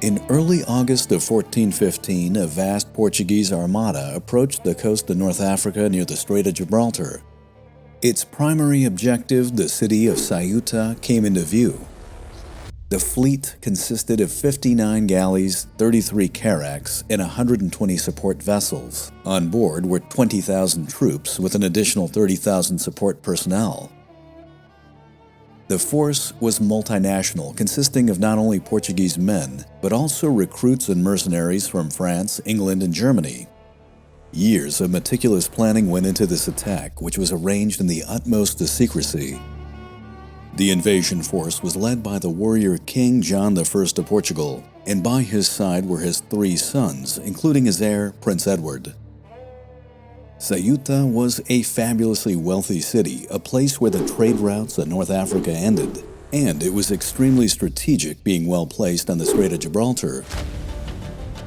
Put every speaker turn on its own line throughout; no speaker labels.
In early August of 1415, a vast Portuguese armada approached the coast of North Africa near the Strait of Gibraltar. Its primary objective, the city of Ceuta, came into view. The fleet consisted of 59 galleys, 33 carracks, and 120 support vessels. On board were 20,000 troops with an additional 30,000 support personnel. The force was multinational, consisting of not only Portuguese men, but also recruits and mercenaries from France, England, and Germany. Years of meticulous planning went into this attack, which was arranged in the utmost secrecy. The invasion force was led by the warrior King John I of Portugal, and by his side were his 3 sons, including his heir, Prince Edward. Ceuta was a fabulously wealthy city, a place where the trade routes of North Africa ended, and it was extremely strategic, being well placed on the Strait of Gibraltar.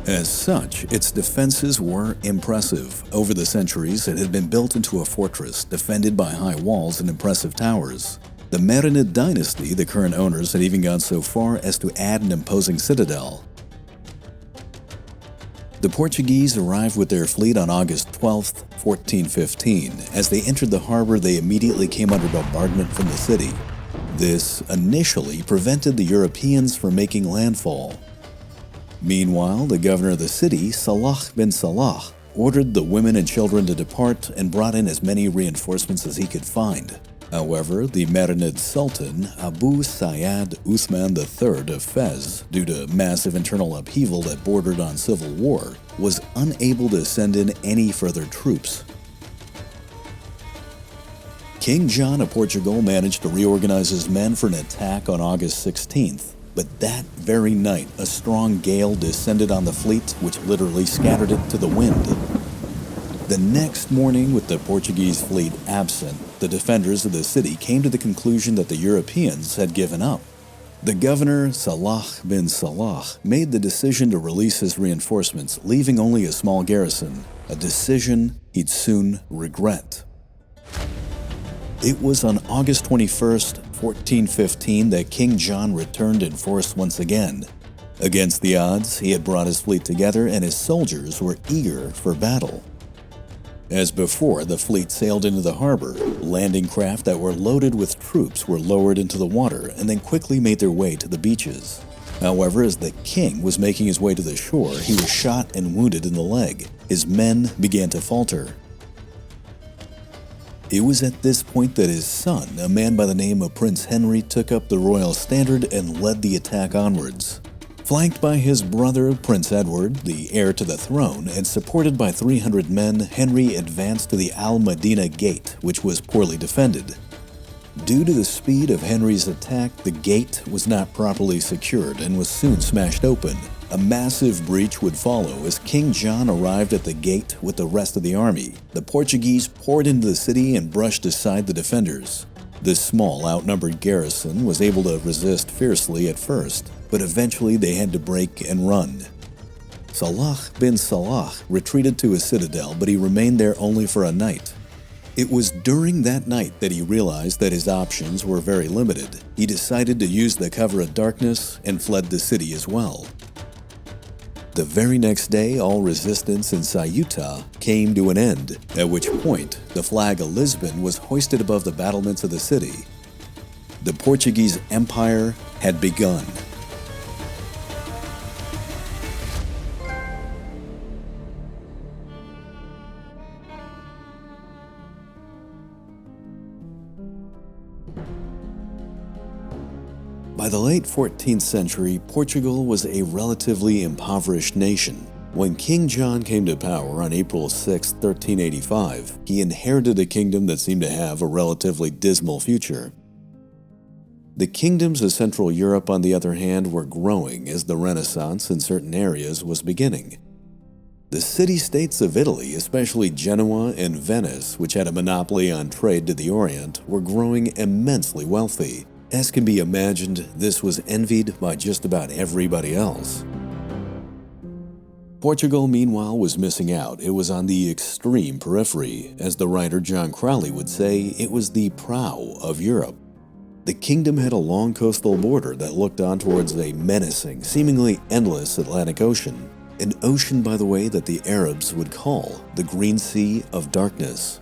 As such, its defenses were impressive. Over the centuries, it had been built into a fortress, defended by high walls and impressive towers. The Marinid dynasty, the current owners, had even gone so far as to add an imposing citadel. The Portuguese arrived with their fleet on August 12, 1415. As they entered the harbor, they immediately came under bombardment from the city. This initially prevented the Europeans from making landfall. Meanwhile, the governor of the city, Salah bin Salah, ordered the women and children to depart and brought in as many reinforcements as he could find. However, the Marinid Sultan, Abu Sayyad Uthman III of Fez, due to massive internal upheaval that bordered on civil war, was unable to send in any further troops. King John of Portugal managed to reorganize his men for an attack on August 16th, but that very night a strong gale descended on the fleet, which literally scattered it to the wind. The next morning, with the Portuguese fleet absent, the defenders of the city came to the conclusion that the Europeans had given up. The governor, Salah bin Salah, made the decision to release his reinforcements, leaving only a small garrison, a decision he'd soon regret. It was on August 21st, 1415, that King John returned in force once again. Against the odds, he had brought his fleet together and his soldiers were eager for battle. As before, the fleet sailed into the harbor. Landing craft that were loaded with troops were lowered into the water and then quickly made their way to the beaches. However, as the king was making his way to the shore, he was shot and wounded in the leg. His men began to falter. It was at this point that his son, a man by the name of Prince Henry, took up the royal standard and led the attack onwards. Flanked by his brother, Prince Edward, the heir to the throne, and supported by 300 men, Henry advanced to the Al-Madinah Gate, which was poorly defended. Due to the speed of Henry's attack, the gate was not properly secured and was soon smashed open. A massive breach would follow as King John arrived at the gate with the rest of the army. The Portuguese poured into the city and brushed aside the defenders. This small, outnumbered garrison was able to resist fiercely at first, but eventually they had to break and run. Salah bin Salah retreated to his citadel, but he remained there only for a night. It was during that night that he realized that his options were very limited. He decided to use the cover of darkness and fled the city as well. The very next day, all resistance in Ceuta came to an end, at which point the flag of Lisbon was hoisted above the battlements of the city. The Portuguese Empire had begun. By the late 14th century, Portugal was a relatively impoverished nation. When King John came to power on April 6, 1385, he inherited a kingdom that seemed to have a relatively dismal future. The kingdoms of Central Europe, on the other hand, were growing as the Renaissance in certain areas was beginning. The city-states of Italy, especially Genoa and Venice, which had a monopoly on trade to the Orient, were growing immensely wealthy. As can be imagined, this was envied by just about everybody else. Portugal, meanwhile, was missing out. It was on the extreme periphery. As the writer John Crowley would say, it was the prow of Europe. The kingdom had a long coastal border that looked on towards a menacing, seemingly endless Atlantic Ocean. An ocean, by the way, that the Arabs would call the Green Sea of Darkness.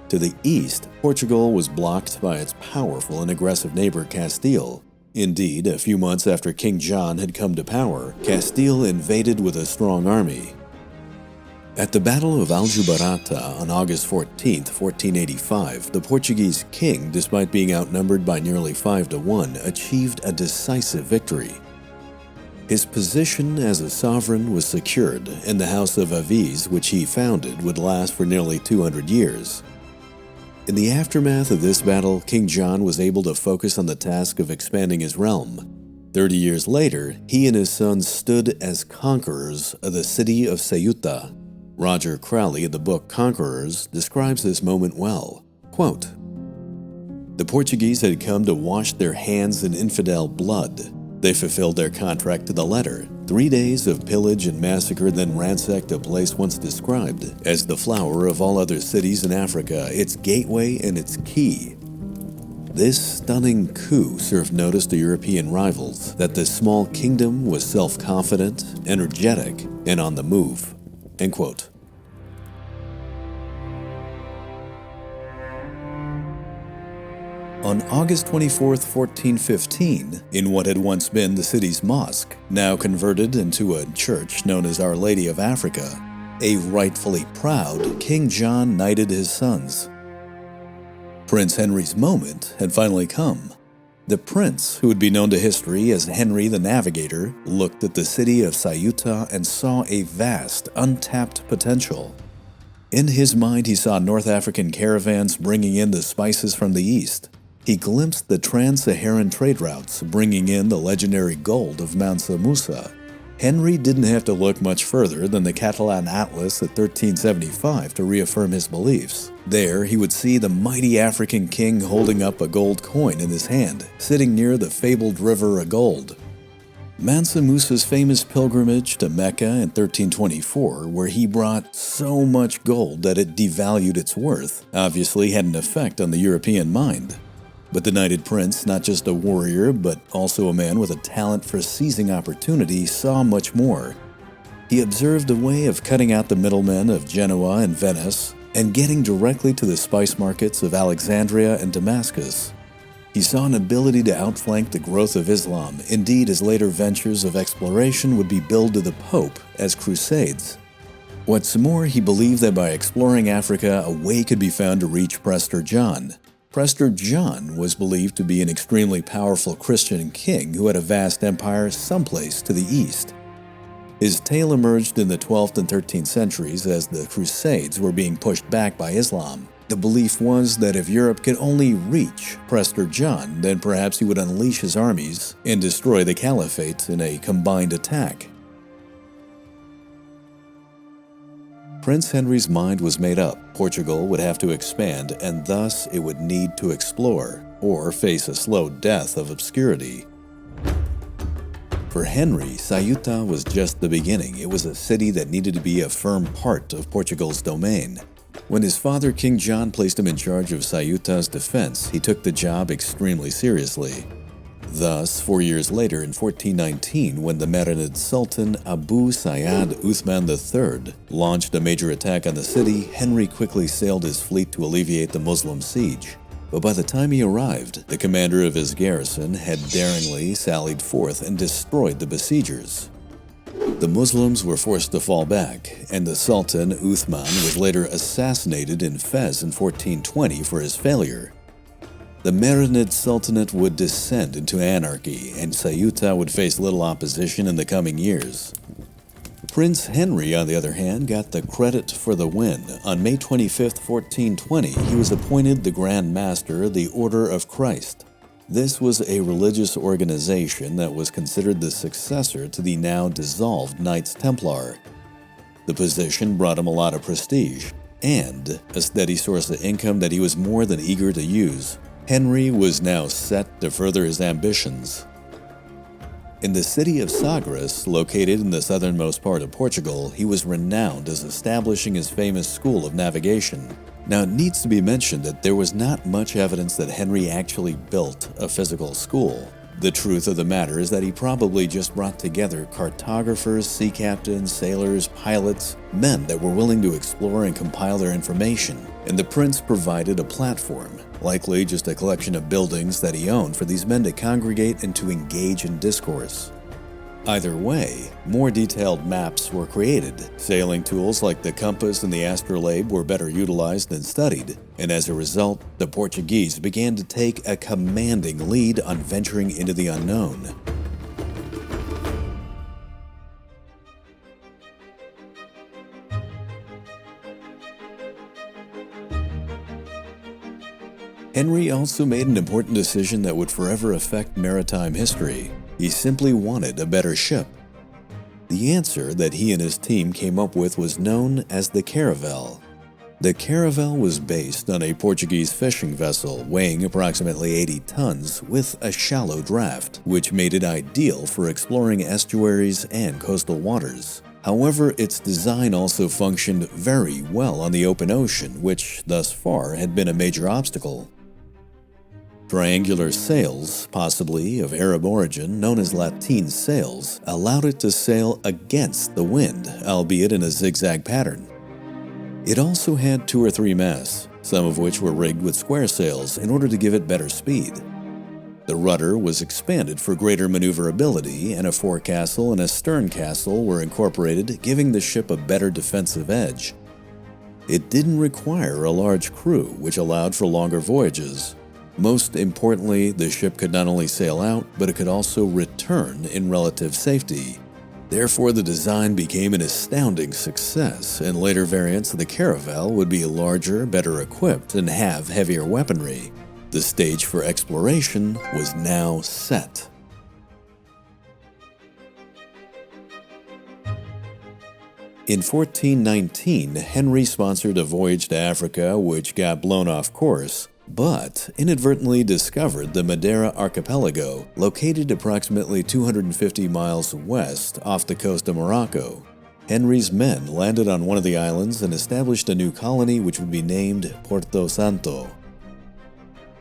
To the east, Portugal was blocked by its powerful and aggressive neighbor Castile. Indeed, a few months after King John had come to power, Castile invaded with a strong army. At the Battle of Aljubarrota on August 14, 1485, the Portuguese king, despite being outnumbered by nearly 5-1, achieved a decisive victory. His position as a sovereign was secured, and the House of Aviz, which he founded, would last for nearly 200 years. In the aftermath of this battle, King John was able to focus on the task of expanding his realm. 30 years later, he and his sons stood as conquerors of the city of Ceuta. Roger Crowley, in the book Conquerors, describes this moment well. Quote, "The Portuguese had come to wash their hands in infidel blood. They fulfilled their contract to the letter. 3 days of pillage and massacre then ransacked a place once described as the flower of all other cities in Africa, its gateway and its key. This stunning coup served notice to European rivals that this small kingdom was self-confident, energetic, and on the move." End quote. On August 24, 1415, in what had once been the city's mosque, now converted into a church known as Our Lady of Africa, a rightfully proud King John knighted his sons. Prince Henry's moment had finally come. The prince, who would be known to history as Henry the Navigator, looked at the city of Ceuta and saw a vast, untapped potential. In his mind, he saw North African caravans bringing in the spices from the east. He glimpsed the trans-Saharan trade routes, bringing in the legendary gold of Mansa Musa. Henry didn't have to look much further than the Catalan Atlas at 1375 to reaffirm his beliefs. There, he would see the mighty African king holding up a gold coin in his hand, sitting near the fabled river of gold. Mansa Musa's famous pilgrimage to Mecca in 1324, where he brought so much gold that it devalued its worth, obviously had an effect on the European mind. But the knighted prince, not just a warrior, but also a man with a talent for seizing opportunity, saw much more. He observed a way of cutting out the middlemen of Genoa and Venice and getting directly to the spice markets of Alexandria and Damascus. He saw an ability to outflank the growth of Islam. Indeed, his later ventures of exploration would be billed to the Pope as crusades. What's more, he believed that by exploring Africa, a way could be found to reach Prester John. Prester John was believed to be an extremely powerful Christian king who had a vast empire someplace to the east. His tale emerged in the 12th and 13th centuries as the Crusades were being pushed back by Islam. The belief was that if Europe could only reach Prester John, then perhaps he would unleash his armies and destroy the caliphate in a combined attack. Prince Henry's mind was made up. Portugal would have to expand, and thus it would need to explore, or face a slow death of obscurity. For Henry, Ceuta was just the beginning. It was a city that needed to be a firm part of Portugal's domain. When his father, King John, placed him in charge of Ceuta's defense, he took the job extremely seriously. Thus, 4 years later, in 1419, when the Marinid Sultan Abu Sayyad Uthman III launched a major attack on the city, Henry quickly sailed his fleet to alleviate the Muslim siege. But by the time he arrived, the commander of his garrison had daringly sallied forth and destroyed the besiegers. The Muslims were forced to fall back, and the Sultan Uthman was later assassinated in Fez in 1420 for his failure. The Marinid Sultanate would descend into anarchy, and Ceuta would face little opposition in the coming years. Prince Henry, on the other hand, got the credit for the win. On May 25, 1420, he was appointed the Grand Master of the Order of Christ. This was a religious organization that was considered the successor to the now dissolved Knights Templar. The position brought him a lot of prestige, and a steady source of income that he was more than eager to use. Henry was now set to further his ambitions. In the city of Sagres, located in the southernmost part of Portugal, he was renowned as establishing his famous school of navigation. Now, it needs to be mentioned that there was not much evidence that Henry actually built a physical school. The truth of the matter is that he probably just brought together cartographers, sea captains, sailors, pilots, men that were willing to explore and compile their information, and the prince provided a platform, likely just a collection of buildings that he owned for these men to congregate and to engage in discourse. Either way, more detailed maps were created. Sailing tools like the compass and the astrolabe were better utilized than studied, and as a result, the Portuguese began to take a commanding lead on venturing into the unknown. Henry also made an important decision that would forever affect maritime history. He simply wanted a better ship. The answer that he and his team came up with was known as the caravel. The caravel was based on a Portuguese fishing vessel weighing approximately 80 tons with a shallow draft, which made it ideal for exploring estuaries and coastal waters. However, its design also functioned very well on the open ocean, which thus far had been a major obstacle. Triangular sails, possibly of Arab origin, known as lateen sails, allowed it to sail against the wind, albeit in a zigzag pattern. It also had 2 or 3 masts, some of which were rigged with square sails in order to give it better speed. The rudder was expanded for greater maneuverability, and a forecastle and a stern castle were incorporated, giving the ship a better defensive edge. It didn't require a large crew, which allowed for longer voyages. Most importantly, the ship could not only sail out, but it could also return in relative safety. Therefore, the design became an astounding success, and later variants of the caravel would be larger, better equipped, and have heavier weaponry. The stage for exploration was now set. In 1419, Henry sponsored a voyage to Africa which got blown off course, but inadvertently discovered the Madeira archipelago, located approximately 250 miles west off the coast of Morocco. Henry's men landed on one of the islands and established a new colony which would be named Porto Santo.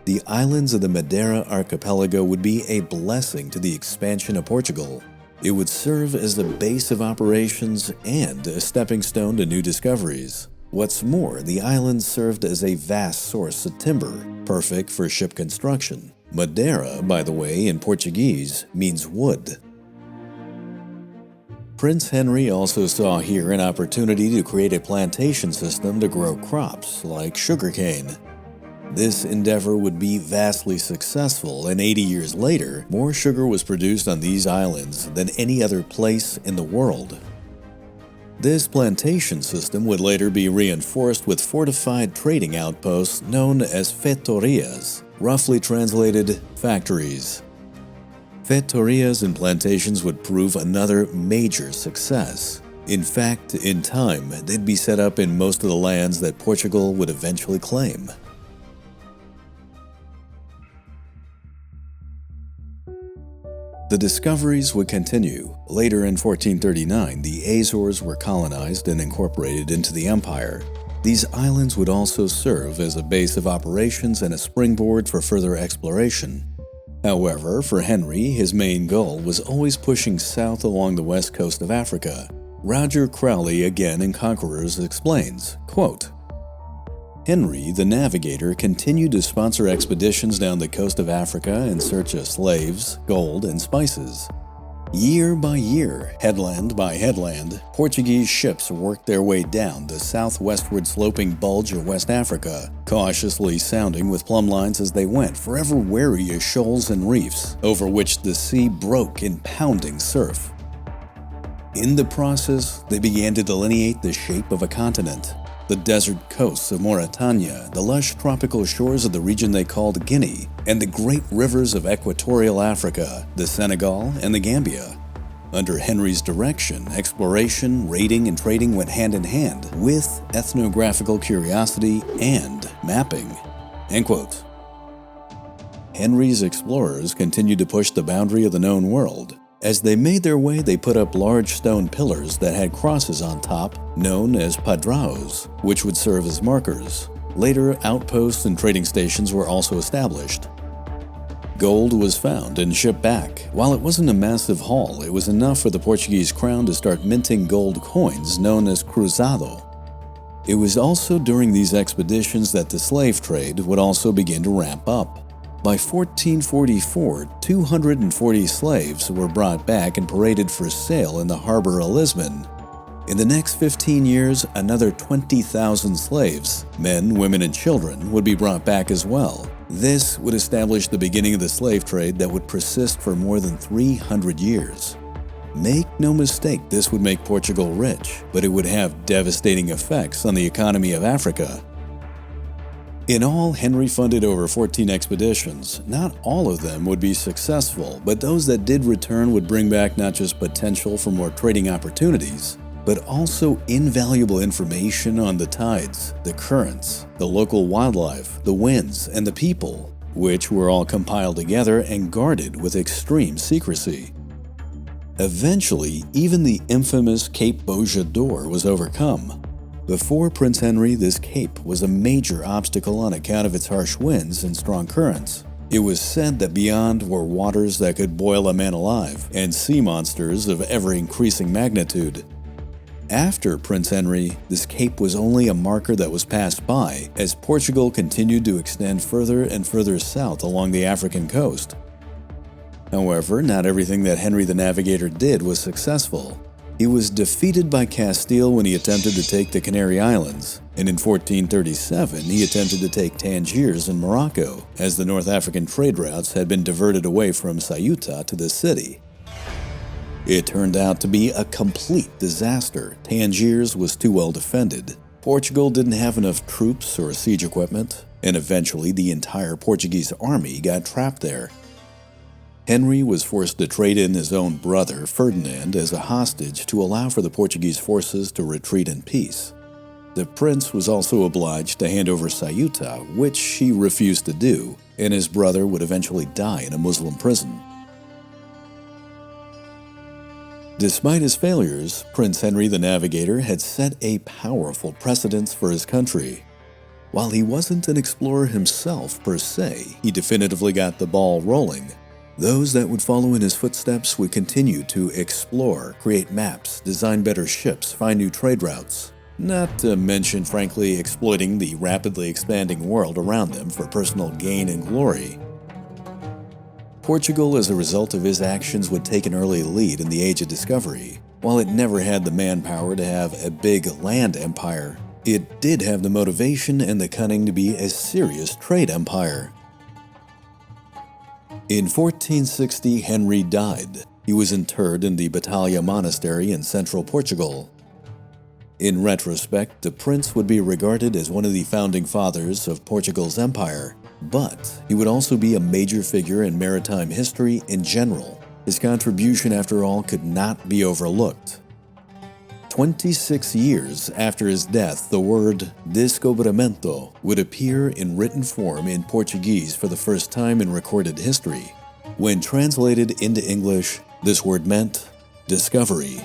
The islands of the Madeira archipelago would be a blessing to the expansion of Portugal. It would serve as the base of operations and a stepping stone to new discoveries. What's more, the islands served as a vast source of timber, perfect for ship construction. Madeira, by the way, in Portuguese, means wood. Prince Henry also saw here an opportunity to create a plantation system to grow crops, like sugarcane. This endeavor would be vastly successful, and 80 years later, more sugar was produced on these islands than any other place in the world. This plantation system would later be reinforced with fortified trading outposts known as fetorias, roughly translated factories. Fetorias and plantations would prove another major success. In fact, in time, they'd be set up in most of the lands that Portugal would eventually claim. The discoveries would continue. Later in 1439, the Azores were colonized and incorporated into the empire. These islands would also serve as a base of operations and a springboard for further exploration. However, for Henry, his main goal was always pushing south along the west coast of Africa. Roger Crowley, again in Conquerors, explains, quote, Henry, the navigator, continued to sponsor expeditions down the coast of Africa in search of slaves, gold, and spices. Year by year, headland by headland, Portuguese ships worked their way down the southwestward sloping bulge of West Africa, cautiously sounding with plumb lines as they went, forever wary of shoals and reefs, over which the sea broke in pounding surf. In the process, they began to delineate the shape of a continent. The desert coasts of Mauritania, the lush tropical shores of the region they called Guinea, and the great rivers of equatorial Africa, the Senegal and the Gambia. Under Henry's direction, exploration, raiding, and trading went hand in hand with ethnographical curiosity and mapping. End quote. Henry's explorers continued to push the boundary of the known world. As they made their way, they put up large stone pillars that had crosses on top, known as padraos, which would serve as markers. Later, outposts and trading stations were also established. Gold was found and shipped back. While it wasn't a massive haul, it was enough for the Portuguese crown to start minting gold coins known as cruzado. It was also during these expeditions that the slave trade would also begin to ramp up. By 1444, 240 slaves were brought back and paraded for sale in the harbor of Lisbon. In the next 15 years, another 20,000 slaves, men, women, and children, would be brought back as well. This would establish the beginning of the slave trade that would persist for more than 300 years. Make no mistake, this would make Portugal rich, but it would have devastating effects on the economy of Africa. In all, Henry funded over 14 expeditions. Not all of them would be successful, but those that did return would bring back not just potential for more trading opportunities, but also invaluable information on the tides, the currents, the local wildlife, the winds, and the people, which were all compiled together and guarded with extreme secrecy. Eventually, even the infamous Cape Bojador was overcome. Before Prince Henry, this cape was a major obstacle on account of its harsh winds and strong currents. It was said that beyond were waters that could boil a man alive, and sea monsters of ever-increasing magnitude. After Prince Henry, this cape was only a marker that was passed by as Portugal continued to extend further and further south along the African coast. However, not everything that Henry the Navigator did was successful. He was defeated by Castile when he attempted to take the Canary Islands, and in 1437 he attempted to take Tangiers in Morocco, as the North African trade routes had been diverted away from Ceuta to this city. It turned out to be a complete disaster. Tangiers was too well defended. Portugal didn't have enough troops or siege equipment, and eventually the entire Portuguese army got trapped there. Henry was forced to trade in his own brother, Ferdinand, as a hostage to allow for the Portuguese forces to retreat in peace. The prince was also obliged to hand over Ceuta, which he refused to do, and his brother would eventually die in a Muslim prison. Despite his failures, Prince Henry the Navigator had set a powerful precedence for his country. While he wasn't an explorer himself per se, he definitively got the ball rolling. Those that would follow in his footsteps would continue to explore, create maps, design better ships, find new trade routes. Not to mention, frankly, exploiting the rapidly expanding world around them for personal gain and glory. Portugal, as a result of his actions, would take an early lead in the Age of Discovery. While it never had the manpower to have a big land empire, it did have the motivation and the cunning to be a serious trade empire. In 1460, Henry died. He was interred in the Batalha Monastery in central Portugal. In retrospect, the prince would be regarded as one of the founding fathers of Portugal's empire, but he would also be a major figure in maritime history in general. His contribution, after all, could not be overlooked. 26 years after his death, the word descobrimento would appear in written form in Portuguese for the first time in recorded history. When translated into English, this word meant discovery.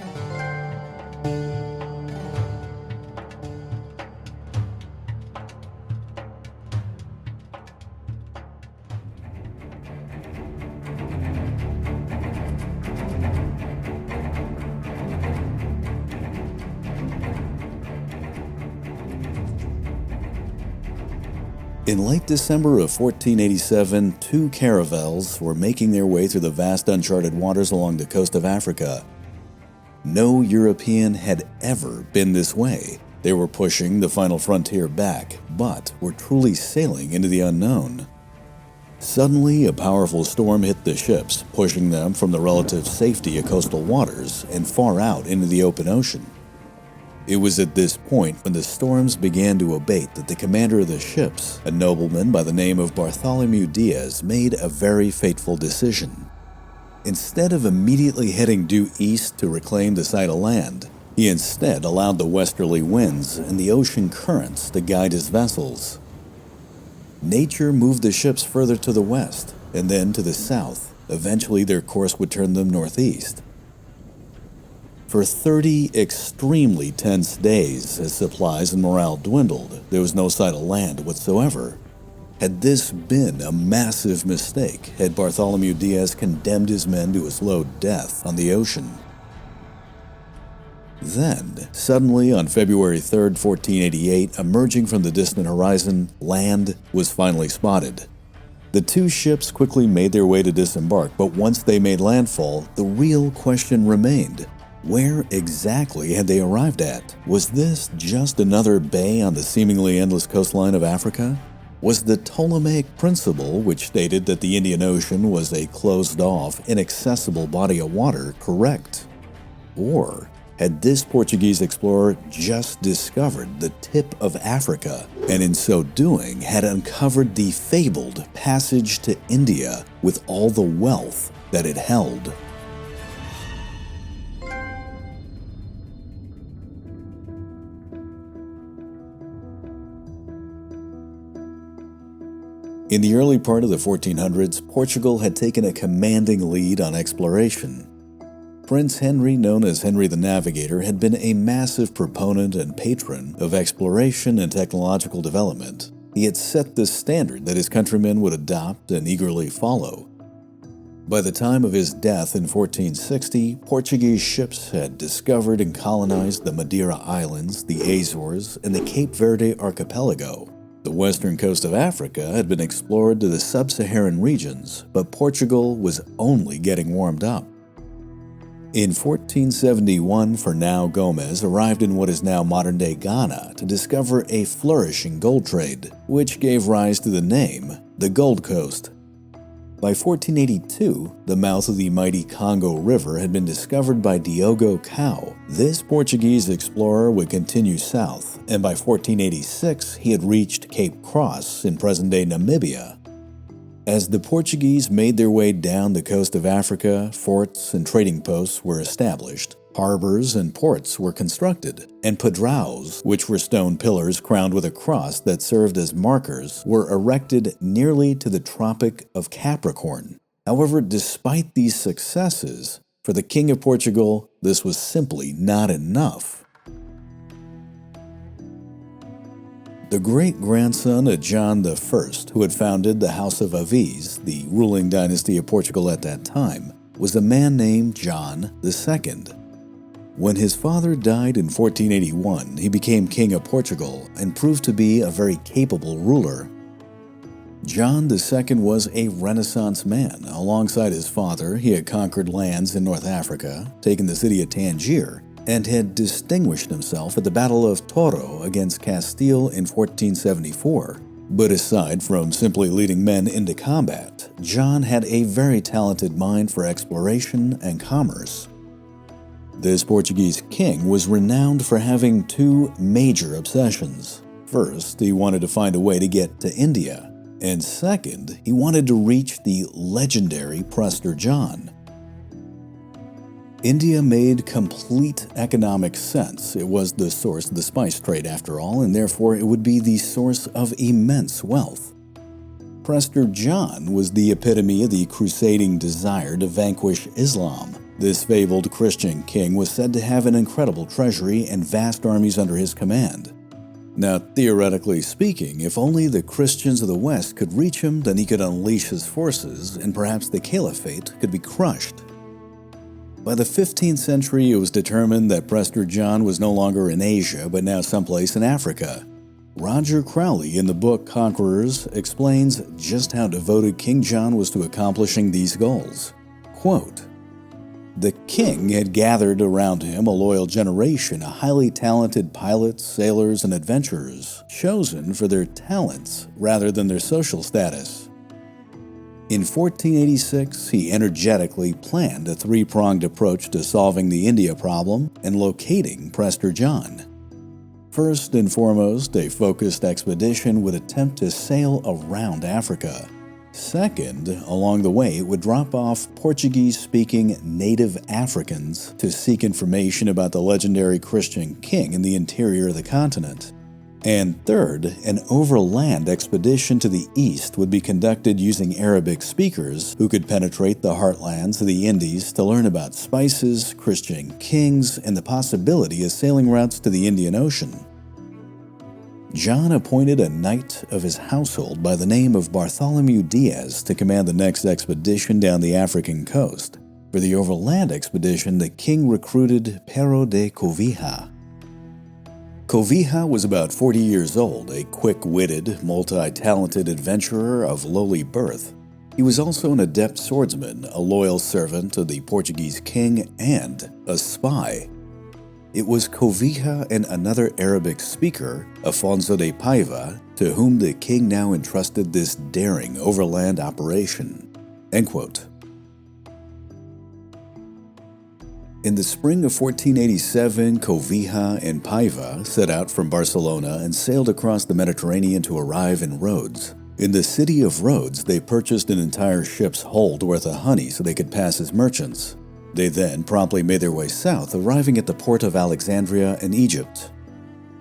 In late December of 1487, two caravels were making their way through the vast uncharted waters along the coast of Africa. No European had ever been this way. They were pushing the final frontier back, but were truly sailing into the unknown. Suddenly, a powerful storm hit the ships, pushing them from the relative safety of coastal waters and far out into the open ocean. It was at this point, when the storms began to abate, that the commander of the ships, a nobleman by the name of Bartholomew Diaz, made a very fateful decision. Instead of immediately heading due east to reclaim the sight of land, he instead allowed the westerly winds and the ocean currents to guide his vessels. Nature moved the ships further to the west, and then to the south. Eventually their course would turn them northeast. For 30 extremely tense days, as supplies and morale dwindled, there was no sight of land whatsoever. Had this been a massive mistake? Had Bartholomew Diaz condemned his men to a slow death on the ocean? Then, suddenly on February 3, 1488, emerging from the distant horizon, land was finally spotted. The two ships quickly made their way to disembark, but once they made landfall, the real question remained. Where exactly had they arrived at? Was this just another bay on the seemingly endless coastline of Africa? Was the Ptolemaic principle, which stated that the Indian Ocean was a closed-off, inaccessible body of water, correct? Or had this Portuguese explorer just discovered the tip of Africa, and in so doing had uncovered the fabled passage to India with all the wealth that it held? In the early part of the 1400s, Portugal had taken a commanding lead on exploration. Prince Henry, known as Henry the Navigator, had been a massive proponent and patron of exploration and technological development. He had set the standard that his countrymen would adopt and eagerly follow. By the time of his death in 1460, Portuguese ships had discovered and colonized the Madeira Islands, the Azores, and the Cape Verde archipelago. The western coast of Africa had been explored to the sub-Saharan regions, but Portugal was only getting warmed up. In 1471, Fernão Gomes arrived in what is now modern-day Ghana to discover a flourishing gold trade, which gave rise to the name, the Gold Coast. By 1482, the mouth of the mighty Congo River had been discovered by Diogo da Cunha. This Portuguese explorer would continue south, and by 1486 he had reached Cape Cross in present-day Namibia. As the Portuguese made their way down the coast of Africa, forts and trading posts were established, harbors and ports were constructed, and padraos, which were stone pillars crowned with a cross that served as markers, were erected nearly to the Tropic of Capricorn. However, despite these successes, for the King of Portugal, this was simply not enough. The great-grandson of John I, who had founded the House of Aviz, the ruling dynasty of Portugal at that time, was a man named John II. When his father died in 1481, he became King of Portugal and proved to be a very capable ruler. John II was a Renaissance man. Alongside his father, he had conquered lands in North Africa, taken the city of Tangier, and had distinguished himself at the Battle of Toro against Castile in 1474. But aside from simply leading men into combat, John had a very talented mind for exploration and commerce. This Portuguese king was renowned for having two major obsessions. First, he wanted to find a way to get to India, and second, he wanted to reach the legendary Prester John. India made complete economic sense. It was the source of the spice trade, after all, and therefore it would be the source of immense wealth. Prester John was the epitome of the crusading desire to vanquish Islam. This fabled Christian king was said to have an incredible treasury and vast armies under his command. Now, theoretically speaking, if only the Christians of the West could reach him, then he could unleash his forces, and perhaps the caliphate could be crushed. By the 15th century, it was determined that Prester John was no longer in Asia, but now someplace in Africa. Roger Crowley, in the book Conquerors, explains just how devoted King John was to accomplishing these goals. Quote, "The king had gathered around him a loyal generation of highly talented pilots, sailors, and adventurers, chosen for their talents rather than their social status. In 1486, he energetically planned a three-pronged approach to solving the India problem and locating Prester John. First and foremost, a focused expedition would attempt to sail around Africa. Second, along the way, it would drop off Portuguese-speaking native Africans to seek information about the legendary Christian king in the interior of the continent. And third, an overland expedition to the east would be conducted using Arabic speakers who could penetrate the heartlands of the Indies to learn about spices, Christian kings, and the possibility of sailing routes to the Indian Ocean. John appointed a knight of his household by the name of Bartholomew Diaz to command the next expedition down the African coast. For the overland expedition, the king recruited Pero de Covija. Covija was about 40 years old, a quick-witted, multi-talented adventurer of lowly birth. He was also an adept swordsman, a loyal servant of the Portuguese king, and a spy. It was Covija and another Arabic speaker, Afonso de Paiva, to whom the king now entrusted this daring overland operation. End quote. In the spring of 1487, Covija and Paiva set out from Barcelona and sailed across the Mediterranean to arrive in Rhodes. In the city of Rhodes, they purchased an entire ship's hold worth of honey so they could pass as merchants. They then promptly made their way south, arriving at the port of Alexandria in Egypt.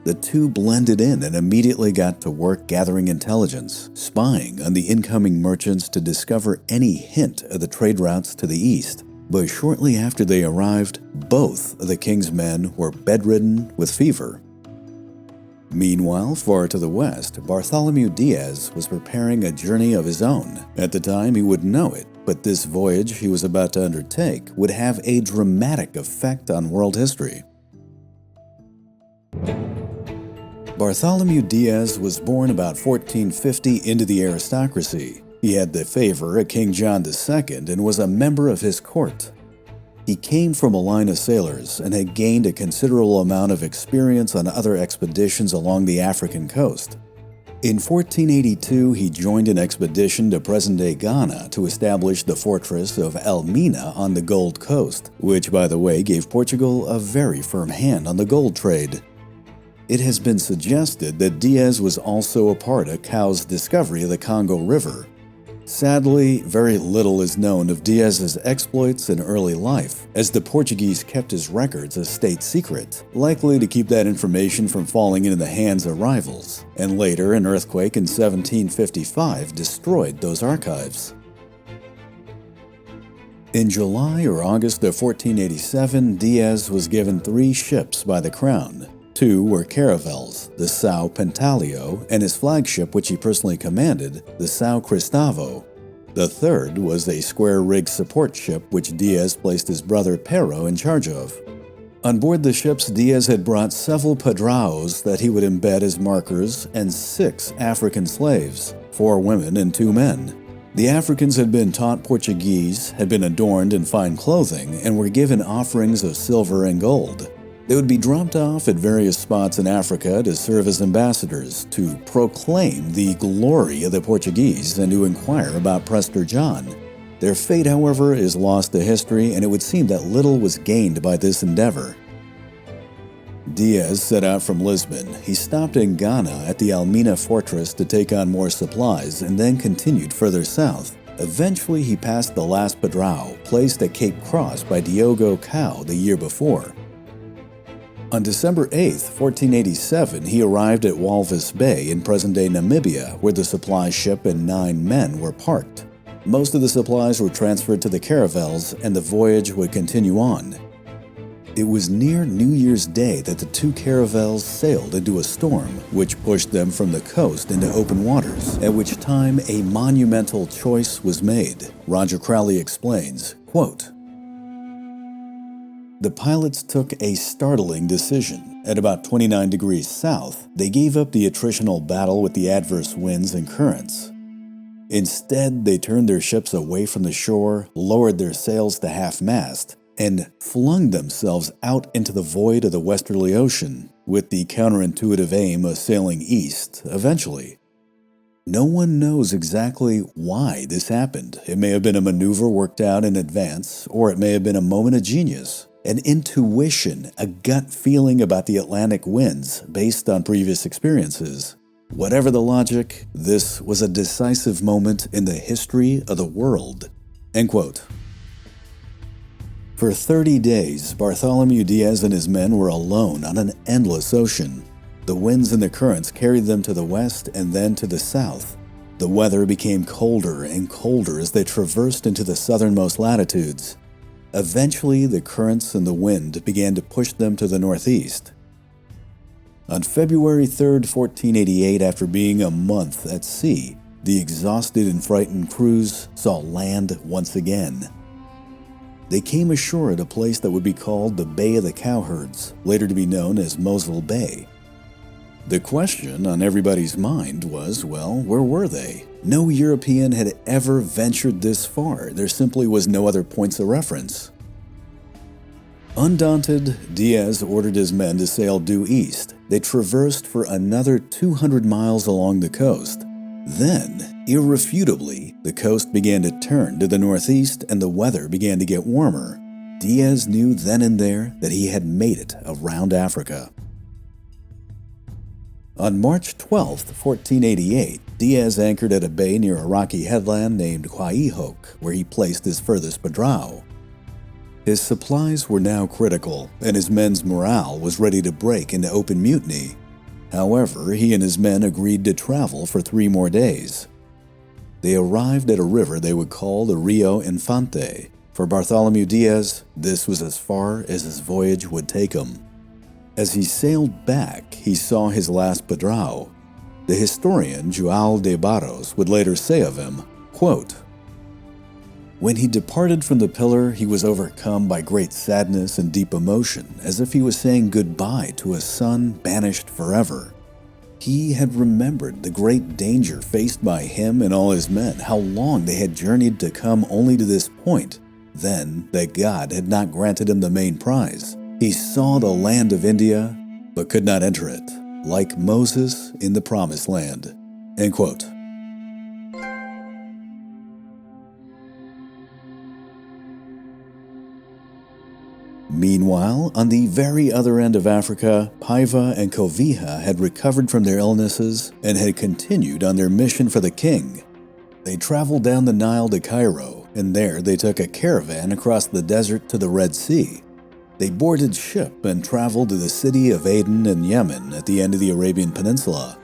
The two blended in and immediately got to work gathering intelligence, spying on the incoming merchants to discover any hint of the trade routes to the east. But shortly after they arrived, both of the king's men were bedridden with fever. Meanwhile, far to the west, Bartholomew Diaz was preparing a journey of his own. At the time, he wouldn't know it, but this voyage he was about to undertake would have a dramatic effect on world history. Bartholomew Diaz was born about 1450 into the aristocracy. He had the favor of King John II and was a member of his court. He came from a line of sailors and had gained a considerable amount of experience on other expeditions along the African coast. In 1482, he joined an expedition to present-day Ghana to establish the fortress of Elmina on the Gold Coast, which, by the way, gave Portugal a very firm hand on the gold trade. It has been suggested that Diaz was also a part of Cow's discovery of the Congo River. Sadly, very little is known of Diaz's exploits in early life, as the Portuguese kept his records a state secret, likely to keep that information from falling into the hands of rivals, and later an earthquake in 1755 destroyed those archives. In July or August of 1487, Diaz was given 3 ships by the crown. 2 were caravels, the São Pantaleo, and his flagship, which he personally commanded, the São Cristavo. The third was a square-rigged support ship which Diaz placed his brother Pero in charge of. On board the ships, Diaz had brought several padraos that he would embed as markers and 6 African slaves, 4 women and 2 men. The Africans had been taught Portuguese, had been adorned in fine clothing, and were given offerings of silver and gold. They would be dropped off at various spots in Africa to serve as ambassadors, to proclaim the glory of the Portuguese and to inquire about Prester John. Their fate, however, is lost to history, and it would seem that little was gained by this endeavor. Diaz set out from Lisbon. He stopped in Ghana at the Elmina fortress to take on more supplies and then continued further south. Eventually, he passed the last padrao, placed at Cape Cross by Diogo da Cunha the year before. On December 8, 1487, he arrived at Walvis Bay in present-day Namibia, where the supply ship and 9 men were parked. Most of the supplies were transferred to the caravels, and the voyage would continue on. It was near New Year's Day that the 2 caravels sailed into a storm, which pushed them from the coast into open waters, at which time a monumental choice was made. Roger Crowley explains, quote, "The pilots took a startling decision. At about 29 degrees south, they gave up the attritional battle with the adverse winds and currents. Instead, they turned their ships away from the shore, lowered their sails to half-mast, and flung themselves out into the void of the westerly ocean, with the counterintuitive aim of sailing east eventually. No one knows exactly why this happened. It may have been a maneuver worked out in advance, or it may have been a moment of genius. An intuition, a gut feeling about the Atlantic winds based on previous experiences. Whatever the logic, this was a decisive moment in the history of the world." End quote. For 30 days, Bartholomew Diaz and his men were alone on an endless ocean. The winds and the currents carried them to the west and then to the south. The weather became colder and colder as they traversed into the southernmost latitudes. Eventually, the currents and the wind began to push them to the northeast. On February 3, 1488, after being a month at sea, the exhausted and frightened crews saw land once again. They came ashore at a place that would be called the Bay of the Cowherds, later to be known as Mosul Bay. The question on everybody's mind was, well, where were they? No European had ever ventured this far. There simply was no other points of reference. Undaunted, Diaz ordered his men to sail due east. They traversed for another 200 miles along the coast. Then, irrefutably, the coast began to turn to the northeast and the weather began to get warmer. Diaz knew then and there that he had made it around Africa. On March 12, 1488, Diaz anchored at a bay near a rocky headland named Quaihok, where he placed his furthest padrao. His supplies were now critical, and his men's morale was ready to break into open mutiny. However, he and his men agreed to travel for 3 more days. They arrived at a river they would call the Rio Infante. For Bartholomew Diaz, this was as far as his voyage would take him. As he sailed back, he saw his last padrao. The historian João de Barros would later say of him, quote, "When he departed from the pillar, he was overcome by great sadness and deep emotion, as if he was saying goodbye to a son banished forever. He had remembered the great danger faced by him and all his men, how long they had journeyed to come only to this point, then that God had not granted him the main prize. He saw the land of India, but could not enter it, like Moses in the promised land." End quote. Meanwhile, on the very other end of Africa, Paiva and Covija had recovered from their illnesses and had continued on their mission for the king. They traveled down the Nile to Cairo, and there they took a caravan across the desert to the Red Sea. They boarded ship and traveled to the city of Aden in Yemen at the end of the Arabian Peninsula.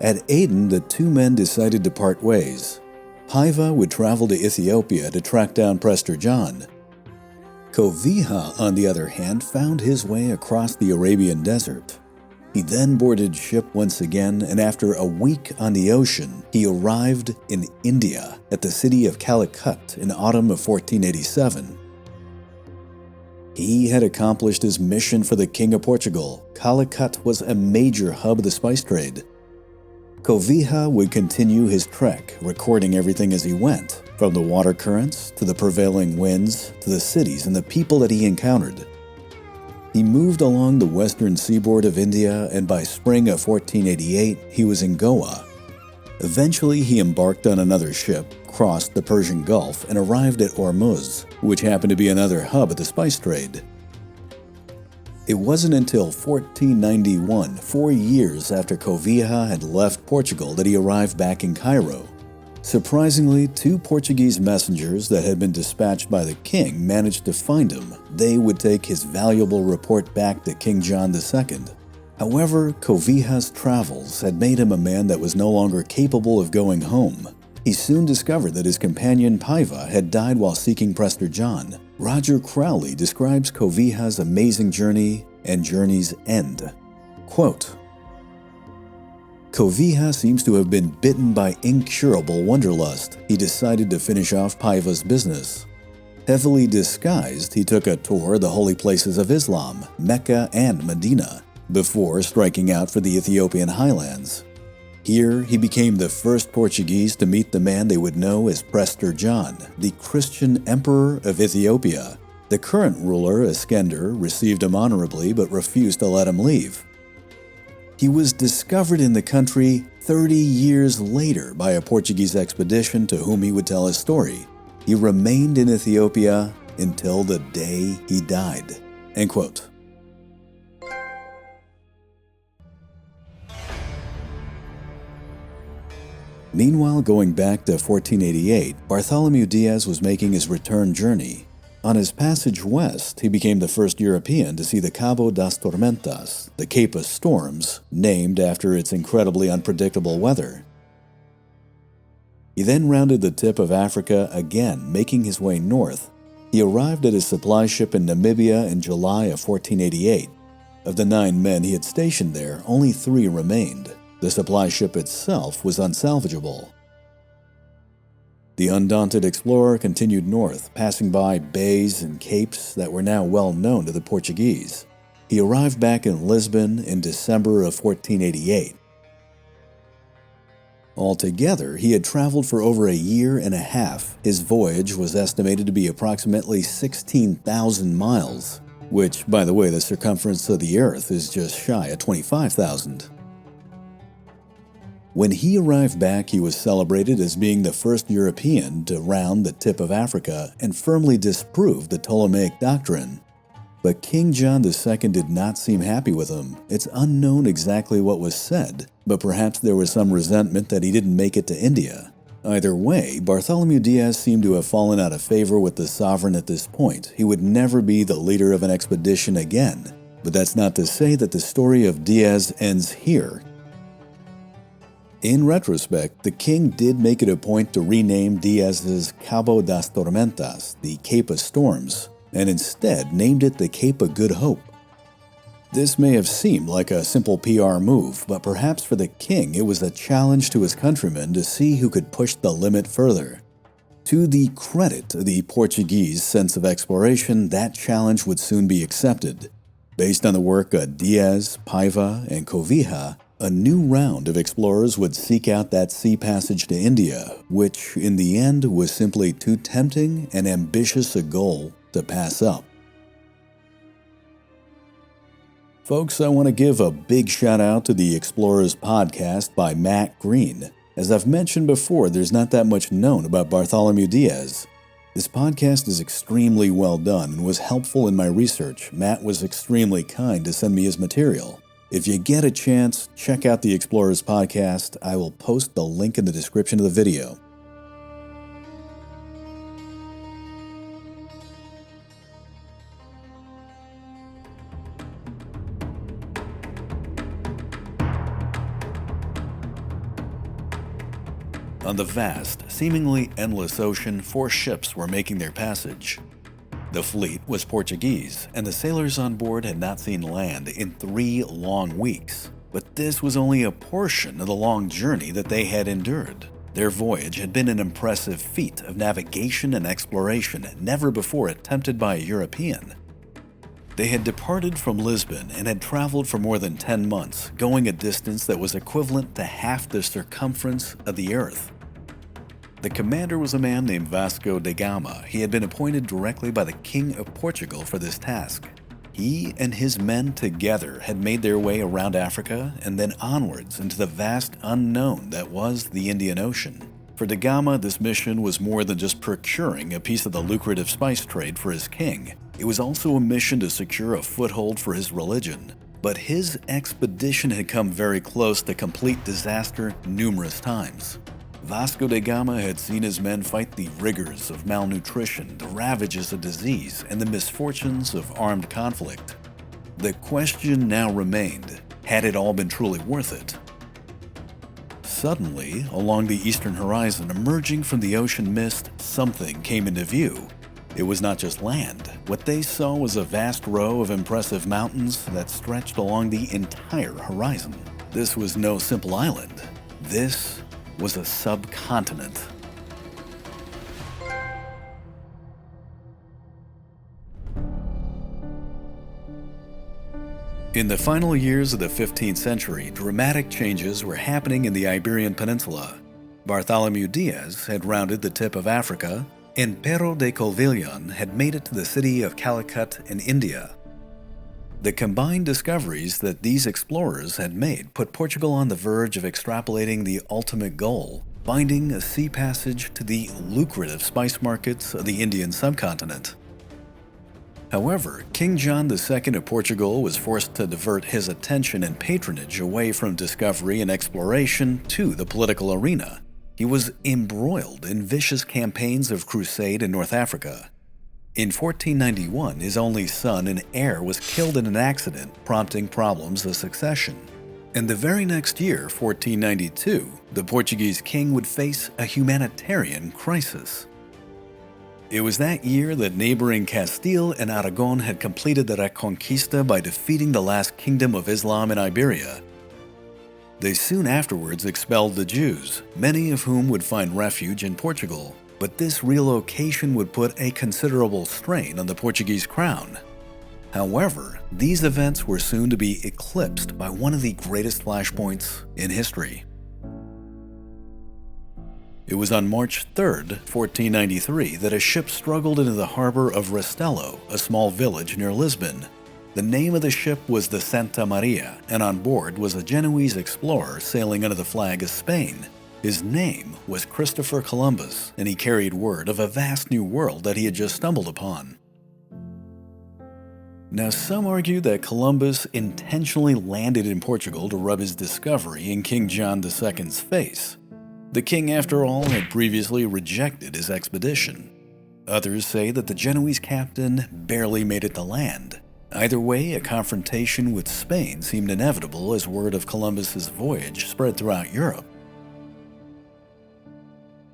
At Aden, the 2 men decided to part ways. Paiva would travel to Ethiopia to track down Prester John. Covija, on the other hand, found his way across the Arabian desert. He then boarded ship once again, and after a week on the ocean, he arrived in India at the city of Calicut in autumn of 1487. He had accomplished his mission for the King of Portugal. Calicut was a major hub of the spice trade. Covija would continue his trek, recording everything as he went, from the water currents to the prevailing winds to the cities and the people that he encountered. He moved along the western seaboard of India, and by spring of 1488, he was in Goa. Eventually, he embarked on another ship, crossed the Persian Gulf, and arrived at Ormuz, which happened to be another hub of the spice trade. It wasn't until 1491, 4 years after Covija had left Portugal, that he arrived back in Cairo. Surprisingly, 2 Portuguese messengers that had been dispatched by the king managed to find him. They would take his valuable report back to King John II. However, Covija's travels had made him a man that was no longer capable of going home. He soon discovered that his companion Paiva had died while seeking Prester John. Roger Crowley describes Covija's amazing journey and journey's end. Quote, "Covija seems to have been bitten by incurable wanderlust. He decided to finish off Paiva's business. Heavily disguised, he took a tour of the holy places of Islam, Mecca and Medina, before striking out for the Ethiopian highlands. Here, he became the first Portuguese to meet the man they would know as Prester John, the Christian Emperor of Ethiopia. The current ruler, Iskender, received him honorably but refused to let him leave. He was discovered in the country 30 years later by a Portuguese expedition to whom he would tell his story. He remained in Ethiopia until the day he died." End quote. Meanwhile, going back to 1488, Bartholomew Diaz was making his return journey. On his passage west, he became the first European to see the Cabo das Tormentas, the Cape of Storms, named after its incredibly unpredictable weather. He then rounded the tip of Africa again, making his way north. He arrived at his supply ship in Namibia in July of 1488. Of the 9 men he had stationed there, only 3 remained. The supply ship itself was unsalvageable. The undaunted explorer continued north, passing by bays and capes that were now well known to the Portuguese. He arrived back in Lisbon in December of 1488. Altogether, he had traveled for over a year and a half. His voyage was estimated to be approximately 16,000 miles, which, by the way, the circumference of the Earth is just shy of 25,000. When he arrived back, he was celebrated as being the first European to round the tip of Africa and firmly disprove the Ptolemaic doctrine. But King John II did not seem happy with him. It's unknown exactly what was said, but perhaps there was some resentment that he didn't make it to India. Either way, Bartholomew Diaz seemed to have fallen out of favor with the sovereign at this point. He would never be the leader of an expedition again. But that's not to say that the story of Diaz ends here. In retrospect, the king did make it a point to rename Diaz's Cabo das Tormentas, the Cape of Storms, and instead named it the Cape of Good Hope. This may have seemed like a simple PR move, but perhaps for the king it was a challenge to his countrymen to see who could push the limit further. To the credit of the Portuguese sense of exploration, that challenge would soon be accepted. Based on the work of Diaz, Paiva, and Covija, a new round of explorers would seek out that sea passage to India, which in the end was simply too tempting and ambitious a goal to pass up. Folks, I want to give a big shout out to the Explorers podcast by Matt Green. As I've mentioned before, there's not that much known about Bartholomew Diaz. This podcast is extremely well done and was helpful in my research. Matt was extremely kind to send me his material. If you get a chance, check out the Explorers podcast. I will post the link in the description of the video. On the vast, seemingly endless ocean, 4 ships were making their passage. The fleet was Portuguese, and the sailors on board had not seen land in 3 long weeks. But this was only a portion of the long journey that they had endured. Their voyage had been an impressive feat of navigation and exploration never before attempted by a European. They had departed from Lisbon and had traveled for more than 10 months, going a distance that was equivalent to half the circumference of the Earth. The commander was a man named Vasco da Gama. He had been appointed directly by the King of Portugal for this task. He and his men together had made their way around Africa and then onwards into the vast unknown that was the Indian Ocean. For da Gama, this mission was more than just procuring a piece of the lucrative spice trade for his king. It was also a mission to secure a foothold for his religion. But his expedition had come very close to complete disaster numerous times. Vasco da Gama had seen his men fight the rigors of malnutrition, the ravages of disease, and the misfortunes of armed conflict. The question now remained, had it all been truly worth it? Suddenly, along the eastern horizon, emerging from the ocean mist, something came into view. It was not just land. What they saw was a vast row of impressive mountains that stretched along the entire horizon. This was no simple island. This was a subcontinent. In the final years of the 15th century, dramatic changes were happening in the Iberian Peninsula. Bartholomew Diaz had rounded the tip of Africa, and Pero de Covilhã had made it to the city of Calicut in India. The combined discoveries that these explorers had made put Portugal on the verge of extrapolating the ultimate goal, finding a sea passage to the lucrative spice markets of the Indian subcontinent. However, King John II of Portugal was forced to divert his attention and patronage away from discovery and exploration to the political arena. He was embroiled in vicious campaigns of crusade in North Africa. In 1491, his only son and heir was killed in an accident, prompting problems of succession. And the very next year, 1492, the Portuguese king would face a humanitarian crisis. It was that year that neighboring Castile and Aragon had completed the Reconquista by defeating the last kingdom of Islam in Iberia. They soon afterwards expelled the Jews, many of whom would find refuge in Portugal. But this relocation would put a considerable strain on the Portuguese crown. However, these events were soon to be eclipsed by one of the greatest flashpoints in history. It was on March 3, 1493, that a ship struggled into the harbor of Restelo, a small village near Lisbon. The name of the ship was the Santa Maria, and on board was a Genoese explorer sailing under the flag of Spain. His name was Christopher Columbus, and he carried word of a vast new world that he had just stumbled upon. Now, some argue that Columbus intentionally landed in Portugal to rub his discovery in King John II's face. The king, after all, had previously rejected his expedition. Others say that the Genoese captain barely made it to land. Either way, a confrontation with Spain seemed inevitable as word of Columbus's voyage spread throughout Europe.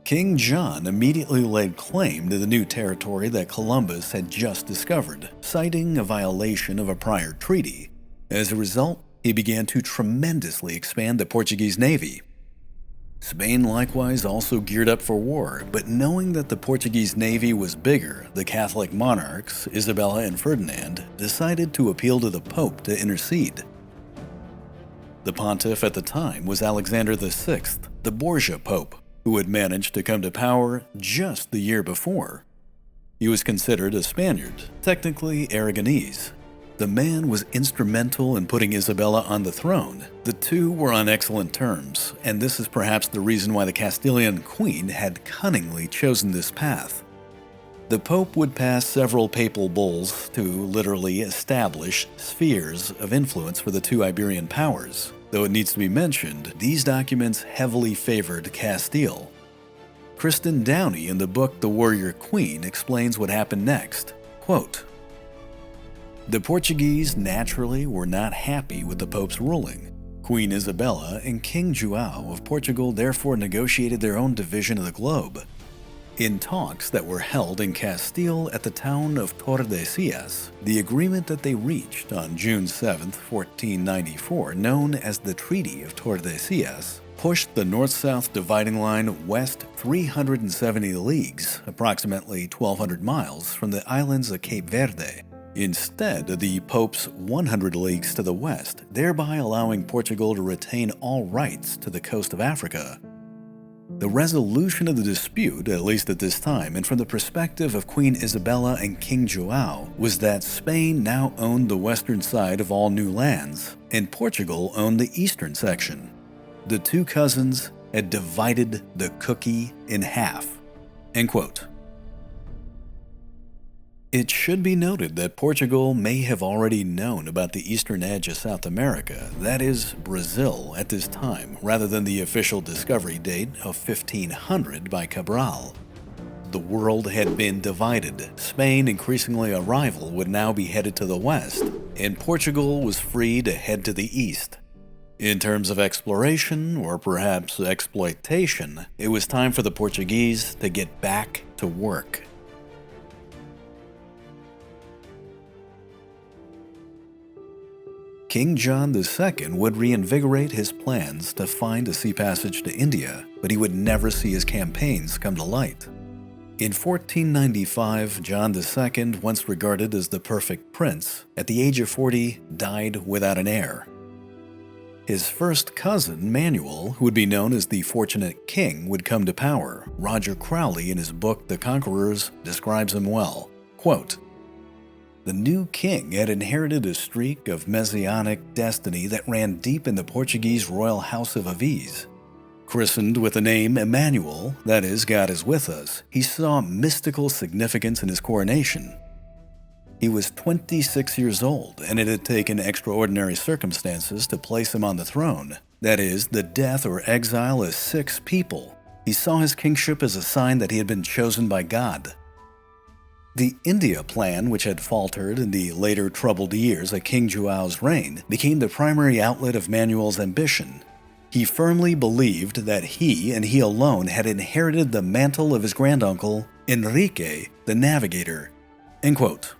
King John immediately laid claim to the new territory that Columbus had just discovered, citing a violation of a prior treaty. As a result, he began to tremendously expand the Portuguese navy. Spain likewise also geared up for war, but knowing that the Portuguese navy was bigger, the Catholic monarchs, Isabella and Ferdinand, decided to appeal to the Pope to intercede. The pontiff at the time was Alexander VI, the Borgia Pope, who had managed to come to power just the year before. He was considered a Spaniard, technically Aragonese. The man was instrumental in putting Isabella on the throne. The two were on excellent terms, and this is perhaps the reason why the Castilian queen had cunningly chosen this path. The Pope would pass several papal bulls to literally establish spheres of influence for the two Iberian powers. Though it needs to be mentioned, these documents heavily favored Castile. Kristen Downey in the book The Warrior Queen explains what happened next. Quote, "The Portuguese naturally were not happy with the Pope's ruling. Queen Isabella and King João of Portugal therefore negotiated their own division of the globe. In talks that were held in Castile at the town of Tordesillas, the agreement that they reached on June 7, 1494, known as the Treaty of Tordesillas, pushed the north-south dividing line west 370 leagues, approximately 1,200 miles, from the islands of Cape Verde, instead of the Pope's 100 leagues to the west, thereby allowing Portugal to retain all rights to the coast of Africa. The resolution of the dispute, at least at this time, and from the perspective of Queen Isabella and King João, was that Spain now owned the western side of all new lands, and Portugal owned the eastern section. The two cousins had divided the cookie in half." End quote. It should be noted that Portugal may have already known about the eastern edge of South America, that is, Brazil, at this time, rather than the official discovery date of 1500 by Cabral. The world had been divided. Spain, increasingly a rival, would now be headed to the west, and Portugal was free to head to the east. In terms of exploration, or perhaps exploitation, it was time for the Portuguese to get back to work. King John II would reinvigorate his plans to find a sea passage to India, but he would never see his campaigns come to light. In 1495, John II, once regarded as the perfect prince, at the age of 40, died without an heir. His first cousin, Manuel, who would be known as the Fortunate King, would come to power. Roger Crowley, in his book The Conquerors, describes him well. Quote, "The new king had inherited a streak of messianic destiny that ran deep in the Portuguese royal house of Aviz. Christened with the name Emmanuel, that is, God is with us, he saw mystical significance in his coronation. He was 26 years old, and it had taken extraordinary circumstances to place him on the throne, that is, the death or exile of 6 people. He saw his kingship as a sign that he had been chosen by God. The India plan, which had faltered in the later troubled years of King Joao's reign, became the primary outlet of Manuel's ambition. He firmly believed that he and he alone had inherited the mantle of his granduncle, Enrique the Navigator. End quote.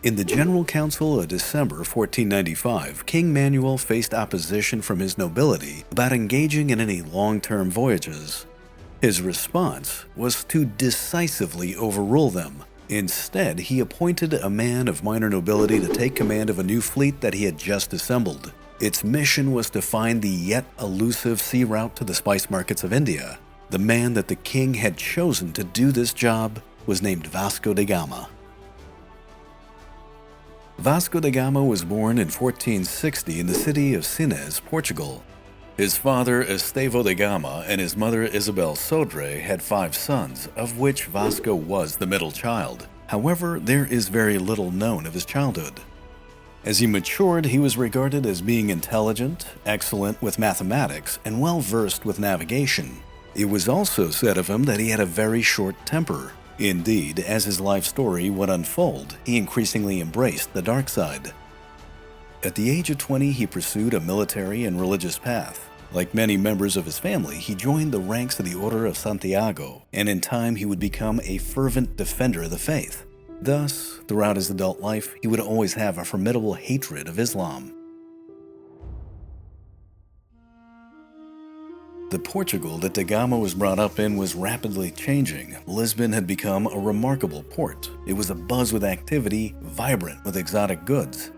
In the General Council of December 1495, King Manuel faced opposition from his nobility about engaging in any long-term voyages. His response was to decisively overrule them. Instead, he appointed a man of minor nobility to take command of a new fleet that he had just assembled. Its mission was to find the yet elusive sea route to the spice markets of India. The man that the king had chosen to do this job was named Vasco da Gama. Vasco da Gama was born in 1460 in the city of Sines, Portugal. His father, Estevão da Gama, and his mother, Isabel Sodre, had 5 sons, of which Vasco was the middle child. However, there is very little known of his childhood. As he matured, he was regarded as being intelligent, excellent with mathematics, and well-versed with navigation. It was also said of him that he had a very short temper. Indeed, as his life story would unfold, he increasingly embraced the dark side. At the age of 20, he pursued a military and religious path. Like many members of his family, he joined the ranks of the Order of Santiago, and in time he would become a fervent defender of the faith. Thus, throughout his adult life, he would always have a formidable hatred of Islam. The Portugal that da Gama was brought up in was rapidly changing. Lisbon had become a remarkable port. It was abuzz with activity, vibrant with exotic goods.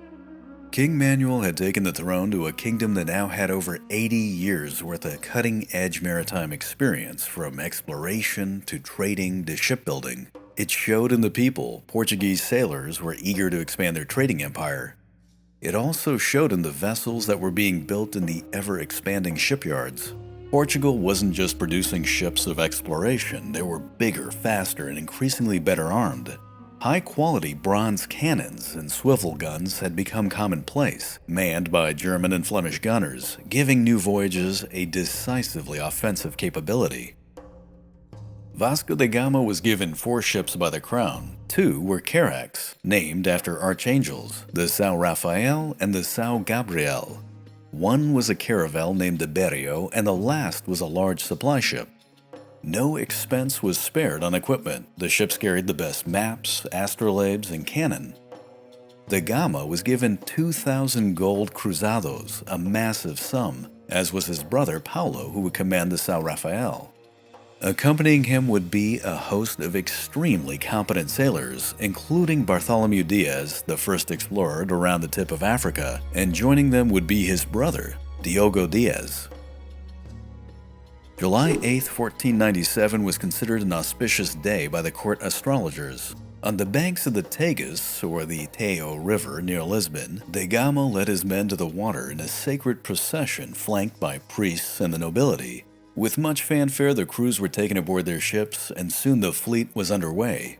King Manuel had taken the throne to a kingdom that now had over 80 years worth of cutting-edge maritime experience, from exploration to trading to shipbuilding. It showed in the people. Portuguese sailors were eager to expand their trading empire. It also showed in the vessels that were being built in the ever-expanding shipyards. Portugal wasn't just producing ships of exploration, they were bigger, faster, and increasingly better armed. High-quality bronze cannons and swivel guns had become commonplace, manned by German and Flemish gunners, giving new voyages a decisively offensive capability. Vasco da Gama was given 4 ships by the crown. 2 were carracks, named after archangels, the São Rafael and the São Gabriel. 1 was a caravel named the Berrio, and the last was a large supply ship. No expense was spared on equipment. The ships carried the best maps, astrolabes, and cannon. Da Gama was given 2,000 gold cruzados, a massive sum, as was his brother Paulo, who would command the São Rafael. Accompanying him would be a host of extremely competent sailors, including Bartholomew Diaz, the first explorer to round the tip of Africa, and joining them would be his brother, Diogo Diaz. July 8, 1497 was considered an auspicious day by the court astrologers. On the banks of the Tagus, or the Tejo River near Lisbon, da Gama led his men to the water in a sacred procession flanked by priests and the nobility. With much fanfare, the crews were taken aboard their ships, and soon the fleet was underway.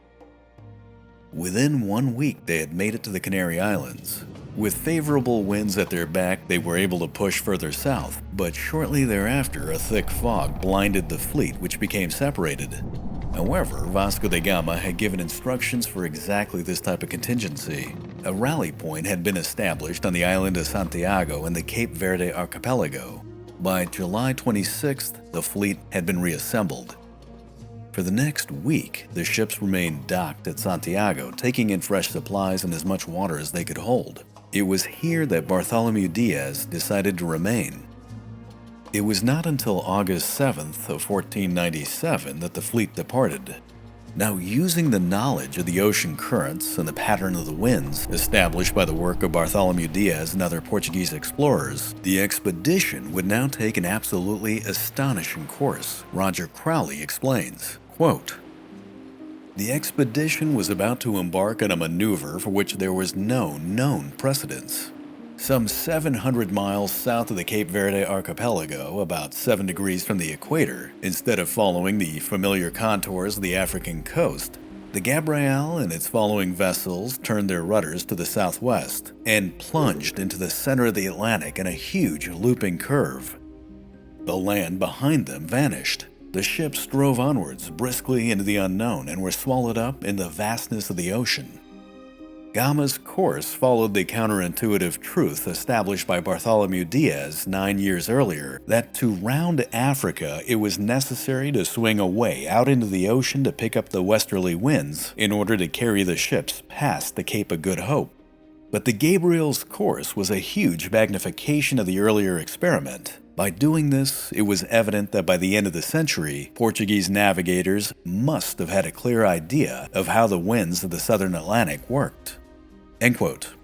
Within 1 week, they had made it to the Canary Islands. With favorable winds at their back, they were able to push further south, but shortly thereafter, a thick fog blinded the fleet, which became separated. However, Vasco da Gama had given instructions for exactly this type of contingency. A rally point had been established on the island of Santiago in the Cape Verde archipelago. By July 26th, the fleet had been reassembled. For the next week, the ships remained docked at Santiago, taking in fresh supplies and as much water as they could hold. It was here that Bartholomew Diaz decided to remain. It was not until August 7th of 1497 that the fleet departed. Now, using the knowledge of the ocean currents and the pattern of the winds established by the work of Bartholomew Diaz and other Portuguese explorers, the expedition would now take an absolutely astonishing course. Roger Crowley explains, quote, "The expedition was about to embark on a maneuver for which there was no known precedence. Some 700 miles south of the Cape Verde archipelago, about 7 degrees from the equator, instead of following the familiar contours of the African coast, the Gabriel and its following vessels turned their rudders to the southwest and plunged into the center of the Atlantic in a huge looping curve. The land behind them vanished. The ships drove onwards briskly into the unknown and were swallowed up in the vastness of the ocean. Gama's course followed the counterintuitive truth established by Bartholomew Diaz 9 years earlier that to round Africa it was necessary to swing away out into the ocean to pick up the westerly winds in order to carry the ships past the Cape of Good Hope. But the Gabriel's course was a huge magnification of the earlier experiment. By doing this, it was evident that by the end of the century, Portuguese navigators must have had a clear idea of how the winds of the southern Atlantic worked. End quote.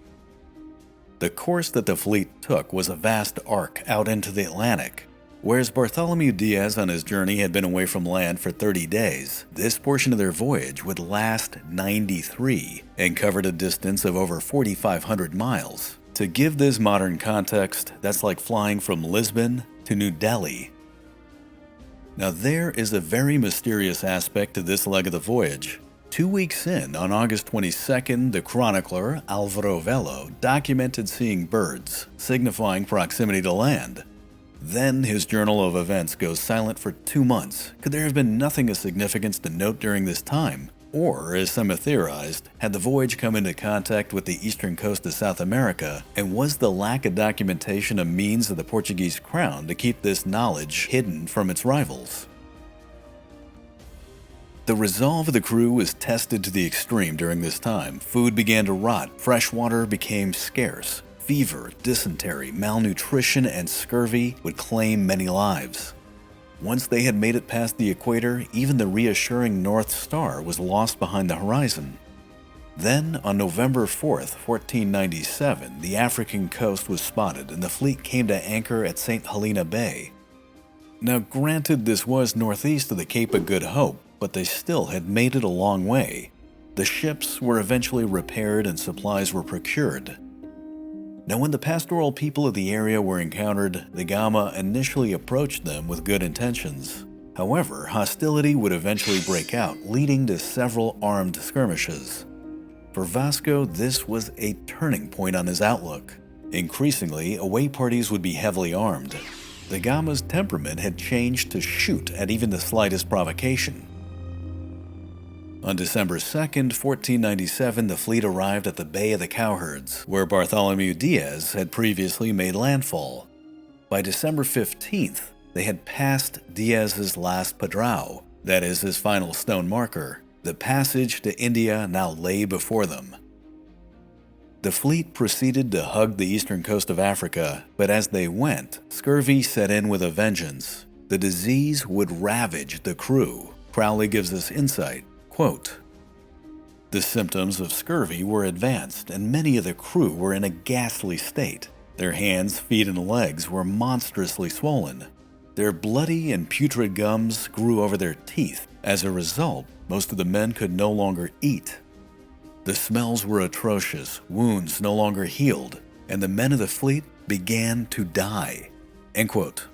The course that the fleet took was a vast arc out into the Atlantic. Whereas Bartholomew Diaz on his journey had been away from land for 30 days, this portion of their voyage would last 93 and covered a distance of over 4,500 miles. To give this modern context, that's like flying from Lisbon to New Delhi. Now there is a very mysterious aspect to this leg of the voyage. 2 weeks in, on August 22nd, the chronicler Álvaro Velho documented seeing birds, signifying proximity to land. Then his journal of events goes silent for 2 months. Could there have been nothing of significance to note during this time? Or, as some have theorized, had the voyage come into contact with the eastern coast of South America, and was the lack of documentation a means of the Portuguese crown to keep this knowledge hidden from its rivals? The resolve of the crew was tested to the extreme during this time. Food began to rot, fresh water became scarce. Fever, dysentery, malnutrition, and scurvy would claim many lives. Once they had made it past the equator, even the reassuring North Star was lost behind the horizon. Then, on November 4th, 1497, the African coast was spotted and the fleet came to anchor at St. Helena Bay. Now granted, this was northeast of the Cape of Good Hope, but they still had made it a long way. The ships were eventually repaired and supplies were procured. Now when the pastoral people of the area were encountered, the Gama initially approached them with good intentions. However, hostility would eventually break out, leading to several armed skirmishes. For Vasco, this was a turning point on his outlook. Increasingly, away parties would be heavily armed. The Gama's temperament had changed to shoot at even the slightest provocation. On December 2nd, 1497, the fleet arrived at the Bay of the Cowherds, where Bartholomew Diaz had previously made landfall. By December 15th, they had passed Diaz's last padrao, that is his final stone marker. The passage to India now lay before them. The fleet proceeded to hug the eastern coast of Africa, but as they went, scurvy set in with a vengeance. The disease would ravage the crew. Crowley gives us insight. Quote, "The symptoms of scurvy were advanced, and many of the crew were in a ghastly state. Their hands, feet, and legs were monstrously swollen. Their bloody and putrid gums grew over their teeth. As a result, most of the men could no longer eat. The smells were atrocious, wounds no longer healed, and the men of the fleet began to die." End quote.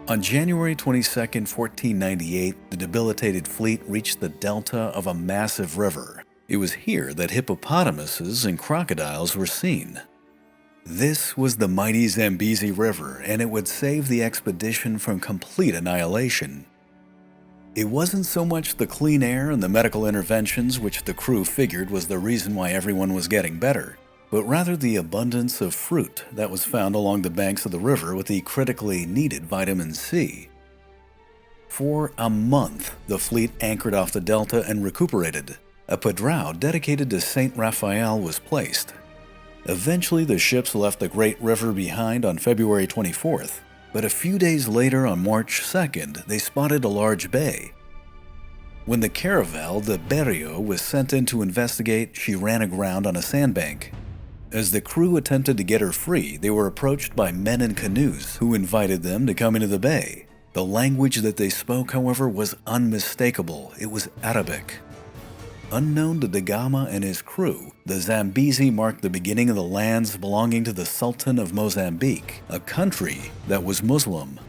On January 22, 1498, the debilitated fleet reached the delta of a massive river. It was here that hippopotamuses and crocodiles were seen. This was the mighty Zambezi River, and it would save the expedition from complete annihilation. It wasn't so much the clean air and the medical interventions which the crew figured was the reason why everyone was getting better, but rather the abundance of fruit that was found along the banks of the river with the critically needed vitamin C. For a month, the fleet anchored off the delta and recuperated. A padrao dedicated to Saint Raphael was placed. Eventually, the ships left the Great River behind on February 24th, but a few days later, on March 2nd, they spotted a large bay. When the caravel, the Berrio, was sent in to investigate, she ran aground on a sandbank. As the crew attempted to get her free, they were approached by men in canoes who invited them to come into the bay. The language that they spoke, however, was unmistakable. It was Arabic. Unknown to Da Gama and his crew, the Zambezi marked the beginning of the lands belonging to the Sultan of Mozambique, a country that was Muslim.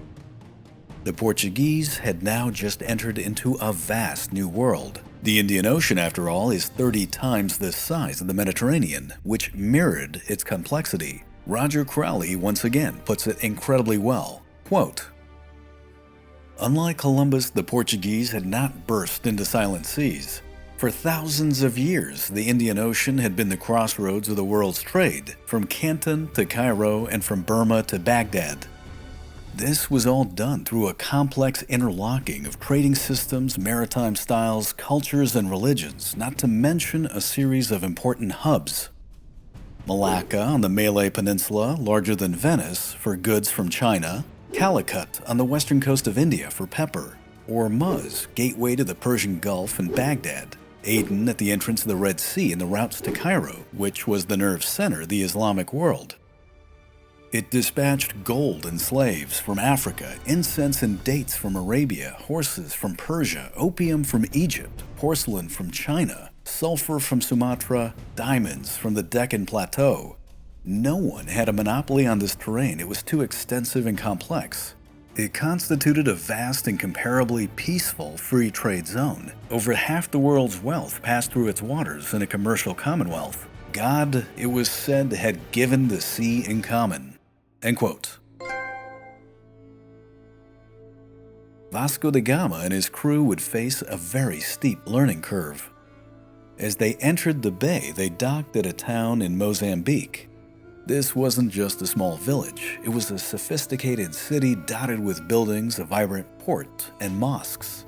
The Portuguese had now just entered into a vast new world. The Indian Ocean, after all, is 30 times the size of the Mediterranean, which mirrored its complexity. Roger Crowley once again puts it incredibly well. Quote, Unlike Columbus, the Portuguese had not burst into silent seas. For thousands of years, the Indian Ocean had been the crossroads of the world's trade, from Canton to Cairo and from Burma to Baghdad. This was all done through a complex interlocking of trading systems, maritime styles, cultures, and religions, not to mention a series of important hubs. Malacca on the Malay Peninsula, larger than Venice, for goods from China, Calicut on the western coast of India for pepper, Ormuz, gateway to the Persian Gulf and Baghdad, Aden at the entrance of the Red Sea and the routes to Cairo, which was the nerve center of the Islamic world. It dispatched gold and slaves from Africa, incense and dates from Arabia, horses from Persia, opium from Egypt, porcelain from China, sulfur from Sumatra, diamonds from the Deccan Plateau. No one had a monopoly on this terrain. It was too extensive and complex. It constituted a vast and comparably peaceful free trade zone. Over half the world's wealth passed through its waters in a commercial commonwealth. God, it was said, had given the sea in common. End quote. Vasco da Gama and his crew would face a very steep learning curve. As they entered the bay, they docked at a town in Mozambique. This wasn't just a small village. It was a sophisticated city dotted with buildings, a vibrant port, and mosques.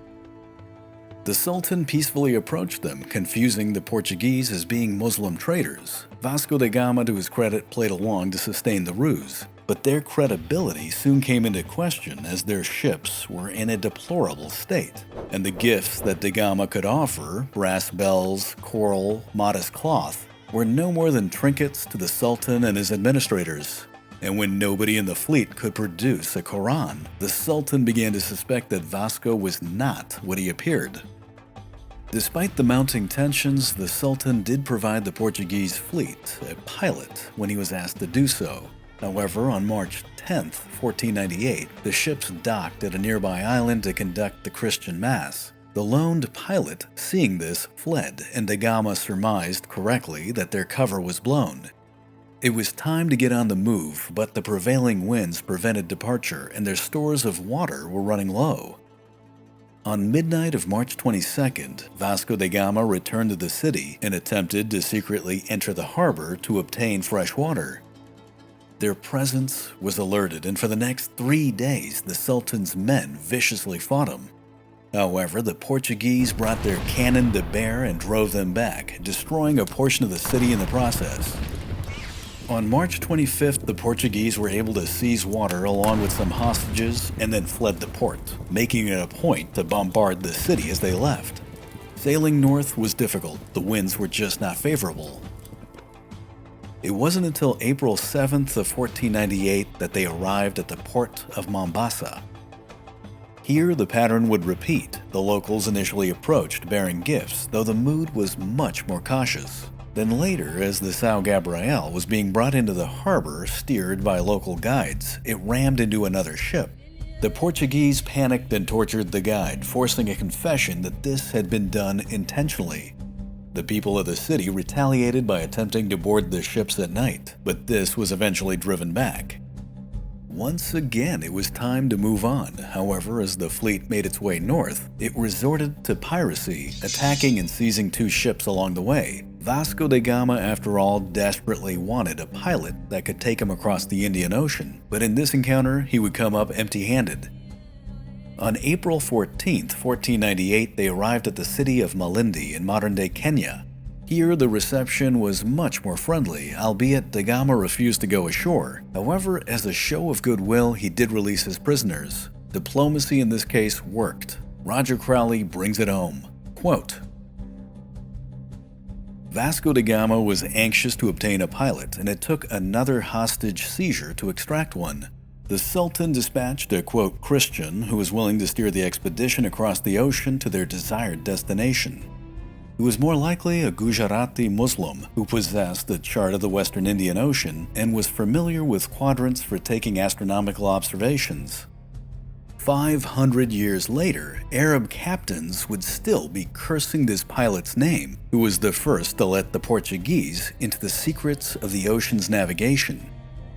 The Sultan peacefully approached them, confusing the Portuguese as being Muslim traders. Vasco da Gama, to his credit, played along to sustain the ruse. But their credibility soon came into question as their ships were in a deplorable state, and the gifts that da Gama could offer, brass bells, coral, modest cloth, were no more than trinkets to the Sultan and his administrators. And when nobody in the fleet could produce a Quran, the Sultan began to suspect that Vasco was not what he appeared. Despite the mounting tensions, the Sultan did provide the Portuguese fleet a pilot when he was asked to do so. However, on March 10, 1498, the ships docked at a nearby island to conduct the Christian Mass. The loaned pilot, seeing this, fled, and da Gama surmised correctly that their cover was blown. It was time to get on the move, but the prevailing winds prevented departure, and their stores of water were running low. On midnight of March 22nd, Vasco da Gama returned to the city and attempted to secretly enter the harbor to obtain fresh water. Their presence was alerted, and for the next 3 days, the Sultan's men viciously fought him. However, the Portuguese brought their cannon to bear and drove them back, destroying a portion of the city in the process. On March 25th, the Portuguese were able to seize water along with some hostages and then fled the port, making it a point to bombard the city as they left. Sailing north was difficult. The winds were just not favorable. It wasn't until April 7th of 1498 that they arrived at the port of Mombasa. Here, the pattern would repeat. The locals initially approached bearing gifts, though the mood was much more cautious. Then later, as the São Gabriel was being brought into the harbor, steered by local guides, it rammed into another ship. The Portuguese panicked and tortured the guide, forcing a confession that this had been done intentionally. The people of the city retaliated by attempting to board the ships at night, but this was eventually driven back. Once again, it was time to move on. However, as the fleet made its way north, it resorted to piracy, attacking and seizing 2 ships along the way. Vasco da Gama, after all, desperately wanted a pilot that could take him across the Indian Ocean, but in this encounter, he would come up empty-handed. On April 14, 1498, they arrived at the city of Malindi in modern-day Kenya. Here, the reception was much more friendly, albeit da Gama refused to go ashore. However, as a show of goodwill, he did release his prisoners. Diplomacy in this case worked. Roger Crowley brings it home. Quote, Vasco da Gama was anxious to obtain a pilot, and it took another hostage seizure to extract one. The Sultan dispatched a, quote, Christian who was willing to steer the expedition across the ocean to their desired destination. He was more likely a Gujarati Muslim who possessed a chart of the Western Indian Ocean and was familiar with quadrants for taking astronomical observations. 500 years later, Arab captains would still be cursing this pilot's name, who was the first to let the Portuguese into the secrets of the ocean's navigation.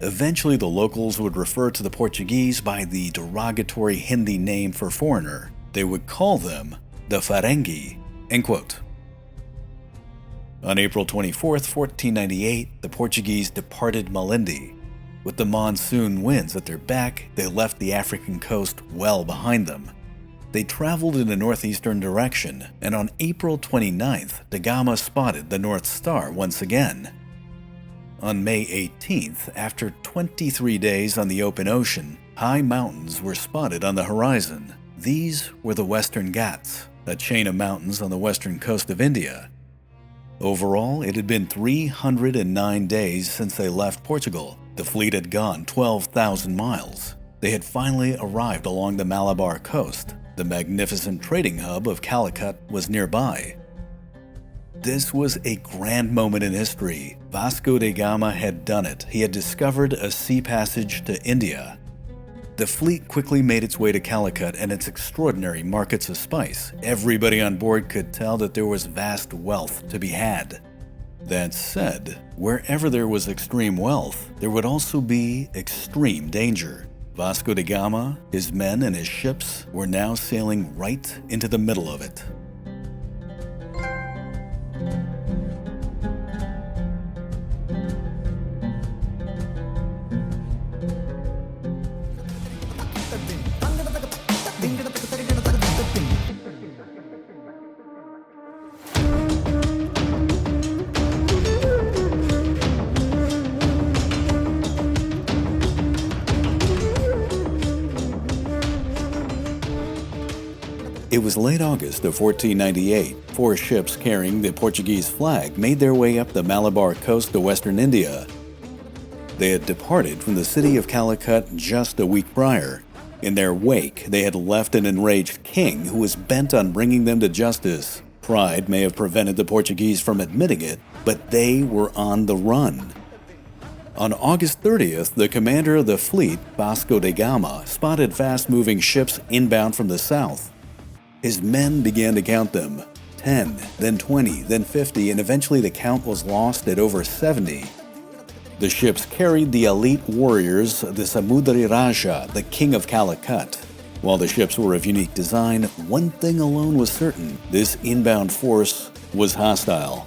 Eventually, the locals would refer to the Portuguese by the derogatory Hindi name for foreigner. They would call them the Farengi. End quote. On April 24, 1498, the Portuguese departed Malindi. With the monsoon winds at their back, they left the African coast well behind them. They traveled in a northeastern direction, and on April 29th, da Gama spotted the North Star once again. On May 18th, after 23 days on the open ocean, high mountains were spotted on the horizon. These were the Western Ghats, a chain of mountains on the western coast of India. Overall, it had been 309 days since they left Portugal. The fleet had gone 12,000 miles. They had finally arrived along the Malabar coast. The magnificent trading hub of Calicut was nearby. This was a grand moment in history. Vasco da Gama had done it. He had discovered a sea passage to India. The fleet quickly made its way to Calicut and its extraordinary markets of spice. Everybody on board could tell that there was vast wealth to be had. That said, wherever there was extreme wealth, there would also be extreme danger. Vasco da Gama, his men, and his ships were now sailing right into the middle of it. It was late August of 1498. 4 ships carrying the Portuguese flag made their way up the Malabar coast to western India. They had departed from the city of Calicut just a week prior. In their wake, they had left an enraged king who was bent on bringing them to justice. Pride may have prevented the Portuguese from admitting it, but they were on the run. On August 30th, the commander of the fleet, Vasco da Gama, spotted fast-moving ships inbound from the south. His men began to count them, 10, then 20, then 50, and eventually the count was lost at over 70. The ships carried the elite warriors, the Samudri Raja, the king of Calicut. While the ships were of unique design, one thing alone was certain: this inbound force was hostile.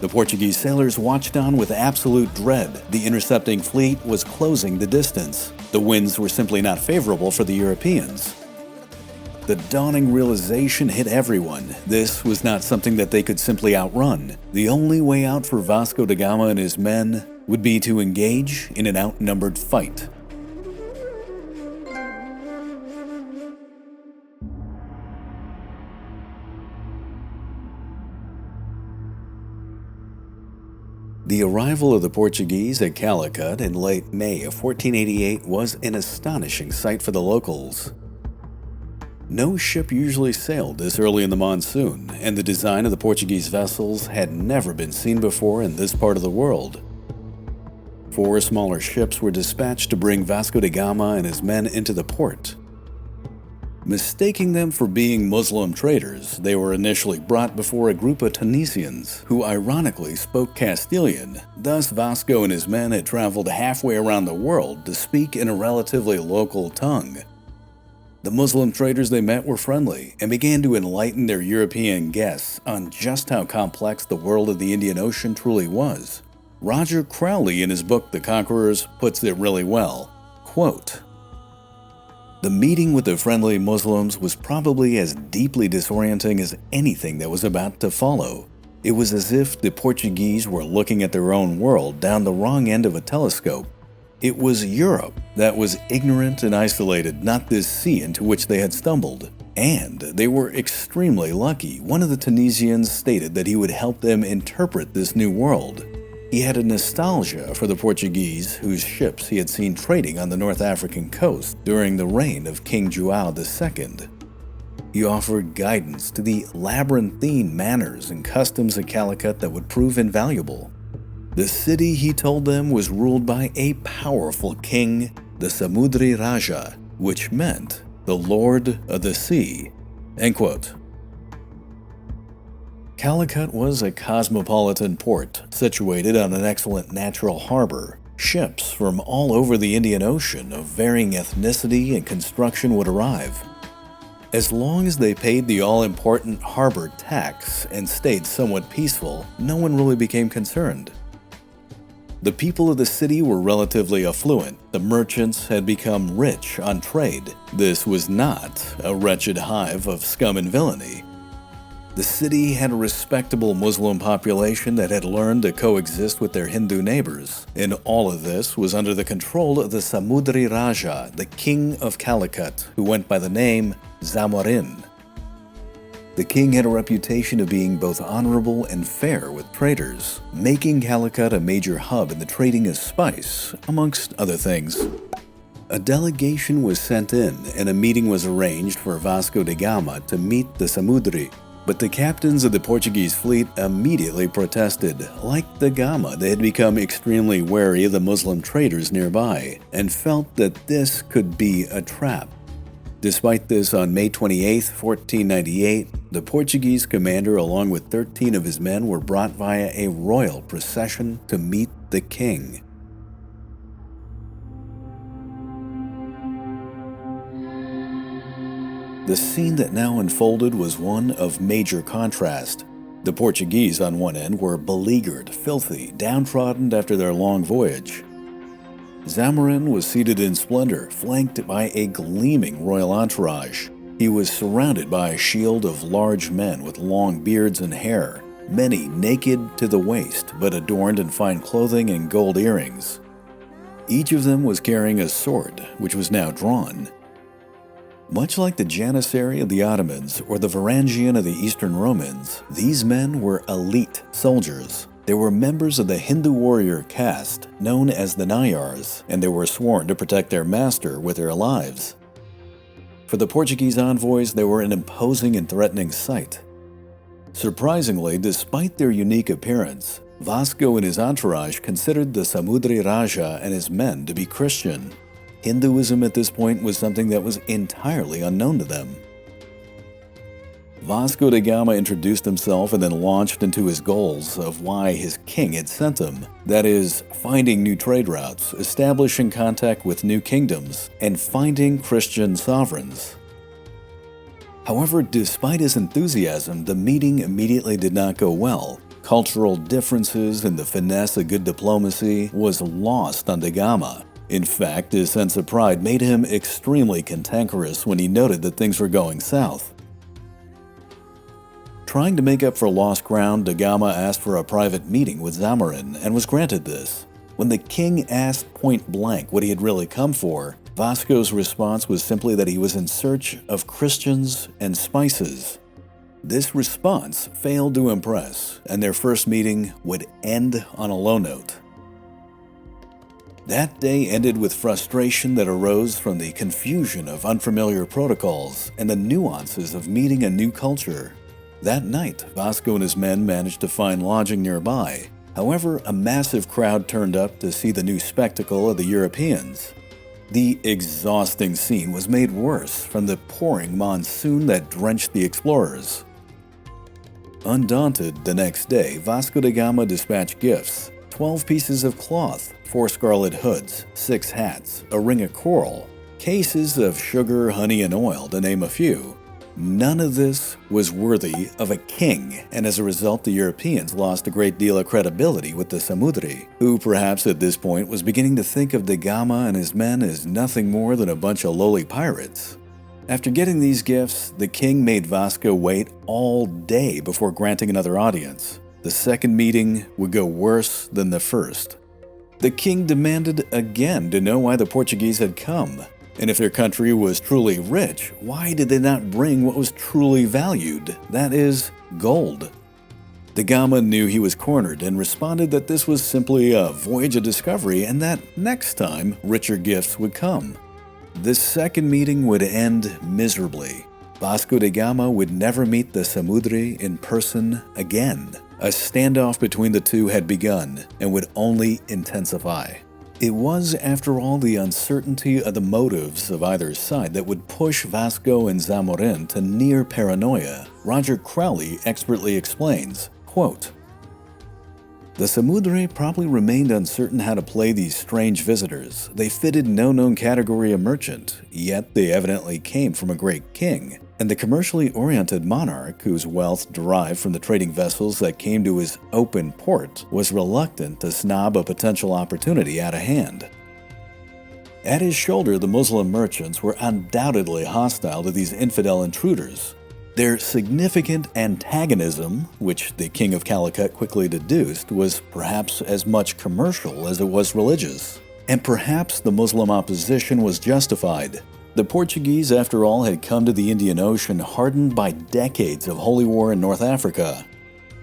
The Portuguese sailors watched on with absolute dread. The intercepting fleet was closing the distance. The winds were simply not favorable for the Europeans. The dawning realization hit everyone. This was not something that they could simply outrun. The only way out for Vasco da Gama and his men would be to engage in an outnumbered fight. The arrival of the Portuguese at Calicut in late May of 1488 was an astonishing sight for the locals. No ship usually sailed this early in the monsoon, and the design of the Portuguese vessels had never been seen before in this part of the world. 4 smaller ships were dispatched to bring Vasco da Gama and his men into the port. Mistaking them for being Muslim traders, they were initially brought before a group of Tunisians who ironically spoke Castilian. Thus, Vasco and his men had traveled halfway around the world to speak in a relatively local tongue. The Muslim traders they met were friendly and began to enlighten their European guests on just how complex the world of the Indian Ocean truly was. Roger Crowley, in his book The Conquerors, puts it really well. Quote, "The meeting with the friendly Muslims was probably as deeply disorienting as anything that was about to follow. It was as if the Portuguese were looking at their own world down the wrong end of a telescope. It was Europe that was ignorant and isolated, not this sea into which they had stumbled. And they were extremely lucky. One of the Tunisians stated that he would help them interpret this new world. He had a nostalgia for the Portuguese, whose ships he had seen trading on the North African coast during the reign of King João II. He offered guidance to the labyrinthine manners and customs of Calicut that would prove invaluable. The city, he told them, was ruled by a powerful king, the Samudri Raja, which meant the Lord of the Sea." End quote. Calicut was a cosmopolitan port situated on an excellent natural harbor. Ships from all over the Indian Ocean of varying ethnicity and construction would arrive. As long as they paid the all-important harbor tax and stayed somewhat peaceful, no one really became concerned. The people of the city were relatively affluent. The merchants had become rich on trade. This was not a wretched hive of scum and villainy. The city had a respectable Muslim population that had learned to coexist with their Hindu neighbors, and all of this was under the control of the Samudri Raja, the king of Calicut, who went by the name Zamorin. The king had a reputation of being both honorable and fair with traders, making Calicut a major hub in the trading of spice, amongst other things. A delegation was sent in, and a meeting was arranged for Vasco da Gama to meet the Samudri. But the captains of the Portuguese fleet immediately protested. Like da Gama, they had become extremely wary of the Muslim traders nearby and felt that this could be a trap. Despite this, on May 28, 1498, the Portuguese commander along with 13 of his men were brought via a royal procession to meet the king. The scene that now unfolded was one of major contrast. The Portuguese on one end were beleaguered, filthy, downtrodden after their long voyage. Zamorin was seated in splendor, flanked by a gleaming royal entourage. He was surrounded by a shield of large men with long beards and hair, many naked to the waist but adorned in fine clothing and gold earrings. Each of them was carrying a sword, which was now drawn. Much like the Janissary of the Ottomans or the Varangian of the Eastern Romans, these men were elite soldiers. They were members of the Hindu warrior caste known as the Nayars, and they were sworn to protect their master with their lives. For the Portuguese envoys, they were an imposing and threatening sight. Surprisingly, despite their unique appearance, Vasco and his entourage considered the Samudri Raja and his men to be Christian. Hinduism at this point was something that was entirely unknown to them. Vasco da Gama introduced himself and then launched into his goals of why his king had sent him. That is, finding new trade routes, establishing contact with new kingdoms, and finding Christian sovereigns. However, despite his enthusiasm, the meeting immediately did not go well. Cultural differences and the finesse of good diplomacy was lost on da Gama. In fact, his sense of pride made him extremely cantankerous when he noted that things were going south. Trying to make up for lost ground, da Gama asked for a private meeting with Zamorin and was granted this. When the king asked point blank what he had really come for, Vasco's response was simply that he was in search of Christians and spices. This response failed to impress, and their first meeting would end on a low note. That day ended with frustration that arose from the confusion of unfamiliar protocols and the nuances of meeting a new culture. That night, Vasco and his men managed to find lodging nearby. However, a massive crowd turned up to see the new spectacle of the Europeans. The exhausting scene was made worse from the pouring monsoon that drenched the explorers. Undaunted, the next day, Vasco da Gama dispatched gifts: 12 pieces of cloth, 4 scarlet hoods, 6 hats, a ring of coral, cases of sugar, honey, and oil, to name a few. None of this was worthy of a king, and as a result, the Europeans lost a great deal of credibility with the Samudri, who perhaps at this point was beginning to think of da Gama and his men as nothing more than a bunch of lowly pirates. After getting these gifts, the king made Vasco wait all day before granting another audience. The second meeting would go worse than the first. The king demanded again to know why the Portuguese had come, and if their country was truly rich, why did they not bring what was truly valued, that is, gold? Da Gama knew he was cornered and responded that this was simply a voyage of discovery and that next time richer gifts would come. This second meeting would end miserably. Vasco da Gama would never meet the Samudri in person again. A standoff between the two had begun and would only intensify. It was, after all, the uncertainty of the motives of either side that would push Vasco and Zamorin to near paranoia. Roger Crowley expertly explains, quote, The Samudri probably remained uncertain how to play these strange visitors. They fitted no known category of merchant, yet they evidently came from a great king, and the commercially oriented monarch, whose wealth derived from the trading vessels that came to his open port, was reluctant to snob a potential opportunity out of hand. At his shoulder, the Muslim merchants were undoubtedly hostile to these infidel intruders. Their significant antagonism, which the King of Calicut quickly deduced, was perhaps as much commercial as it was religious. And perhaps the Muslim opposition was justified. The Portuguese, after all, had come to the Indian Ocean hardened by decades of holy war in North Africa.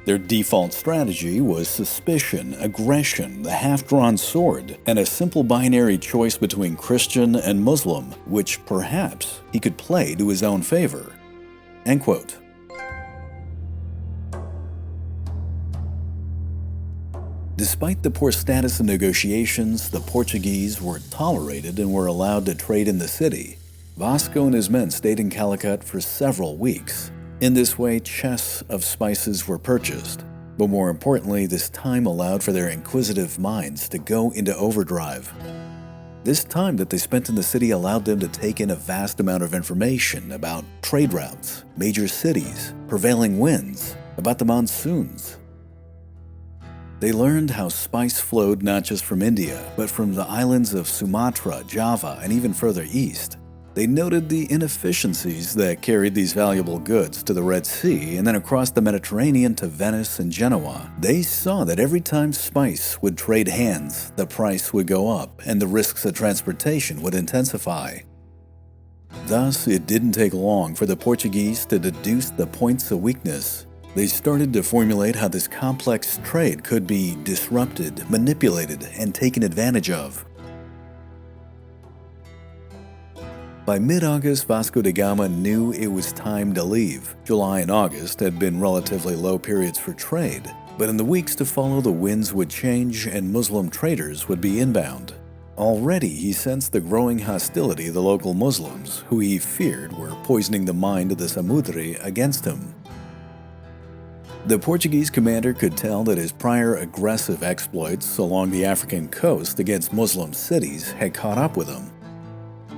Their default strategy was suspicion, aggression, the half-drawn sword, and a simple binary choice between Christian and Muslim, which perhaps he could play to his own favor. End quote. Despite the poor status of negotiations, the Portuguese were tolerated and were allowed to trade in the city. Vasco and his men stayed in Calicut for several weeks. In this way, chests of spices were purchased. But more importantly, this time allowed for their inquisitive minds to go into overdrive. This time that they spent in the city allowed them to take in a vast amount of information about trade routes, major cities, prevailing winds, about the monsoons. They learned how spice flowed not just from India, but from the islands of Sumatra, Java, and even further east. They noted the inefficiencies that carried these valuable goods to the Red Sea and then across the Mediterranean to Venice and Genoa. They saw that every time spice would trade hands, the price would go up and the risks of transportation would intensify. Thus, it didn't take long for the Portuguese to deduce the points of weakness. They started to formulate how this complex trade could be disrupted, manipulated, and taken advantage of. By mid-August, Vasco da Gama knew it was time to leave. July and August had been relatively low periods for trade, but in the weeks to follow, the winds would change and Muslim traders would be inbound. Already, he sensed the growing hostility of the local Muslims, who he feared were poisoning the mind of the Samudri against him. The Portuguese commander could tell that his prior aggressive exploits along the African coast against Muslim cities had caught up with him.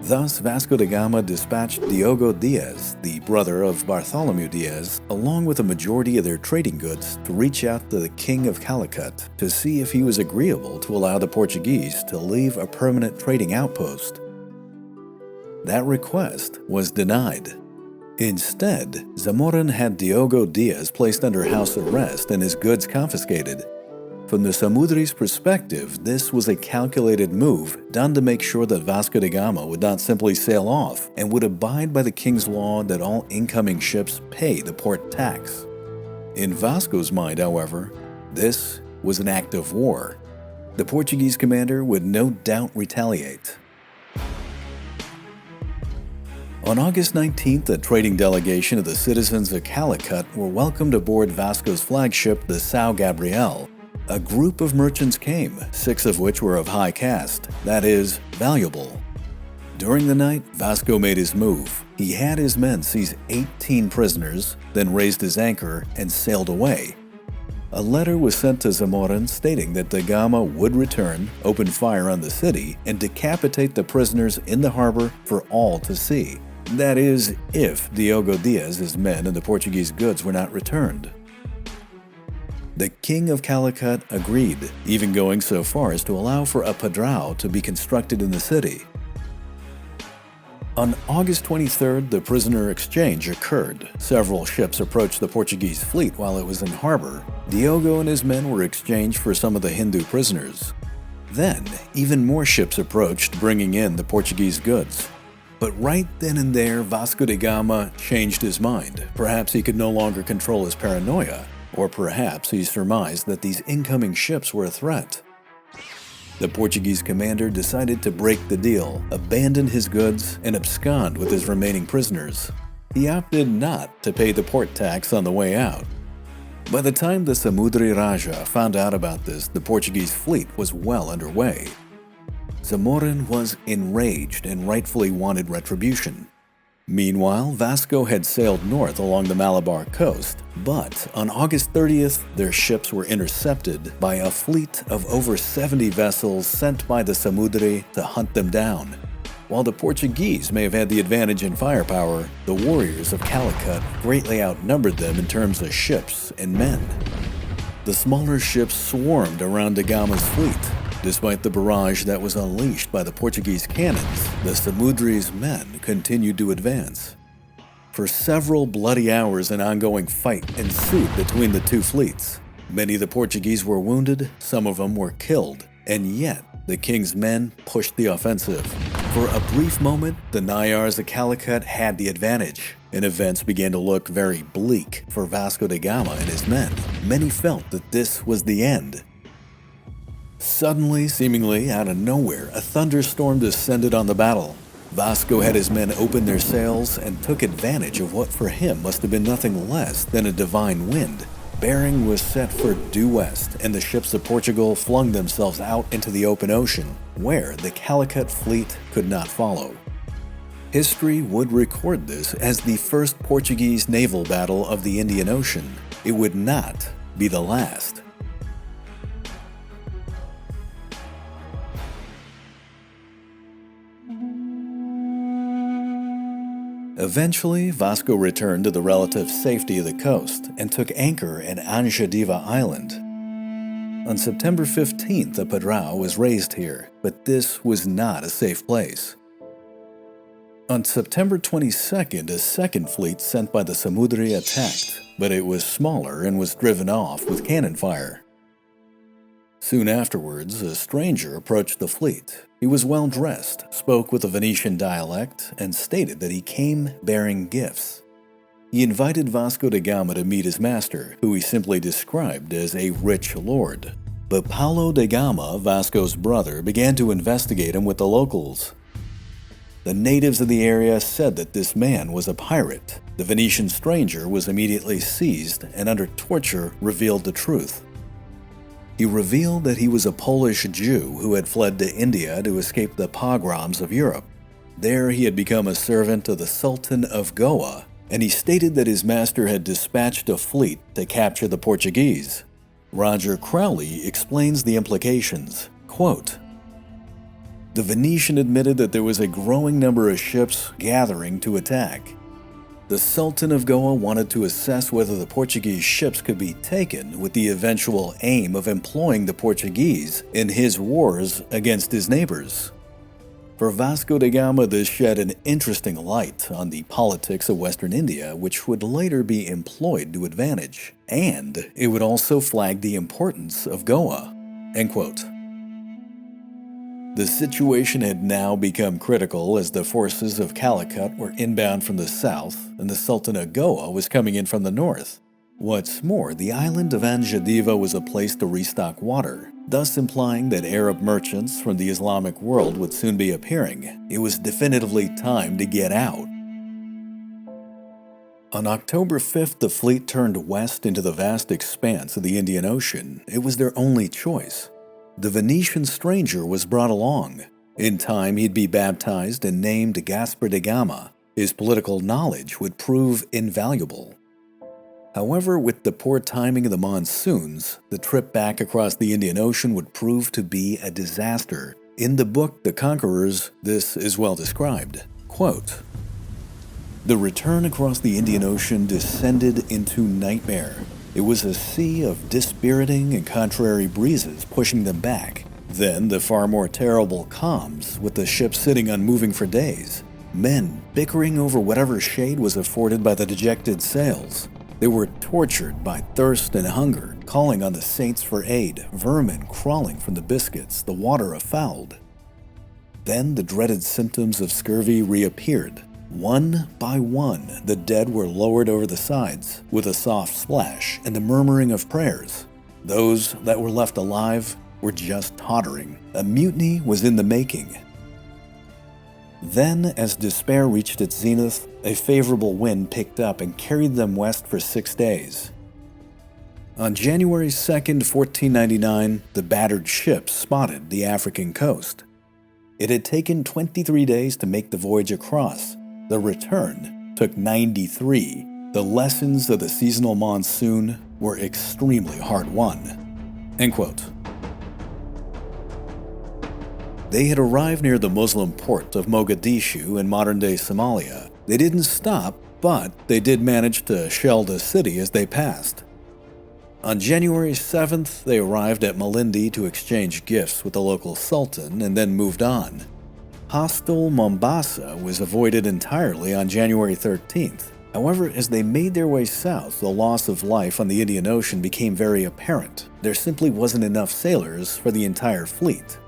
Thus, Vasco da Gama dispatched Diogo Diaz, the brother of Bartholomew Diaz, along with a majority of their trading goods to reach out to the King of Calicut to see if he was agreeable to allow the Portuguese to leave a permanent trading outpost. That request was denied. Instead, Zamorin had Diogo Diaz placed under house arrest and his goods confiscated. From the Samudri's perspective, this was a calculated move done to make sure that Vasco da Gama would not simply sail off and would abide by the king's law that all incoming ships pay the port tax. In Vasco's mind, however, this was an act of war. The Portuguese commander would no doubt retaliate. On August 19th, a trading delegation of the citizens of Calicut were welcomed aboard Vasco's flagship, the São Gabriel. A group of merchants came, 6 of which were of high caste, that is, valuable. During the night, Vasco made his move. He had his men seize 18 prisoners, then raised his anchor and sailed away. A letter was sent to Zamorin stating that da Gama would return, open fire on the city, and decapitate the prisoners in the harbor for all to see. That is, if Diogo Diaz's men and the Portuguese goods were not returned. The King of Calicut agreed, even going so far as to allow for a padrao to be constructed in the city. On August 23rd, the prisoner exchange occurred. Several ships approached the Portuguese fleet while it was in harbor. Diogo and his men were exchanged for some of the Hindu prisoners. Then, even more ships approached, bringing in the Portuguese goods. But right then and there, Vasco da Gama changed his mind. Perhaps he could no longer control his paranoia. Or perhaps he surmised that these incoming ships were a threat. The Portuguese commander decided to break the deal, abandon his goods, and abscond with his remaining prisoners. He opted not to pay the port tax on the way out. By the time the Samudri Raja found out about this, the Portuguese fleet was well underway. Zamorin was enraged and rightfully wanted retribution. Meanwhile, Vasco had sailed north along the Malabar coast, but on August 30th, their ships were intercepted by a fleet of over 70 vessels sent by the Samudri to hunt them down. While the Portuguese may have had the advantage in firepower, the warriors of Calicut greatly outnumbered them in terms of ships and men. The smaller ships swarmed around da Gama's fleet. Despite the barrage that was unleashed by the Portuguese cannons, the Samudri's men continued to advance. For several bloody hours, an ongoing fight ensued between the two fleets. Many of the Portuguese were wounded, some of them were killed, and yet the king's men pushed the offensive. For a brief moment, the Nayars of Calicut had the advantage, and events began to look very bleak for Vasco da Gama and his men. Many felt that this was the end. Suddenly, seemingly out of nowhere, a thunderstorm descended on the battle. Vasco had his men open their sails and took advantage of what for him must have been nothing less than a divine wind. Bearing was set for due west, and the ships of Portugal flung themselves out into the open ocean, where the Calicut fleet could not follow. History would record this as the first Portuguese naval battle of the Indian Ocean. It would not be the last. Eventually, Vasco returned to the relative safety of the coast and took anchor at Anjadiva Island. On September 15th, a padrao was raised here, but this was not a safe place. On September 22nd, a second fleet sent by the Samudri attacked, but it was smaller and was driven off with cannon fire. Soon afterwards, a stranger approached the fleet. He was well-dressed, spoke with a Venetian dialect, and stated that he came bearing gifts. He invited Vasco da Gama to meet his master, who he simply described as a rich lord. But Paulo da Gama, Vasco's brother, began to investigate him with the locals. The natives of the area said that this man was a pirate. The Venetian stranger was immediately seized and under torture revealed the truth. He revealed that he was a Polish Jew who had fled to India to escape the pogroms of Europe. There he had become a servant of the Sultan of Goa, and he stated that his master had dispatched a fleet to capture the Portuguese. Roger Crowley explains the implications. Quote, "The Venetian admitted that there was a growing number of ships gathering to attack. The Sultan of Goa wanted to assess whether the Portuguese ships could be taken with the eventual aim of employing the Portuguese in his wars against his neighbors. For Vasco da Gama, this shed an interesting light on the politics of Western India, which would later be employed to advantage, and it would also flag the importance of Goa." End quote. The situation had now become critical as the forces of Calicut were inbound from the south and the Sultan of Goa was coming in from the north. What's more, the island of Anjadiva was a place to restock water, thus implying that Arab merchants from the Islamic world would soon be appearing. It was definitively time to get out. On October 5th, the fleet turned west into the vast expanse of the Indian Ocean. It was their only choice. The Venetian stranger was brought along. In time, he'd be baptized and named Gaspar da Gama. His political knowledge would prove invaluable. However, with the poor timing of the monsoons, the trip back across the Indian Ocean would prove to be a disaster. In the book The Conquerors, this is well described. Quote, "The return across the Indian Ocean descended into nightmare. It was a sea of dispiriting and contrary breezes pushing them back. Then the far more terrible calms, with the ship sitting unmoving for days. Men bickering over whatever shade was afforded by the dejected sails. They were tortured by thirst and hunger, calling on the saints for aid, vermin crawling from the biscuits, the water afouled. Then the dreaded symptoms of scurvy reappeared. One by one, the dead were lowered over the sides, with a soft splash and the murmuring of prayers. Those that were left alive were just tottering. A mutiny was in the making. Then, as despair reached its zenith, a favorable wind picked up and carried them west for 6 days. On January 2nd, 1499, the battered ship spotted the African coast. It had taken 23 days to make the voyage across. The return took 93. The lessons of the seasonal monsoon were extremely hard-won." End quote. They had arrived near the Muslim port of Mogadishu in modern-day Somalia. They didn't stop, but they did manage to shell the city as they passed. On January 7th, they arrived at Malindi to exchange gifts with the local sultan and then moved on. Hostile Mombasa was avoided entirely on January 13th. However, as they made their way south, the loss of life on the Indian Ocean became very apparent. There simply wasn't enough sailors for the entire fleet.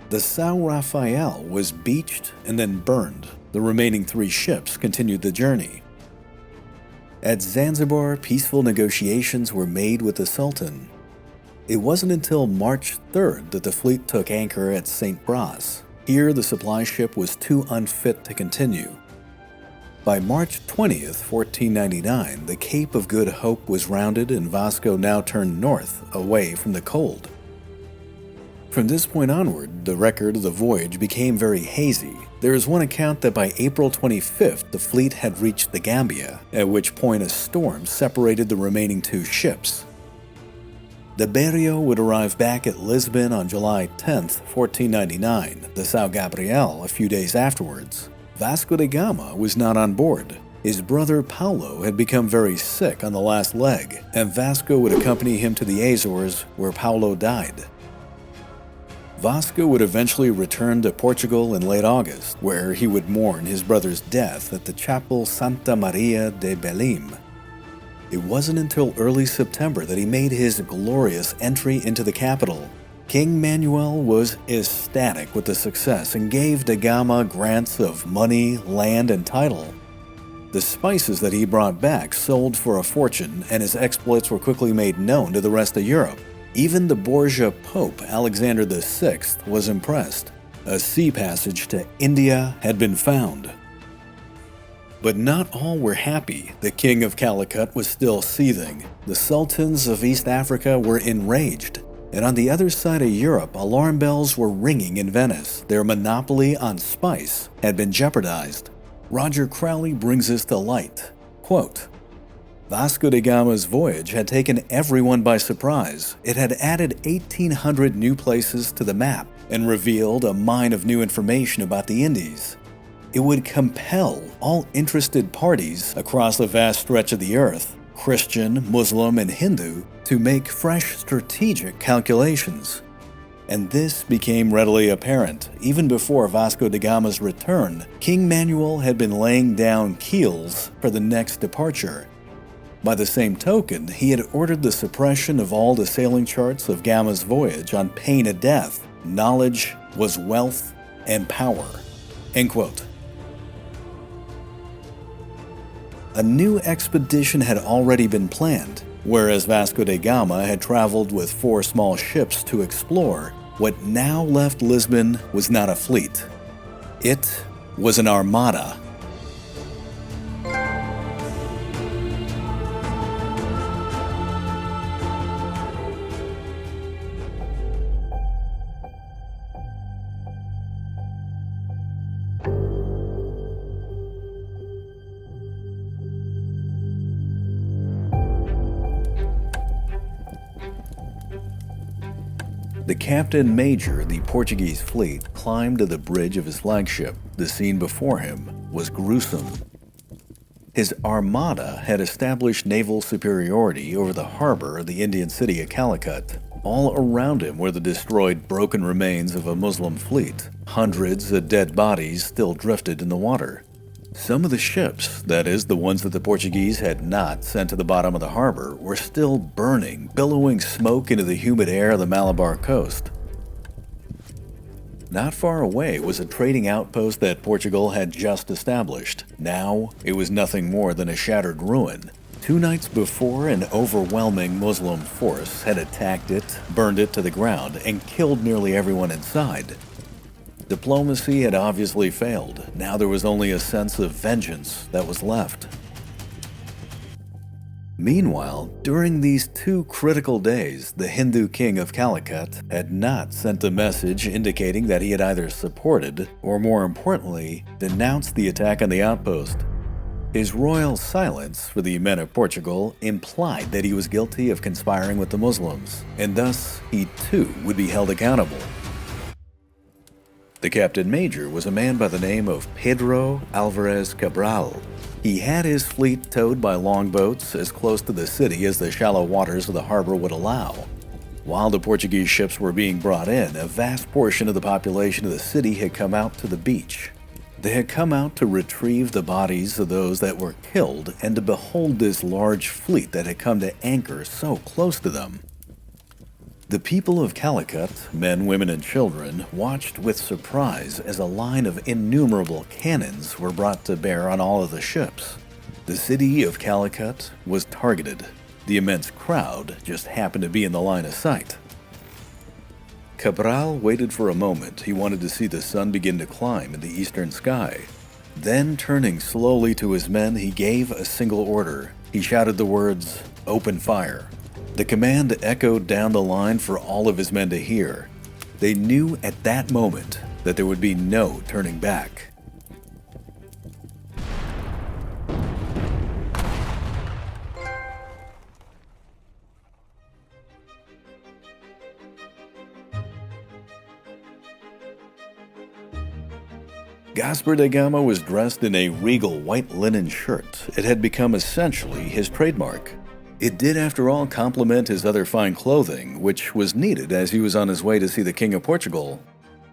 The São Rafael was beached and then burned. The remaining 3 ships continued the journey. At Zanzibar, peaceful negotiations were made with the Sultan. It wasn't until March 3rd that the fleet took anchor at St. Bras. Here, the supply ship was too unfit to continue. By March 20th, 1499, the Cape of Good Hope was rounded and Vasco now turned north, away from the cold. From this point onward, the record of the voyage became very hazy. There is one account that by April 25th, the fleet had reached the Gambia, at which point a storm separated the remaining 2 ships. The Berrio would arrive back at Lisbon on July 10th, 1499, the São Gabriel a few days afterwards. Vasco da Gama was not on board. His brother Paulo had become very sick on the last leg, and Vasco would accompany him to the Azores, where Paulo died. Vasco would eventually return to Portugal in late August, where he would mourn his brother's death at the Chapel Santa Maria de Belém. It wasn't until early September that he made his glorious entry into the capital. King Manuel was ecstatic with the success and gave da Gama grants of money, land, and title. The spices that he brought back sold for a fortune, and his exploits were quickly made known to the rest of Europe. Even the Borgia Pope Alexander VI was impressed. A sea passage to India had been found. But not all were happy. The King of Calicut was still seething. The sultans of East Africa were enraged. And on the other side of Europe, alarm bells were ringing in Venice. Their monopoly on spice had been jeopardized. Roger Crowley brings this to light. Quote, Vasco da Gama's voyage had taken everyone by surprise. It had added 1,800 new places to the map and revealed a mine of new information about the Indies. It would compel all interested parties across a vast stretch of the earth, Christian, Muslim, and Hindu, to make fresh strategic calculations. And this became readily apparent. Even before Vasco da Gama's return, King Manuel had been laying down keels for the next departure. By the same token, he had ordered the suppression of all the sailing charts of Gama's voyage on pain of death. Knowledge was wealth and power. End quote. A new expedition had already been planned. Whereas Vasco da Gama had traveled with 4 small ships to explore, what now left Lisbon was not a fleet. It was an armada. The Captain Major of the Portuguese fleet climbed to the bridge of his flagship. The scene before him was gruesome. His armada had established naval superiority over the harbor of the Indian city of Calicut. All around him were the destroyed, broken remains of a Muslim fleet. Hundreds of dead bodies still drifted in the water. Some of the ships, that is, the ones that the Portuguese had not sent to the bottom of the harbor, were still burning, billowing smoke into the humid air of the Malabar coast. Not far away was a trading outpost that Portugal had just established. Now, it was nothing more than a shattered ruin. 2 nights before, an overwhelming Muslim force had attacked it, burned it to the ground, and killed nearly everyone inside. Diplomacy had obviously failed. Now there was only a sense of vengeance that was left. Meanwhile, during these 2 critical days, the Hindu king of Calicut had not sent a message indicating that he had either supported, or more importantly, denounced the attack on the outpost. His royal silence for the men of Portugal implied that he was guilty of conspiring with the Muslims, and thus he too would be held accountable. The captain major was a man by the name of Pedro Alvarez Cabral. He had his fleet towed by longboats as close to the city as the shallow waters of the harbor would allow. While the Portuguese ships were being brought in, a vast portion of the population of the city had come out to the beach. They had come out to retrieve the bodies of those that were killed and to behold this large fleet that had come to anchor so close to them. The people of Calicut, men, women, and children, watched with surprise as a line of innumerable cannons were brought to bear on all of the ships. The city of Calicut was targeted. The immense crowd just happened to be in the line of sight. Cabral waited for a moment. He wanted to see the sun begin to climb in the eastern sky. Then, turning slowly to his men, he gave a single order. He shouted the words, "Open fire." The command echoed down the line for all of his men to hear. They knew at that moment that there would be no turning back. Gaspar da Gama was dressed in a regal white linen shirt. It had become essentially his trademark. It did, after all, complement his other fine clothing, which was needed as he was on his way to see the King of Portugal.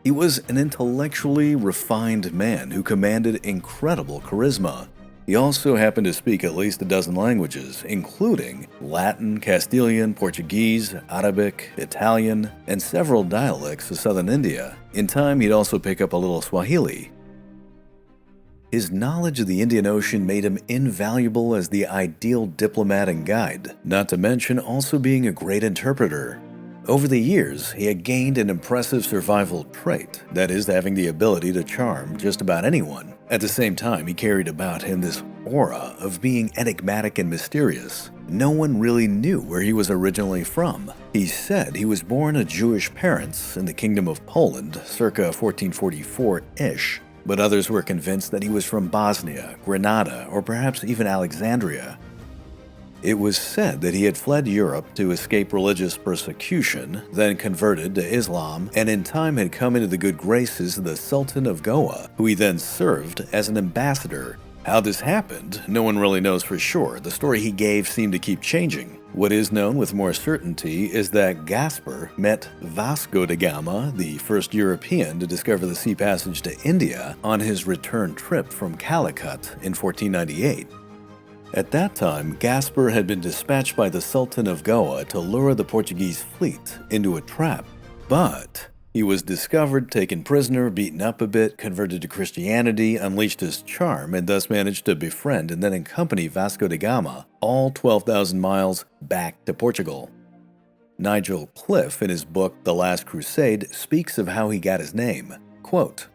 He was an intellectually refined man who commanded incredible charisma. He also happened to speak at least a dozen languages, including Latin, Castilian, Portuguese, Arabic, Italian, and several dialects of southern India. In time, he'd also pick up a little Swahili. His knowledge of the Indian Ocean made him invaluable as the ideal diplomat and guide, not to mention also being a great interpreter. Over the years, he had gained an impressive survival trait, that is, having the ability to charm just about anyone. At the same time, he carried about him this aura of being enigmatic and mysterious. No one really knew where he was originally from. He said he was born of Jewish parents in the Kingdom of Poland, circa 1444-ish. But others were convinced that he was from Bosnia, Grenada, or perhaps even Alexandria. It was said that he had fled Europe to escape religious persecution, then converted to Islam, and in time had come into the good graces of the Sultan of Goa, who he then served as an ambassador. How this happened, no one really knows for sure. The story he gave seemed to keep changing. What is known with more certainty is that Gaspar met Vasco da Gama, the first European to discover the sea passage to India, on his return trip from Calicut in 1498. At that time, Gaspar had been dispatched by the Sultan of Goa to lure the Portuguese fleet into a trap, but he was discovered, taken prisoner, beaten up a bit, converted to Christianity, unleashed his charm, and thus managed to befriend and then accompany Vasco da Gama all 12,000 miles back to Portugal. Nigel Cliff, in his book The Last Crusade, speaks of how he got his name. Quote,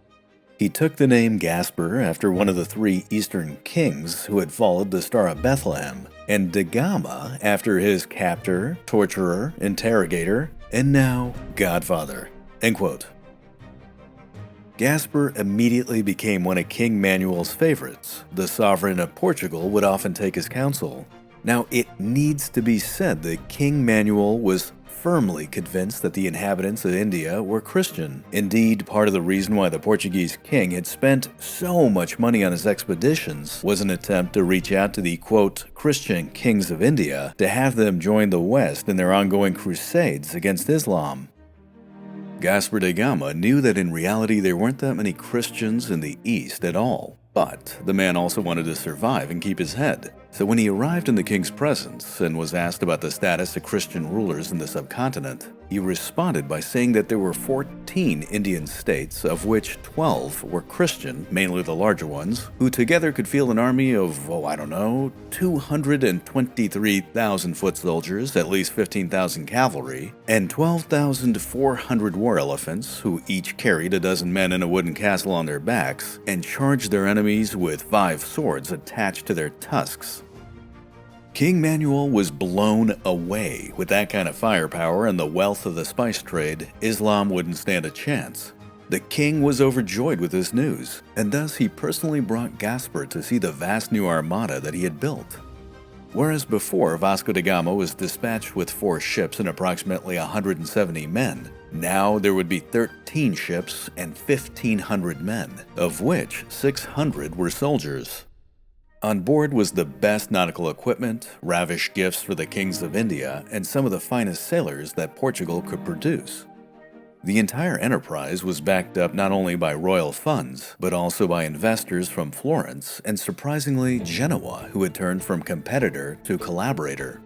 "He took the name Gaspar after one of the 3 Eastern kings who had followed the Star of Bethlehem, and da Gama after his captor, torturer, interrogator, and now Godfather." End quote. Gaspar immediately became one of King Manuel's favorites. The sovereign of Portugal would often take his counsel. Now, it needs to be said that King Manuel was firmly convinced that the inhabitants of India were Christian. Indeed, part of the reason why the Portuguese king had spent so much money on his expeditions was an attempt to reach out to the, quote, Christian kings of India to have them join the West in their ongoing crusades against Islam. Gaspar da Gama knew that in reality there weren't that many Christians in the East at all, but the man also wanted to survive and keep his head. So when he arrived in the king's presence and was asked about the status of Christian rulers in the subcontinent, he responded by saying that there were 14 Indian states, of which 12 were Christian, mainly the larger ones, who together could field an army of, 223,000 foot soldiers, at least 15,000 cavalry, and 12,400 war elephants, who each carried a dozen men in a wooden castle on their backs, and charged their enemies with 5 swords attached to their tusks. King Manuel was blown away. With that kind of firepower and the wealth of the spice trade, Islam wouldn't stand a chance. The king was overjoyed with this news, and thus he personally brought Gaspar to see the vast new armada that he had built. Whereas before Vasco da Gama was dispatched with 4 ships and approximately 170 men, now there would be 13 ships and 1,500 men, of which 600 were soldiers. On board was the best nautical equipment, lavish gifts for the kings of India, and some of the finest sailors that Portugal could produce. The entire enterprise was backed up not only by royal funds, but also by investors from Florence and surprisingly Genoa, who had turned from competitor to collaborator.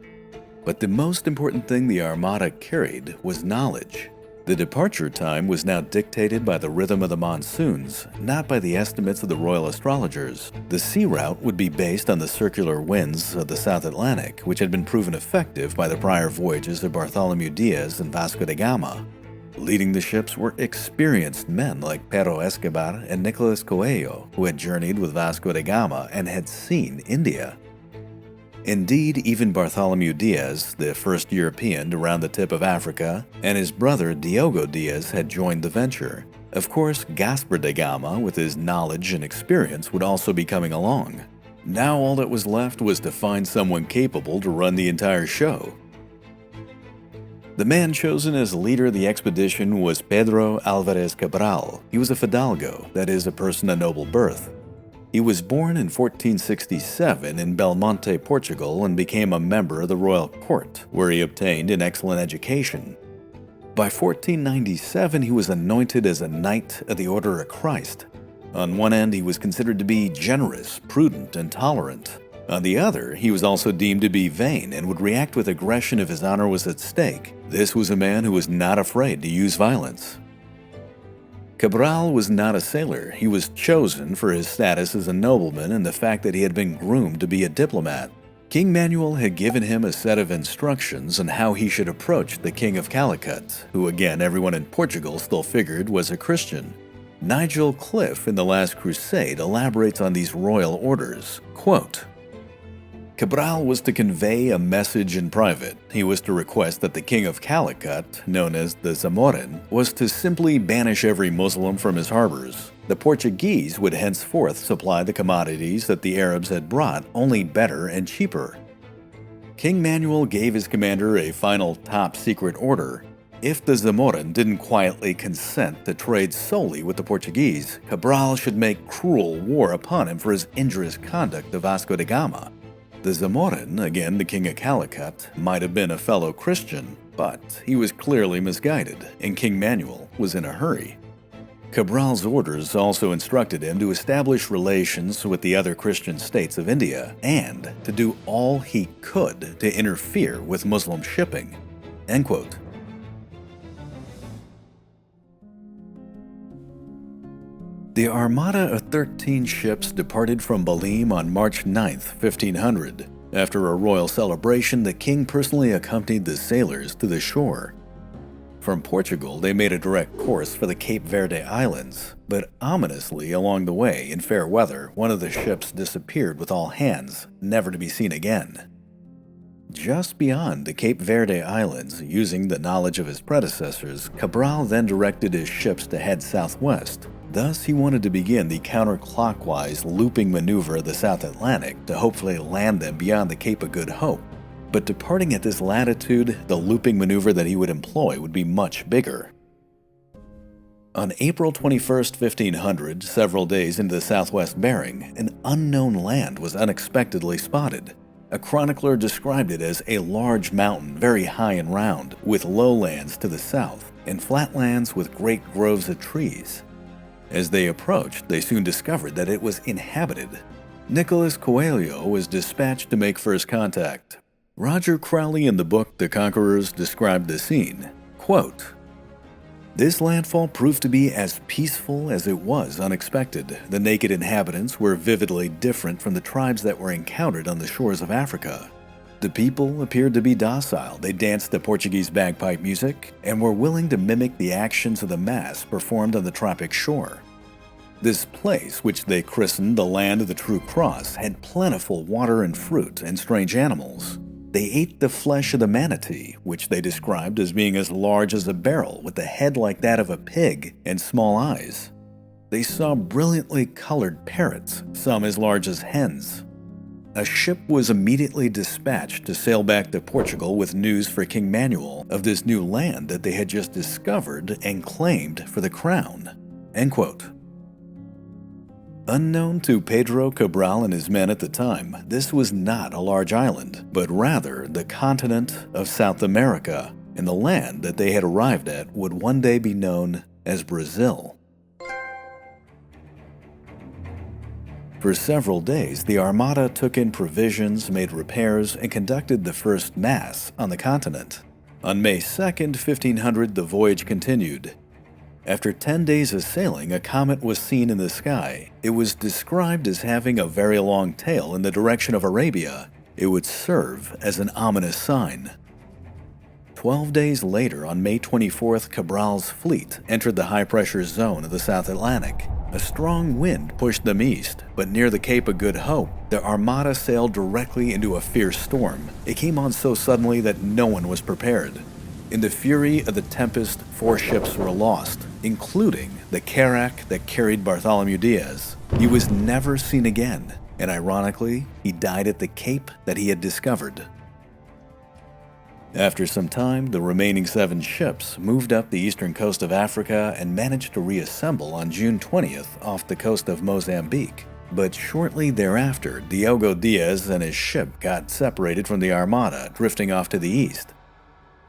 But the most important thing the Armada carried was knowledge. The departure time was now dictated by the rhythm of the monsoons, not by the estimates of the royal astrologers. The sea route would be based on the circular winds of the South Atlantic, which had been proven effective by the prior voyages of Bartholomew Diaz and Vasco da Gama. Leading the ships were experienced men like Pedro Escobar and Nicolas Coelho, who had journeyed with Vasco da Gama and had seen India. Indeed, even Bartholomew Diaz, the first European to round the tip of Africa, and his brother Diogo Diaz had joined the venture. Of course, Gaspar da Gama, with his knowledge and experience, would also be coming along. Now all that was left was to find someone capable to run the entire show. The man chosen as leader of the expedition was Pedro Álvarez Cabral. He was a fidalgo, that is, a person of noble birth. He was born in 1467 in Belmonte, Portugal, and became a member of the royal court, where he obtained an excellent education. By 1497, he was anointed as a Knight of the Order of Christ. On one end, he was considered to be generous, prudent, and tolerant. On the other, he was also deemed to be vain and would react with aggression if his honor was at stake. This was a man who was not afraid to use violence. Cabral was not a sailor. He was chosen for his status as a nobleman and the fact that he had been groomed to be a diplomat. King Manuel had given him a set of instructions on how he should approach the King of Calicut, who again everyone in Portugal still figured was a Christian. Nigel Cliff in The Last Crusade elaborates on these royal orders. Quote, Cabral was to convey a message in private. He was to request that the King of Calicut, known as the Zamorin, was to simply banish every Muslim from his harbors. The Portuguese would henceforth supply the commodities that the Arabs had brought, only better and cheaper. King Manuel gave his commander a final top-secret order. If the Zamorin didn't quietly consent to trade solely with the Portuguese, Cabral should make cruel war upon him for his injurious conduct to Vasco da Gama. The Zamorin, again the King of Calicut, might have been a fellow Christian, but he was clearly misguided, and King Manuel was in a hurry. Cabral's orders also instructed him to establish relations with the other Christian states of India and to do all he could to interfere with Muslim shipping. End quote. The armada of 13 ships departed from Balim on March 9, 1500. After a royal celebration, the king personally accompanied the sailors to the shore. From Portugal, they made a direct course for the Cape Verde Islands, but ominously along the way, in fair weather, one of the ships disappeared with all hands, never to be seen again. Just beyond the Cape Verde Islands, using the knowledge of his predecessors, Cabral then directed his ships to head southwest. Thus, he wanted to begin the counterclockwise looping maneuver of the South Atlantic to hopefully land them beyond the Cape of Good Hope. But departing at this latitude, the looping maneuver that he would employ would be much bigger. On April 21, 1500, several days into the southwest bearing, an unknown land was unexpectedly spotted. A chronicler described it as a large mountain, very high and round, with lowlands to the south, and flatlands with great groves of trees. As they approached, they soon discovered that it was inhabited. Nicolas Coelho was dispatched to make first contact. Roger Crowley in the book The Conquerors described the scene. Quote, "This landfall proved to be as peaceful as it was unexpected. The naked inhabitants were vividly different from the tribes that were encountered on the shores of Africa. The people appeared to be docile. They danced to Portuguese bagpipe music and were willing to mimic the actions of the mass performed on the tropic shore. This place, which they christened the Land of the True Cross, had plentiful water and fruit and strange animals. They ate the flesh of the manatee, which they described as being as large as a barrel with a head like that of a pig and small eyes. They saw brilliantly colored parrots, some as large as hens. A ship was immediately dispatched to sail back to Portugal with news for King Manuel of this new land that they had just discovered and claimed for the crown." End quote. Unknown to Pedro Cabral and his men at the time, this was not a large island, but rather the continent of South America, and the land that they had arrived at would one day be known as Brazil. For several days, the Armada took in provisions, made repairs, and conducted the first Mass on the continent. On May 2nd, 1500, the voyage continued. After 10 days of sailing, a comet was seen in the sky. It was described as having a very long tail in the direction of Arabia. It would serve as an ominous sign. 12 days later, on May 24th, Cabral's fleet entered the high-pressure zone of the South Atlantic. A strong wind pushed them east, but near the Cape of Good Hope, the Armada sailed directly into a fierce storm. It came on so suddenly that no one was prepared. In the fury of the tempest, 4 ships were lost, including the carrack that carried Bartholomew Diaz. He was never seen again, and ironically, he died at the cape that he had discovered. After some time, the remaining 7 ships moved up the eastern coast of Africa and managed to reassemble on June 20th off the coast of Mozambique. But shortly thereafter, Diogo Diaz and his ship got separated from the Armada, drifting off to the east.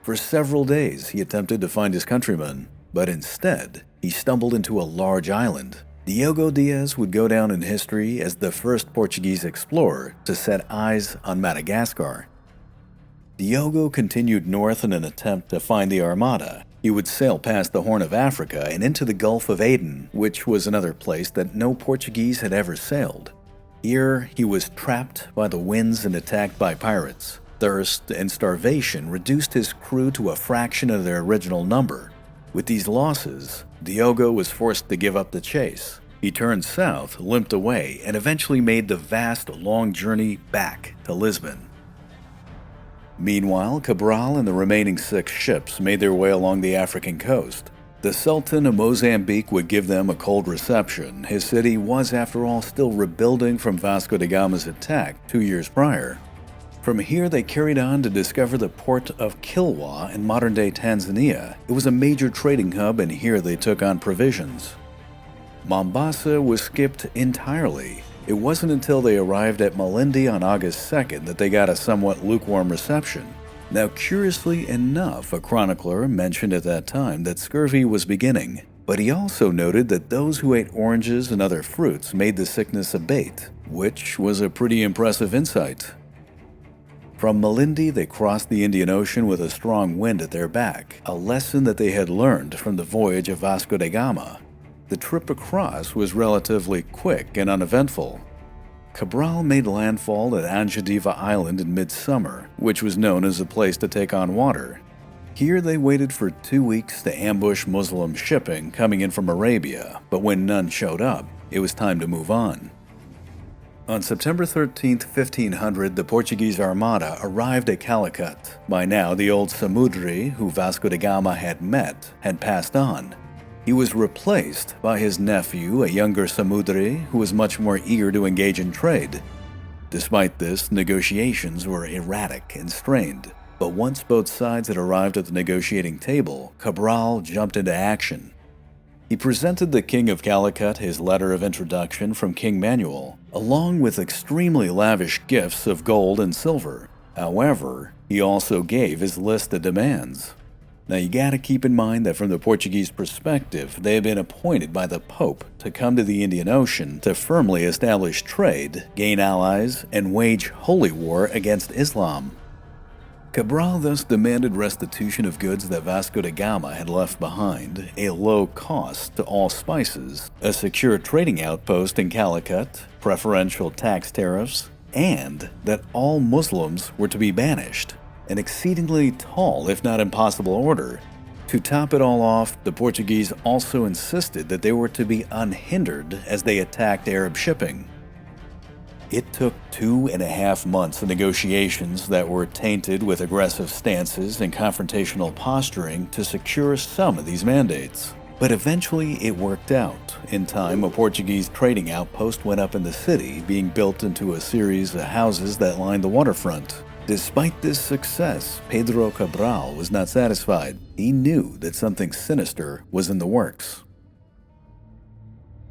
For several days, he attempted to find his countrymen, but instead, he stumbled into a large island. Diogo Diaz would go down in history as the first Portuguese explorer to set eyes on Madagascar. Diogo continued north in an attempt to find the Armada. He would sail past the Horn of Africa and into the Gulf of Aden, which was another place that no Portuguese had ever sailed. Here, he was trapped by the winds and attacked by pirates. Thirst and starvation reduced his crew to a fraction of their original number. With these losses, Diogo was forced to give up the chase. He turned south, limped away, and eventually made the vast, long journey back to Lisbon. Meanwhile, Cabral and the remaining 6 ships made their way along the African coast. The Sultan of Mozambique would give them a cold reception. His city was, after all, still rebuilding from Vasco da Gama's attack 2 years prior. From here, they carried on to discover the port of Kilwa in modern-day Tanzania. It was a major trading hub, and here they took on provisions. Mombasa was skipped entirely. It wasn't until they arrived at Malindi on August 2nd that they got a somewhat lukewarm reception. Now, curiously enough, a chronicler mentioned at that time that scurvy was beginning, but he also noted that those who ate oranges and other fruits made the sickness abate, which was a pretty impressive insight. From Malindi, they crossed the Indian Ocean with a strong wind at their back, a lesson that they had learned from the voyage of Vasco da Gama. The trip across was relatively quick and uneventful. Cabral made landfall at Angediva Island in midsummer, which was known as a place to take on water. Here they waited for 2 weeks to ambush Muslim shipping coming in from Arabia, but when none showed up, it was time to move on. On September 13, 1500, the Portuguese Armada arrived at Calicut. By now, the old Samudri, who Vasco da Gama had met, had passed on. He was replaced by his nephew, a younger Samudri, who was much more eager to engage in trade. Despite this, negotiations were erratic and strained. But once both sides had arrived at the negotiating table, Cabral jumped into action. He presented the King of Calicut his letter of introduction from King Manuel, along with extremely lavish gifts of gold and silver. However, he also gave his list of demands. Now you gotta keep in mind that from the Portuguese perspective, they had been appointed by the Pope to come to the Indian Ocean to firmly establish trade, gain allies, and wage holy war against Islam. Cabral thus demanded restitution of goods that Vasco da Gama had left behind, a low cost to all spices, a secure trading outpost in Calicut, preferential tax tariffs, and that all Muslims were to be banished. An exceedingly tall, if not impossible order. To top it all off, the Portuguese also insisted that they were to be unhindered as they attacked Arab shipping. It took 2.5 months of negotiations that were tainted with aggressive stances and confrontational posturing to secure some of these mandates. But eventually it worked out. In time, a Portuguese trading outpost went up in the city, being built into a series of houses that lined the waterfront. Despite this success, Pedro Cabral was not satisfied. He knew that something sinister was in the works.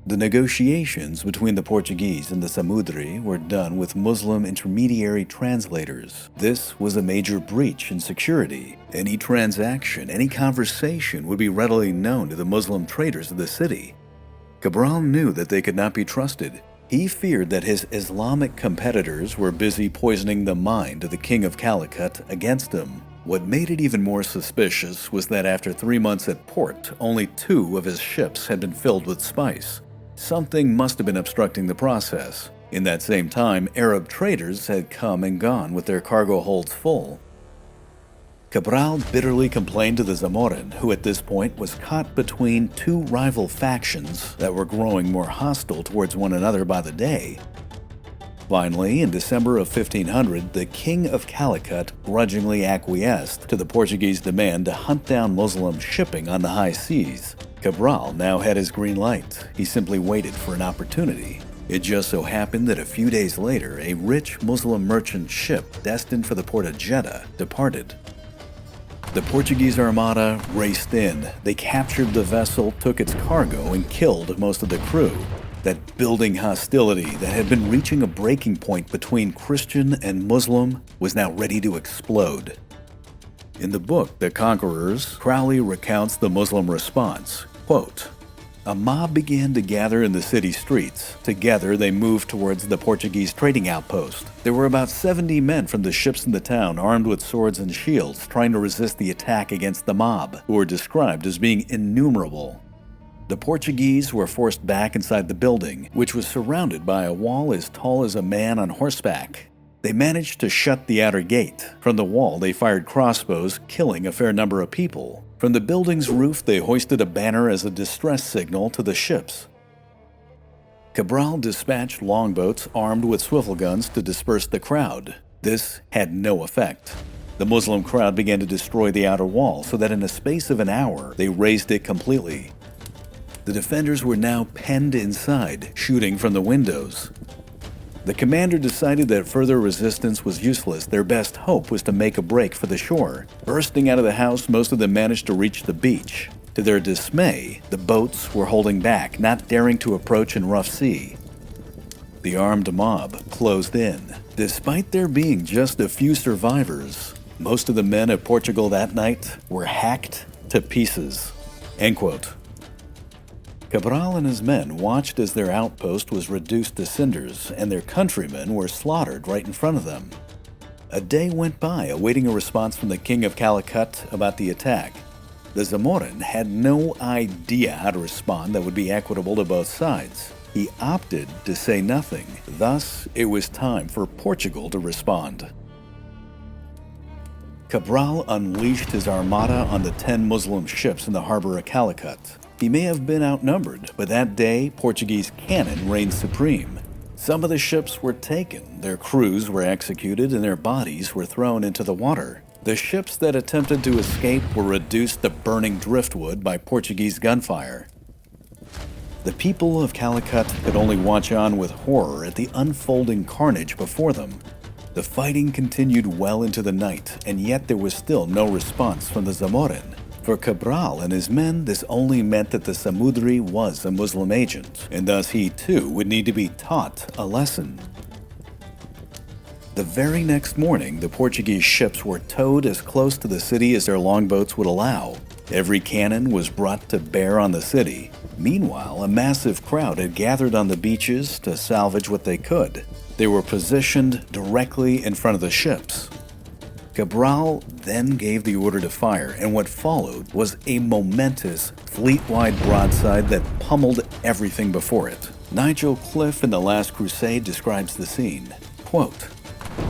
The negotiations between the Portuguese and the Samudri were done with Muslim intermediary translators. This was a major breach in security. Any transaction, any conversation would be readily known to the Muslim traders of the city. Cabral knew that they could not be trusted. He feared that his Islamic competitors were busy poisoning the mind of the King of Calicut against him. What made it even more suspicious was that after 3 months at port, only 2 of his ships had been filled with spice. Something must have been obstructing the process. In that same time, Arab traders had come and gone with their cargo holds full. Cabral bitterly complained to the Zamorin, who at this point was caught between 2 rival factions that were growing more hostile towards one another by the day. Finally, in December of 1500, the King of Calicut grudgingly acquiesced to the Portuguese demand to hunt down Muslim shipping on the high seas. Cabral now had his green light. He simply waited for an opportunity. It just so happened that a few days later, a rich Muslim merchant ship destined for the port of Jeddah departed. The Portuguese armada raced in. They captured the vessel, took its cargo, and killed most of the crew. That building hostility that had been reaching a breaking point between Christian and Muslim was now ready to explode. In the book, The Conquerors, Crowley recounts the Muslim response. Quote, "A mob began to gather in the city streets. Together they moved towards the Portuguese trading outpost. There were about 70 men from the ships in the town armed with swords and shields trying to resist the attack against the mob, who were described as being innumerable. The Portuguese were forced back inside the building, which was surrounded by a wall as tall as a man on horseback. They managed to shut the outer gate. From the wall, they fired crossbows, killing a fair number of people. From the building's roof, they hoisted a banner as a distress signal to the ships. Cabral dispatched longboats armed with swivel guns to disperse the crowd. This had no effect. The Muslim crowd began to destroy the outer wall so that in a space of an hour, they razed it completely. The defenders were now penned inside, shooting from the windows. The commander decided that further resistance was useless. Their best hope was to make a break for the shore. Bursting out of the house, most of them managed to reach the beach. To their dismay, the boats were holding back, not daring to approach in rough sea. The armed mob closed in. Despite there being just a few survivors, most of the men of Portugal that night were hacked to pieces." End quote. Cabral and his men watched as their outpost was reduced to cinders and their countrymen were slaughtered right in front of them. A day went by awaiting a response from the King of Calicut about the attack. The Zamorin had no idea how to respond that would be equitable to both sides. He opted to say nothing. Thus, it was time for Portugal to respond. Cabral unleashed his armada on the 10 Muslim ships in the harbor of Calicut. He may have been outnumbered, but that day, Portuguese cannon reigned supreme. Some of the ships were taken, their crews were executed, and their bodies were thrown into the water. The ships that attempted to escape were reduced to burning driftwood by Portuguese gunfire. The people of Calicut could only watch on with horror at the unfolding carnage before them. The fighting continued well into the night, and yet there was still no response from the Zamorin. For Cabral and his men, this only meant that the Samudri was a Muslim agent, and thus he too would need to be taught a lesson. The very next morning, the Portuguese ships were towed as close to the city as their longboats would allow. Every cannon was brought to bear on the city. Meanwhile, a massive crowd had gathered on the beaches to salvage what they could. They were positioned directly in front of the ships. Cabral then gave the order to fire, and what followed was a momentous, fleet-wide broadside that pummeled everything before it. Nigel Cliff in The Last Crusade describes the scene. Quote,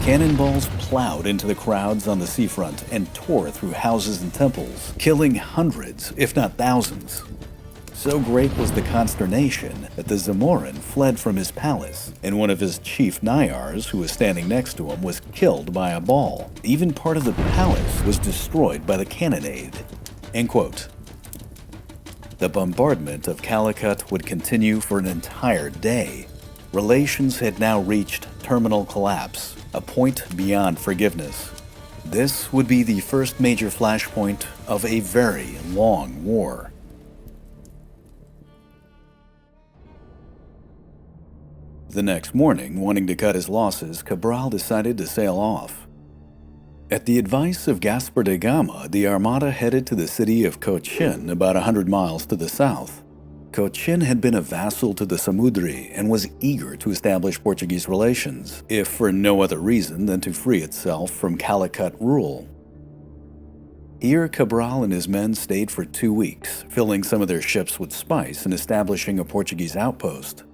Cannonballs plowed into the crowds on the seafront and tore through houses and temples, killing hundreds, if not thousands. So great was the consternation that the Zamorin fled from his palace, and one of his chief Nayars, who was standing next to him, was killed by a ball. Even part of the palace was destroyed by the cannonade. End quote. The bombardment of Calicut would continue for an entire day. Relations had now reached terminal collapse, a point beyond forgiveness. This would be the first major flashpoint of a very long war. The next morning, wanting to cut his losses, Cabral decided to sail off. At the advice of Gaspar de Gama, the Armada headed to the city of Cochin, about 100 miles to the south. Cochin had been a vassal to the Samudri and was eager to establish Portuguese relations, if for no other reason than to free itself from Calicut rule. Here, Cabral and his men stayed for 2 weeks, filling some of their ships with spice and establishing a Portuguese outpost.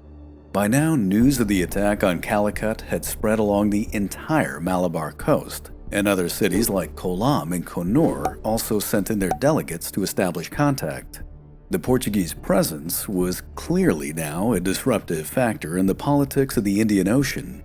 By now, news of the attack on Calicut had spread along the entire Malabar coast, and other cities like Kolam and Konur also sent in their delegates to establish contact. The Portuguese presence was clearly now a disruptive factor in the politics of the Indian Ocean.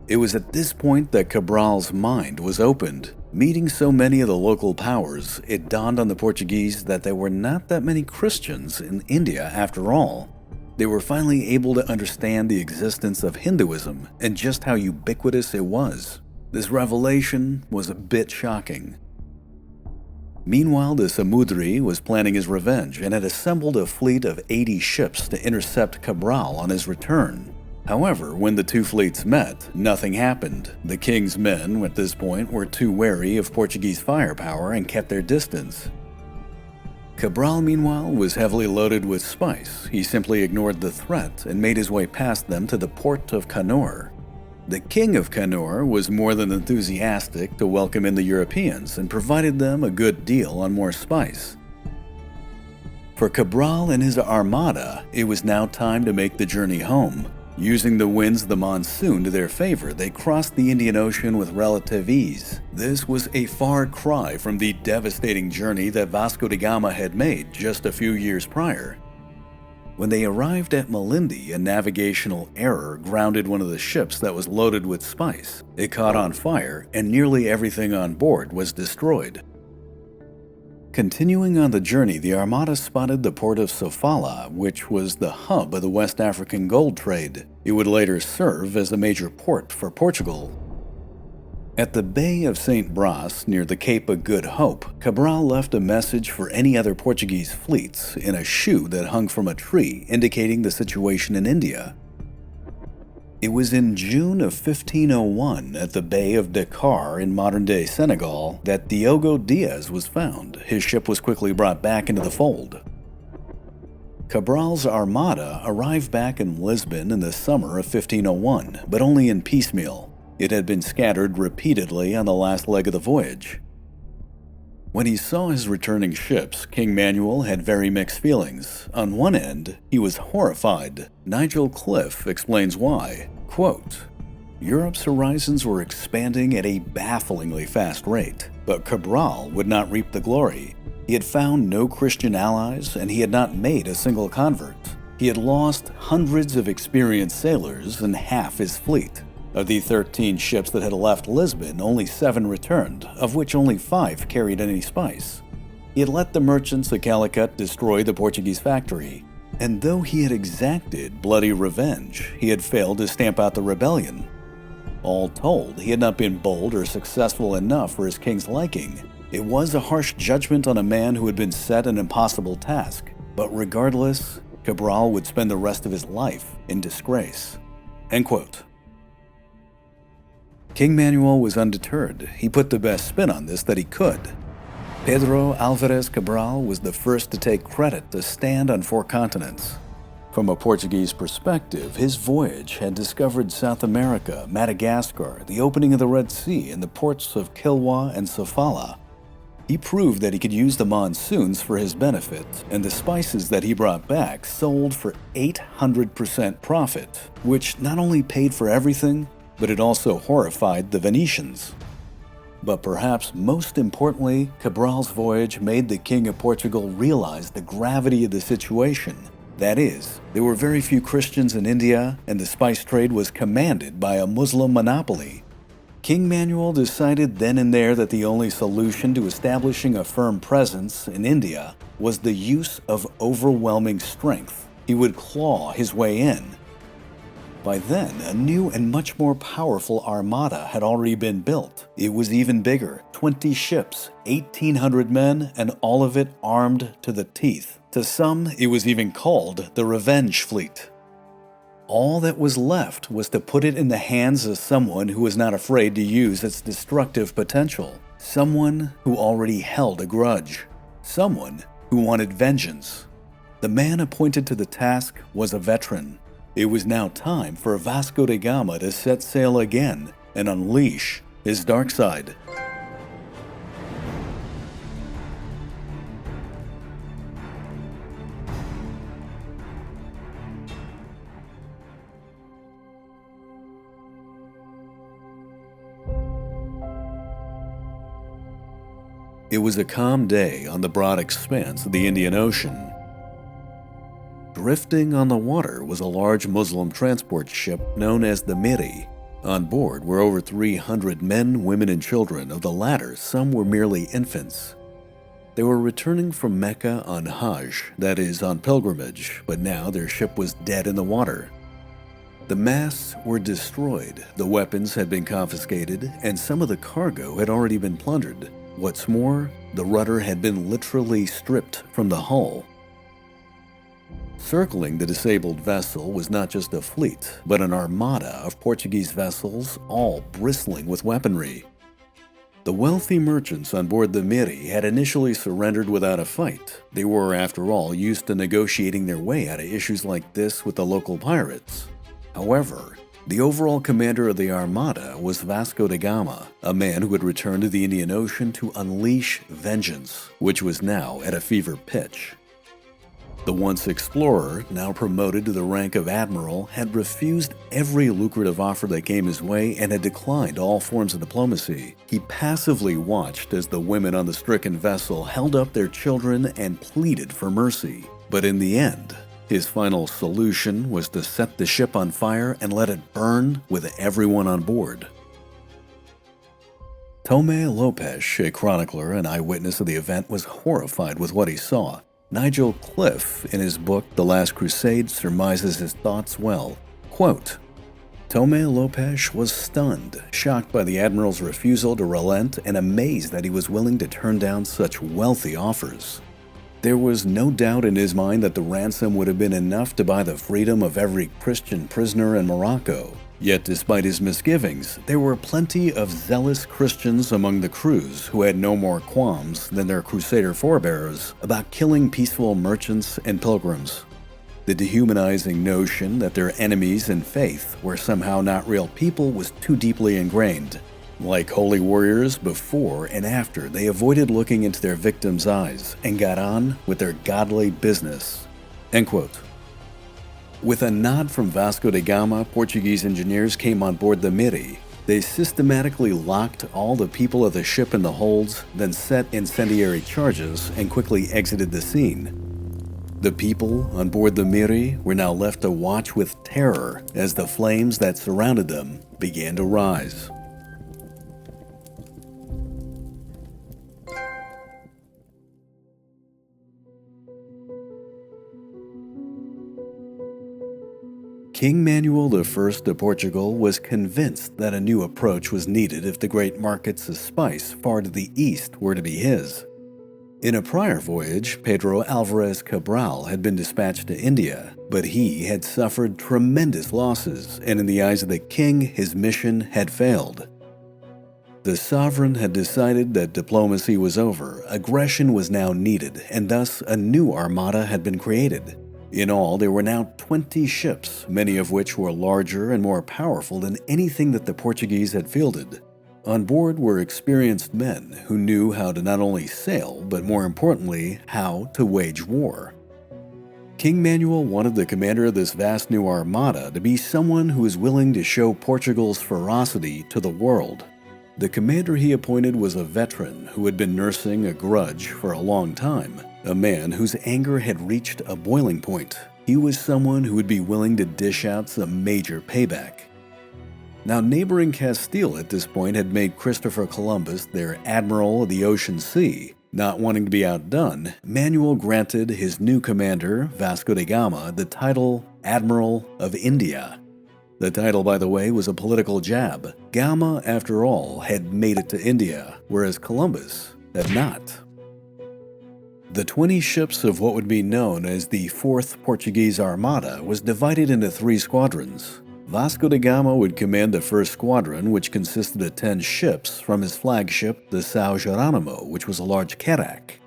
It was at this point that Cabral's mind was opened. Meeting so many of the local powers, it dawned on the Portuguese that there were not that many Christians in India after all. They were finally able to understand the existence of Hinduism and just how ubiquitous it was. This revelation was a bit shocking. Meanwhile, the Samudri was planning his revenge and had assembled a fleet of 80 ships to intercept Cabral on his return. However, when the two fleets met, nothing happened. The king's men at this point were too wary of Portuguese firepower and kept their distance. Cabral, meanwhile, was heavily loaded with spice. He simply ignored the threat and made his way past them to the port of Kannur. The king of Kannur was more than enthusiastic to welcome in the Europeans and provided them a good deal on more spice. For Cabral and his armada, it was now time to make the journey home. Using the winds of the monsoon to their favor, they crossed the Indian Ocean with relative ease. This was a far cry from the devastating journey that Vasco da Gama had made just a few years prior. When they arrived at Malindi, a navigational error grounded one of the ships that was loaded with spice. It caught on fire, and nearly everything on board was destroyed. Continuing on the journey, the Armada spotted the port of Sofala, which was the hub of the West African gold trade. It would later serve as a major port for Portugal. At the Bay of St. Bras, near the Cape of Good Hope, Cabral left a message for any other Portuguese fleets in a shoe that hung from a tree, indicating the situation in India. It was in June of 1501 at the Bay of Dakar in modern-day Senegal that Diogo Diaz was found. His ship was quickly brought back into the fold. Cabral's armada arrived back in Lisbon in the summer of 1501, but only in piecemeal. It had been scattered repeatedly on the last leg of the voyage. When he saw his returning ships, King Manuel had very mixed feelings. On one end, he was horrified. Nigel Cliff explains why. Quote, Europe's horizons were expanding at a bafflingly fast rate, but Cabral would not reap the glory. He had found no Christian allies, and he had not made a single convert. He had lost hundreds of experienced sailors and half his fleet. Of the 13 ships that had left Lisbon, only 7 returned, of which only 5 carried any spice. He had let the merchants of Calicut destroy the Portuguese factory, and though he had exacted bloody revenge, he had failed to stamp out the rebellion. All told, he had not been bold or successful enough for his king's liking. It was a harsh judgment on a man who had been set an impossible task, but regardless, Cabral would spend the rest of his life in disgrace. End quote. King Manuel was undeterred. He put the best spin on this that he could. Pedro Álvares Cabral was the first to take credit to stand on 4 continents. From a Portuguese perspective, his voyage had discovered South America, Madagascar, the opening of the Red Sea, and the ports of Kilwa and Sofala. He proved that he could use the monsoons for his benefit, and the spices that he brought back sold for 800% profit, which not only paid for everything, but it also horrified the Venetians. But perhaps most importantly, Cabral's voyage made the King of Portugal realize the gravity of the situation. That is, there were very few Christians in India, and the spice trade was commanded by a Muslim monopoly. King Manuel decided then and there that the only solution to establishing a firm presence in India was the use of overwhelming strength. He would claw his way in. By then, a new and much more powerful armada had already been built. It was even bigger, 20 ships, 1,800 men, and all of it armed to the teeth. To some, it was even called the Revenge Fleet. All that was left was to put it in the hands of someone who was not afraid to use its destructive potential. Someone who already held a grudge. Someone who wanted vengeance. The man appointed to the task was a veteran. It was now time for Vasco da Gama to set sail again and unleash his dark side. It was a calm day on the broad expanse of the Indian Ocean. Drifting on the water was a large Muslim transport ship known as the Miri. On board were over 300 men, women, and children. Of the latter, some were merely infants. They were returning from Mecca on Hajj, that is, on pilgrimage, but now their ship was dead in the water. The masts were destroyed, the weapons had been confiscated, and some of the cargo had already been plundered. What's more, the rudder had been literally stripped from the hull. Circling the disabled vessel was not just a fleet, but an armada of Portuguese vessels, all bristling with weaponry. The wealthy merchants on board the Miri had initially surrendered without a fight. They were, after all, used to negotiating their way out of issues like this with the local pirates. However, the overall commander of the armada was Vasco da Gama, a man who had returned to the Indian Ocean to unleash vengeance, which was now at a fever pitch. The once explorer, now promoted to the rank of admiral, had refused every lucrative offer that came his way and had declined all forms of diplomacy. He passively watched as the women on the stricken vessel held up their children and pleaded for mercy. But in the end, his final solution was to set the ship on fire and let it burn with everyone on board. Tome Lopes, a chronicler and eyewitness of the event, was horrified with what he saw. Nigel Cliff, in his book The Last Crusade, surmises his thoughts well. Quote, Tome Lopes was stunned, shocked by the admiral's refusal to relent and amazed that he was willing to turn down such wealthy offers. There was no doubt in his mind that the ransom would have been enough to buy the freedom of every Christian prisoner in Morocco. Yet despite his misgivings, there were plenty of zealous Christians among the crews who had no more qualms than their crusader forebears about killing peaceful merchants and pilgrims. The dehumanizing notion that their enemies in faith were somehow not real people was too deeply ingrained. Like holy warriors, before and after, they avoided looking into their victims' eyes and got on with their godly business. End quote. With a nod from Vasco da Gama, Portuguese engineers came on board the Miri. They systematically locked all the people of the ship in the holds, then set incendiary charges and quickly exited the scene. The people on board the Miri were now left to watch with terror as the flames that surrounded them began to rise. King Manuel I of Portugal was convinced that a new approach was needed if the great markets of spice far to the east were to be his. In a prior voyage, Pedro Alvarez Cabral had been dispatched to India, but he had suffered tremendous losses, and in the eyes of the king, his mission had failed. The sovereign had decided that diplomacy was over, aggression was now needed, and thus a new armada had been created. In all, there were now 20 ships, many of which were larger and more powerful than anything that the Portuguese had fielded. On board were experienced men who knew how to not only sail, but more importantly, how to wage war. King Manuel wanted the commander of this vast new armada to be someone who was willing to show Portugal's ferocity to the world. The commander he appointed was a veteran who had been nursing a grudge for a long time, a man whose anger had reached a boiling point. He was someone who would be willing to dish out some major payback. Now, neighboring Castile at this point had made Christopher Columbus their admiral of the ocean sea. Not wanting to be outdone, Manuel granted his new commander, Vasco da Gama, the title Admiral of India. The title, by the way, was a political jab. Gama, after all, had made it to India, whereas Columbus had not. The 20 ships of what would be known as the Fourth Portuguese Armada was divided into 3 squadrons. Vasco da Gama would command the first squadron, which consisted of 10 ships from his flagship, the São Geronimo, which was a large carrack.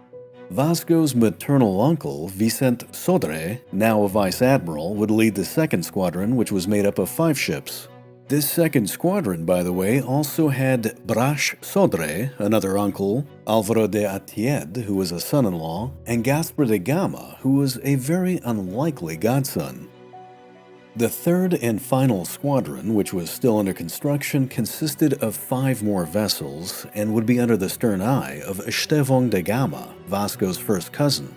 Vasco's maternal uncle, Vicente Sodré, now a vice admiral, would lead the second squadron, which was made up of 5 ships. This second squadron, by the way, also had Brás Sodré, another uncle, Álvaro de Atied, who was a son-in-law, and Gaspar da Gama, who was a very unlikely godson. The third and final squadron, which was still under construction, consisted of 5 more vessels and would be under the stern eye of Estevão da Gama, Vasco's first cousin.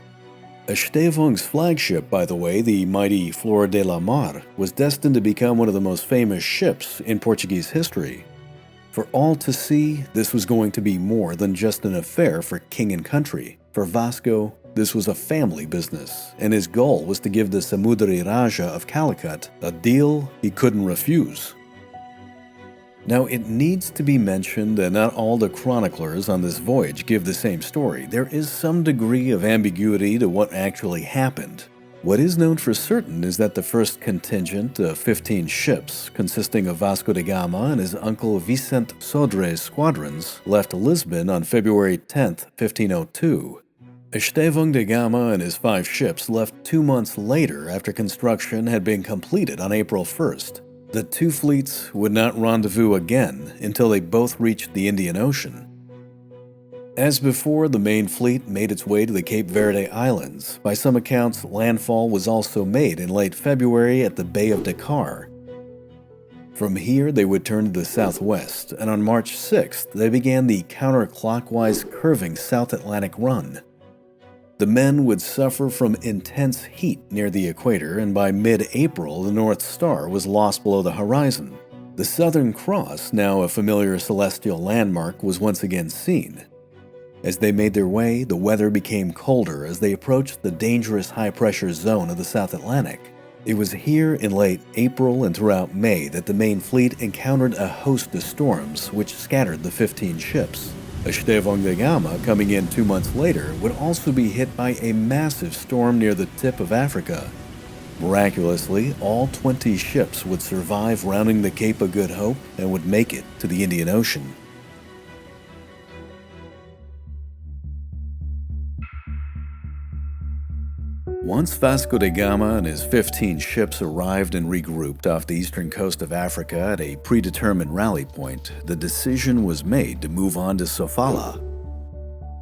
Estevão's flagship, by the way, the mighty Flor de la Mar, was destined to become one of the most famous ships in Portuguese history. For all to see, this was going to be more than just an affair for king and country. For Vasco, this was a family business, and his goal was to give the Samudri Raja of Calicut a deal he couldn't refuse. Now, it needs to be mentioned that not all the chroniclers on this voyage give the same story. There is some degree of ambiguity to what actually happened. What is known for certain is that the first contingent of 15 ships, consisting of Vasco da Gama and his uncle Vicente Sodré's squadrons, left Lisbon on February 10, 1502. Estevão da Gama and his 5 ships left 2 months later after construction had been completed on April 1st. The 2 fleets would not rendezvous again until they both reached the Indian Ocean. As before, the main fleet made its way to the Cape Verde Islands. By some accounts, landfall was also made in late February at the Bay of Dakar. From here, they would turn to the southwest, and on March 6th, they began the counterclockwise curving South Atlantic run. The men would suffer from intense heat near the equator, and by mid-April, the North Star was lost below the horizon. The Southern Cross, now a familiar celestial landmark, was once again seen. As they made their way, the weather became colder as they approached the dangerous high-pressure zone of the South Atlantic. It was here in late April and throughout May that the main fleet encountered a host of storms which scattered the 15 ships. Estevão da Gama, coming in 2 months later, would also be hit by a massive storm near the tip of Africa. Miraculously, all 20 ships would survive rounding the Cape of Good Hope and would make it to the Indian Ocean. Once Vasco da Gama and his 15 ships arrived and regrouped off the eastern coast of Africa at a predetermined rally point, the decision was made to move on to Sofala.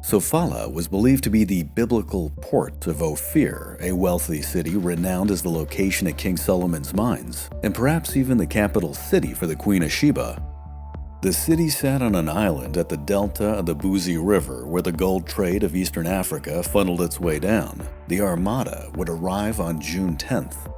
Sofala was believed to be the biblical port of Ophir, a wealthy city renowned as the location of King Solomon's mines, and perhaps even the capital city for the Queen of Sheba. The city sat on an island at the delta of the Buzi River where the gold trade of eastern Africa funneled its way down. The Armada would arrive on June 10th.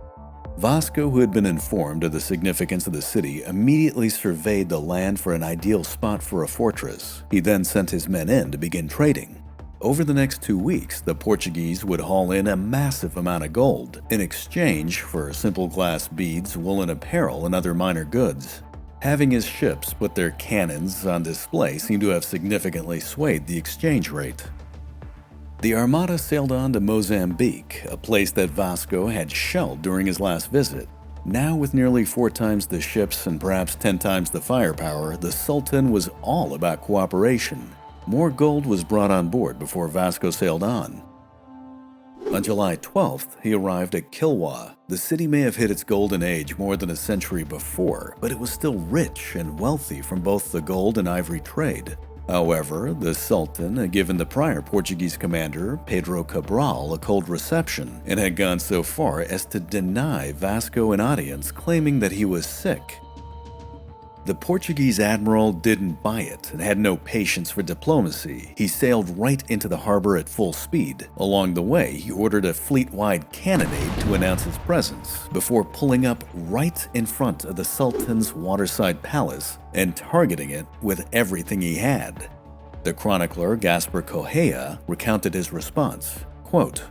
Vasco, who had been informed of the significance of the city, immediately surveyed the land for an ideal spot for a fortress. He then sent his men in to begin trading. Over the next 2 weeks, the Portuguese would haul in a massive amount of gold in exchange for simple glass beads, woolen apparel, and other minor goods. Having his ships put their cannons on display seemed to have significantly swayed the exchange rate. The Armada sailed on to Mozambique, a place that Vasco had shelled during his last visit. Now, with nearly 4 times the ships and perhaps 10 times the firepower, the Sultan was all about cooperation. More gold was brought on board before Vasco sailed on. On July 12th, he arrived at Kilwa. The city may have hit its golden age more than a century before, but it was still rich and wealthy from both the gold and ivory trade. However, the Sultan had given the prior Portuguese commander, Pedro Cabral, a cold reception and had gone so far as to deny Vasco an audience, claiming that he was sick. The Portuguese admiral didn't buy it and had no patience for diplomacy. He sailed right into the harbor at full speed. Along the way, he ordered a fleet-wide cannonade to announce his presence, before pulling up right in front of the Sultan's waterside palace and targeting it with everything he had. The chronicler Gaspar Correa recounted his response, quote,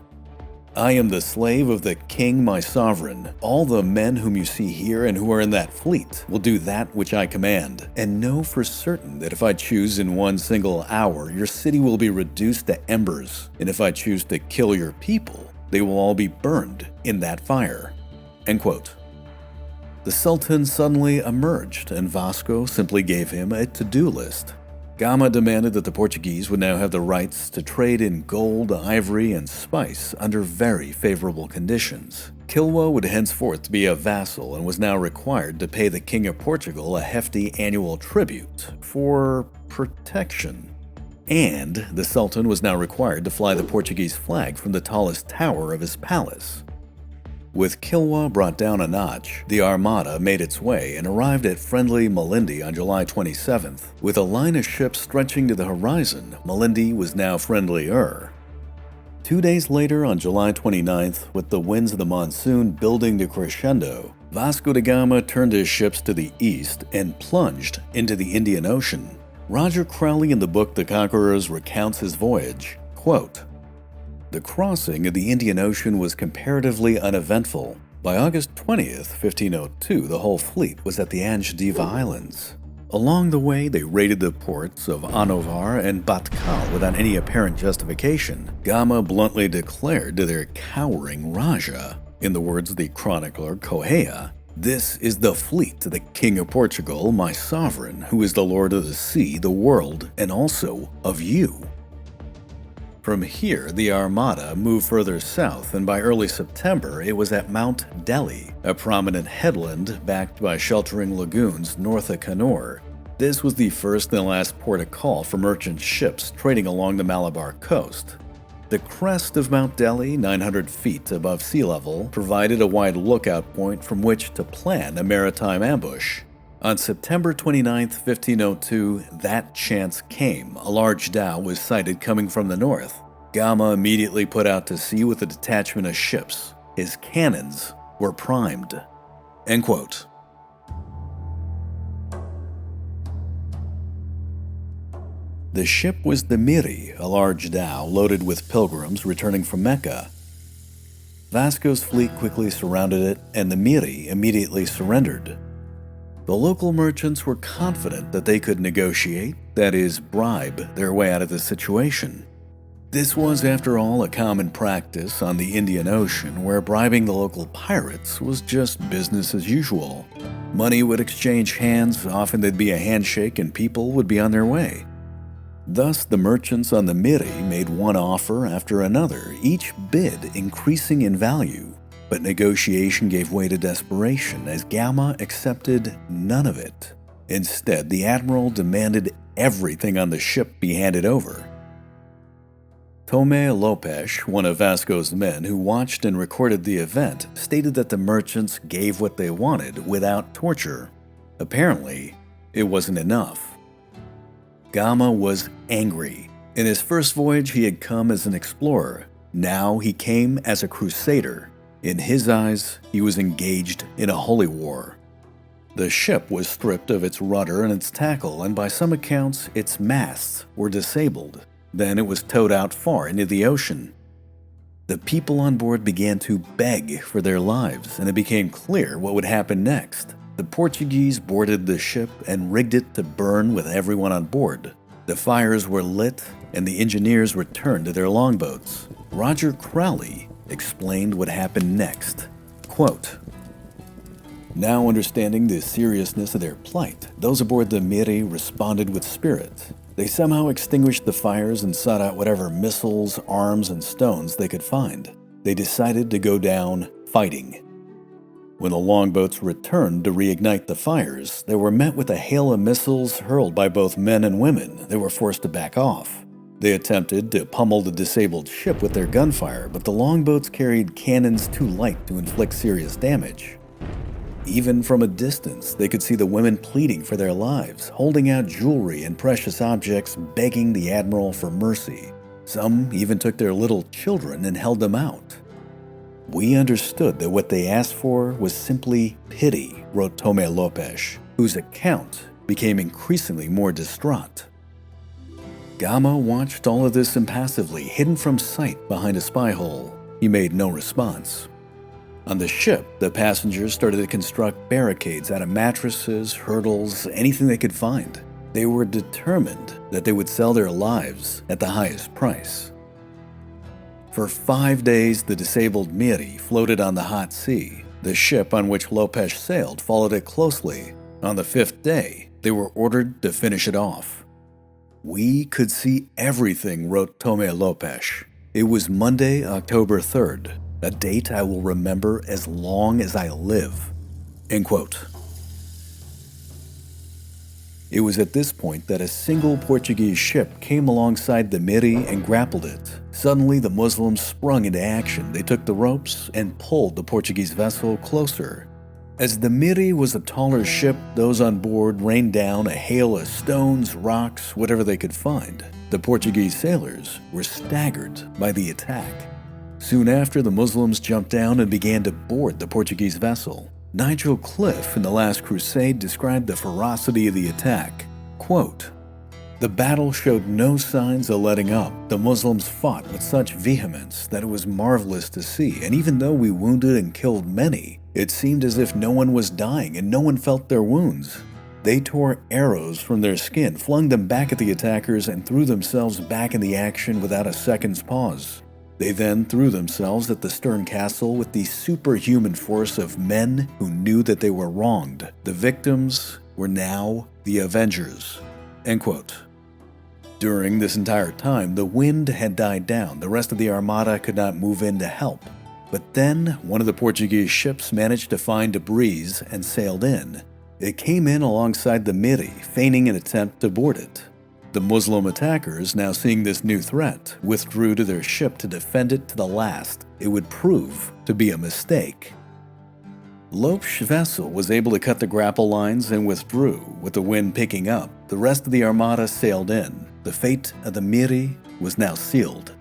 "I am the slave of the king my sovereign. All the men whom you see here and who are in that fleet will do that which I command, and know for certain that if I choose in one single hour, your city will be reduced to embers, and if I choose to kill your people, they will all be burned in that fire." End quote. The Sultan suddenly emerged, and Vasco simply gave him a to-do list. Gama demanded that the Portuguese would now have the rights to trade in gold, ivory, and spice under very favorable conditions. Quilwa would henceforth be a vassal and was now required to pay the King of Portugal a hefty annual tribute for protection. And the Sultan was now required to fly the Portuguese flag from the tallest tower of his palace. With Quilwa brought down a notch, the Armada made its way and arrived at friendly Malindi on July 27th. With a line of ships stretching to the horizon, Malindi was now friendlier. 2 days later, on July 29th, with the winds of the monsoon building to crescendo, Vasco da Gama turned his ships to the east and plunged into the Indian Ocean. Roger Crowley in the book The Conquerors recounts his voyage, quote, "The crossing of the Indian Ocean was comparatively uneventful. By August 20th, 1502, the whole fleet was at the Angediva Islands. Along the way, they raided the ports of Anovar and Batkal without any apparent justification. Gama bluntly declared to their cowering Raja, in the words of the chronicler Correa, 'This is the fleet of the King of Portugal, my sovereign, who is the lord of the sea, the world, and also of you.' From here, the Armada moved further south, and by early September, it was at Mount Delhi, a prominent headland backed by sheltering lagoons north of Kannur. This was the first and last port of call for merchant ships trading along the Malabar coast. The crest of Mount Delhi, 900 feet above sea level, provided a wide lookout point from which to plan a maritime ambush. On September 29, 1502, that chance came. A large dhow was sighted coming from the north. Gama immediately put out to sea with a detachment of ships. His cannons were primed." End quote. The ship was the Miri, a large dhow loaded with pilgrims returning from Mecca. Vasco's fleet quickly surrounded it, and the Miri immediately surrendered. The local merchants were confident that they could negotiate, that is, bribe, their way out of the situation. This was, after all, a common practice on the Indian Ocean, where bribing the local pirates was just business as usual. Money would exchange hands, often there'd be a handshake, and people would be on their way. Thus, the merchants on the Miri made one offer after another, each bid increasing in value. But negotiation gave way to desperation as Gama accepted none of it. Instead, the admiral demanded everything on the ship be handed over. Tomé Lopes, one of Vasco's men who watched and recorded the event, stated that the merchants gave what they wanted without torture. Apparently, it wasn't enough. Gama was angry. In his first voyage, he had come as an explorer. Now he came as a crusader. In his eyes, he was engaged in a holy war. The ship was stripped of its rudder and its tackle, and by some accounts, its masts were disabled. Then it was towed out far into the ocean. The people on board began to beg for their lives, and it became clear what would happen next. The Portuguese boarded the ship and rigged it to burn with everyone on board. The fires were lit, and the engineers returned to their longboats. Roger Crowley explained what happened next. Quote, "Now understanding the seriousness of their plight, those aboard the Miri responded with spirit. They somehow extinguished the fires and sought out whatever missiles, arms, and stones they could find. They decided to go down fighting." When the longboats returned to reignite the fires, they were met with a hail of missiles hurled by both men and women. They were forced to back off. They attempted to pummel the disabled ship with their gunfire, but the longboats carried cannons too light to inflict serious damage. Even from a distance, they could see the women pleading for their lives, holding out jewelry and precious objects, begging the admiral for mercy. Some even took their little children and held them out. "We understood that what they asked for was simply pity," wrote Tomé Lopes, whose account became increasingly more distraught. Gama watched all of this impassively, hidden from sight behind a spy hole. He made no response. On the ship, the passengers started to construct barricades out of mattresses, hurdles, anything they could find. They were determined that they would sell their lives at the highest price. For 5 days, the disabled Miri floated on the hot sea. The ship on which Lopes sailed followed it closely. On the 5th day, they were ordered to finish it off. "We could see everything," wrote Tomé Lopes. "It was Monday, October 3rd, a date I will remember as long as I live." End quote. It was at this point that a single Portuguese ship came alongside the Miri and grappled it. Suddenly, the Muslims sprung into action. They took the ropes and pulled the Portuguese vessel closer. As the Miri was a taller ship, those on board rained down a hail of stones, rocks, whatever they could find. The Portuguese sailors were staggered by the attack. Soon after, the Muslims jumped down and began to board the Portuguese vessel. Nigel Cliff in The Last Crusade described the ferocity of the attack. Quote, "The battle showed no signs of letting up. The Muslims fought with such vehemence that it was marvelous to see, and even though we wounded and killed many, it seemed as if no one was dying and no one felt their wounds. They tore arrows from their skin, flung them back at the attackers, and threw themselves back in the action without a second's pause. They then threw themselves at the stern castle with the superhuman force of men who knew that they were wronged. The victims were now the avengers." End quote. During this entire time, the wind had died down. The rest of the armada could not move in to help. But then, one of the Portuguese ships managed to find a breeze and sailed in. It came in alongside the Miri, feigning an attempt to board it. The Muslim attackers, now seeing this new threat, withdrew to their ship to defend it to the last. It would prove to be a mistake. Lopes' vessel was able to cut the grapple lines and withdrew. With the wind picking up, the rest of the armada sailed in. The fate of the Miri was now sealed.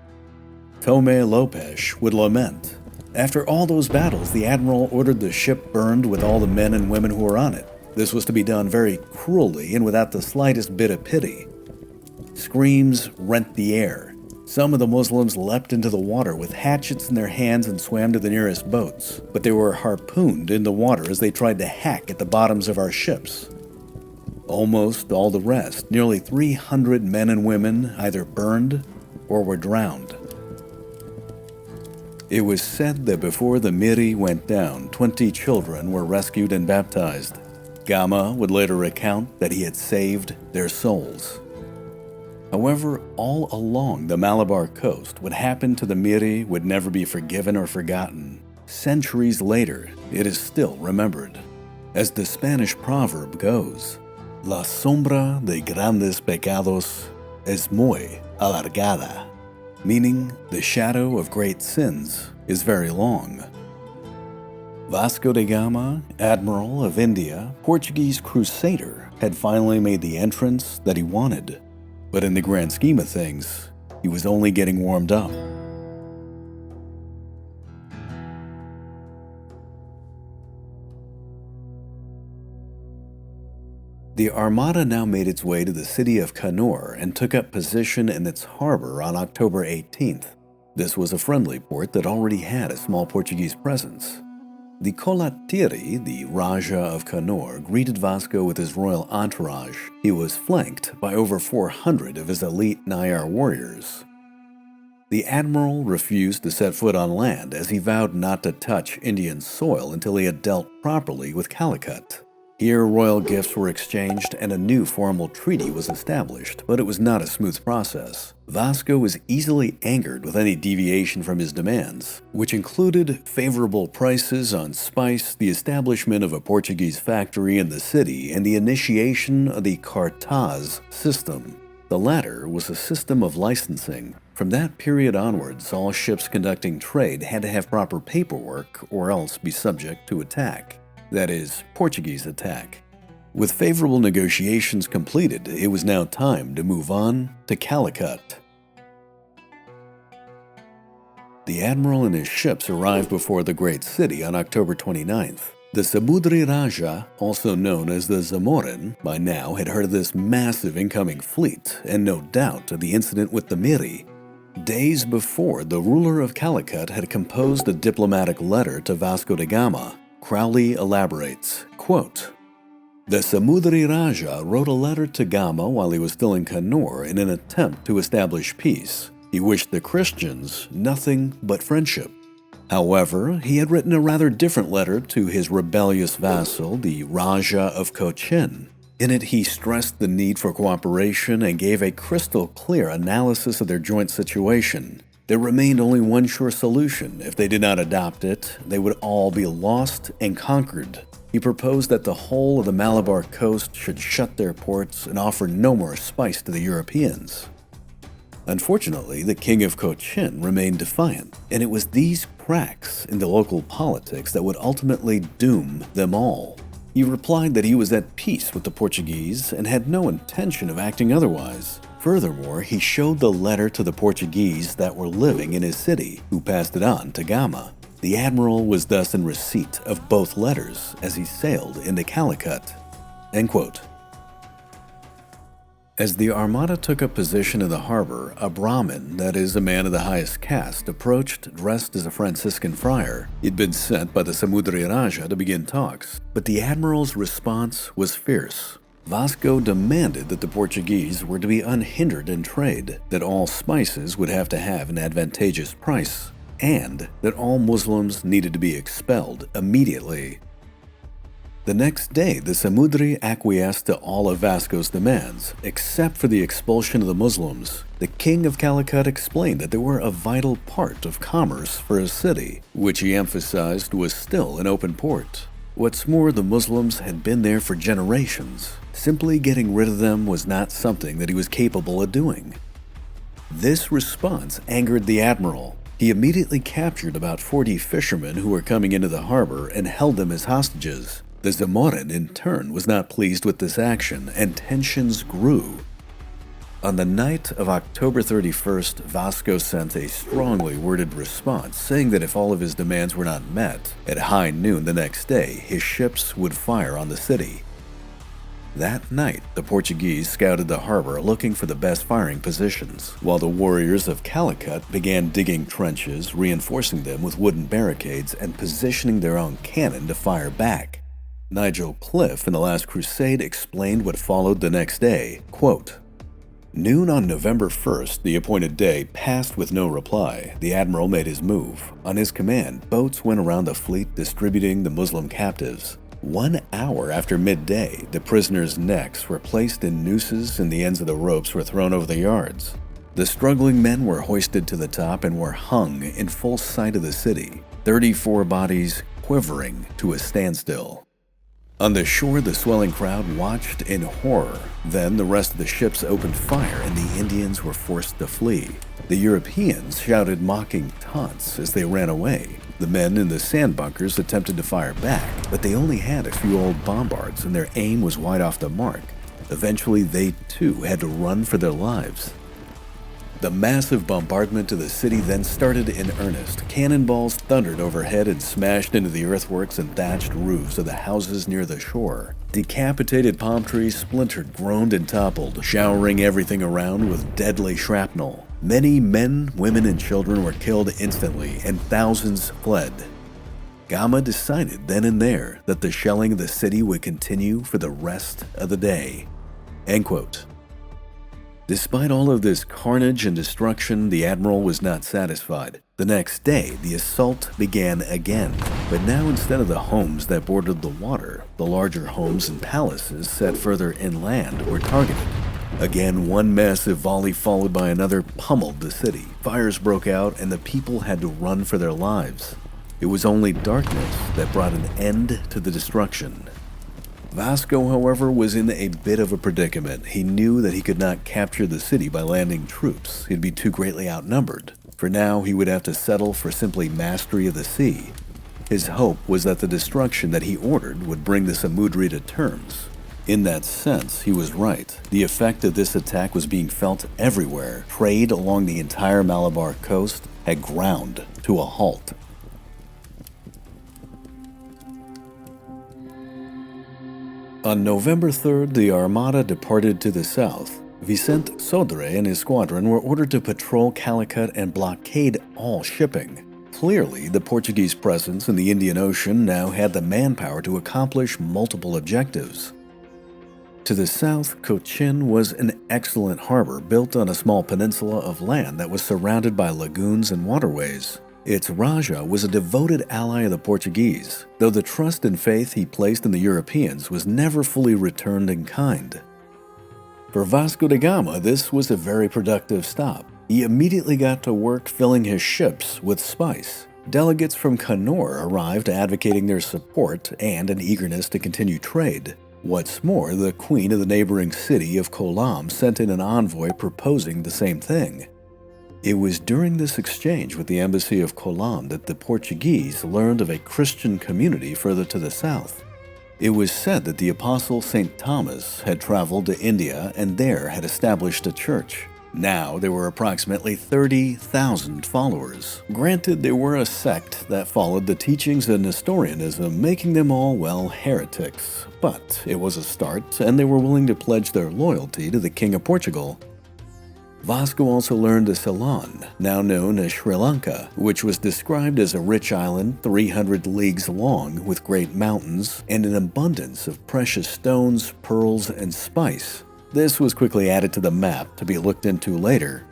Tomé Lopes would lament, "After all those battles, the admiral ordered the ship burned with all the men and women who were on it. This was to be done very cruelly and without the slightest bit of pity." Screams rent the air. Some of the Muslims leapt into the water with hatchets in their hands and swam to the nearest boats, but they were harpooned in the water as they tried to hack at the bottoms of our ships. Almost all the rest, nearly 300 men and women, either burned or were drowned. It was said that before the Miri went down, 20 children were rescued and baptized. Gama would later recount that he had saved their souls. However, all along the Malabar coast, what happened to the Miri would never be forgiven or forgotten. Centuries later, it is still remembered. As the Spanish proverb goes, "La sombra de grandes pecados es muy alargada," meaning the shadow of great sins is very long. Vasco da Gama, Admiral of India, Portuguese crusader, had finally made the entrance that he wanted. But in the grand scheme of things, he was only getting warmed up. The Armada now made its way to the city of Kannur and took up position in its harbor on October 18th. This was a friendly port that already had a small Portuguese presence. The Kolattiri, the Raja of Kannur, greeted Vasco with his royal entourage. He was flanked by over 400 of his elite Nayar warriors. The admiral refused to set foot on land as he vowed not to touch Indian soil until he had dealt properly with Calicut. Here, royal gifts were exchanged and a new formal treaty was established, but it was not a smooth process. Vasco was easily angered with any deviation from his demands, which included favorable prices on spice, the establishment of a Portuguese factory in the city, and the initiation of the cartaz system. The latter was a system of licensing. From that period onwards, all ships conducting trade had to have proper paperwork or else be subject to attack. That is, Portuguese attack. With favorable negotiations completed, it was now time to move on to Calicut. The admiral and his ships arrived before the great city on October 29th. The Samudri Raja, also known as the Zamorin, by now had heard of this massive incoming fleet and no doubt of the incident with the Miri. Days before, the ruler of Calicut had composed a diplomatic letter to Vasco da Gama. Crowley elaborates, quote, "The Samudri Raja wrote a letter to Gama while he was still in Kannur in an attempt to establish peace. He wished the Christians nothing but friendship. However, he had written a rather different letter to his rebellious vassal, the Raja of Cochin. In it, he stressed the need for cooperation and gave a crystal clear analysis of their joint situation. There remained only one sure solution. If they did not adopt it, they would all be lost and conquered. He proposed that the whole of the Malabar coast should shut their ports and offer no more spice to the Europeans." Unfortunately, the king of Cochin remained defiant, and it was these cracks in the local politics that would ultimately doom them all. He replied that he was at peace with the Portuguese and had no intention of acting otherwise. Furthermore, he showed the letter to the Portuguese that were living in his city, who passed it on to Gama. The admiral was thus in receipt of both letters as he sailed into Calicut. End quote. As the armada took up position in the harbor, a Brahmin, that is, a man of the highest caste, approached dressed as a Franciscan friar. He'd been sent by the Samudri Raja to begin talks, but the admiral's response was fierce. Vasco demanded that the Portuguese were to be unhindered in trade, that all spices would have to have an advantageous price, and that all Muslims needed to be expelled immediately. The next day, the Samudri acquiesced to all of Vasco's demands, except for the expulsion of the Muslims. The king of Calicut explained that they were a vital part of commerce for his city, which he emphasized was still an open port. What's more, the Muslims had been there for generations. Simply getting rid of them was not something that he was capable of doing. This response angered the admiral. He immediately captured about 40 fishermen who were coming into the harbor and held them as hostages. The Zamorin, in turn, was not pleased with this action, and tensions grew. On the night of October 31st, Vasco sent a strongly worded response saying that if all of his demands were not met, at high noon the next day, his ships would fire on the city. That night, the Portuguese scouted the harbor looking for the best firing positions, while the warriors of Calicut began digging trenches, reinforcing them with wooden barricades, and positioning their own cannon to fire back. Nigel Cliff in The Last Crusade explained what followed the next day, quote, "Noon on November 1st, the appointed day, passed with no reply. The admiral made his move. On his command, boats went around the fleet distributing the Muslim captives. 1 hour after midday, the prisoners' necks were placed in nooses and the ends of the ropes were thrown over the yards. The struggling men were hoisted to the top and were hung in full sight of the city, 34 bodies quivering to a standstill. On the shore, the swelling crowd watched in horror. Then the rest of the ships opened fire and the Indians were forced to flee. The Europeans shouted mocking taunts as they ran away. The men in the sand bunkers attempted to fire back, but they only had a few old bombards and their aim was wide off the mark. Eventually, they too had to run for their lives. The massive bombardment of the city then started in earnest. Cannonballs thundered overhead and smashed into the earthworks and thatched roofs of the houses near the shore. Decapitated palm trees splintered, groaned, and toppled, showering everything around with deadly shrapnel. Many men, women, and children were killed instantly, and thousands fled. Gama decided then and there that the shelling of the city would continue for the rest of the day." End quote. Despite all of this carnage and destruction, the admiral was not satisfied. The next day, the assault began again, but now instead of the homes that bordered the water, the larger homes and palaces set further inland were targeted. Again, one massive volley followed by another pummeled the city. Fires broke out and the people had to run for their lives. It was only darkness that brought an end to the destruction. Vasco, however, was in a bit of a predicament. He knew that he could not capture the city by landing troops. He'd be too greatly outnumbered. For now, he would have to settle for simply mastery of the sea. His hope was that the destruction that he ordered would bring the Samudri to terms. In that sense, he was right. The effect of this attack was being felt everywhere. Trade along the entire Malabar coast had ground to a halt. On November 3rd, the Armada departed to the south. Vicente Sodre and his squadron were ordered to patrol Calicut and blockade all shipping. Clearly, the Portuguese presence in the Indian Ocean now had the manpower to accomplish multiple objectives. To the south, Cochin was an excellent harbor built on a small peninsula of land that was surrounded by lagoons and waterways. Its Raja was a devoted ally of the Portuguese, though the trust and faith he placed in the Europeans was never fully returned in kind. For Vasco da Gama, this was a very productive stop. He immediately got to work filling his ships with spice. Delegates from Kannur arrived advocating their support and an eagerness to continue trade. What's more, the queen of the neighboring city of Kolam sent in an envoy proposing the same thing. It was during this exchange with the embassy of Kolam that the Portuguese learned of a Christian community further to the south. It was said that the apostle St. Thomas had traveled to India and there had established a church. Now there were approximately 30,000 followers. Granted, they were a sect that followed the teachings of Nestorianism, making them all, well, heretics. But it was a start, and they were willing to pledge their loyalty to the King of Portugal. Vasco also learned of Ceylon, now known as Sri Lanka, which was described as a rich island 300 leagues long with great mountains and an abundance of precious stones, pearls, and spice. This was quickly added to the map to be looked into later.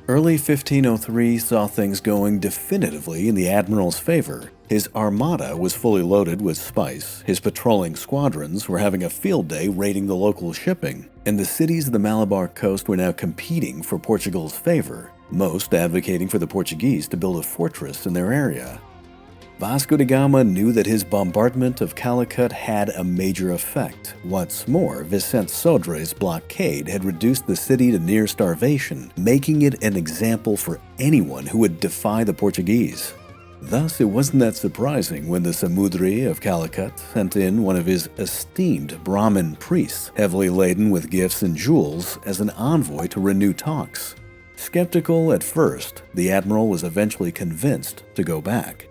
Early 1503 saw things going definitively in the admiral's favor. His armada was fully loaded with spice, his patrolling squadrons were having a field day raiding the local shipping, and the cities of the Malabar coast were now competing for Portugal's favor, most advocating for the Portuguese to build a fortress in their area. Vasco da Gama knew that his bombardment of Calicut had a major effect. What's more, Vicente Sodre's blockade had reduced the city to near starvation, making it an example for anyone who would defy the Portuguese. Thus, it wasn't that surprising when the Samudri of Calicut sent in one of his esteemed Brahmin priests, heavily laden with gifts and jewels, as an envoy to renew talks. Skeptical at first, the admiral was eventually convinced to go back.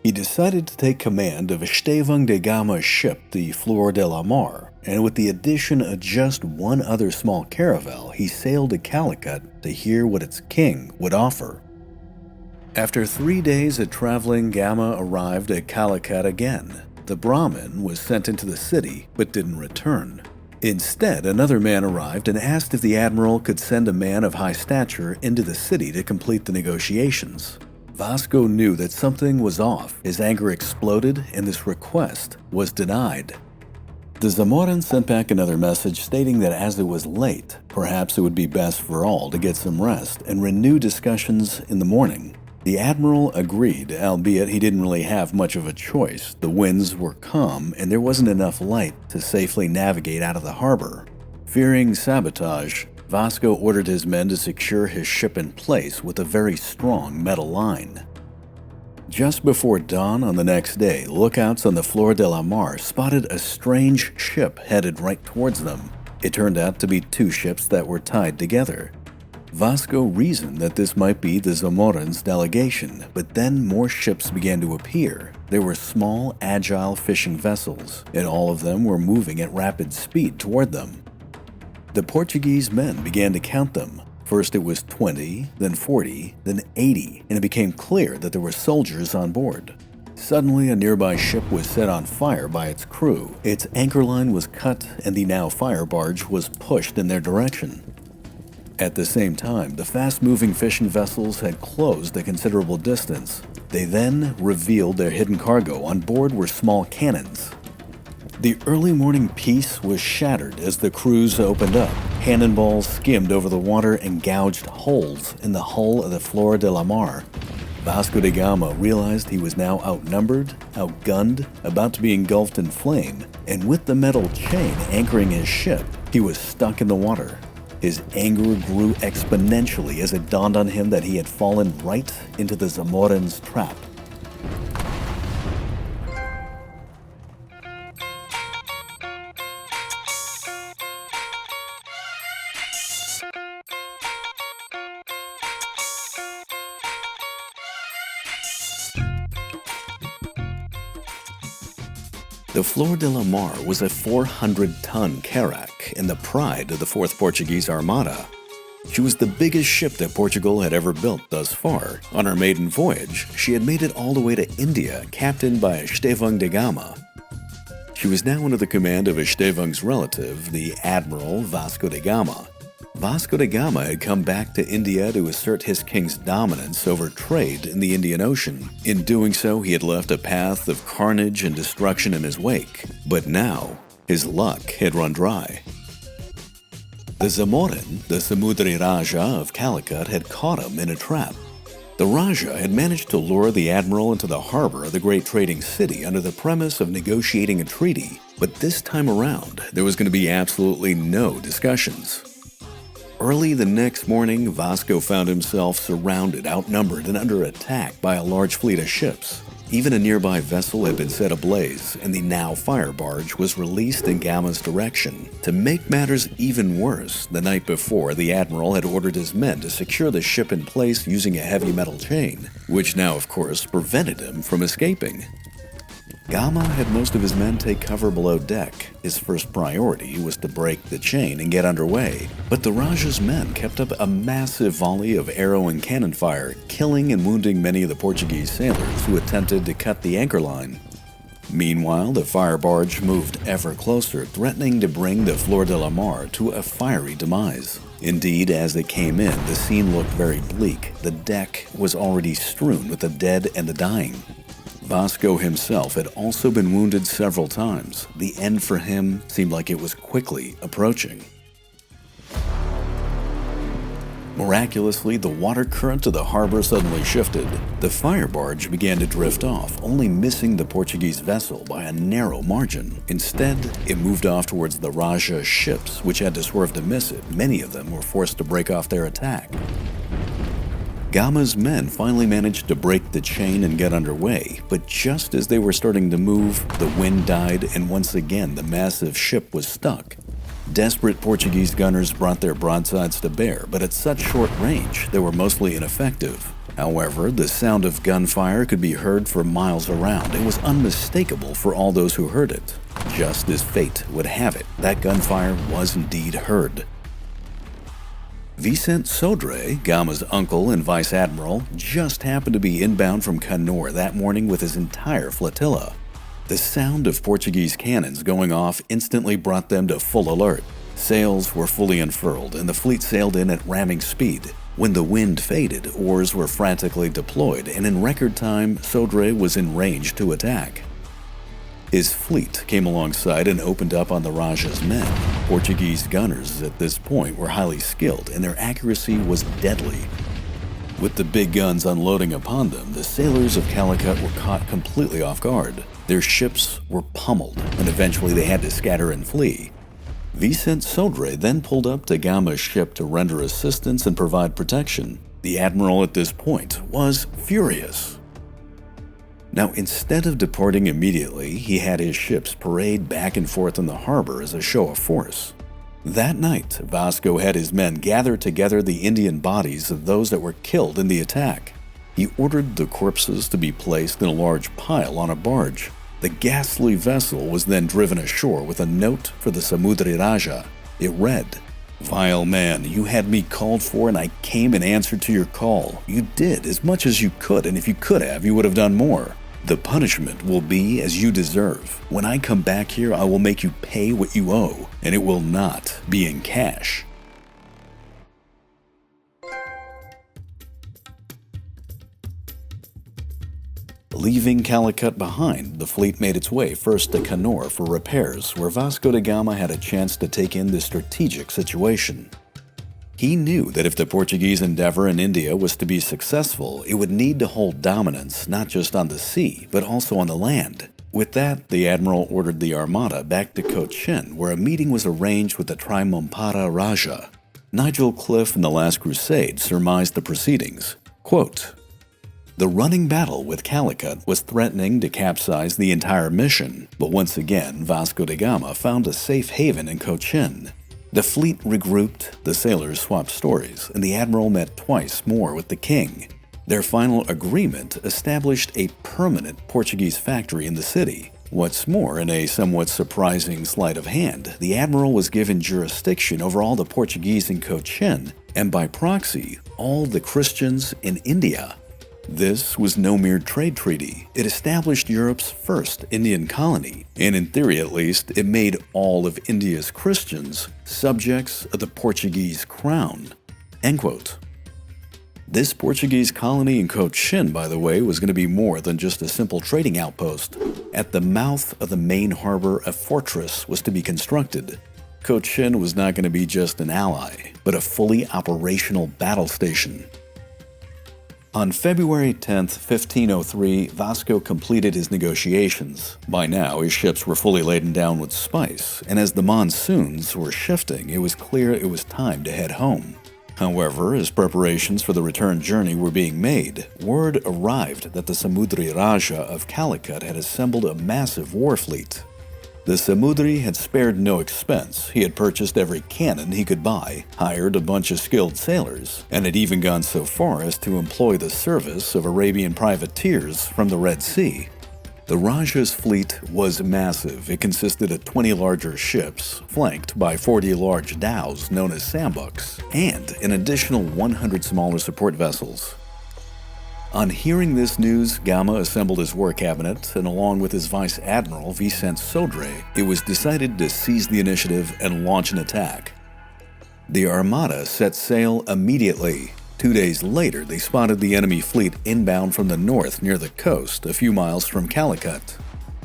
He decided to take command of Estevão da Gama's ship, the Flor de la Mar, and with the addition of just one other small caravel, he sailed to Calicut to hear what its king would offer. After 3 days of traveling, Gama arrived at Calicut again. The Brahmin was sent into the city, but didn't return. Instead, another man arrived and asked if the admiral could send a man of high stature into the city to complete the negotiations. Vasco knew that something was off. His anger exploded, and this request was denied. The Zamoran sent back another message stating that as it was late, perhaps it would be best for all to get some rest and renew discussions in the morning. The admiral agreed, albeit he didn't really have much of a choice. The winds were calm, and there wasn't enough light to safely navigate out of the harbor. Fearing sabotage, Vasco ordered his men to secure his ship in place with a very strong metal line. Just before dawn on the next day, lookouts on the Flor de la Mar spotted a strange ship headed right towards them. It turned out to be 2 ships that were tied together. Vasco reasoned that this might be the Zamorans' delegation, but then more ships began to appear. They were small, agile fishing vessels, and all of them were moving at rapid speed toward them. The Portuguese men began to count them. First it was 20, then 40, then 80, and it became clear that there were soldiers on board. Suddenly, a nearby ship was set on fire by its crew. Its anchor line was cut, and the now fire barge was pushed in their direction. At the same time, the fast-moving fishing vessels had closed a considerable distance. They then revealed their hidden cargo. On board were small cannons. The early morning peace was shattered as the crews opened up. Cannonballs skimmed over the water and gouged holes in the hull of the Flor de la Mar. Vasco da Gama realized he was now outnumbered, outgunned, about to be engulfed in flame, and with the metal chain anchoring his ship, he was stuck in the water. His anger grew exponentially as it dawned on him that he had fallen right into the Zamorans' trap. The Flor de la Mar was a 400-ton carrack and the pride of the 4th Portuguese Armada. She was the biggest ship that Portugal had ever built thus far. On her maiden voyage, she had made it all the way to India, captained by Estevão da Gama. She was now under the command of Estevão's relative, the Admiral Vasco da Gama. Vasco da Gama had come back to India to assert his king's dominance over trade in the Indian Ocean. In doing so, he had left a path of carnage and destruction in his wake. But now, his luck had run dry. The Zamorin, the Samudri Raja of Calicut, had caught him in a trap. The Raja had managed to lure the admiral into the harbor of the great trading city under the premise of negotiating a treaty. But this time around, there was going to be absolutely no discussions. Early the next morning, Vasco found himself surrounded, outnumbered, and under attack by a large fleet of ships. Even a nearby vessel had been set ablaze, and the now fire barge was released in Gama's direction. To make matters even worse, the night before, the admiral had ordered his men to secure the ship in place using a heavy metal chain, which now, of course, prevented him from escaping. Gama had most of his men take cover below deck. His first priority was to break the chain and get underway. But the Raja's men kept up a massive volley of arrow and cannon fire, killing and wounding many of the Portuguese sailors who attempted to cut the anchor line. Meanwhile, the fire barge moved ever closer, threatening to bring the Flor de la Mar to a fiery demise. Indeed, as they came in, the scene looked very bleak. The deck was already strewn with the dead and the dying. Vasco himself had also been wounded several times. The end for him seemed like it was quickly approaching. Miraculously, the water current of the harbor suddenly shifted. The fire barge began to drift off, only missing the Portuguese vessel by a narrow margin. Instead, it moved off towards the Raja's ships, which had to swerve to miss it. Many of them were forced to break off their attack. Gama's men finally managed to break the chain and get underway, but just as they were starting to move, the wind died and once again the massive ship was stuck. Desperate Portuguese gunners brought their broadsides to bear, but at such short range, they were mostly ineffective. However, the sound of gunfire could be heard for miles around. It was unmistakable for all those who heard it. Just as fate would have it, that gunfire was indeed heard. Vicente Sodré, Gama's uncle and vice admiral, just happened to be inbound from Canor that morning with his entire flotilla. The sound of Portuguese cannons going off instantly brought them to full alert. Sails were fully unfurled and the fleet sailed in at ramming speed. When the wind faded, oars were frantically deployed, and in record time, Sodré was in range to attack. His fleet came alongside and opened up on the Raja's men. Portuguese gunners at this point were highly skilled, and their accuracy was deadly. With the big guns unloading upon them, the sailors of Calicut were caught completely off guard. Their ships were pummeled, and eventually they had to scatter and flee. Vicente Sodré then pulled up to Gama's ship to render assistance and provide protection. The admiral at this point was furious. Now, instead of departing immediately, he had his ships parade back and forth in the harbor as a show of force. That night, Vasco had his men gather together the Indian bodies of those that were killed in the attack. He ordered the corpses to be placed in a large pile on a barge. The ghastly vessel was then driven ashore with a note for the Samudri Raja. It read, "Vile man, you had me called for and I came in answer to your call. You did as much as you could, and if you could have, you would have done more. The punishment will be as you deserve. When I come back here, I will make you pay what you owe, and it will not be in cash. Leaving Calicut behind, the fleet made its way first to Canor for repairs, where Vasco da Gama had a chance to take in the strategic situation. He knew that if the Portuguese endeavor in India was to be successful, it would need to hold dominance not just on the sea, but also on the land. With that, the admiral ordered the armada back to Cochin, where a meeting was arranged with the Trimumpara Raja. Nigel Cliff in The Last Crusade surmised the proceedings. Quote, "The running battle with Calicut was threatening to capsize the entire mission, but once again Vasco da Gama found a safe haven in Cochin. The fleet regrouped, the sailors swapped stories, and the admiral met twice more with the king. Their final agreement established a permanent Portuguese factory in the city. What's more, in a somewhat surprising sleight of hand, the admiral was given jurisdiction over all the Portuguese in Cochin, and by proxy, all the Christians in India. This was no mere trade treaty. It established Europe's first Indian colony, and in theory at least, it made all of India's Christians subjects of the Portuguese crown." End quote. This Portuguese colony in Cochin, by the way, was going to be more than just a simple trading outpost. At the mouth of the main harbor, a fortress was to be constructed. Cochin was not going to be just an ally, but a fully operational battle station. On February 10, 1503, Vasco completed his negotiations. By now, his ships were fully laden down with spice, and as the monsoons were shifting, it was clear it was time to head home. However, as preparations for the return journey were being made, word arrived that the Samudri Raja of Calicut had assembled a massive war fleet. The Samudri had spared no expense. He had purchased every cannon he could buy, hired a bunch of skilled sailors, and had even gone so far as to employ the service of Arabian privateers from the Red Sea. The Raja's fleet was massive. It consisted of 20 larger ships, flanked by 40 large dhows known as sambucks, and an additional 100 smaller support vessels. On hearing this news, Gama assembled his war cabinet, and along with his vice admiral Vicente Sodre, it was decided to seize the initiative and launch an attack. The armada set sail immediately. 2 days later, they spotted the enemy fleet inbound from the north near the coast, a few miles from Calicut.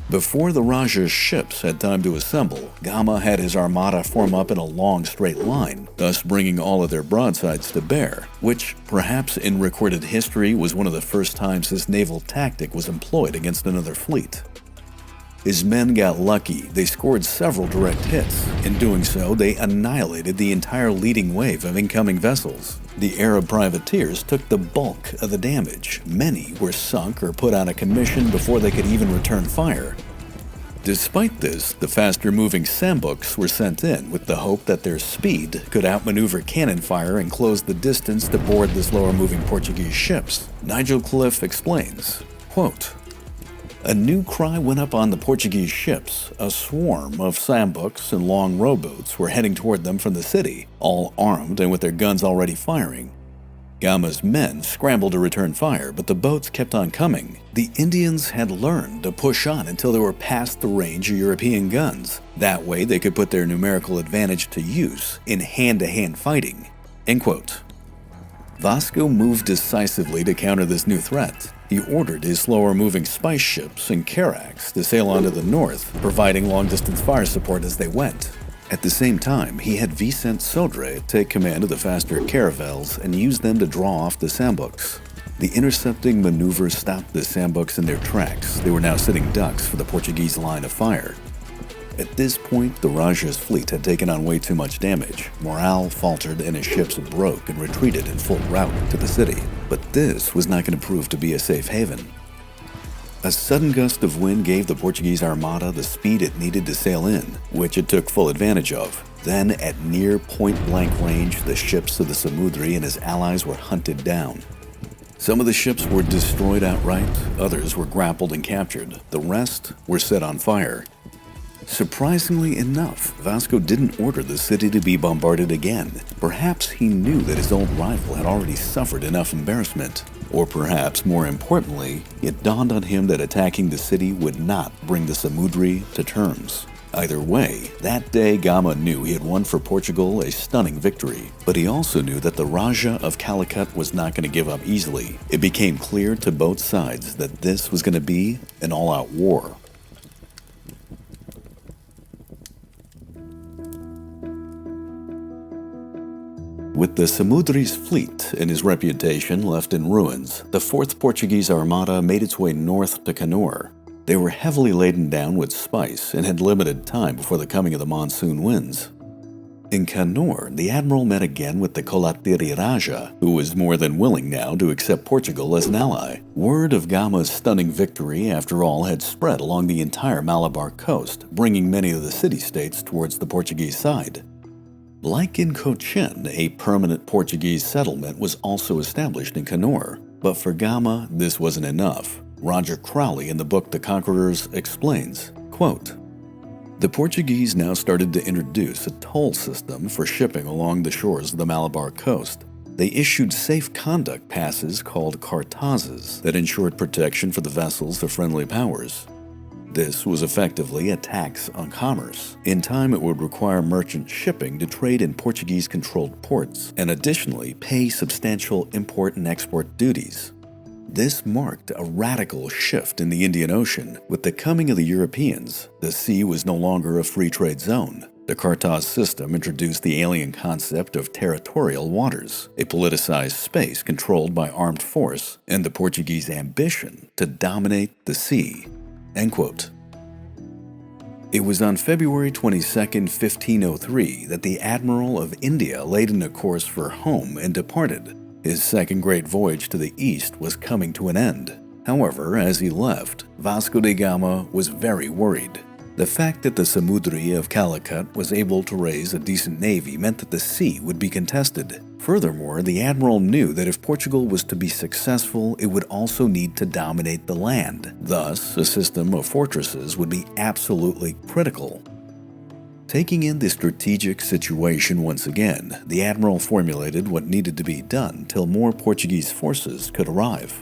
Before the Raja's ships had time to assemble, Gama had his armada form up in a long straight line, thus bringing all of their broadsides to bear, which, perhaps in recorded history, was one of the first times this naval tactic was employed against another fleet. His men got lucky. They scored several direct hits. In doing so, they annihilated the entire leading wave of incoming vessels. The Arab privateers took the bulk of the damage. Many were sunk or put out of commission before they could even return fire. Despite this, the faster-moving sambucks were sent in with the hope that their speed could outmaneuver cannon fire and close the distance to board the slower-moving Portuguese ships. Nigel Cliff explains, quote, "A new cry went up on the Portuguese ships. A swarm of sambucks and long rowboats were heading toward them from the city, all armed and with their guns already firing. Gama's men scrambled to return fire, but the boats kept on coming. The Indians had learned to push on until they were past the range of European guns. That way they could put their numerical advantage to use in hand-to-hand fighting." End quote. Vasco moved decisively to counter this new threat. He ordered his slower-moving spice ships and carracks to sail on to the north, providing long-distance fire support as they went. At the same time, he had Vicente Sodre take command of the faster caravels and use them to draw off the sambucks. The intercepting maneuver stopped the sambucks in their tracks. They were now sitting ducks for the Portuguese line of fire. At this point, the Raja's fleet had taken on way too much damage. Morale faltered and his ships broke and retreated in full rout to the city. But this was not going to prove to be a safe haven. A sudden gust of wind gave the Portuguese armada the speed it needed to sail in, which it took full advantage of. Then, at near point-blank range, the ships of the Samudri and his allies were hunted down. Some of the ships were destroyed outright, others were grappled and captured. The rest were set on fire. Surprisingly enough, Vasco didn't order the city to be bombarded again. Perhaps he knew that his old rival had already suffered enough embarrassment. Or perhaps more importantly, it dawned on him that attacking the city would not bring the Samudri to terms. Either way, that day Gama knew he had won for Portugal a stunning victory, but he also knew that the Raja of Calicut was not going to give up easily. It became clear to both sides that this was going to be an all-out war. With the Samudri's fleet and his reputation left in ruins, the 4th Portuguese Armada made its way north to Kannur. They were heavily laden down with spice and had limited time before the coming of the monsoon winds. In Kannur, the admiral met again with the Kolatiri Raja, who was more than willing now to accept Portugal as an ally. Word of Gama's stunning victory, after all, had spread along the entire Malabar coast, bringing many of the city-states towards the Portuguese side. Like in Cochin, a permanent Portuguese settlement was also established in Kannur, but for Gama, this wasn't enough. Roger Crowley in the book The Conquerors explains, quote, "The Portuguese now started to introduce a toll system for shipping along the shores of the Malabar coast. They issued safe conduct passes called cartazes that ensured protection for the vessels of friendly powers. This was effectively a tax on commerce. In time, it would require merchant shipping to trade in Portuguese-controlled ports and additionally pay substantial import and export duties. This marked a radical shift in the Indian Ocean. With the coming of the Europeans, the sea was no longer a free trade zone. The Cartaz system introduced the alien concept of territorial waters, a politicized space controlled by armed force, and the Portuguese ambition to dominate the sea." End quote. It was on February 22, 1503, that the Admiral of India laid in a course for home and departed. His second great voyage to the east was coming to an end. However, as he left, Vasco da Gama was very worried. The fact that the Samudri of Calicut was able to raise a decent navy meant that the sea would be contested. Furthermore, the admiral knew that if Portugal was to be successful, it would also need to dominate the land. Thus, a system of fortresses would be absolutely critical. Taking in the strategic situation once again, the admiral formulated what needed to be done till more Portuguese forces could arrive.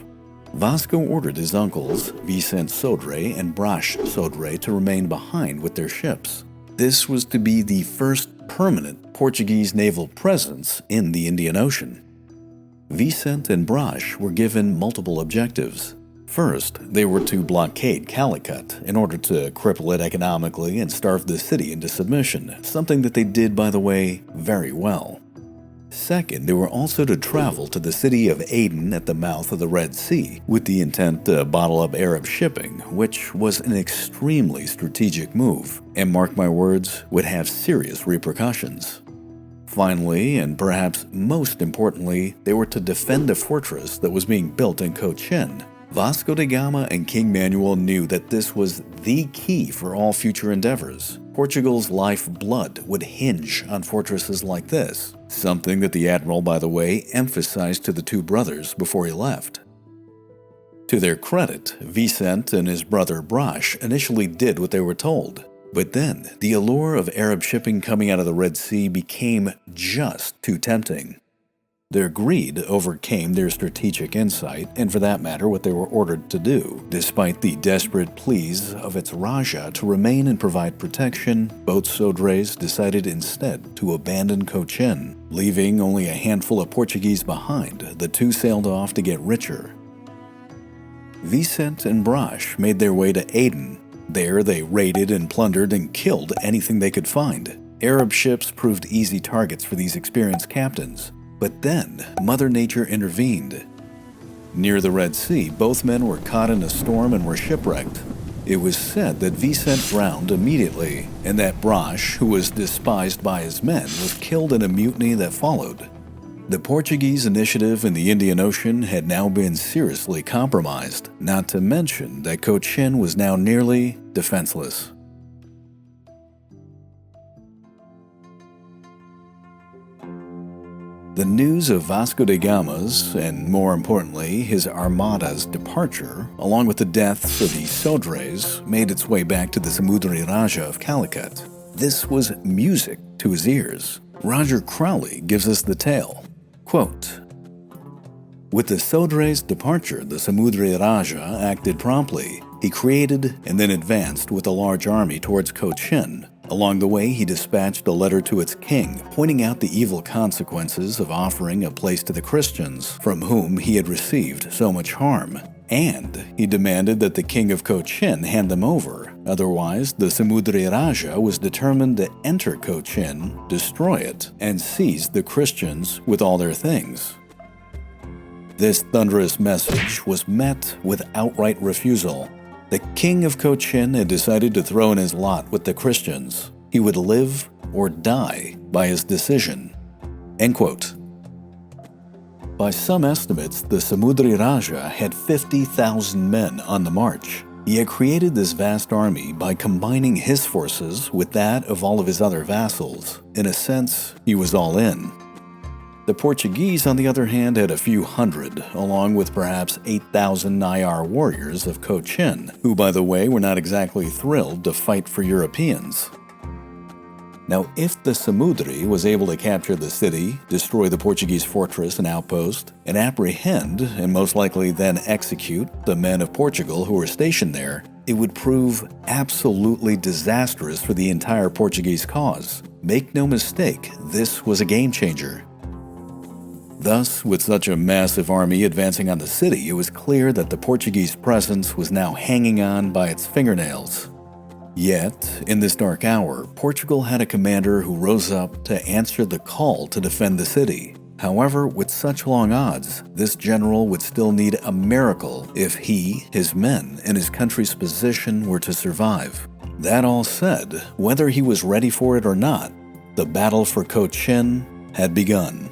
Vasco ordered his uncles, Vicente Sodré and Brás Sodré, to remain behind with their ships. This was to be the first permanent Portuguese naval presence in the Indian Ocean. Vicente and Brás were given multiple objectives. First, they were to blockade Calicut in order to cripple it economically and starve the city into submission, something that they did, by the way, very well. Second, they were also to travel to the city of Aden at the mouth of the Red Sea, with the intent to bottle up Arab shipping, which was an extremely strategic move, and mark my words, would have serious repercussions. Finally, and perhaps most importantly, they were to defend a fortress that was being built in Cochin. Vasco da Gama and King Manuel knew that this was the key for all future endeavors. Portugal's lifeblood would hinge on fortresses like this, something that the admiral, by the way, emphasized to the two brothers before he left. To their credit, Vicente and his brother Brás initially did what they were told, but then the allure of Arab shipping coming out of the Red Sea became just too tempting. Their greed overcame their strategic insight, and for that matter, what they were ordered to do. Despite the desperate pleas of its Raja to remain and provide protection, both Sodrés decided instead to abandon Cochin. Leaving only a handful of Portuguese behind, the two sailed off to get richer. Vicente and Brás made their way to Aden. There they raided and plundered and killed anything they could find. Arab ships proved easy targets for these experienced captains. But then, Mother Nature intervened. Near the Red Sea, both men were caught in a storm and were shipwrecked. It was said that Vicente drowned immediately, and that Brás, who was despised by his men, was killed in a mutiny that followed. The Portuguese initiative in the Indian Ocean had now been seriously compromised, not to mention that Cochin was now nearly defenseless. The news of Vasco da Gama's, and more importantly, his armada's departure, along with the deaths of the Sodrés, made its way back to the Samudri Raja of Calicut. This was music to his ears. Roger Crowley gives us the tale. Quote, With the Sodre's departure, the Samudri Raja acted promptly. He created and then advanced with a large army towards Cochin. Along the way, he dispatched a letter to its king, pointing out the evil consequences of offering a place to the Christians, from whom he had received so much harm. And he demanded that the king of Cochin hand them over. Otherwise, the Samudri Raja was determined to enter Cochin, destroy it, and seize the Christians with all their things. This thunderous message was met with outright refusal. The king of Cochin had decided to throw in his lot with the Christians. He would live or die by his decision. End quote. By some estimates, the Samudri Raja had 50,000 men on the march. He had created this vast army by combining his forces with that of all of his other vassals. In a sense, he was all in. The Portuguese, on the other hand, had a few hundred, along with perhaps 8,000 Nayar warriors of Cochin, who, by the way, were not exactly thrilled to fight for Europeans. Now, if the Samudri was able to capture the city, destroy the Portuguese fortress and outpost, and apprehend, and most likely then execute, the men of Portugal who were stationed there, it would prove absolutely disastrous for the entire Portuguese cause. Make no mistake, this was a game changer. Thus, with such a massive army advancing on the city, it was clear that the Portuguese presence was now hanging on by its fingernails. Yet, in this dark hour, Portugal had a commander who rose up to answer the call to defend the city. However, with such long odds, this general would still need a miracle if he, his men, and his country's position were to survive. That all said, whether he was ready for it or not, the battle for Cochin had begun.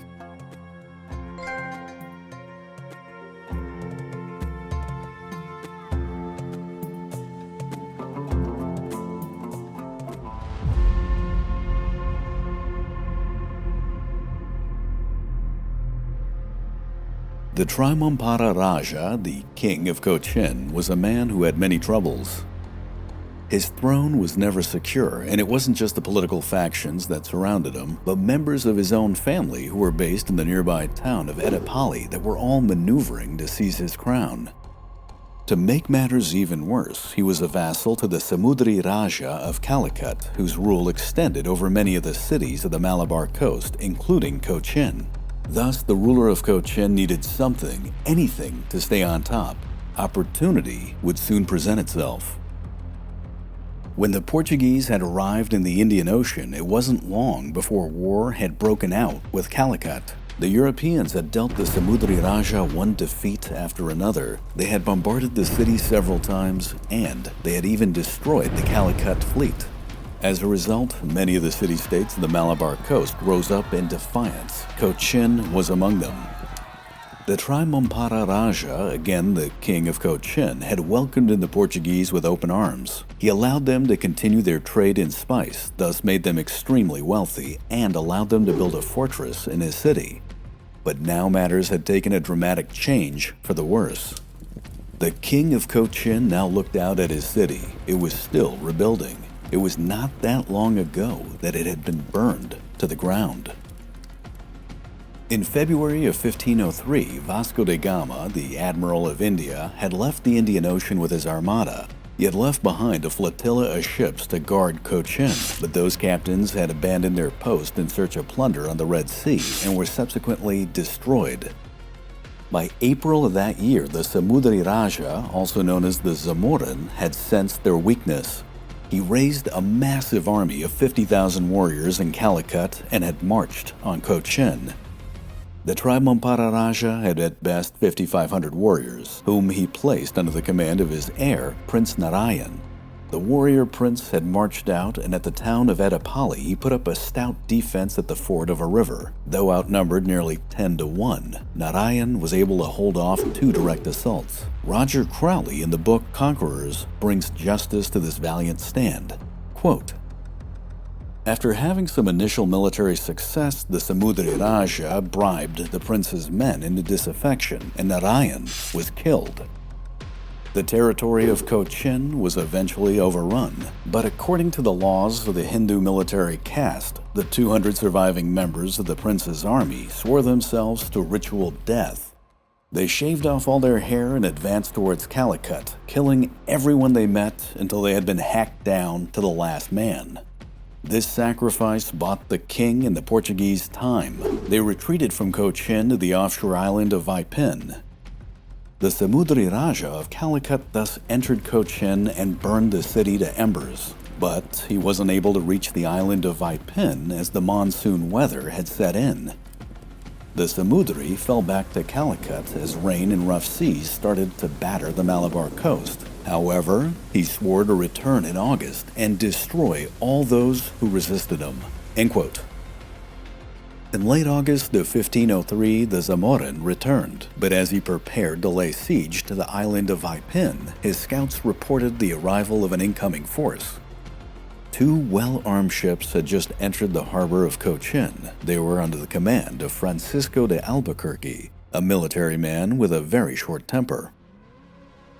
The Trimampara Raja, the king of Cochin, was a man who had many troubles. His throne was never secure, and it wasn't just the political factions that surrounded him, but members of his own family who were based in the nearby town of Edapali that were all maneuvering to seize his crown. To make matters even worse, he was a vassal to the Samudri Raja of Calicut, whose rule extended over many of the cities of the Malabar coast, including Cochin. Thus, the ruler of Cochin needed something, anything, to stay on top. Opportunity would soon present itself. When the Portuguese had arrived in the Indian Ocean, it wasn't long before war had broken out with Calicut. The Europeans had dealt the Samudri Raja one defeat after another. They had bombarded the city several times, and they had even destroyed the Calicut fleet. As a result, many of the city-states of the Malabar coast rose up in defiance. Cochin was among them. The Trimampara Raja, again the king of Cochin, had welcomed in the Portuguese with open arms. He allowed them to continue their trade in spice, thus made them extremely wealthy, and allowed them to build a fortress in his city. But now matters had taken a dramatic change for the worse. The king of Cochin now looked out at his city. It was still rebuilding. It was not that long ago that it had been burned to the ground. In February of 1503, Vasco da Gama, the Admiral of India, had left the Indian Ocean with his armada. He had left behind a flotilla of ships to guard Cochin, but those captains had abandoned their post in search of plunder on the Red Sea and were subsequently destroyed. By April of that year, the Samudri Raja, also known as the Zamorin, had sensed their weakness. He raised a massive army of 50,000 warriors in Calicut and had marched on Cochin. The Trimampara Raja had at best 5,500 warriors, whom he placed under the command of his heir, Prince Narayan. The warrior prince had marched out, and at the town of Edapali he put up a stout defense at the ford of a river. Though outnumbered nearly 10-1, Narayan was able to hold off 2 direct assaults. Roger Crowley in the book Conquerors brings justice to this valiant stand. Quote, after having some initial military success, the Samudri Raja bribed the prince's men into disaffection, and Narayan was killed. The territory of Cochin was eventually overrun, but according to the laws of the Hindu military caste, the 200 surviving members of the prince's army swore themselves to ritual death. They shaved off all their hair and advanced towards Calicut, killing everyone they met until they had been hacked down to the last man. This sacrifice bought the king and the Portuguese time. They retreated from Cochin to the offshore island of Vaipin. The Samudri Raja of Calicut thus entered Cochin and burned the city to embers. But he wasn't able to reach the island of Vaipin as the monsoon weather had set in. The Samudri fell back to Calicut as rain and rough seas started to batter the Malabar coast. However, he swore to return in August and destroy all those who resisted him. End quote. In late August of 1503, the Zamorin returned, but as he prepared to lay siege to the island of Vaipin, his scouts reported the arrival of an incoming force. 2 well-armed ships had just entered the harbor of Cochin. They were under the command of Francisco de Albuquerque, a military man with a very short temper.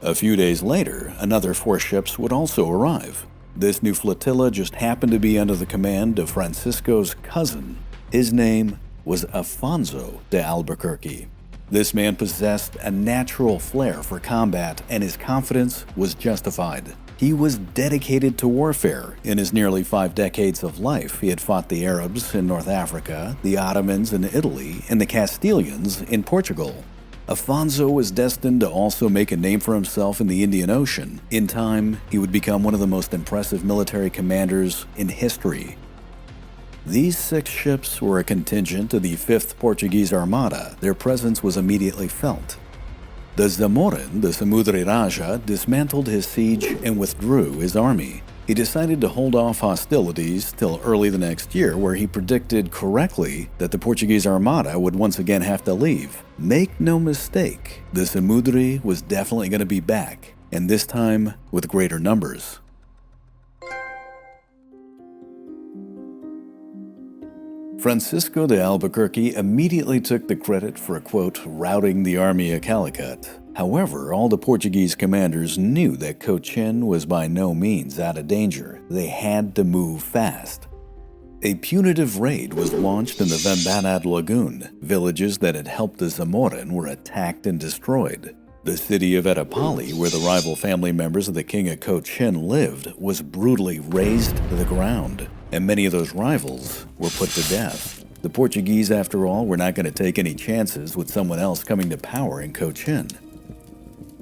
A few days later, another 4 ships would also arrive. This new flotilla just happened to be under the command of Francisco's cousin. His name was Afonso de Albuquerque. This man possessed a natural flair for combat, and his confidence was justified. He was dedicated to warfare. In his nearly 5 decades of life, he had fought the Arabs in North Africa, the Ottomans in Italy, and the Castilians in Portugal. Afonso was destined to also make a name for himself in the Indian Ocean. In time, he would become one of the most impressive military commanders in history. These 6 ships were a contingent of the 5th Portuguese Armada. Their presence was immediately felt. The Zamorin, the Samudri Raja, dismantled his siege and withdrew his army. He decided to hold off hostilities till early the next year, where he predicted correctly that the Portuguese Armada would once again have to leave. Make no mistake, the Samudri was definitely going to be back, and this time with greater numbers. Francisco de Albuquerque immediately took the credit for, quote, routing the army of Calicut. However, all the Portuguese commanders knew that Cochin was by no means out of danger. They had to move fast. A punitive raid was launched in the Vembanad Lagoon. Villages that had helped the Zamorin were attacked and destroyed. The city of Etapali, where the rival family members of the king of Cochin lived, was brutally razed to the ground, and many of those rivals were put to death. The Portuguese, after all, were not going to take any chances with someone else coming to power in Cochin.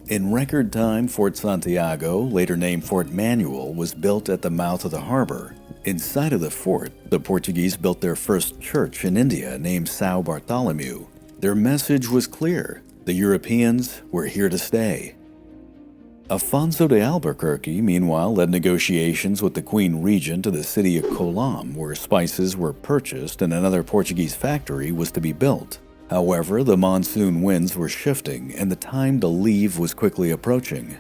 In record time, Fort Santiago, later named Fort Manuel, was built at the mouth of the harbor. Inside of the fort, the Portuguese built their first church in India named São Bartholomew. Their message was clear: the Europeans were here to stay. Afonso de Albuquerque, meanwhile, led negotiations with the Queen Regent to the city of Colom, where spices were purchased and another Portuguese factory was to be built. However, the monsoon winds were shifting, and the time to leave was quickly approaching.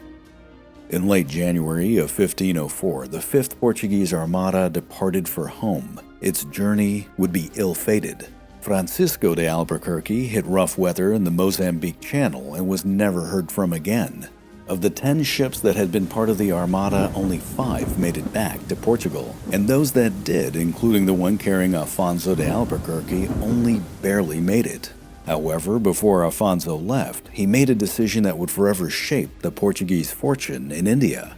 In late January of 1504, the 5th Portuguese Armada departed for home. Its journey would be ill-fated. Francisco de Albuquerque hit rough weather in the Mozambique Channel and was never heard from again. Of the 10 ships that had been part of the Armada, only 5 made it back to Portugal, and those that did, including the one carrying Afonso de Albuquerque, only barely made it. However, before Afonso left, he made a decision that would forever shape the Portuguese fortune in India.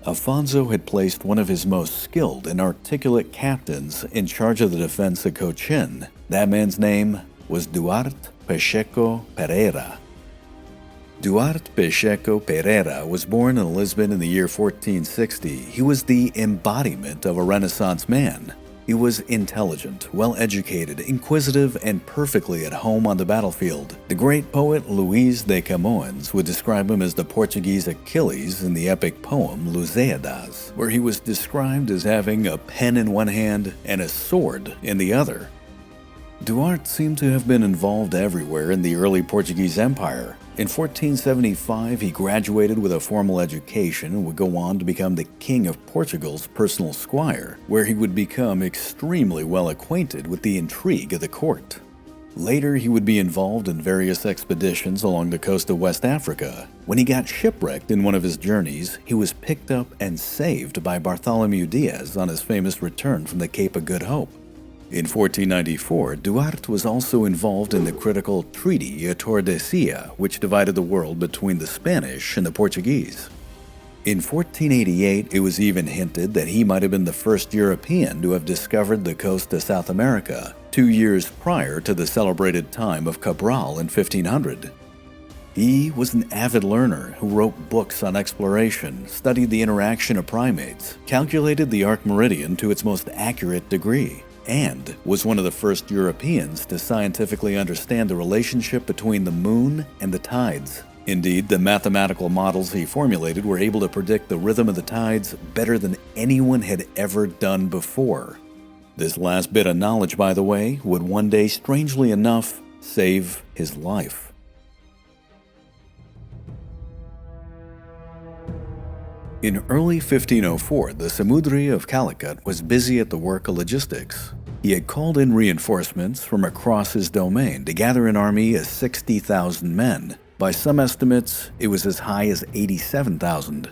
Afonso had placed one of his most skilled and articulate captains in charge of the defense of Cochin. That man's name was Duarte Pacheco Pereira. Duarte Pacheco Pereira was born in Lisbon in the year 1460. He was the embodiment of a Renaissance man. He was intelligent, well-educated, inquisitive, and perfectly at home on the battlefield. The great poet Luís de Camões would describe him as the Portuguese Achilles in the epic poem Lusíadas, where he was described as having a pen in one hand and a sword in the other. Duarte seemed to have been involved everywhere in the early Portuguese Empire. In 1475, he graduated with a formal education and would go on to become the King of Portugal's personal squire, where he would become extremely well acquainted with the intrigue of the court. Later, he would be involved in various expeditions along the coast of West Africa. When he got shipwrecked in one of his journeys, he was picked up and saved by Bartholomew Diaz on his famous return from the Cape of Good Hope. In 1494, Duarte was also involved in the critical Treaty of Tordesillas, which divided the world between the Spanish and the Portuguese. In 1488, it was even hinted that he might have been the first European to have discovered the coast of South America, 2 years prior to the celebrated time of Cabral in 1500. He was an avid learner who wrote books on exploration, studied the interaction of primates, calculated the arc meridian to its most accurate degree, and was one of the first Europeans to scientifically understand the relationship between the moon and the tides. Indeed, the mathematical models he formulated were able to predict the rhythm of the tides better than anyone had ever done before. This last bit of knowledge, by the way, would one day, strangely enough, save his life. In early 1504, the Samudri of Calicut was busy at the work of logistics. He had called in reinforcements from across his domain to gather an army of 60,000 men. By some estimates, it was as high as 87,000.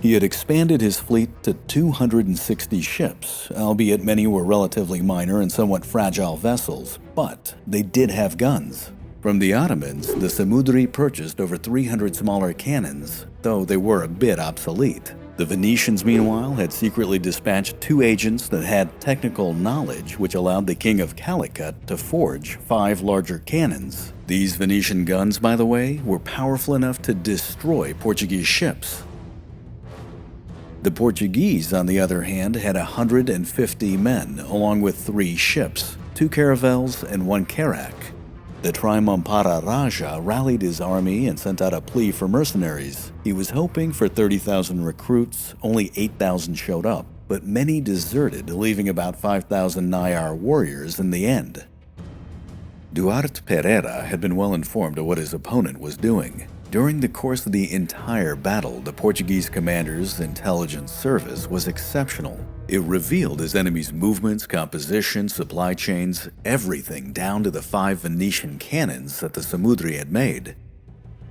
He had expanded his fleet to 260 ships, albeit many were relatively minor and somewhat fragile vessels, but they did have guns. From the Ottomans, the Samudri purchased over 300 smaller cannons, though they were a bit obsolete. The Venetians, meanwhile, had secretly dispatched 2 agents that had technical knowledge which allowed the King of Calicut to forge 5 larger cannons. These Venetian guns, by the way, were powerful enough to destroy Portuguese ships. The Portuguese, on the other hand, had 150 men, along with 3 ships, 2 caravels and 1 carrack. The Trimampara Raja rallied his army and sent out a plea for mercenaries. He was hoping for 30,000 recruits, only 8,000 showed up, but many deserted, leaving about 5,000 Nayar warriors in the end. Duarte Pereira had been well informed of what his opponent was doing. During the course of the entire battle, the Portuguese commander's intelligence service was exceptional. It revealed his enemy's movements, composition, supply chains, everything down to the 5 Venetian cannons that the Samudri had made.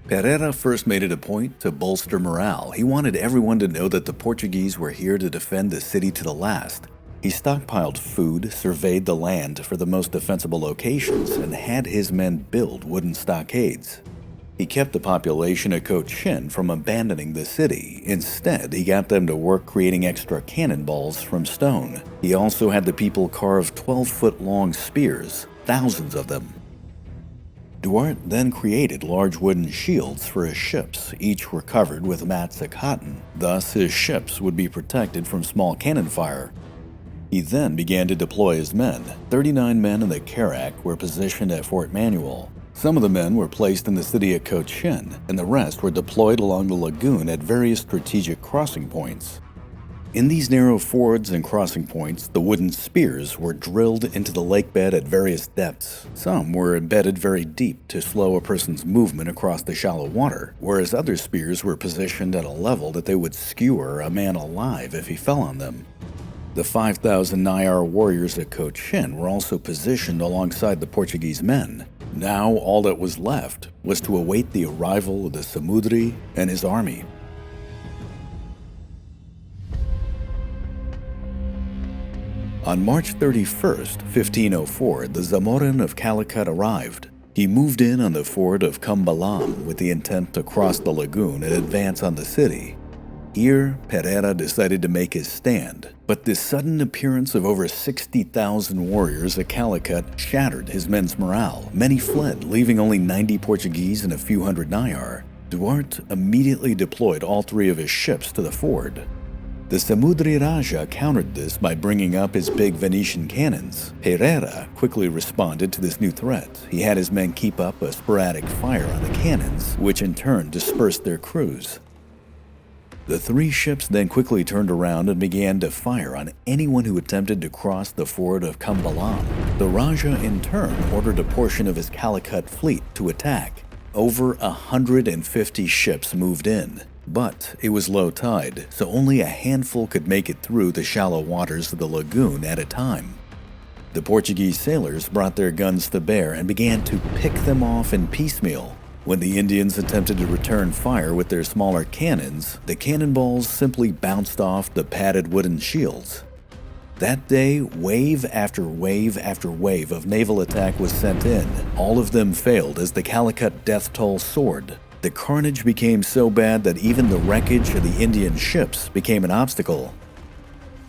Pereira first made it a point to bolster morale. He wanted everyone to know that the Portuguese were here to defend the city to the last. He stockpiled food, surveyed the land for the most defensible locations, and had his men build wooden stockades. He kept the population of Cochin from abandoning the city. Instead, he got them to work creating extra cannonballs from stone. He also had the people carve 12-foot-long spears, thousands of them. Duarte then created large wooden shields for his ships. Each were covered with mats of cotton. Thus, his ships would be protected from small cannon fire. He then began to deploy his men. 39 men in the carrack were positioned at Fort Manuel. Some of the men were placed in the city of Cochin, and the rest were deployed along the lagoon at various strategic crossing points. In these narrow fords and crossing points, the wooden spears were drilled into the lakebed at various depths. Some were embedded very deep to slow a person's movement across the shallow water, whereas other spears were positioned at a level that they would skewer a man alive if he fell on them. The 5,000 Nayar warriors at Cochin were also positioned alongside the Portuguese men. Now all that was left was to await the arrival of the Samudri and his army. On March 31st, 1504, the Zamorin of Calicut arrived. He moved in on the fort of Cambalam with the intent to cross the lagoon and advance on the city. Here, Pereira decided to make his stand, but this sudden appearance of over 60,000 warriors at Calicut shattered his men's morale. Many fled, leaving only 90 Portuguese and a few hundred Nayar. Duarte immediately deployed all 3 of his ships to the ford. The Samudri Raja countered this by bringing up his big Venetian cannons. Pereira quickly responded to this new threat. He had his men keep up a sporadic fire on the cannons, which in turn dispersed their crews. The 3 ships then quickly turned around and began to fire on anyone who attempted to cross the ford of Cambalam. The Raja in turn ordered a portion of his Calicut fleet to attack. Over 150 ships moved in, but it was low tide, so only a handful could make it through the shallow waters of the lagoon at a time. The Portuguese sailors brought their guns to bear and began to pick them off in piecemeal. When the Indians attempted to return fire with their smaller cannons, the cannonballs simply bounced off the padded wooden shields. That day, wave after wave after wave of naval attack was sent in. All of them failed as the Calicut death toll soared. The carnage became so bad that even the wreckage of the Indian ships became an obstacle.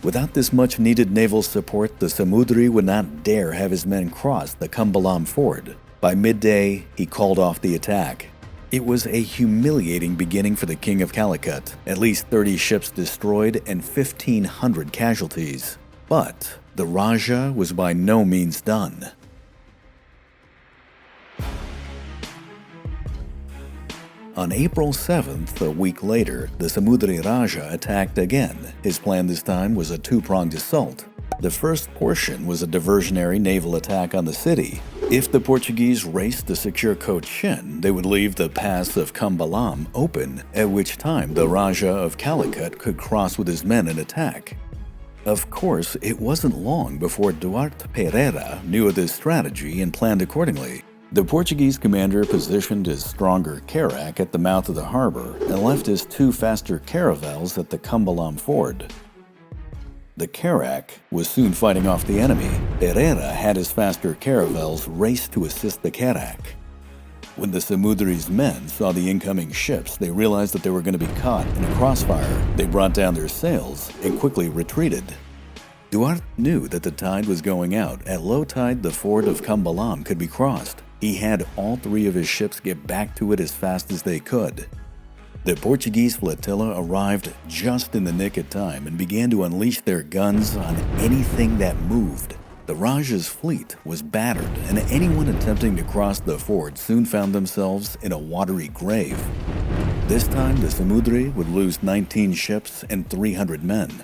Without this much-needed naval support, the Samudri would not dare have his men cross the Kumbalam ford. By midday, he called off the attack. It was a humiliating beginning for the King of Calicut. At least 30 ships destroyed and 1,500 casualties. But the Raja was by no means done. On April 7th, a week later, the Samudri Raja attacked again. His plan this time was a two-pronged assault. The first portion was a diversionary naval attack on the city. If the Portuguese raced to secure Cochin, they would leave the pass of Kumbalam open, at which time the Raja of Calicut could cross with his men and attack. Of course, it wasn't long before Duarte Pereira knew of this strategy and planned accordingly. The Portuguese commander positioned his stronger carack at the mouth of the harbor and left his two faster caravels at the Kumbalam ford. The carack was soon fighting off the enemy. Pereira had his faster caravels race to assist the carack. When the Samudri's men saw the incoming ships, they realized that they were going to be caught in a crossfire. They brought down their sails and quickly retreated. Duarte knew that the tide was going out. At low tide, the ford of Kumbalam could be crossed. He had all three of his ships get back to it as fast as they could. The Portuguese flotilla arrived just in the nick of time and began to unleash their guns on anything that moved. The Raja's fleet was battered, and anyone attempting to cross the ford soon found themselves in a watery grave. This time, the Samudri would lose 19 ships and 300 men.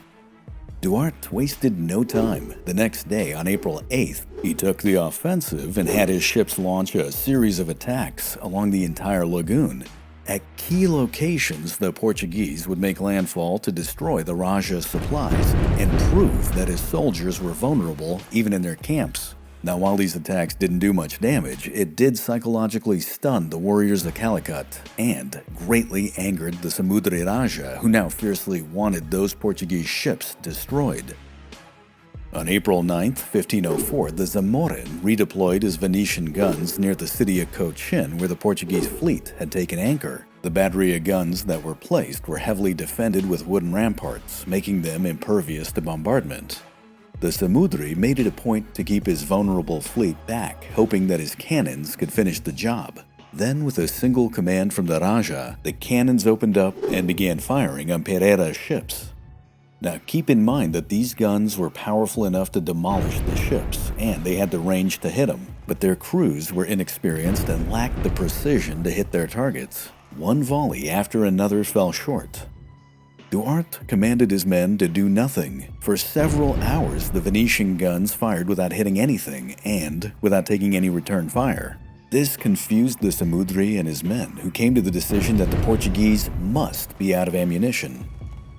Duarte wasted no time. The next day, on April 8th, he took the offensive and had his ships launch a series of attacks along the entire lagoon. At key locations, the Portuguese would make landfall to destroy the Raja's supplies and prove that his soldiers were vulnerable even in their camps. Now, while these attacks didn't do much damage, it did psychologically stun the warriors of Calicut and greatly angered the Samudri Raja, who now fiercely wanted those Portuguese ships destroyed. On April 9, 1504, the Zamorin redeployed his Venetian guns near the city of Cochin, where the Portuguese fleet had taken anchor. The battery of guns that were placed were heavily defended with wooden ramparts, making them impervious to bombardment. The Samudri made it a point to keep his vulnerable fleet back, hoping that his cannons could finish the job. Then, with a single command from the Raja, the cannons opened up and began firing on Pereira's ships. Now, keep in mind that these guns were powerful enough to demolish the ships, and they had the range to hit them, but their crews were inexperienced and lacked the precision to hit their targets. One volley after another fell short. Duarte commanded his men to do nothing. For several hours, the Venetian guns fired without hitting anything and without taking any return fire. This confused the Samudri and his men, who came to the decision that the Portuguese must be out of ammunition.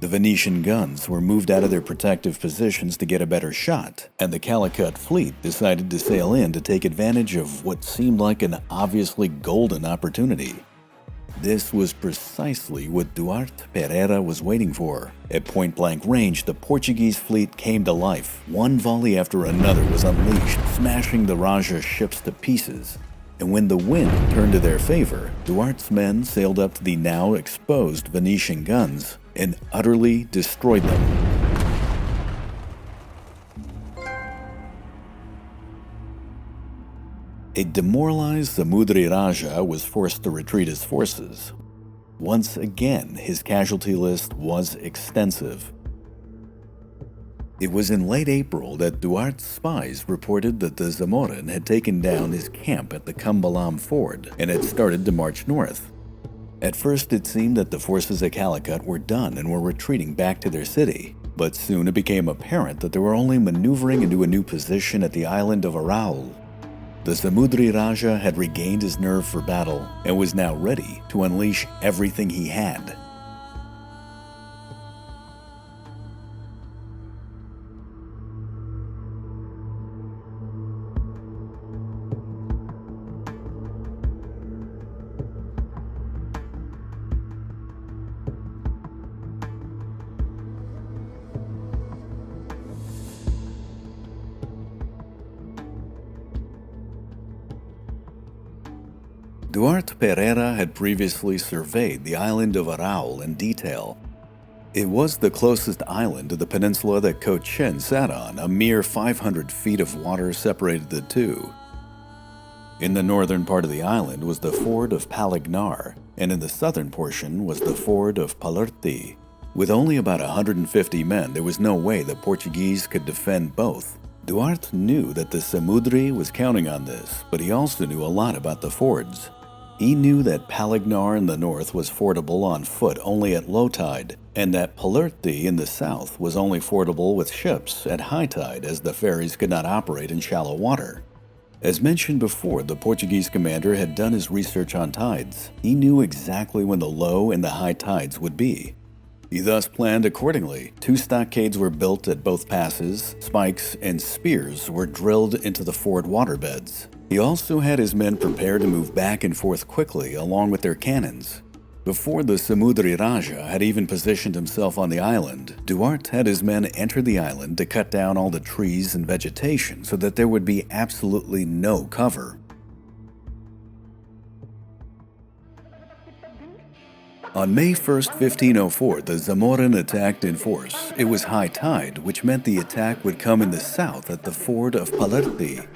The Venetian guns were moved out of their protective positions to get a better shot, and the Calicut fleet decided to sail in to take advantage of what seemed like an obviously golden opportunity. This was precisely what Duarte Pereira was waiting for. At point-blank range, the Portuguese fleet came to life. One volley after another was unleashed, smashing the Raja's ships to pieces. And when the wind turned to their favor, Duarte's men sailed up to the now exposed Venetian guns and utterly destroyed them. A demoralized Samudri Raja was forced to retreat his forces. Once again, his casualty list was extensive. It was in late April that Duarte's spies reported that the Zamorin had taken down his camp at the Kumbalam ford and had started to march north. At first, it seemed that the forces at Calicut were done and were retreating back to their city, but soon it became apparent that they were only maneuvering into a new position at the island of Araul. The Samudri Raja had regained his nerve for battle and was now ready to unleash everything he had. Duarte Pereira had previously surveyed the island of Araul in detail. It was the closest island to the peninsula that Cochin sat on. A mere 500 feet of water separated the two. In the northern part of the island was the ford of Palignar, and in the southern portion was the ford of Palerti. With only about 150 men, there was no way the Portuguese could defend both. Duarte knew that the Samudri was counting on this, but he also knew a lot about the fords. He knew that Palignar in the north was fordable on foot only at low tide, and that Palerti in the south was only fordable with ships at high tide, as the ferries could not operate in shallow water. As mentioned before, the Portuguese commander had done his research on tides. He knew exactly when the low and the high tides would be. He thus planned accordingly. 2 stockades were built at both passes, spikes and spears were drilled into the ford waterbeds. He also had his men prepared to move back and forth quickly along with their cannons. Before the Samudri Raja had even positioned himself on the island, Duarte had his men enter the island to cut down all the trees and vegetation so that there would be absolutely no cover. On May 1st, 1504, the Zamorin attacked in force. It was high tide, which meant the attack would come in the south at the ford of Palerti.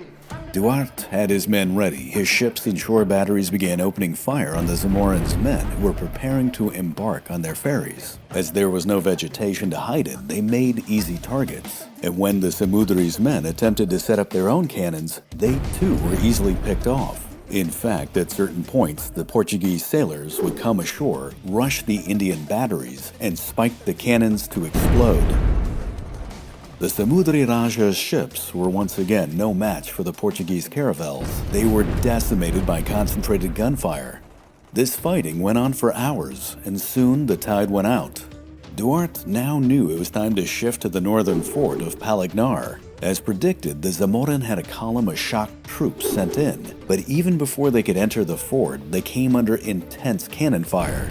Duarte had his men ready. His ships and shore batteries began opening fire on the Zamorans' men who were preparing to embark on their ferries. As there was no vegetation to hide in, they made easy targets. And when the Samudri's men attempted to set up their own cannons, they too were easily picked off. In fact, at certain points, the Portuguese sailors would come ashore, rush the Indian batteries, and spike the cannons to explode. The Samudri Raja's ships were once again no match for the Portuguese caravels. They were decimated by concentrated gunfire. This fighting went on for hours, and soon the tide went out. Duarte now knew it was time to shift to the northern fort of Palignar. As predicted, the Zamorin had a column of shock troops sent in, but even before they could enter the fort, they came under intense cannon fire.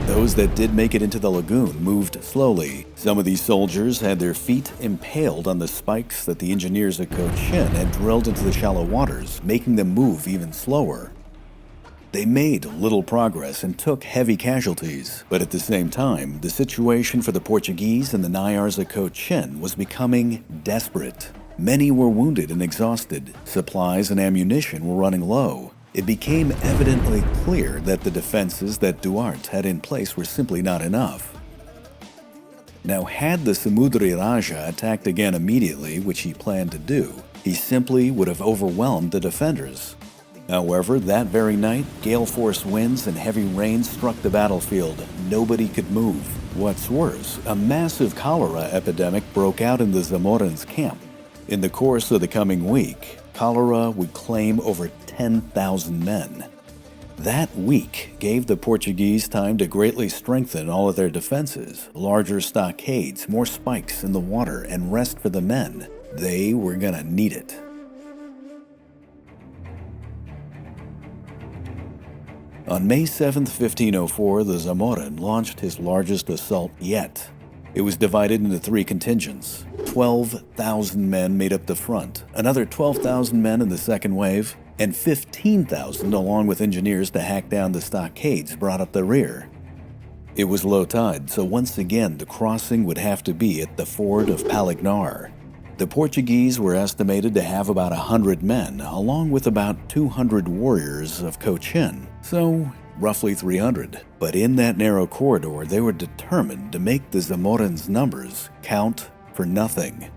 Those that did make it into the lagoon moved slowly. Some of these soldiers had their feet impaled on the spikes that the engineers at Cochin had drilled into the shallow waters, making them move even slower. They made little progress and took heavy casualties, but at the same time, the situation for the Portuguese and the Nayars at Cochin was becoming desperate. Many were wounded and exhausted. Supplies and ammunition were running low. It became evidently clear that the defenses that Duarte had in place were simply not enough. Now, had the Samudri Raja attacked again immediately, which he planned to do, he simply would have overwhelmed the defenders. However, that very night, gale-force winds and heavy rain struck the battlefield. Nobody could move. What's worse, a massive cholera epidemic broke out in the Zamorans' camp. In the course of the coming week, cholera would claim over 10,000 men. That week gave the Portuguese time to greatly strengthen all of their defenses, larger stockades, more spikes in the water, and rest for the men. They were gonna need it. On May 7, 1504, the Zamorin launched his largest assault yet. It was divided into 3 contingents. 12,000 men made up the front, another 12,000 men in the second wave, and 15,000 along with engineers to hack down the stockades brought up the rear. It was low tide, so once again the crossing would have to be at the ford of Palignar. The Portuguese were estimated to have about 100 men, along with about 200 warriors of Cochin, so roughly 300. But in that narrow corridor, they were determined to make the Zamorans' numbers count for nothing.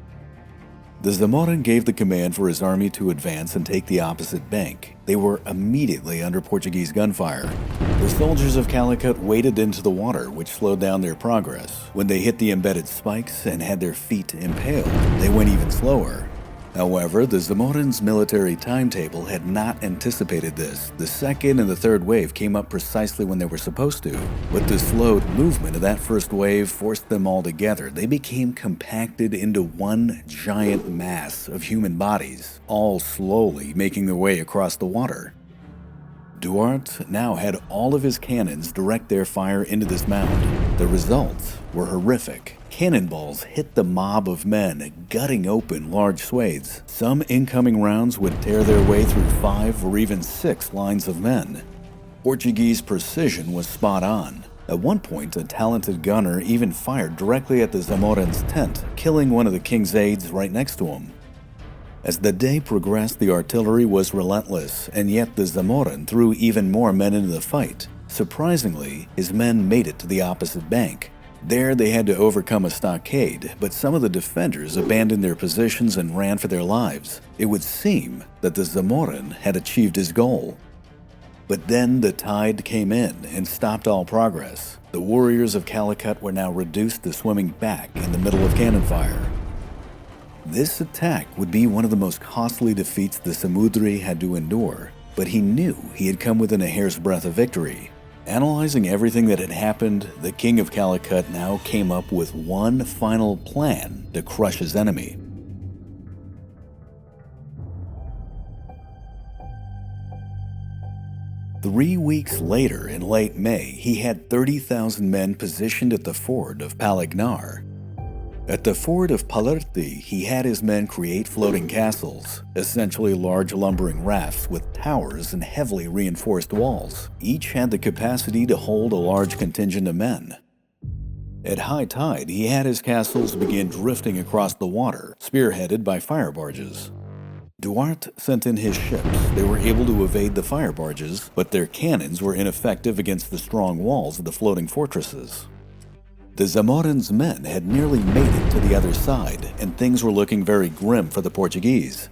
The Zamorin gave the command for his army to advance and take the opposite bank. They were immediately under Portuguese gunfire. The soldiers of Calicut waded into the water, which slowed down their progress. When they hit the embedded spikes and had their feet impaled, they went even slower. However, the Zamorans' military timetable had not anticipated this. The second and the third wave came up precisely when they were supposed to, but the slowed movement of that first wave forced them all together. They became compacted into one giant mass of human bodies, all slowly making their way across the water. Duarte now had all of his cannons direct their fire into this mound. The results were horrific. Cannonballs hit the mob of men, gutting open large swathes. Some incoming rounds would tear their way through 5 or even 6 lines of men. Portuguese precision was spot on. At one point, a talented gunner even fired directly at the Zamoran's tent, killing one of the king's aides right next to him. As the day progressed, the artillery was relentless, and yet the Zamoran threw even more men into the fight. Surprisingly, his men made it to the opposite bank. There, they had to overcome a stockade, but some of the defenders abandoned their positions and ran for their lives. It would seem that the Zamoran had achieved his goal. But then the tide came in and stopped all progress. The warriors of Calicut were now reduced to swimming back in the middle of cannon fire. This attack would be one of the most costly defeats the Samudri had to endure, but he knew he had come within a hair's breadth of victory. Analyzing everything that had happened, the king of Calicut now came up with one final plan to crush his enemy. Three weeks later, in late May, he had 30,000 men positioned at the ford of Palignar. At the ford of Palerti, he had his men create floating castles, essentially large lumbering rafts with towers and heavily reinforced walls. Each had the capacity to hold a large contingent of men. At high tide, he had his castles begin drifting across the water, spearheaded by fire barges. Duarte sent in his ships. They were able to evade the fire barges, but their cannons were ineffective against the strong walls of the floating fortresses. The Zamoran's men had nearly made it to the other side, and things were looking very grim for the Portuguese.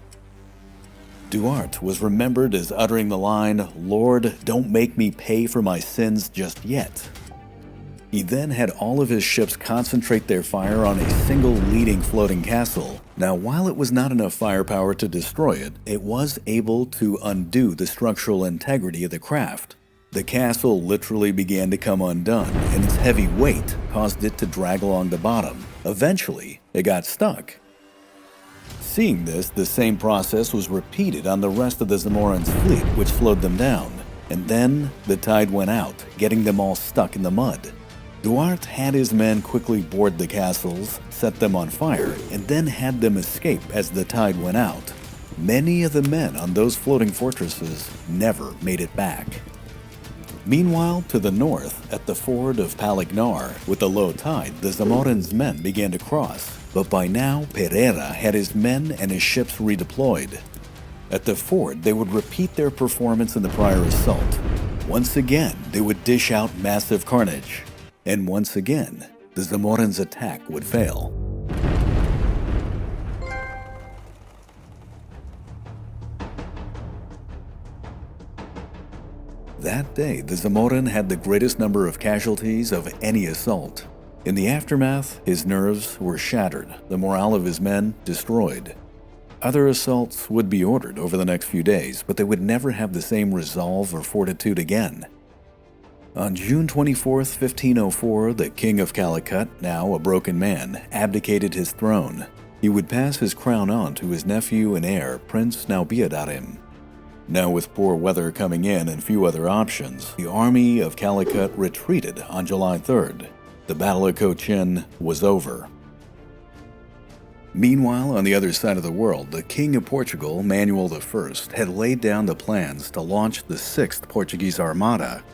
Duarte was remembered as uttering the line, "Lord, don't make me pay for my sins just yet." He then had all of his ships concentrate their fire on a single leading floating castle. Now, while it was not enough firepower to destroy it, it was able to undo the structural integrity of the craft. The castle literally began to come undone, and its heavy weight caused it to drag along the bottom. Eventually, it got stuck. Seeing this, the same process was repeated on the rest of the Zamoran's fleet, which slowed them down. And then, the tide went out, getting them all stuck in the mud. Duarte had his men quickly board the castles, set them on fire, and then had them escape as the tide went out. Many of the men on those floating fortresses never made it back. Meanwhile, to the north, at the ford of Palignar, with the low tide, the Zamoran's men began to cross. But by now, Pereira had his men and his ships redeployed. At the ford, they would repeat their performance in the prior assault. Once again, they would dish out massive carnage. And once again, the Zamoran's attack would fail. That day, the Zamoran had the greatest number of casualties of any assault. In the aftermath, his nerves were shattered, the morale of his men destroyed. Other assaults would be ordered over the next few days, but they would never have the same resolve or fortitude again. On June 24, 1504, the king of Calicut, now a broken man, abdicated his throne. He would pass his crown on to his nephew and heir, Prince Naubiadarim. Now, with poor weather coming in and few other options, the army of Calicut retreated on July 3rd. The Battle of Cochin was over. Meanwhile, on the other side of the world, the King of Portugal, Manuel I, had laid down the plans to launch the 6th Portuguese Armada.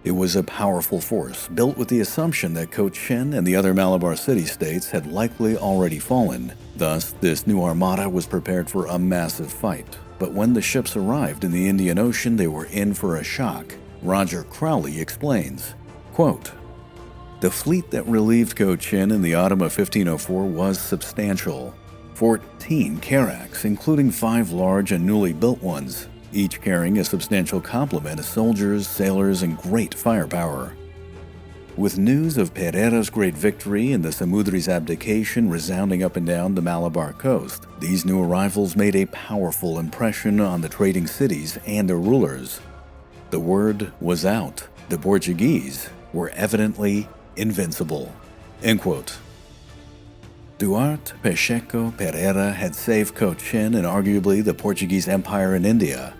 It was a powerful force, built with the assumption that Cochin and the other Malabar city-states had likely already fallen. Thus, this new armada was prepared for a massive fight. But when the ships arrived in the Indian Ocean, they were in for a shock. Roger Crowley explains, quote, "The fleet that relieved Cochin in the autumn of 1504 was substantial. 14 carracks, including 5 large and newly built ones, each carrying a substantial complement of soldiers, sailors, and great firepower. With news of Pereira's great victory and the Samudri's abdication resounding up and down the Malabar coast, these new arrivals made a powerful impression on the trading cities and their rulers. The word was out. The Portuguese were evidently invincible." End quote. Duarte Pacheco Pereira had saved Cochin and arguably the Portuguese Empire in India.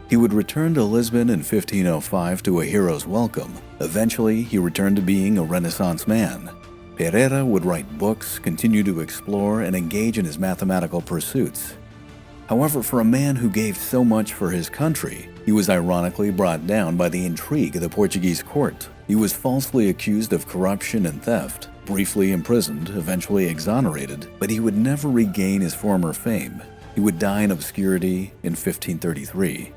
He would return to Lisbon in 1505 to a hero's welcome. Eventually, he returned to being a Renaissance man. Pereira would write books, continue to explore, and engage in his mathematical pursuits. However, for a man who gave so much for his country, He was ironically brought down by the intrigue of the Portuguese court. He was falsely accused of corruption and theft, briefly imprisoned, eventually exonerated, but he would never regain his former fame. He would die in obscurity in 1533.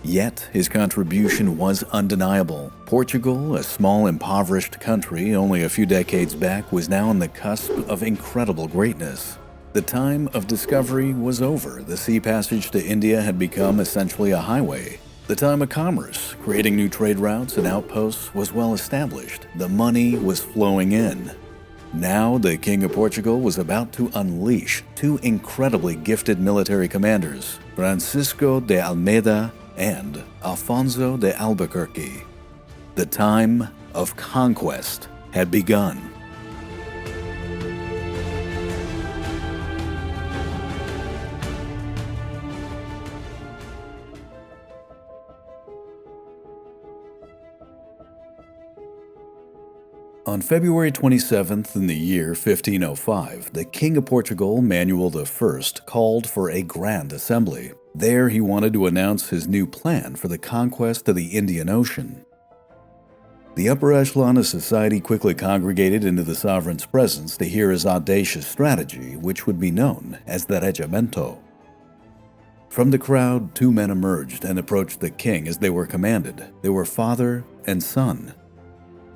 Yet, his contribution was undeniable. Portugal, a small impoverished country only a few decades back, was now on the cusp of incredible greatness. The time of discovery was over. The sea passage to India had become essentially a highway. The time of commerce, creating new trade routes and outposts, was well established. The money was flowing in. Now, the King of Portugal was about to unleash two incredibly gifted military commanders, Francisco de Almeida and Alfonso de Albuquerque. The time of conquest had begun. On February 27th in the year 1505, the King of Portugal, Manuel I, called for a grand assembly. There he wanted to announce his new plan for the conquest of the Indian Ocean. The upper echelon of society quickly congregated into the sovereign's presence to hear his audacious strategy, which would be known as the regimento. From the crowd, two men emerged and approached the king as they were commanded. They were father and son.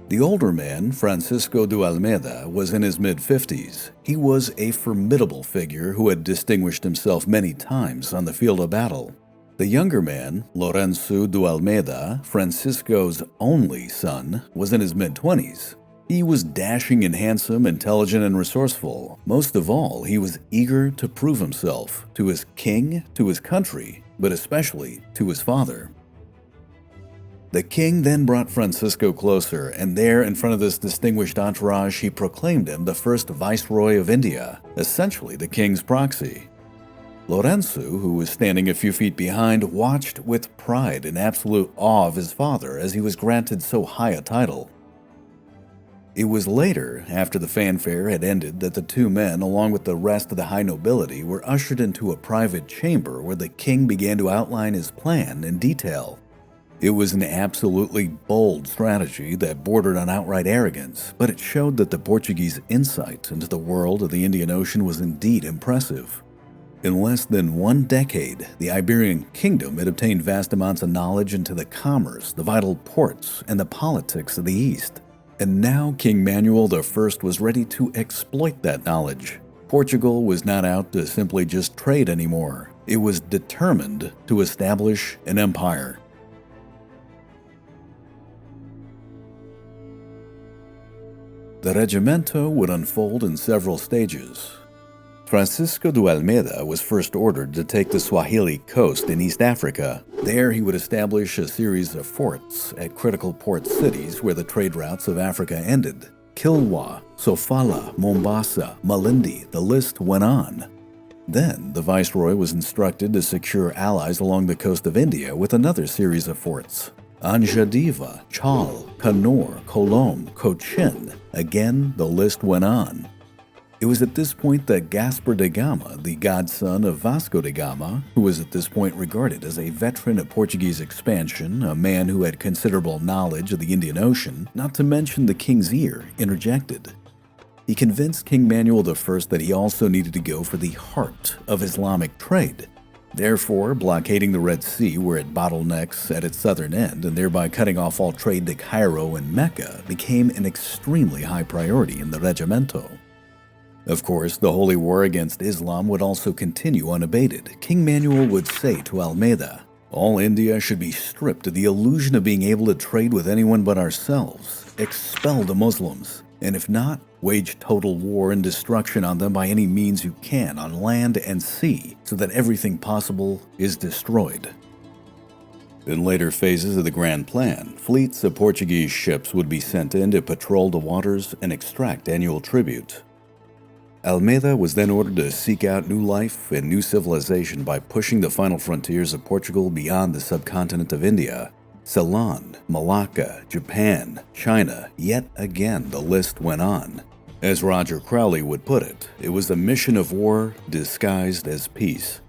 The older man, Francisco de Almeida, was in his mid-50s. He was a formidable figure who had distinguished himself many times on the field of battle. The younger man, Lorenzo de Almeida, Francisco's only son, was in his mid-20s. He was dashing and handsome, intelligent and resourceful. Most of all, he was eager to prove himself to his king, to his country, but especially to his father. The king then brought Francisco closer, and there, in front of this distinguished entourage, he proclaimed him the first viceroy of India, essentially the king's proxy. Lorenzo, who was standing a few feet behind, watched with pride and absolute awe of his father as he was granted so high a title. It was later, after the fanfare had ended, that the two men, along with the rest of the high nobility, were ushered into a private chamber where the king began to outline his plan in detail. It was an absolutely bold strategy that bordered on outright arrogance, but it showed that the Portuguese insight into the world of the Indian Ocean was indeed impressive. In less than 1 decade, the Iberian Kingdom had obtained vast amounts of knowledge into the commerce, the vital ports, and the politics of the East. And now King Manuel I was ready to exploit that knowledge. Portugal was not out to simply just trade anymore. It was determined to establish an empire. The regimento would unfold in several stages. Francisco de Almeida was first ordered to take the Swahili coast in East Africa. There he would establish a series of forts at critical port cities where the trade routes of Africa ended. Kilwa, Sofala, Mombasa, Malindi, the list went on. Then the viceroy was instructed to secure allies along the coast of India with another series of forts. Anjadiva, Chal, Kannur, Kolom, Cochin. Again, the list went on. It was at this point that Gaspar da Gama, the godson of Vasco da Gama, who was at this point regarded as a veteran of Portuguese expansion, a man who had considerable knowledge of the Indian Ocean, not to mention the king's ear, interjected. He convinced King Manuel I that he also needed to go for the heart of Islamic trade. Therefore, blockading the Red Sea where it bottlenecks at its southern end and thereby cutting off all trade to Cairo and Mecca became an extremely high priority in the regimento. Of course, the holy war against Islam would also continue unabated. King Manuel would say to Almeida, "All India should be stripped of the illusion of being able to trade with anyone but ourselves. Expel the Muslims, and if not, wage total war and destruction on them by any means you can on land and sea, so that everything possible is destroyed." In later phases of the grand plan, fleets of Portuguese ships would be sent in to patrol the waters and extract annual tribute. Almeida was then ordered to seek out new life and new civilization by pushing the final frontiers of Portugal beyond the subcontinent of India. Ceylon, Malacca, Japan, China, yet again the list went on. As Roger Crowley would put it, it was a mission of war disguised as peace.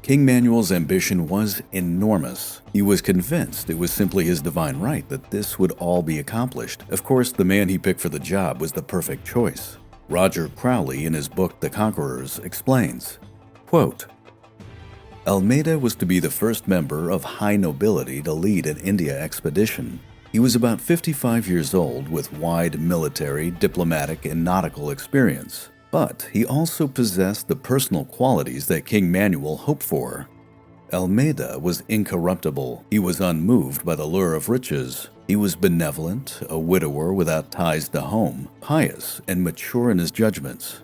King Manuel's ambition was enormous. He was convinced it was simply his divine right that this would all be accomplished. Of course, the man he picked for the job was the perfect choice. Roger Crowley, in his book The Conquerors, explains, quote, Almeida was to be the first member of high nobility to lead an India expedition. He was about 55 years old with wide military, diplomatic, and nautical experience. But he also possessed the personal qualities that King Manuel hoped for. Almeida was incorruptible. He was unmoved by the lure of riches. He was benevolent, a widower without ties to home, pious, and mature in his judgments.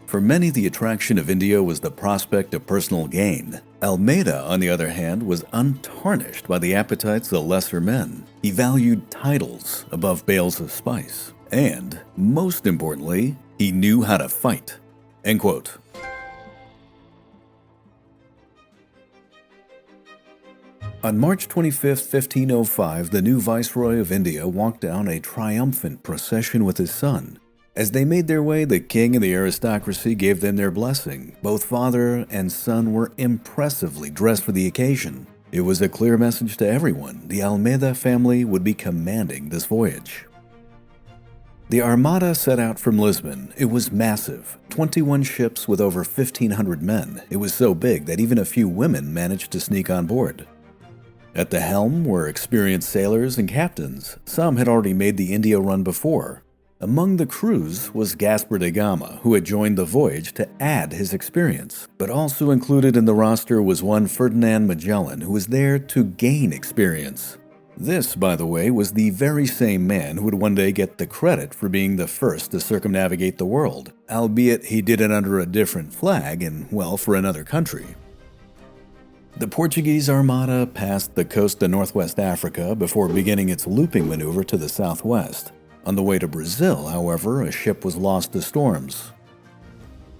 For many, the attraction of India was the prospect of personal gain. Almeida, on the other hand, was untarnished by the appetites of lesser men. He valued titles above bales of spice. And, most importantly, he knew how to fight. End quote. On March 25, 1505, the new Viceroy of India walked down a triumphant procession with his son. As they made their way, the king and the aristocracy gave them their blessing. Both father and son were impressively dressed for the occasion. It was a clear message to everyone. The Almeida family would be commanding this voyage. The Armada set out from Lisbon. It was massive, 21 ships with over 1,500 men. It was so big that even a few women managed to sneak on board. At the helm were experienced sailors and captains. Some had already made the India run before. Among the crews was Gaspar da Gama, who had joined the voyage to add his experience. But also included in the roster was one Ferdinand Magellan, who was there to gain experience. This, by the way, was the very same man who would one day get the credit for being the first to circumnavigate the world, albeit he did it under a different flag and, well, for another country. The Portuguese Armada passed the coast of northwest Africa before beginning its looping maneuver to the southwest. On the way to Brazil, however, a ship was lost to storms.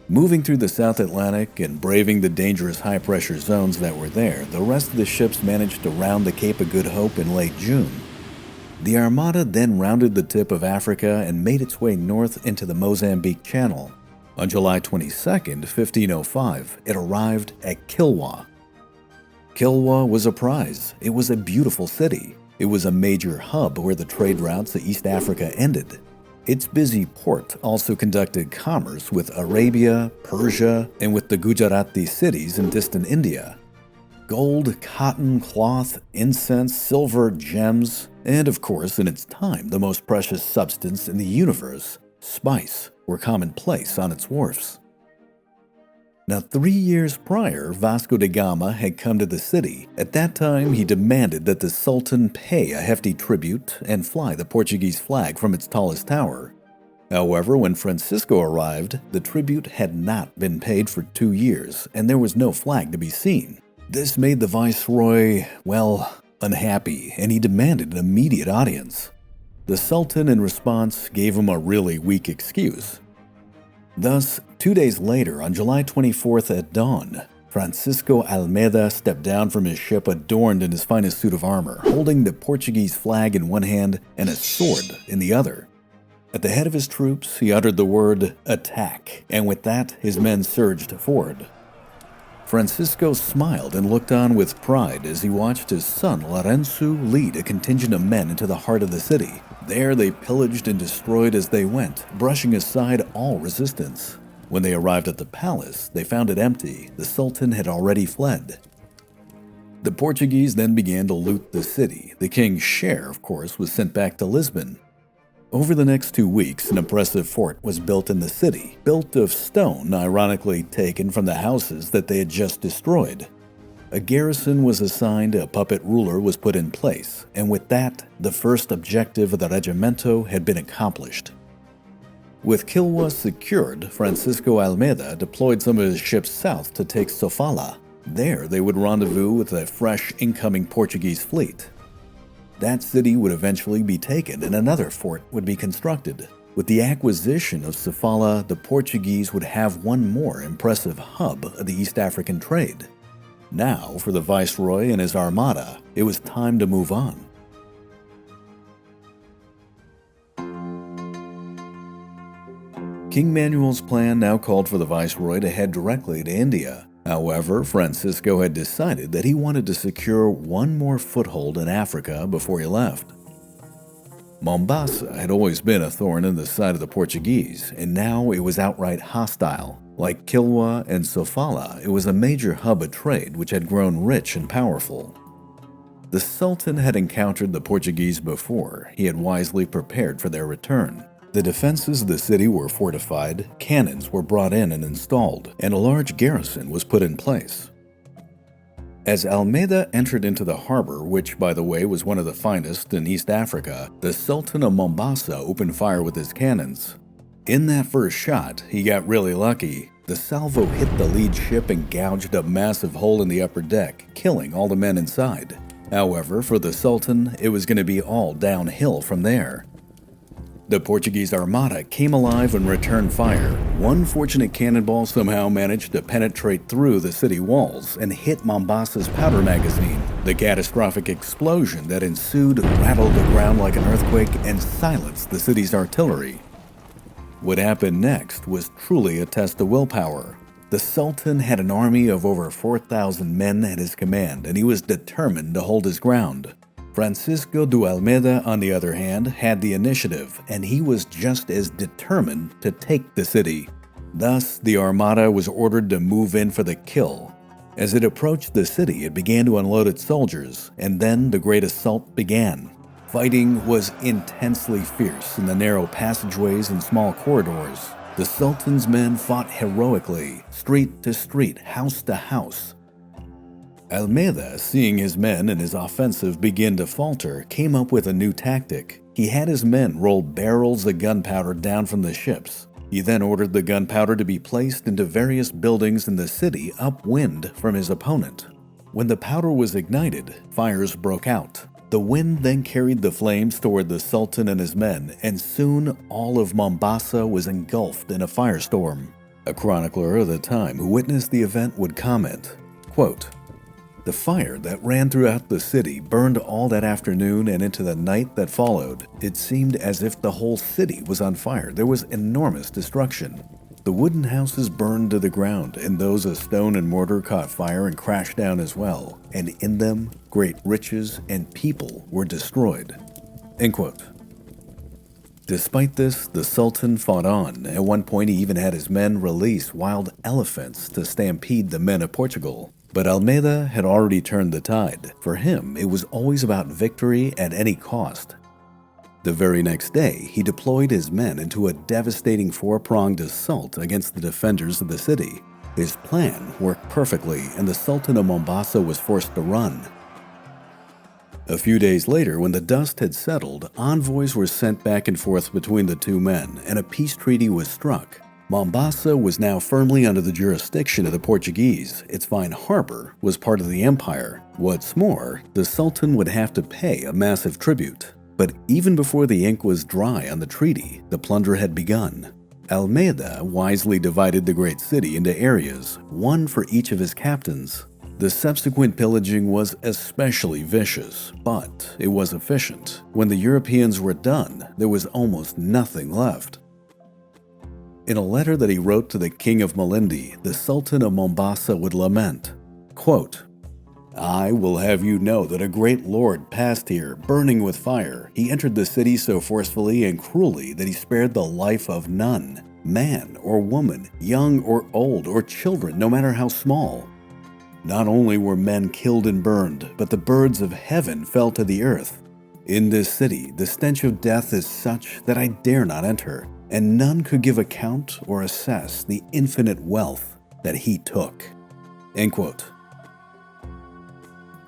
Moving through the South Atlantic and braving the dangerous high-pressure zones that were there, the rest of the ships managed to round the Cape of Good Hope in late June. The Armada then rounded the tip of Africa and made its way north into the Mozambique Channel. On July 22, 1505, it arrived at Kilwa. Kilwa was a prize. It was a beautiful city. It was a major hub where the trade routes to East Africa ended. Its busy port also conducted commerce with Arabia, Persia, and with the Gujarati cities in distant India. Gold, cotton, cloth, incense, silver, gems, and of course, in its time, the most precious substance in the universe, spice, were commonplace on its wharfs. Now, 3 years prior, Vasco da Gama had come to the city. At that time, he demanded that the Sultan pay a hefty tribute and fly the Portuguese flag from its tallest tower. However, when Francisco arrived, the tribute had not been paid for 2 years, and there was no flag to be seen. This made the Viceroy, well, unhappy, and he demanded an immediate audience. The Sultan, in response, gave him a really weak excuse. Thus, 2 days later, on July 24th at dawn, Francisco Almeida stepped down from his ship adorned in his finest suit of armor, holding the Portuguese flag in one hand and a sword in the other. At the head of his troops, he uttered the word, "Attack," and with that, his men surged forward. Francisco smiled and looked on with pride as he watched his son Lorenzo lead a contingent of men into the heart of the city. There they pillaged and destroyed as they went, brushing aside all resistance. When they arrived at the palace, they found it empty. The Sultan had already fled. The Portuguese then began to loot the city. The king's share, of course, was sent back to Lisbon. Over the next 2 weeks, an impressive fort was built in the city, built of stone, ironically taken from the houses that they had just destroyed. A garrison was assigned, a puppet ruler was put in place, and with that, the first objective of the regimento had been accomplished. With Kilwa secured, Francisco Almeida deployed some of his ships south to take Sofala. There, they would rendezvous with a fresh incoming Portuguese fleet. That city would eventually be taken and another fort would be constructed. With the acquisition of Sofala, the Portuguese would have one more impressive hub of the East African trade. Now, for the Viceroy and his armada, it was time to move on. King Manuel's plan now called for the Viceroy to head directly to India. However, Francisco had decided that he wanted to secure one more foothold in Africa before he left. Mombasa had always been a thorn in the side of the Portuguese, and now it was outright hostile. Like Kilwa and Sofala, it was a major hub of trade which had grown rich and powerful. The Sultan had encountered the Portuguese before. He had wisely prepared for their return. The defenses of the city were fortified, cannons were brought in and installed, and a large garrison was put in place. As Almeida entered into the harbor, which, by the way, was one of the finest in East Africa, the Sultan of Mombasa opened fire with his cannons. In that first shot, he got really lucky. The salvo hit the lead ship and gouged a massive hole in the upper deck, killing all the men inside. However, for the Sultan, it was going to be all downhill from there. The Portuguese armada came alive and returned fire. One fortunate cannonball somehow managed to penetrate through the city walls and hit Mombasa's powder magazine. The catastrophic explosion that ensued rattled the ground like an earthquake and silenced the city's artillery. What happened next was truly a test of willpower. The Sultan had an army of over 4,000 men at his command, and he was determined to hold his ground. Francisco de Almeida, on the other hand, had the initiative, and he was just as determined to take the city. Thus, the armada was ordered to move in for the kill. As it approached the city, it began to unload its soldiers, and then the great assault began. Fighting was intensely fierce in the narrow passageways and small corridors. The Sultan's men fought heroically, street to street, house to house. Almeida, seeing his men and his offensive begin to falter, came up with a new tactic. He had his men roll barrels of gunpowder down from the ships. He then ordered the gunpowder to be placed into various buildings in the city upwind from his opponent. When the powder was ignited, fires broke out. The wind then carried the flames toward the Sultan and his men, and soon all of Mombasa was engulfed in a firestorm. A chronicler of the time who witnessed the event would comment, quote, "The fire that ran throughout the city burned all that afternoon and into the night that followed. It seemed as if the whole city was on fire. There was enormous destruction. The wooden houses burned to the ground, and those of stone and mortar caught fire and crashed down as well, and in them great riches and people were destroyed." End quote. Despite this, the Sultan fought on. At one point, he even had his men release wild elephants to stampede the men of Portugal. But Almeida had already turned the tide. For him, it was always about victory at any cost. The very next day, he deployed his men into a devastating four-pronged assault against the defenders of the city. His plan worked perfectly, and the Sultan of Mombasa was forced to run. A few days later, when the dust had settled, envoys were sent back and forth between the two men, and a peace treaty was struck. Mombasa was now firmly under the jurisdiction of the Portuguese. Its fine harbor was part of the empire. What's more, the Sultan would have to pay a massive tribute. But even before the ink was dry on the treaty, the plunder had begun. Almeida wisely divided the great city into areas, one for each of his captains. The subsequent pillaging was especially vicious, but it was efficient. When the Europeans were done, there was almost nothing left. In a letter that he wrote to the King of Malindi, the Sultan of Mombasa would lament, quote, "I will have you know that a great lord passed here, burning with fire. He entered the city so forcefully and cruelly that he spared the life of none, man or woman, young or old, or children, no matter how small. Not only were men killed and burned, but the birds of heaven fell to the earth. In this city, the stench of death is such that I dare not enter, and none could give account or assess the infinite wealth that he took." End quote.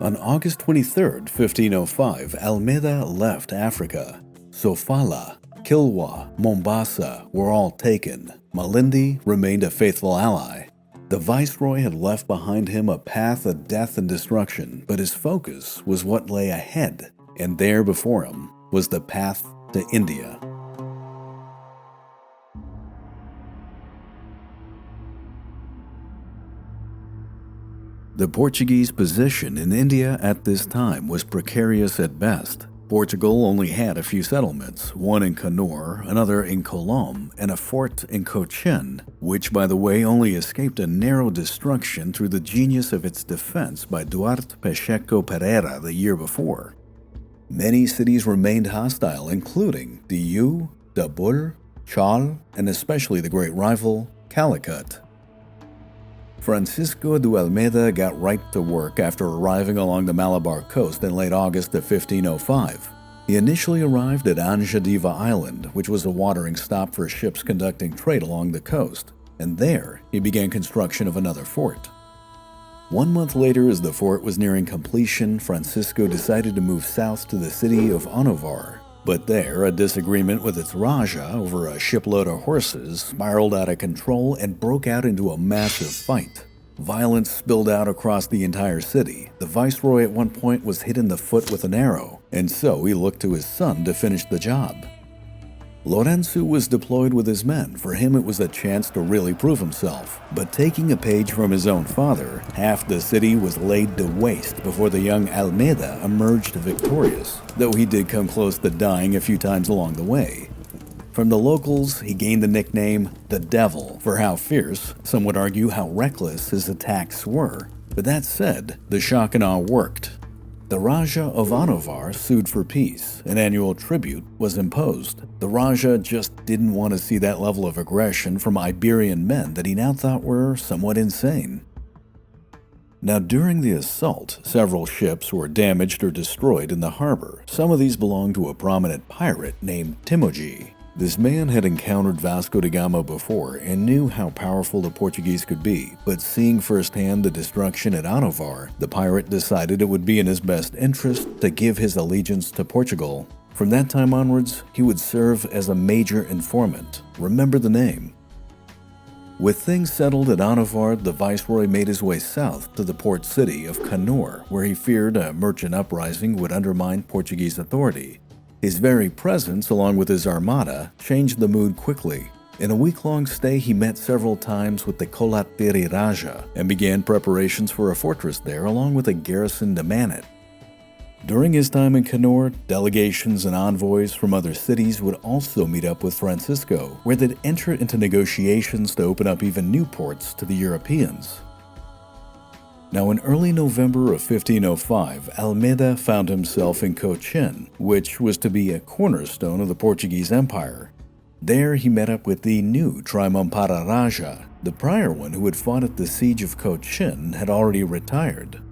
On August 23, 1505, Almeida left Africa. Sofala, Kilwa, Mombasa were all taken. Malindi remained a faithful ally. The viceroy had left behind him a path of death and destruction, but his focus was what lay ahead, and there before him was the path to India. The Portuguese position in India at this time was precarious at best. Portugal only had a few settlements, one in Canor, another in Colom, and a fort in Cochin, which, by the way, only escaped a narrow destruction through the genius of its defense by Duarte Pacheco Pereira the year before. Many cities remained hostile, including Diu, Dabul, Chal, and especially the great rival, Calicut. Francisco de Almeida got right to work after arriving along the Malabar coast in late August of 1505. He initially arrived at Angediva Island, which was a watering stop for ships conducting trade along the coast, and there he began construction of another fort. 1 month later, as the fort was nearing completion, Francisco decided to move south to the city of Onovar. But there, a disagreement with its Raja over a shipload of horses spiraled out of control and broke out into a massive fight. Violence spilled out across the entire city. The viceroy at one point was hit in the foot with an arrow, and so he looked to his son to finish the job. Lorenzo was deployed with his men. For him, it was a chance to really prove himself. But taking a page from his own father, half the city was laid to waste before the young Almeida emerged victorious, though he did come close to dying a few times along the way. From the locals, he gained the nickname the Devil for how fierce, some would argue how reckless his attacks were. But that said, the shock and awe worked. The Raja of Onovar sued for peace. An annual tribute was imposed. The Raja just didn't want to see that level of aggression from Iberian men that he now thought were somewhat insane. Now, during the assault, several ships were damaged or destroyed in the harbor. Some of these belonged to a prominent pirate named Timoji. This man had encountered Vasco da Gama before and knew how powerful the Portuguese could be, but seeing firsthand the destruction at Onovar, the pirate decided it would be in his best interest to give his allegiance to Portugal. From that time onwards, he would serve as a major informant. Remember the name. With things settled at Onovar, the viceroy made his way south to the port city of Canor, where he feared a merchant uprising would undermine Portuguese authority. His very presence, along with his armada, changed the mood quickly. In a week-long stay, he met several times with the Kolatiri Raja and began preparations for a fortress there, along with a garrison to man it. During his time in Canor, delegations and envoys from other cities would also meet up with Francisco, where they'd enter into negotiations to open up even new ports to the Europeans. Now, in early November of 1505, Almeida found himself in Cochin, which was to be a cornerstone of the Portuguese Empire. There, he met up with the new Trimampara Raja. The prior one, who had fought at the siege of Cochin, had already retired.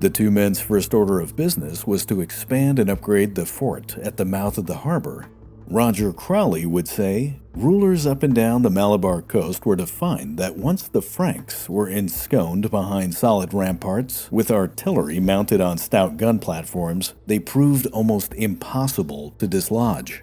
The two men's first order of business was to expand and upgrade the fort at the mouth of the harbor. Roger Crawley would say, rulers up and down the Malabar coast were to find that once the Franks were ensconced behind solid ramparts with artillery mounted on stout gun platforms, they proved almost impossible to dislodge.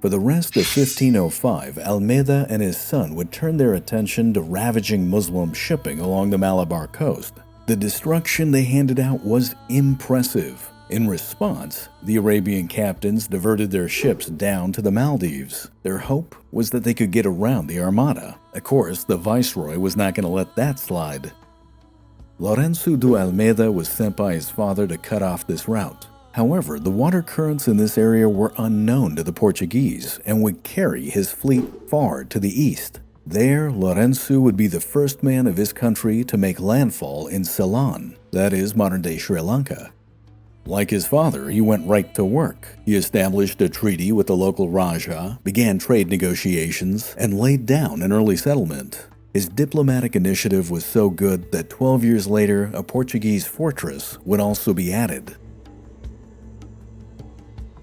For the rest of 1505, Almeida and his son would turn their attention to ravaging Muslim shipping along the Malabar coast. The destruction they handed out was impressive. In response, the Arabian captains diverted their ships down to the Maldives. Their hope was that they could get around the Armada. Of course, the viceroy was not going to let that slide. Lorenzo de Almeida was sent by his father to cut off this route. However, the water currents in this area were unknown to the Portuguese and would carry his fleet far to the east. There, Lorenzo would be the first man of his country to make landfall in Ceylon, that is, modern-day Sri Lanka. Like his father, he went right to work. He established a treaty with the local Raja, began trade negotiations, and laid down an early settlement. His diplomatic initiative was so good that 12 years later, a Portuguese fortress would also be added.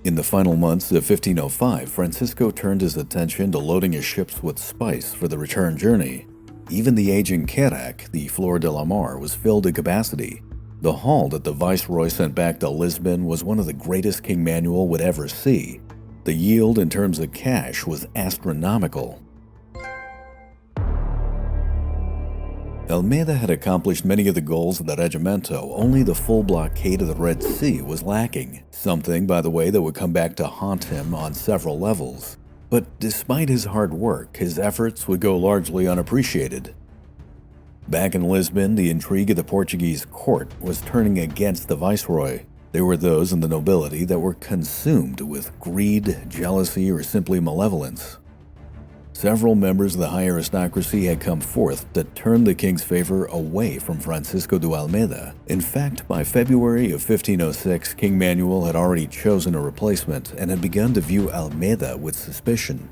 In the final months of 1505, Francisco turned his attention to loading his ships with spice for the return journey. Even the aging Carac, the Flor de la Mar, was filled to capacity. The haul that the viceroy sent back to Lisbon was one of the greatest King Manuel would ever see. The yield in terms of cash was astronomical. Almeida had accomplished many of the goals of the Regimento, only the full blockade of the Red Sea was lacking, something, by the way, that would come back to haunt him on several levels. But despite his hard work, his efforts would go largely unappreciated. Back in Lisbon, the intrigue of the Portuguese court was turning against the viceroy. There were those in the nobility that were consumed with greed, jealousy, or simply malevolence. Several members of the high aristocracy had come forth to turn the king's favor away from Francisco de Almeida. In fact, by February of 1506, King Manuel had already chosen a replacement and had begun to view Almeida with suspicion.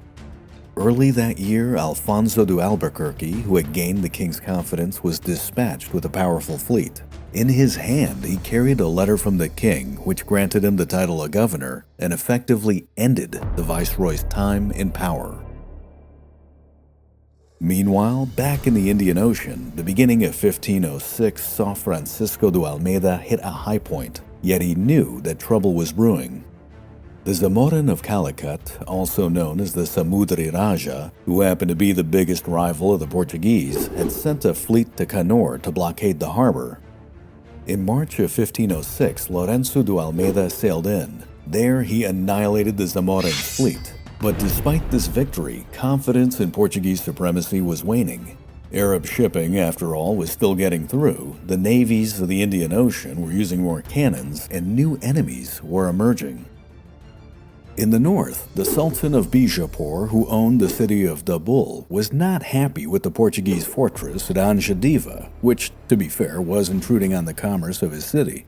Early that year, Alfonso de Albuquerque, who had gained the king's confidence, was dispatched with a powerful fleet. In his hand, he carried a letter from the king which granted him the title of governor and effectively ended the viceroy's time in power. Meanwhile, back in the Indian Ocean, the beginning of 1506 saw Francisco de Almeida hit a high point, yet he knew that trouble was brewing. The Zamorin of Calicut, also known as the Samudri Raja, who happened to be the biggest rival of the Portuguese, had sent a fleet to Canor to blockade the harbor. In March of 1506, Lourenço de Almeida sailed in. There he annihilated the Zamorin's fleet. But despite this victory, confidence in Portuguese supremacy was waning. Arab shipping, after all, was still getting through. The navies of the Indian Ocean were using more cannons, and new enemies were emerging. In the north, the Sultan of Bijapur, who owned the city of Dabul, was not happy with the Portuguese fortress at Angediva, which, to be fair, was intruding on the commerce of his city.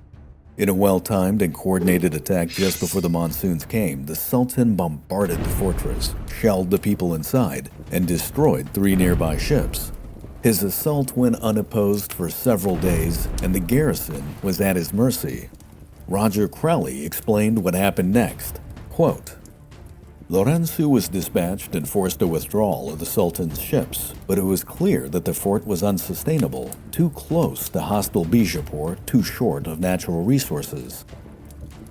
In a well-timed and coordinated attack just before the monsoons came, the Sultan bombarded the fortress, shelled the people inside, and destroyed 3 nearby ships. His assault went unopposed for several days, and the garrison was at his mercy. Roger Crowley explained what happened next. Quote, Lourenço was dispatched and forced a withdrawal of the Sultan's ships, but it was clear that the fort was unsustainable, too close to hostile Bijapur, too short of natural resources.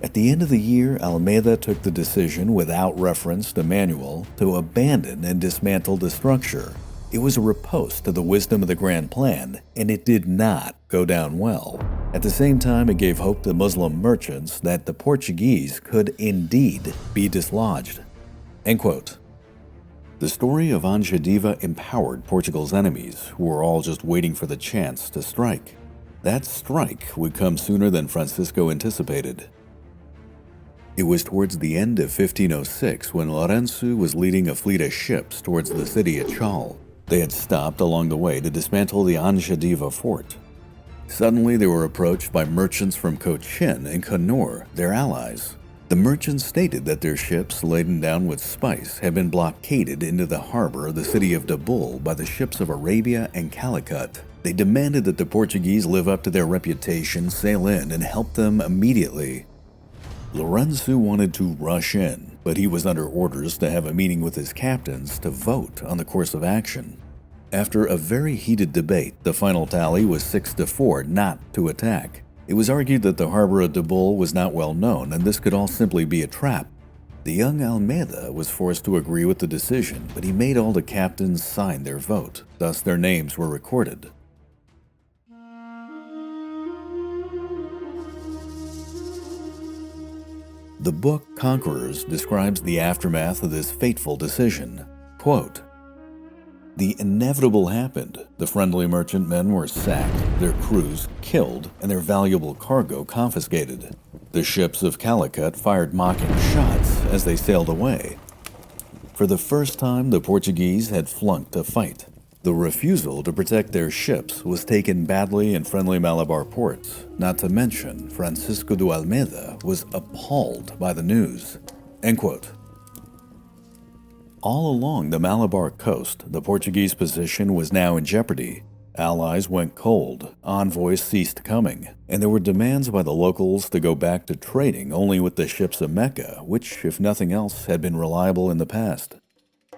At the end of the year, Almeida took the decision, without reference to Manuel, to abandon and dismantle the structure. It was a riposte to the wisdom of the grand plan, and it did not go down well. At the same time, it gave hope to Muslim merchants that the Portuguese could indeed be dislodged. End quote. The story of Angediva empowered Portugal's enemies, who were all just waiting for the chance to strike. That strike would come sooner than Francisco anticipated. It was towards the end of 1506 when Lourenço was leading a fleet of ships towards the city of Chal. They had stopped along the way to dismantle the Angediva fort. Suddenly, they were approached by merchants from Cochin and Canor, their allies. The merchants stated that their ships, laden down with spice, had been blockaded into the harbor of the city of Dabul by the ships of Arabia and Calicut. They demanded that the Portuguese live up to their reputation, sail in, and help them immediately. Lourenço wanted to rush in, but he was under orders to have a meeting with his captains to vote on the course of action. After a very heated debate, the final tally was 6-4 not to attack. It was argued that the harbor of Dabul was not well known, and this could all simply be a trap. The young Almeida was forced to agree with the decision, but he made all the captains sign their vote. Thus, their names were recorded. The book Conquerors describes the aftermath of this fateful decision. Quote, The inevitable happened. The friendly merchantmen were sacked, their crews killed, and their valuable cargo confiscated. The ships of Calicut fired mocking shots as they sailed away. For the first time, the Portuguese had flunked a fight. The refusal to protect their ships was taken badly in friendly Malabar ports. Not to mention, Francisco de Almeida was appalled by the news. End quote. All along the Malabar coast, the Portuguese position was now in jeopardy. Allies went cold, envoys ceased coming, and there were demands by the locals to go back to trading only with the ships of Mecca, which, if nothing else, had been reliable in the past.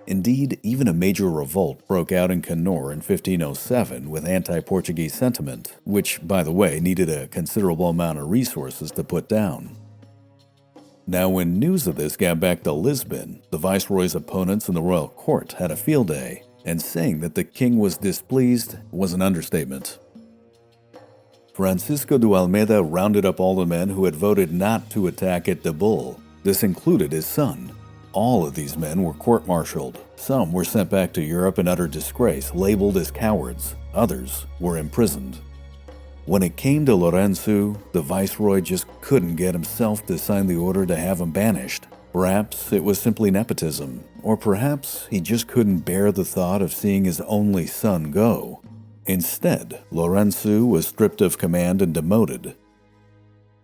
Indeed, even a major revolt broke out in Canor in 1507 with anti-Portuguese sentiment, which, by the way, needed a considerable amount of resources to put down. Now, when news of this got back to Lisbon, the viceroy's opponents in the royal court had a field day, and saying that the king was displeased was an understatement. Francisco de Almeida rounded up all the men who had voted not to attack at Dabul. This included his son. All of these men were court-martialed. Some were sent back to Europe in utter disgrace, labeled as cowards. Others were imprisoned. When it came to Lourenço, the viceroy just couldn't get himself to sign the order to have him banished. Perhaps it was simply nepotism, or perhaps he just couldn't bear the thought of seeing his only son go. Instead, Lourenço was stripped of command and demoted.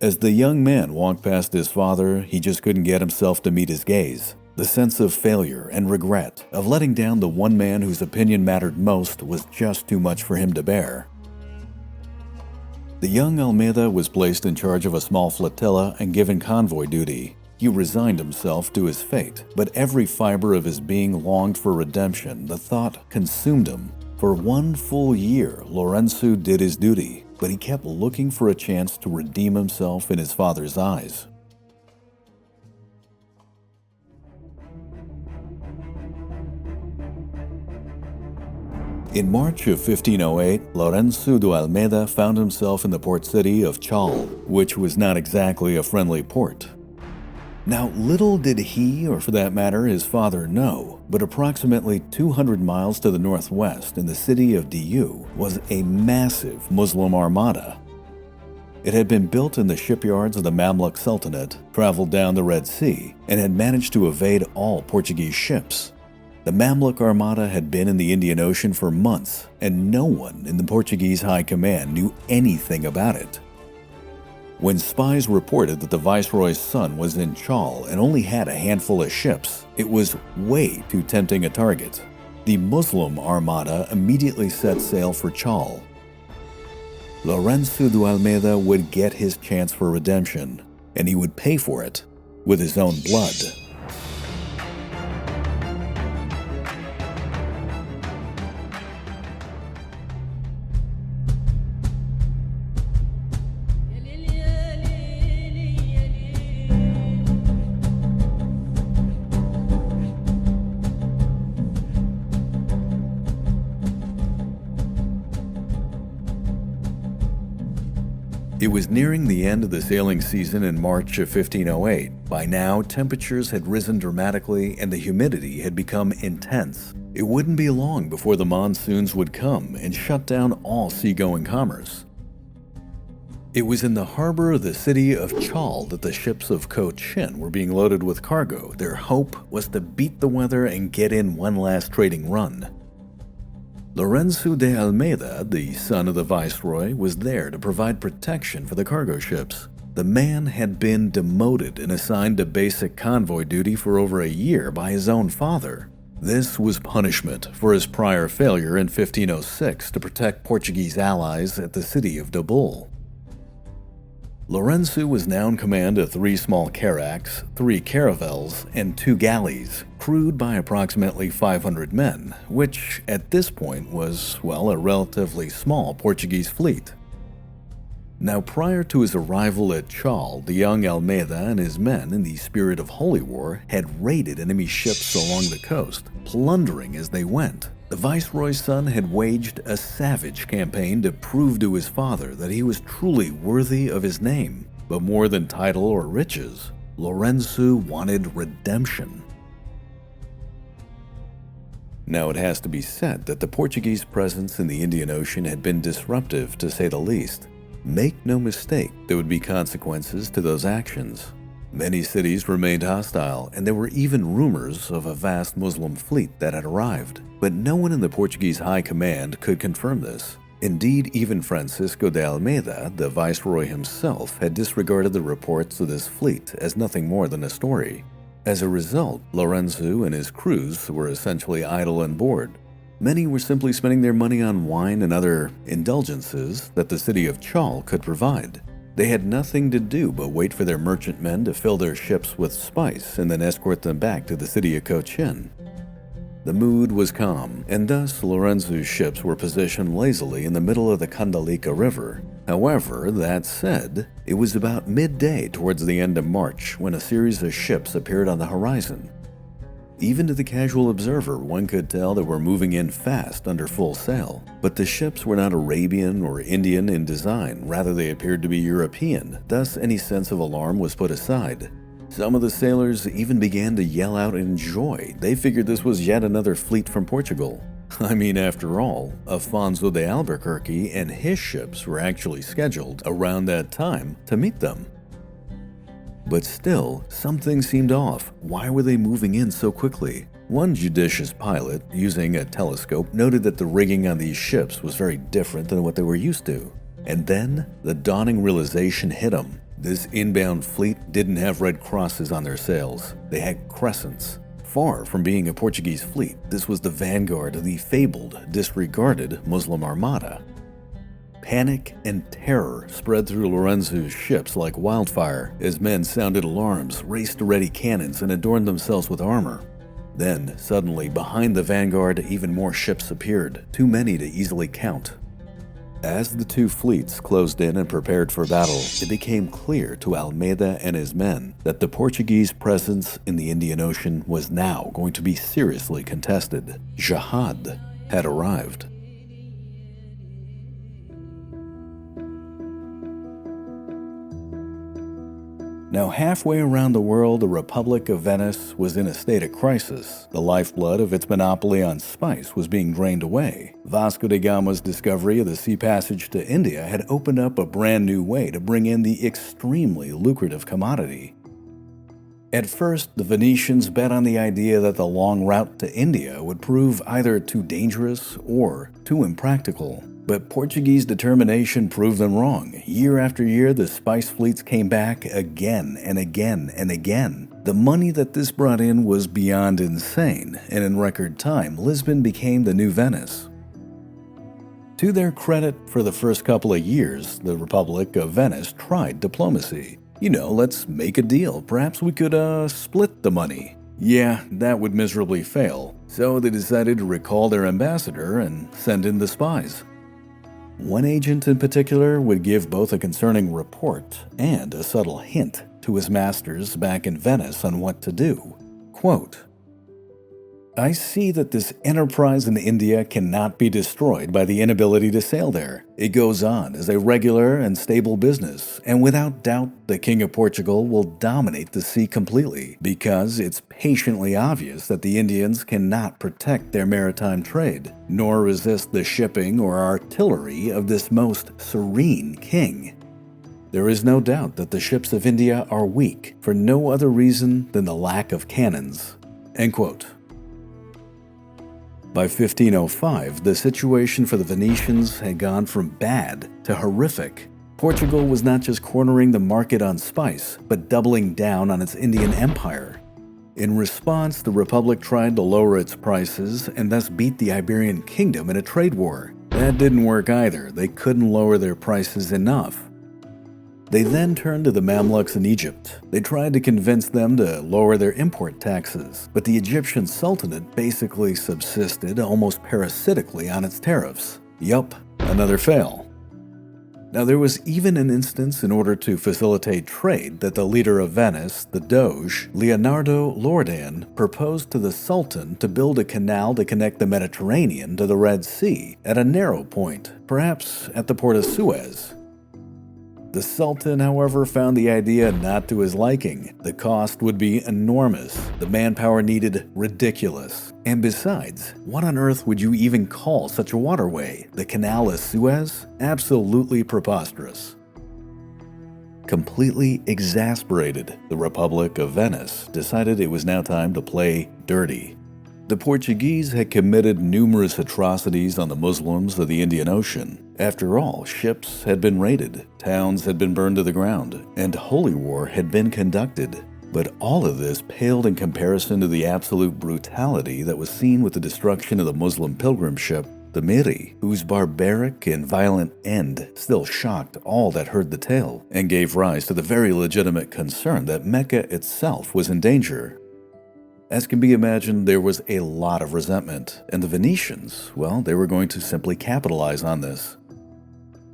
As the young man walked past his father, he just couldn't get himself to meet his gaze. The sense of failure and regret of letting down the one man whose opinion mattered most was just too much for him to bear. The young Almeida was placed in charge of a small flotilla and given convoy duty. He resigned himself to his fate, but every fiber of his being longed for redemption. The thought consumed him. For 1 full year, Lourenço did his duty, but he kept looking for a chance to redeem himself in his father's eyes. In March of 1508, Lourenço de Almeida found himself in the port city of Chal, which was not exactly a friendly port. Now, little did he, or for that matter his father, know, but approximately 200 miles to the northwest in the city of Diu was a massive Muslim armada. It had been built in the shipyards of the Mamluk Sultanate, traveled down the Red Sea, and had managed to evade all Portuguese ships. The Mamluk Armada had been in the Indian Ocean for months, and no one in the Portuguese High Command knew anything about it. When spies reported that the viceroy's son was in Chal and only had a handful of ships, it was way too tempting a target. The Muslim Armada immediately set sail for Chal. Lourenço de Almeida would get his chance for redemption, and he would pay for it with his own blood. It was nearing the end of the sailing season in March of 1508. By now, temperatures had risen dramatically and the humidity had become intense. It wouldn't be long before the monsoons would come and shut down all seagoing commerce. It was in the harbor of the city of Chal that the ships of Cochin were being loaded with cargo. Their hope was to beat the weather and get in one last trading run. Lourenço de Almeida, the son of the viceroy, was there to provide protection for the cargo ships. The man had been demoted and assigned to basic convoy duty for over a year by his own father. This was punishment for his prior failure in 1506 to protect Portuguese allies at the city of Dobol. Lourenço was now in command of 3 small carracks, 3 caravels, and 2 galleys, crewed by approximately 500 men, which at this point was, well, a relatively small Portuguese fleet. Now, prior to his arrival at Chal, the young Almeida and his men, in the spirit of holy war, had raided enemy ships along the coast, plundering as they went. The viceroy's son had waged a savage campaign to prove to his father that he was truly worthy of his name. But more than title or riches, Lourenço wanted redemption. Now, it has to be said that the Portuguese presence in the Indian Ocean had been disruptive, to say the least. Make no mistake, there would be consequences to those actions. Many cities remained hostile, and there were even rumors of a vast Muslim fleet that had arrived. But no one in the Portuguese High Command could confirm this. Indeed, even Francisco de Almeida, the viceroy himself, had disregarded the reports of this fleet as nothing more than a story. As a result, Lourenço and his crews were essentially idle on board. Many were simply spending their money on wine and other indulgences that the city of Chal could provide. They had nothing to do but wait for their merchantmen to fill their ships with spice and then escort them back to the city of Cochin. The mood was calm, and thus Lourenço's ships were positioned lazily in the middle of the Candalica River. However, that said, it was about midday towards the end of March when a series of ships appeared on the horizon. Even to the casual observer, one could tell they were moving in fast under full sail. But the ships were not Arabian or Indian in design, rather they appeared to be European, thus any sense of alarm was put aside. Some of the sailors even began to yell out in joy. They figured this was yet another fleet from Portugal. I mean, after all, Afonso de Albuquerque and his ships were actually scheduled around that time to meet them. But still, something seemed off. Why were they moving in so quickly? One judicious pilot, using a telescope, noted that the rigging on these ships was very different than what they were used to. And then, the dawning realization hit him. This inbound fleet didn't have red crosses on their sails. They had crescents. Far from being a Portuguese fleet, this was the vanguard of the fabled, disregarded Muslim Armada. Panic and terror spread through Lorenzo's ships like wildfire as men sounded alarms, raced to ready cannons, and adorned themselves with armor. Then, suddenly, behind the vanguard, even more ships appeared, too many to easily count. As the two fleets closed in and prepared for battle, it became clear to Almeida and his men that the Portuguese presence in the Indian Ocean was now going to be seriously contested. Jihad had arrived. Now, halfway around the world, the Republic of Venice was in a state of crisis. The lifeblood of its monopoly on spice was being drained away. Vasco da Gama's discovery of the sea passage to India had opened up a brand new way to bring in the extremely lucrative commodity. At first, the Venetians bet on the idea that the long route to India would prove either too dangerous or too impractical. But Portuguese determination proved them wrong. Year after year, the spice fleets came back again and again and again. The money that this brought in was beyond insane, and in record time, Lisbon became the new Venice. To their credit, for the first couple of years, the Republic of Venice tried diplomacy. Let's make a deal. Perhaps we could, split the money. Yeah, that would miserably fail. So they decided to recall their ambassador and send in the spies. One agent in particular would give both a concerning report and a subtle hint to his masters back in Venice on what to do. Quote, "I see that this enterprise in India cannot be destroyed by the inability to sail there. It goes on as a regular and stable business, and without doubt the King of Portugal will dominate the sea completely, because it's patiently obvious that the Indians cannot protect their maritime trade, nor resist the shipping or artillery of this most serene king. There is no doubt that the ships of India are weak for no other reason than the lack of cannons." End quote. By 1505, the situation for the Venetians had gone from bad to horrific. Portugal was not just cornering the market on spice, but doubling down on its Indian empire. In response, the Republic tried to lower its prices and thus beat the Iberian Kingdom in a trade war. That didn't work either. They couldn't lower their prices enough. They then turned to the Mamluks in Egypt. They tried to convince them to lower their import taxes, but the Egyptian Sultanate basically subsisted almost parasitically on its tariffs. Yup, another fail. Now, there was even an instance in order to facilitate trade that the leader of Venice, the Doge, Leonardo Loredan, proposed to the Sultan to build a canal to connect the Mediterranean to the Red Sea at a narrow point, perhaps at the port of Suez. The Sultan, however, found the idea not to his liking. The cost would be enormous, the manpower needed ridiculous. And besides, what on earth would you even call such a waterway? The Canal of Suez? Absolutely preposterous. Completely exasperated, the Republic of Venice decided it was now time to play dirty. The Portuguese had committed numerous atrocities on the Muslims of the Indian Ocean. After all, ships had been raided, towns had been burned to the ground, and holy war had been conducted. But all of this paled in comparison to the absolute brutality that was seen with the destruction of the Muslim pilgrim ship, the Miri, whose barbaric and violent end still shocked all that heard the tale, and gave rise to the very legitimate concern that Mecca itself was in danger. As can be imagined, there was a lot of resentment, and the Venetians, well, they were going to simply capitalize on this.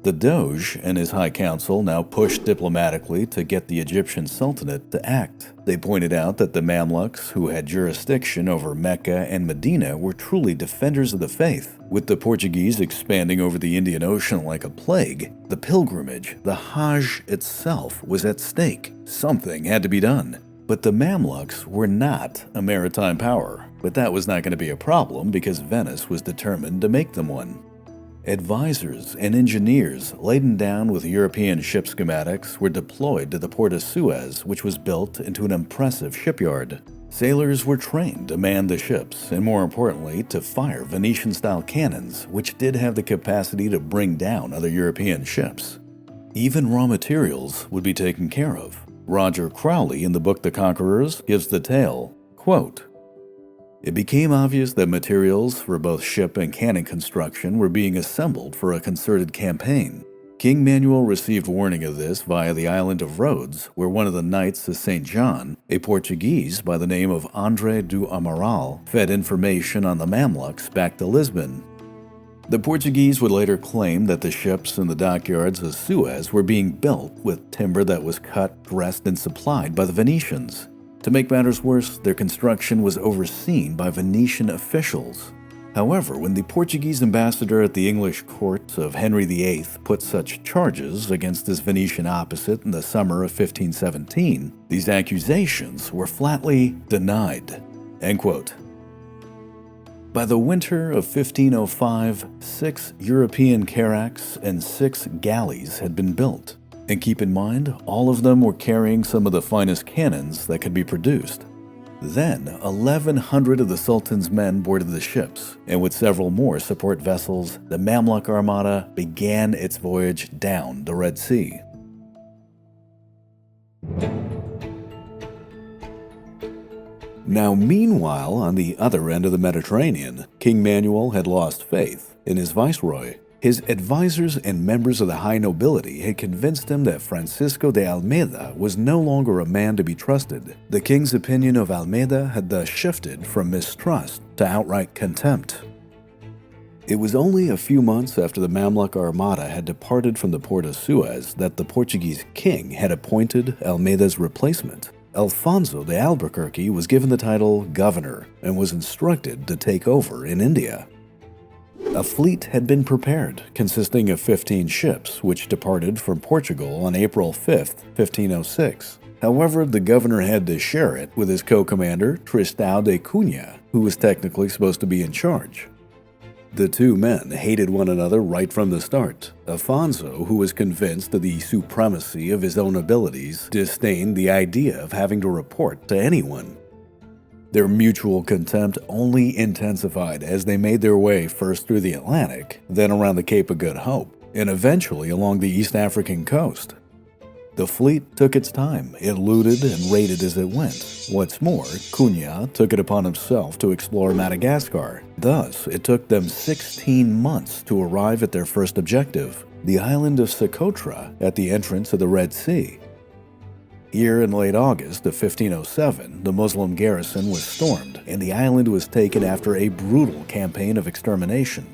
The Doge and his high council now pushed diplomatically to get the Egyptian Sultanate to act. They pointed out that the Mamluks, who had jurisdiction over Mecca and Medina, were truly defenders of the faith. With the Portuguese expanding over the Indian Ocean like a plague, the pilgrimage, the Hajj itself, was at stake. Something had to be done. But the Mamluks were not a maritime power, but that was not going to be a problem because Venice was determined to make them one. Advisors and engineers laden down with European ship schematics were deployed to the port of Suez, which was built into an impressive shipyard. Sailors were trained to man the ships, and more importantly, to fire Venetian-style cannons, which did have the capacity to bring down other European ships. Even raw materials would be taken care of. Roger Crowley in the book The Conquerors gives the tale, quote, "It became obvious that materials for both ship and cannon construction were being assembled for a concerted campaign. King Manuel received warning of this via the island of Rhodes, where one of the Knights of St. John, a Portuguese by the name of André do Amaral, fed information on the Mamluks back to Lisbon. The Portuguese would later claim that the ships in the dockyards of Suez were being built with timber that was cut, dressed, and supplied by the Venetians. To make matters worse, their construction was overseen by Venetian officials. However, when the Portuguese ambassador at the English court of Henry VIII put such charges against his Venetian opposite in the summer of 1517, these accusations were flatly denied." End quote. By the winter of 1505, 6 European carracks and 6 galleys had been built. And keep in mind, all of them were carrying some of the finest cannons that could be produced. Then, 1,100 of the Sultan's men boarded the ships, and with several more support vessels, the Mamluk Armada began its voyage down the Red Sea. Now, meanwhile, on the other end of the Mediterranean, King Manuel had lost faith in his viceroy. His advisors and members of the high nobility had convinced him that Francisco de Almeida was no longer a man to be trusted. The king's opinion of Almeida had thus shifted from mistrust to outright contempt. It was only a few months after the Mamluk Armada had departed from the port of Suez that the Portuguese king had appointed Almeida's replacement. Alfonso de Albuquerque was given the title governor and was instructed to take over in India. A fleet had been prepared, consisting of 15 ships, which departed from Portugal on April 5, 1506. However, the governor had to share it with his co-commander, Diogo da Cunha, who was technically supposed to be in charge. The two men hated one another right from the start. Afonso, who was convinced of the supremacy of his own abilities, disdained the idea of having to report to anyone. Their mutual contempt only intensified as they made their way first through the Atlantic, then around the Cape of Good Hope, and eventually along the East African coast. The fleet took its time. It looted and raided as it went. What's more, Cunha took it upon himself to explore Madagascar. Thus, it took them 16 months to arrive at their first objective, the island of Socotra at the entrance of the Red Sea. Here in late August of 1507, the Muslim garrison was stormed, and the island was taken after a brutal campaign of extermination.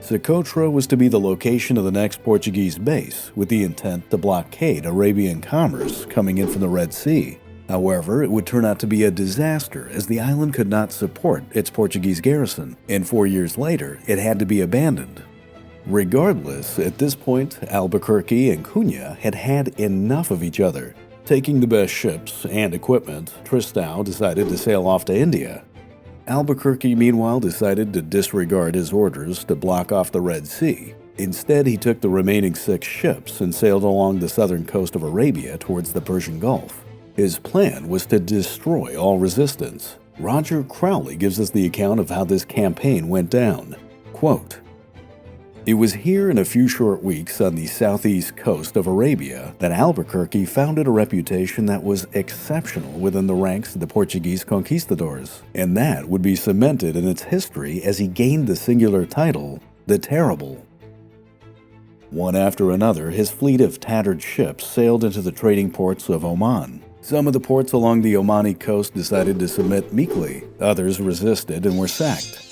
Socotra was to be the location of the next Portuguese base, with the intent to blockade Arabian commerce coming in from the Red Sea. However, it would turn out to be a disaster as the island could not support its Portuguese garrison, and 4 years later, it had to be abandoned. Regardless, at this point, Albuquerque and Cunha had had enough of each other. Taking the best ships and equipment, Tristão decided to sail off to India. Albuquerque, meanwhile, decided to disregard his orders to block off the Red Sea. Instead, he took the remaining 6 ships and sailed along the southern coast of Arabia towards the Persian Gulf. His plan was to destroy all resistance. Roger Crowley gives us the account of how this campaign went down. Quote, "It was here in a few short weeks on the southeast coast of Arabia that Albuquerque founded a reputation that was exceptional within the ranks of the Portuguese conquistadors, and that would be cemented in its history as he gained the singular title, the Terrible." One after another, his fleet of tattered ships sailed into the trading ports of Oman. Some of the ports along the Omani coast decided to submit meekly, others resisted and were sacked.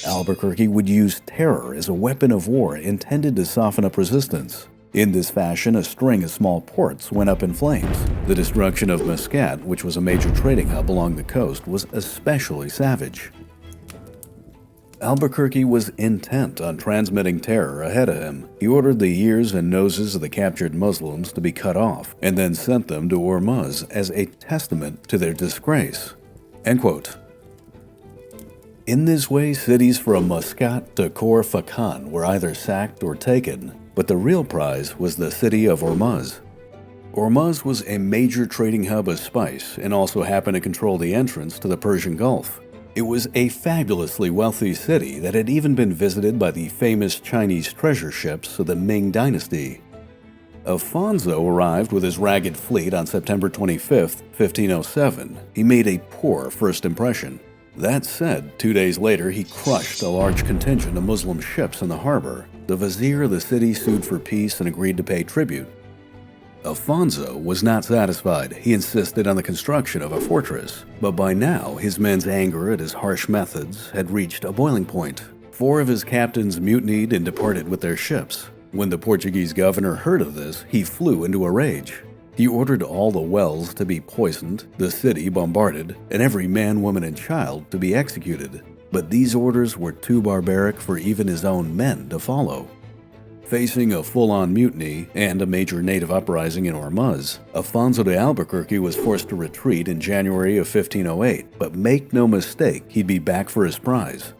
Albuquerque would use terror as a weapon of war intended to soften up resistance. In this fashion, a string of small ports went up in flames. The destruction of Muscat, which was a major trading hub along the coast, was especially savage. Albuquerque was intent on transmitting terror ahead of him. He ordered the ears and noses of the captured Muslims to be cut off, and then sent them to Ormuz as a testament to their disgrace. End quote. In this way, cities from Muscat to Khor Fakkan were either sacked or taken, but the real prize was the city of Ormuz. Ormuz was a major trading hub of spice and also happened to control the entrance to the Persian Gulf. It was a fabulously wealthy city that had even been visited by the famous Chinese treasure ships of the Ming Dynasty. Alfonso arrived with his ragged fleet on September 25, 1507. He made a poor first impression. That said, 2 days later he crushed a large contingent of Muslim ships in the harbor. The vizier of the city sued for peace and agreed to pay tribute. Alfonso was not satisfied. He insisted on the construction of a fortress, but by now his men's anger at his harsh methods had reached a boiling point. 4 of his captains mutinied and departed with their ships. When the Portuguese governor heard of this, he flew into a rage. He ordered all the wells to be poisoned, the city bombarded, and every man, woman, and child to be executed. But these orders were too barbaric for even his own men to follow. Facing a full-on mutiny and a major native uprising in Ormuz, Alfonso de Albuquerque was forced to retreat in January of 1508, but make no mistake, he'd be back for his prize.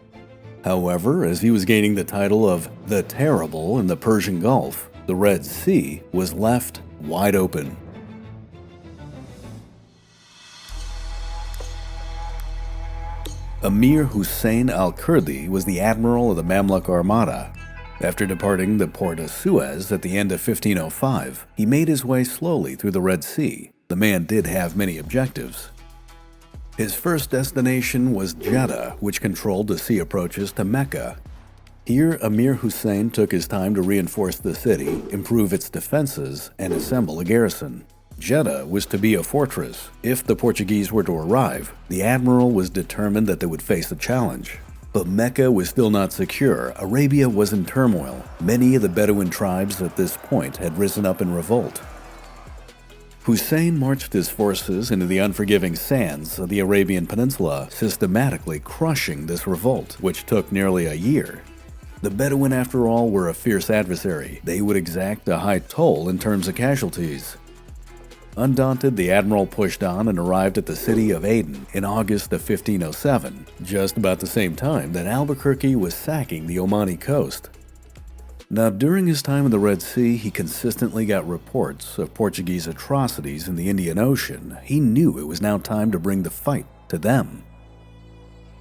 However, as he was gaining the title of the Terrible in the Persian Gulf, the Red Sea was left wide open. Emir Hussein al-Kurdi was the admiral of the Mamluk Armada. After departing the port of Suez at the end of 1505, he made his way slowly through the Red Sea. The man did have many objectives. His first destination was Jeddah, which controlled the sea approaches to Mecca. Here, Emir Hussein took his time to reinforce the city, improve its defenses, and assemble a garrison. Jeddah was to be a fortress. If the Portuguese were to arrive, the admiral was determined that they would face a challenge. But Mecca was still not secure. Arabia was in turmoil. Many of the Bedouin tribes at this point had risen up in revolt. Hussein marched his forces into the unforgiving sands of the Arabian Peninsula, systematically crushing this revolt, which took nearly a year. The Bedouin, after all, were a fierce adversary. They would exact a high toll in terms of casualties. Undaunted, the admiral pushed on and arrived at the city of Aden in August of 1507, just about the same time that Albuquerque was sacking the Omani coast. Now, during his time in the Red Sea, he consistently got reports of Portuguese atrocities in the Indian Ocean. He knew it was now time to bring the fight to them.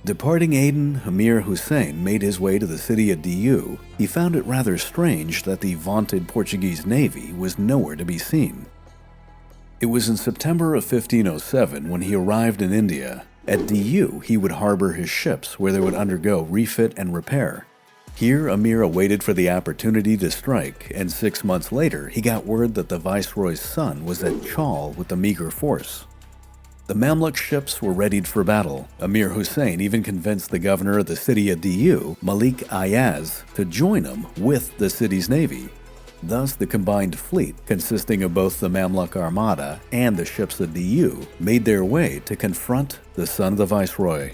Departing Aden, Emir Hussein made his way to the city of Diu. He found it rather strange that the vaunted Portuguese navy was nowhere to be seen. It was in September of 1507 when he arrived in India. At Diu, he would harbor his ships where they would undergo refit and repair. Here, Emir awaited for the opportunity to strike, and 6 months later, he got word that the viceroy's son was at Chaul with a meager force. The Mamluk ships were readied for battle. Emir Hussein even convinced the governor of the city of Diu, Malik Ayaz, to join him with the city's navy. Thus, the combined fleet, consisting of both the Mamluk Armada and the ships of Diu, made their way to confront the son of the viceroy.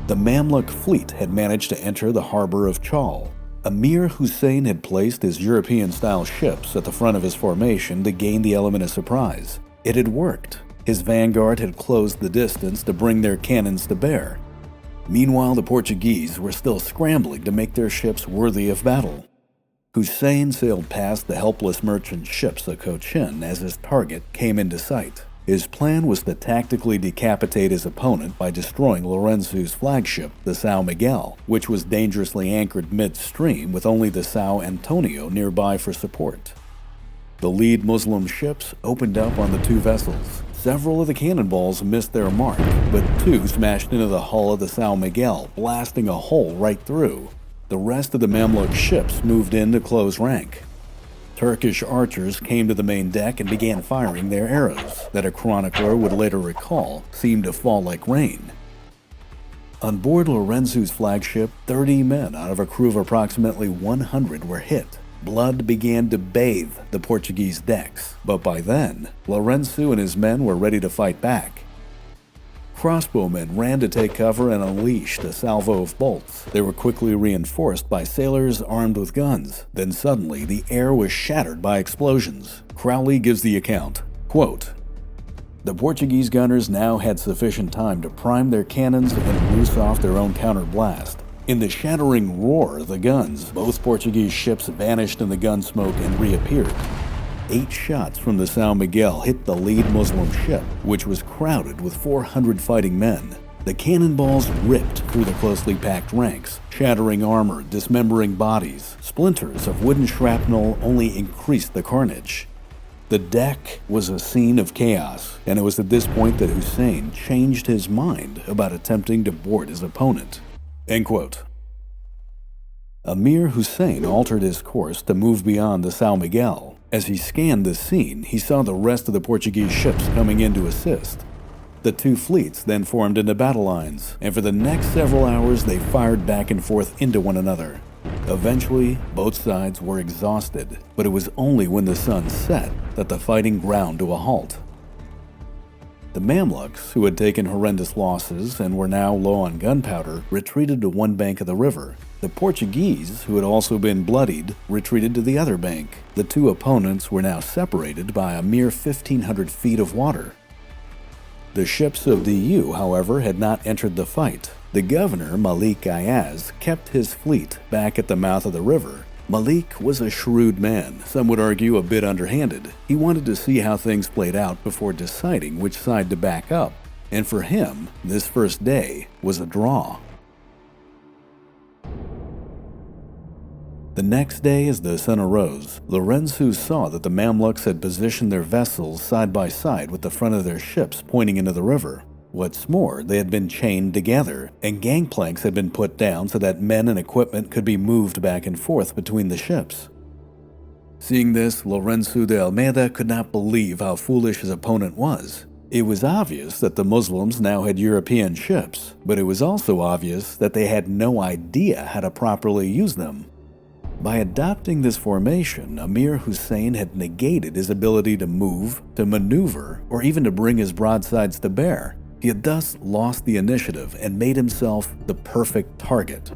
The Mamluk fleet had managed to enter the harbor of Chaul. Emir Hussein had placed his European-style ships at the front of his formation to gain the element of surprise. It had worked. His vanguard had closed the distance to bring their cannons to bear. Meanwhile, the Portuguese were still scrambling to make their ships worthy of battle. Hussein sailed past the helpless merchant ships of Cochin as his target came into sight. His plan was to tactically decapitate his opponent by destroying Lorenzo's flagship, the São Miguel, which was dangerously anchored midstream with only the São Antonio nearby for support. The lead Muslim ships opened up on the two vessels. Several of the cannonballs missed their mark, but 2 smashed into the hull of the São Miguel, blasting a hole right through. The rest of the Mamluk ships moved in to close rank. Turkish archers came to the main deck and began firing their arrows, that a chronicler would later recall seemed to fall like rain. On board Lorenzo's flagship, 30 men out of a crew of approximately 100 were hit. Blood began to bathe the Portuguese decks, but by then, Lourenço and his men were ready to fight back. Crossbowmen ran to take cover and unleashed a salvo of bolts. They were quickly reinforced by sailors armed with guns. Then suddenly, the air was shattered by explosions. Crowley gives the account, quote, "The Portuguese gunners now had sufficient time to prime their cannons and loose off their own counterblast. In the shattering roar of the guns, both Portuguese ships vanished in the gun smoke and reappeared. 8 shots from the São Miguel hit the lead Muslim ship, which was crowded with 400 fighting men. The cannonballs ripped through the closely packed ranks, shattering armor, dismembering bodies. Splinters of wooden shrapnel only increased the carnage. The deck was a scene of chaos, and it was at this point that Hussein changed his mind about attempting to board his opponent." End quote. Amir Hussein altered his course to move beyond the São Miguel. As he scanned the scene, he saw the rest of the Portuguese ships coming in to assist. The two fleets then formed into battle lines, and for the next several hours they fired back and forth into one another. Eventually, both sides were exhausted, but it was only when the sun set that the fighting ground to a halt. The Mamluks, who had taken horrendous losses and were now low on gunpowder, retreated to one bank of the river. The Portuguese, who had also been bloodied, retreated to the other bank. The two opponents were now separated by a mere 1,500 feet of water. The ships of DU, however, had not entered the fight. The governor, Malik Ayaz, kept his fleet back at the mouth of the river. Malik was a shrewd man, some would argue a bit underhanded. He wanted to see how things played out before deciding which side to back up. And for him, this first day was a draw. The next day, as the sun arose, Lourenço saw that the Mamluks had positioned their vessels side by side with the front of their ships pointing into the river. What's more, they had been chained together, and gangplanks had been put down so that men and equipment could be moved back and forth between the ships. Seeing this, Lourenço de Almeida could not believe how foolish his opponent was. It was obvious that the Muslims now had European ships, but it was also obvious that they had no idea how to properly use them. By adopting this formation, Amir Hussein had negated his ability to move, to maneuver, or even to bring his broadsides to bear. He had thus lost the initiative and made himself the perfect target.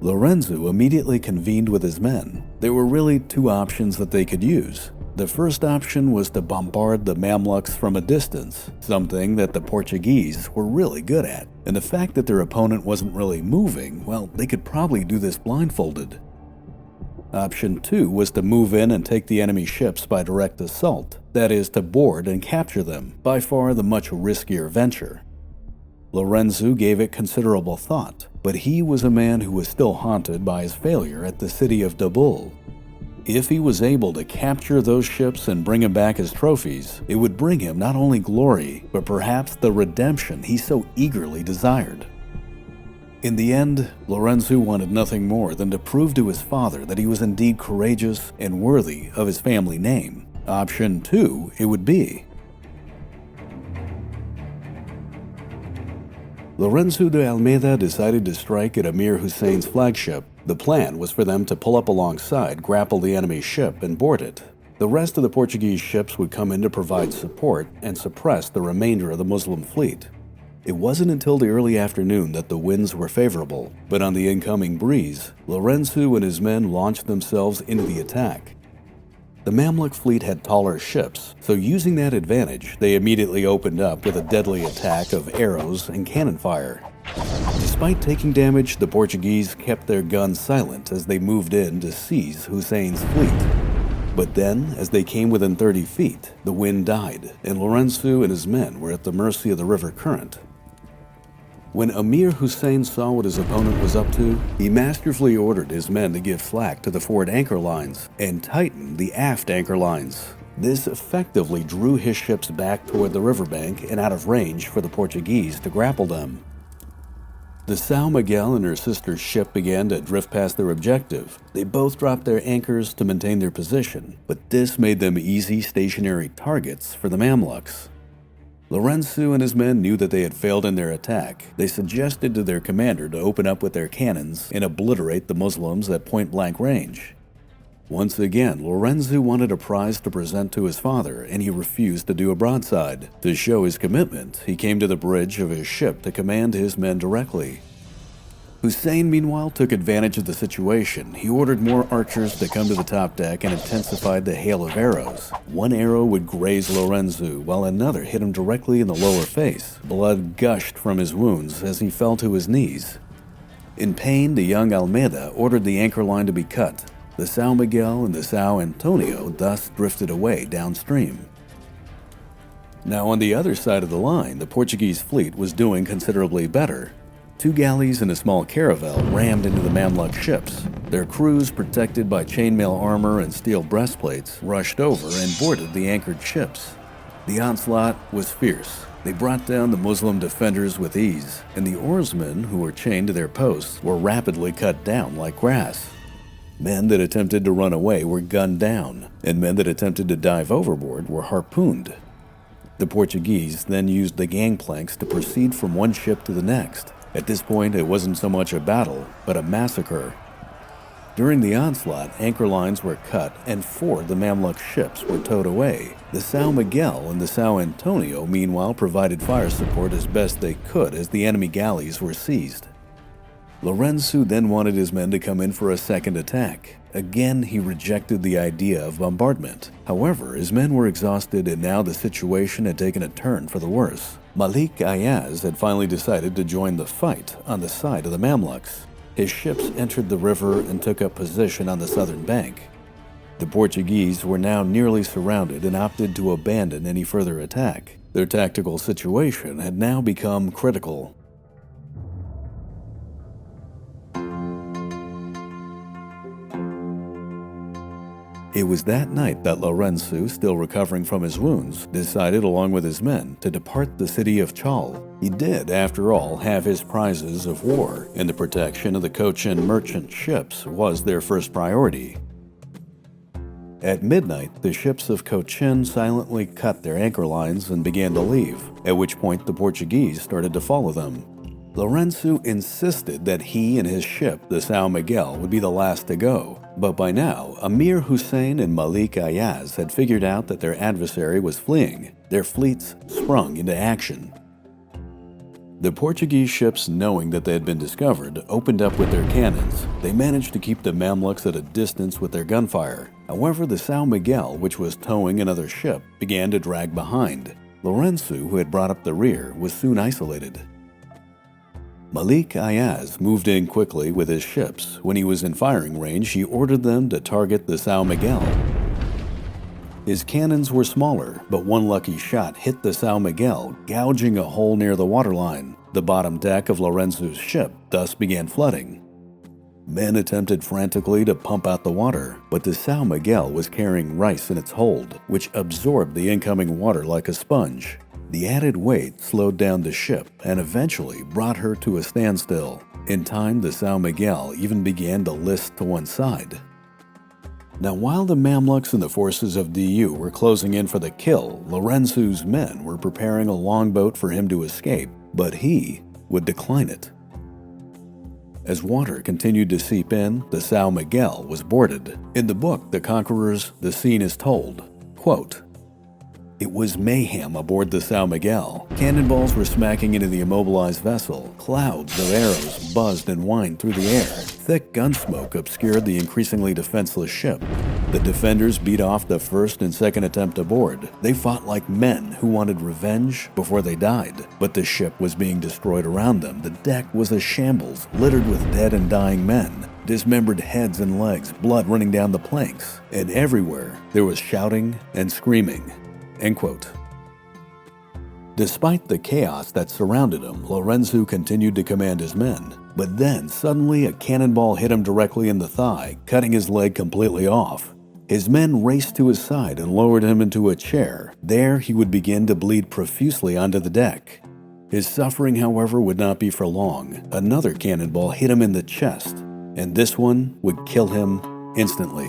Lourenço immediately convened with his men. There were really two options that they could use. The first option was to bombard the Mamluks from a distance, something that the Portuguese were really good at. And the fact that their opponent wasn't really moving, well, they could probably do this blindfolded. Option 2 was to move in and take the enemy ships by direct assault, that is, to board and capture them, by far the much riskier venture. Lourenço gave it considerable thought, but he was a man who was still haunted by his failure at the city of Dabul. If he was able to capture those ships and bring them back as trophies, it would bring him not only glory, but perhaps the redemption he so eagerly desired. In the end, Lourenço wanted nothing more than to prove to his father that he was indeed courageous and worthy of his family name. Option 2 it would be. Lourenço de Almeida decided to strike at Amir Hussein's flagship. The plan was for them to pull up alongside, grapple the enemy ship, and board it. The rest of the Portuguese ships would come in to provide support and suppress the remainder of the Muslim fleet. It wasn't until the early afternoon that the winds were favorable, but on the incoming breeze, Lourenço and his men launched themselves into the attack. The Mamluk fleet had taller ships, so using that advantage, they immediately opened up with a deadly attack of arrows and cannon fire. Despite taking damage, the Portuguese kept their guns silent as they moved in to seize Hussein's fleet. But then, as they came within 30 feet, the wind died, and Lourenço and his men were at the mercy of the river current. When Amir Hussein saw what his opponent was up to, he masterfully ordered his men to give slack to the forward anchor lines and tighten the aft anchor lines. This effectively drew his ships back toward the riverbank and out of range for the Portuguese to grapple them. The São Miguel and her sister ship began to drift past their objective. They both dropped their anchors to maintain their position, but this made them easy stationary targets for the Mamluks. Lourenço and his men knew that they had failed in their attack. They suggested to their commander to open up with their cannons and obliterate the Muslims at point-blank range. Once again, Lorenzo wanted a prize to present to his father, and he refused to do a broadside. To show his commitment, he came to the bridge of his ship to command his men directly. Hussein, meanwhile, took advantage of the situation. He ordered more archers to come to the top deck and intensified the hail of arrows. One arrow would graze Lorenzo, while another hit him directly in the lower face. Blood gushed from his wounds as he fell to his knees. In pain, the young Almeida ordered the anchor line to be cut. The São Miguel and the São Antonio thus drifted away downstream. Now on the other side of the line, the Portuguese fleet was doing considerably better. 2 galleys and a small caravel rammed into the Mamluk ships. Their crews, protected by chainmail armor and steel breastplates, rushed over and boarded the anchored ships. The onslaught was fierce. They brought down the Muslim defenders with ease, and the oarsmen who were chained to their posts were rapidly cut down like grass. Men that attempted to run away were gunned down, and men that attempted to dive overboard were harpooned. The Portuguese then used the gangplanks to proceed from one ship to the next. At this point, it wasn't so much a battle, but a massacre. During the onslaught, anchor lines were cut and 4 of the Mamluk ships were towed away. The São Miguel and the São Antonio, meanwhile, provided fire support as best they could as the enemy galleys were seized. Lorenzo then wanted his men to come in for a second attack. Again, he rejected the idea of bombardment. However, his men were exhausted and now the situation had taken a turn for the worse. Malik Ayaz had finally decided to join the fight on the side of the Mamluks. His ships entered the river and took up position on the southern bank. The Portuguese were now nearly surrounded and opted to abandon any further attack. Their tactical situation had now become critical. It was that night that Lorenzo, still recovering from his wounds, decided along with his men to depart the city of Chal. He did, after all, have his prizes of war, and the protection of the Cochin merchant ships was their first priority. At midnight, the ships of Cochin silently cut their anchor lines and began to leave, at which point the Portuguese started to follow them. Lorenzo insisted that he and his ship, the São Miguel, would be the last to go. But by now, Amir Hussein and Malik Ayaz had figured out that their adversary was fleeing. Their fleets sprung into action. The Portuguese ships, knowing that they had been discovered, opened up with their cannons. They managed to keep the Mamluks at a distance with their gunfire. However, the São Miguel, which was towing another ship, began to drag behind. Lorenzo, who had brought up the rear, was soon isolated. Malik Ayaz moved in quickly with his ships. When he was in firing range, he ordered them to target the São Miguel. His cannons were smaller, but one lucky shot hit the São Miguel, gouging a hole near the waterline. The bottom deck of Lorenzo's ship thus began flooding. Men attempted frantically to pump out the water, but the São Miguel was carrying rice in its hold, which absorbed the incoming water like a sponge. The added weight slowed down the ship and eventually brought her to a standstill. In time, the São Miguel even began to list to one side. Now, while the Mamluks and the forces of DU were closing in for the kill, Lorenzo's men were preparing a longboat for him to escape, but he would decline it. As water continued to seep in, the São Miguel was boarded. In the book, The Conquerors, the scene is told, quote, "It was mayhem aboard the São Miguel. Cannonballs were smacking into the immobilized vessel. Clouds of arrows buzzed and whined through the air. Thick gun smoke obscured the increasingly defenseless ship. The defenders beat off the first and second attempt aboard. They fought like men who wanted revenge before they died. But the ship was being destroyed around them. The deck was a shambles, littered with dead and dying men. Dismembered heads and legs, blood running down the planks. And everywhere there was shouting and screaming." End quote. Despite the chaos that surrounded him, Lorenzo continued to command his men. But then, suddenly, a cannonball hit him directly in the thigh, cutting his leg completely off. His men raced to his side and lowered him into a chair. There, he would begin to bleed profusely onto the deck. His suffering, however, would not be for long. Another cannonball hit him in the chest, and this one would kill him instantly.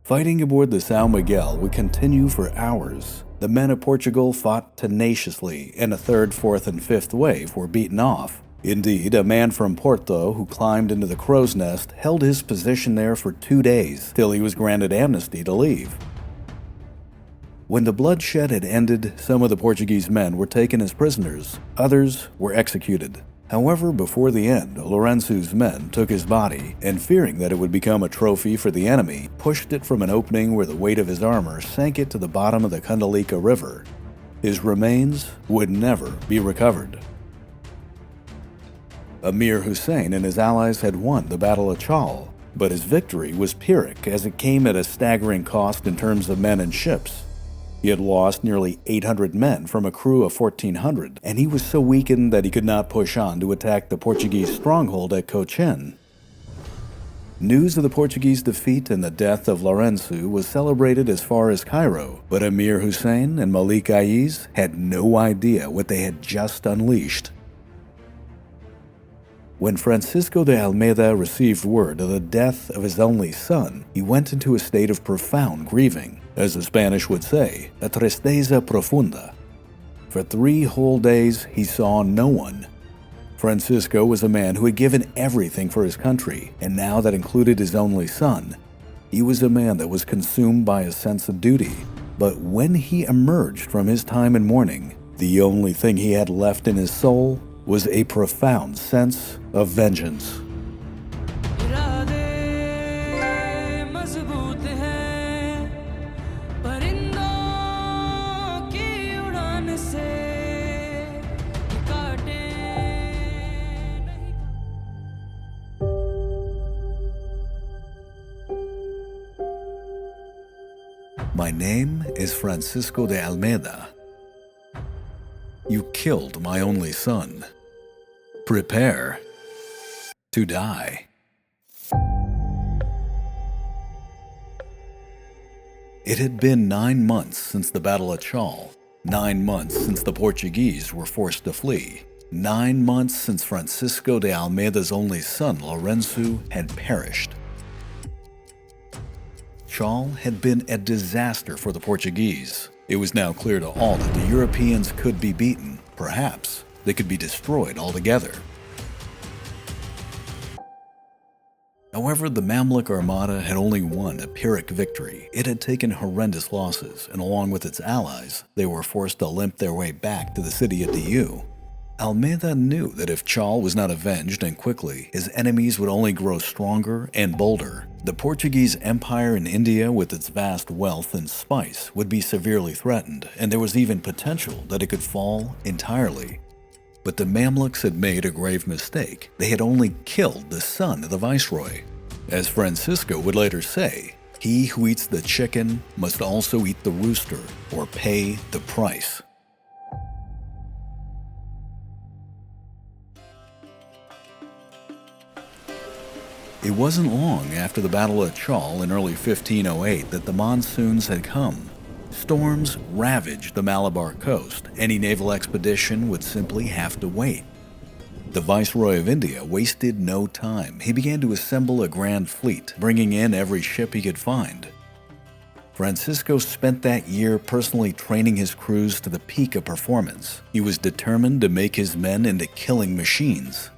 Fighting aboard the São Miguel would continue for hours. The men of Portugal fought tenaciously, and a third, fourth, and fifth wave were beaten off. Indeed, a man from Porto who climbed into the crow's nest held his position there for 2 days, till he was granted amnesty to leave. When the bloodshed had ended, some of the Portuguese men were taken as prisoners, others were executed. However, before the end, Lourenço's men took his body, and fearing that it would become a trophy for the enemy, pushed it from an opening where the weight of his armor sank it to the bottom of the Kundalika River. His remains would never be recovered. Emir Hussein and his allies had won the Battle of Chaul, but his victory was Pyrrhic as it came at a staggering cost in terms of men and ships. He had lost nearly 800 men from a crew of 1,400, and he was so weakened that he could not push on to attack the Portuguese stronghold at Cochin. News of the Portuguese defeat and the death of Lourenço was celebrated as far as Cairo, but Emir Hussein and Malik Aiz had no idea what they had just unleashed. When Francisco de Almeida received word of the death of his only son, he went into a state of profound grieving, as the Spanish would say, a tristeza profunda. For 3 whole days, he saw no one. Francisco was a man who had given everything for his country, and now that included his only son. He was a man that was consumed by a sense of duty. But when he emerged from his time in mourning, the only thing he had left in his soul was a profound sense of vengeance. My name is Francisco de Almeida. You killed my only son. Prepare to die. It had been 9 months since the Battle of Chaul, 9 months since the Portuguese were forced to flee, 9 months since Francisco de Almeida's only son, Lourenço, had perished. Chaul had been a disaster for the Portuguese. It was now clear to all that the Europeans could be beaten. Perhaps they could be destroyed altogether. However, the Mamluk Armada had only won a Pyrrhic victory. It had taken horrendous losses, and along with its allies, they were forced to limp their way back to the city of Diu. Almeida knew that if Chaul was not avenged and quickly, his enemies would only grow stronger and bolder. The Portuguese Empire in India, with its vast wealth and spice, would be severely threatened, and there was even potential that it could fall entirely. But the Mamluks had made a grave mistake. They had only killed the son of the viceroy. As Francisco would later say, he who eats the chicken must also eat the rooster, or pay the price. It wasn't long after the Battle of Chaul in early 1508 that the monsoons had come. Storms ravaged the Malabar coast. Any naval expedition would simply have to wait. The Viceroy of India wasted no time. He began to assemble a grand fleet, bringing in every ship he could find. Francisco spent that year personally training his crews to the peak of performance. He was determined to make his men into killing machines.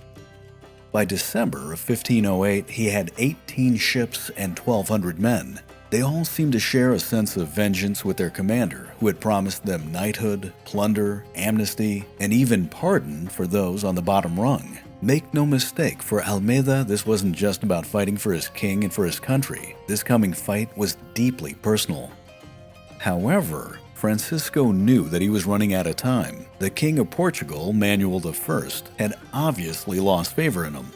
By December of 1508, he had 18 ships and 1,200 men. They all seemed to share a sense of vengeance with their commander, who had promised them knighthood, plunder, amnesty, and even pardon for those on the bottom rung. Make no mistake, for Almeida, this wasn't just about fighting for his king and for his country. This coming fight was deeply personal. However, Francisco knew that he was running out of time. The King of Portugal, Manuel I, had obviously lost favor in him.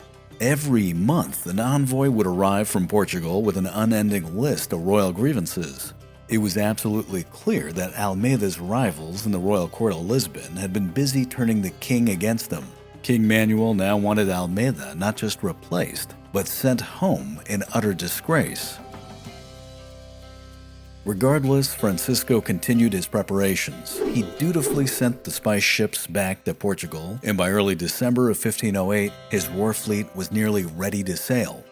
Every month, an envoy would arrive from Portugal with an unending list of royal grievances. It was absolutely clear that Almeida's rivals in the royal court of Lisbon had been busy turning the king against them. King Manuel now wanted Almeida not just replaced, but sent home in utter disgrace. Regardless, Francisco continued his preparations. He dutifully sent the spice ships back to Portugal, and by early December of 1508, his war fleet was nearly ready to sail.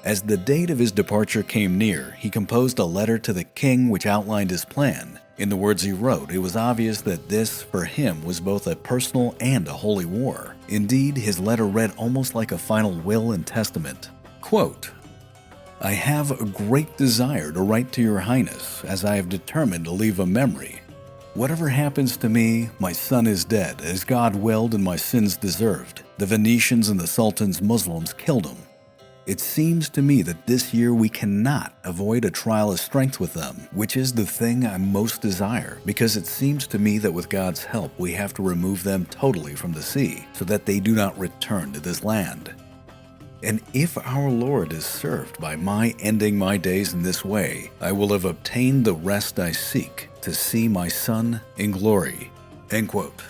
As the date of his departure came near, he composed a letter to the king which outlined his plan. In the words he wrote, it was obvious that this, for him, was both a personal and a holy war. Indeed, his letter read almost like a final will and testament. Quote, "I have a great desire to write to your highness, as I have determined to leave a memory. Whatever happens to me, my son is dead, as God willed and my sins deserved. The Venetians and the Sultan's Muslims killed him. It seems to me that this year we cannot avoid a trial of strength with them, which is the thing I most desire, because it seems to me that with God's help we have to remove them totally from the sea, so that they do not return to this land. And if our Lord is served by my ending my days in this way, I will have obtained the rest I seek, to see my son in glory." End quote.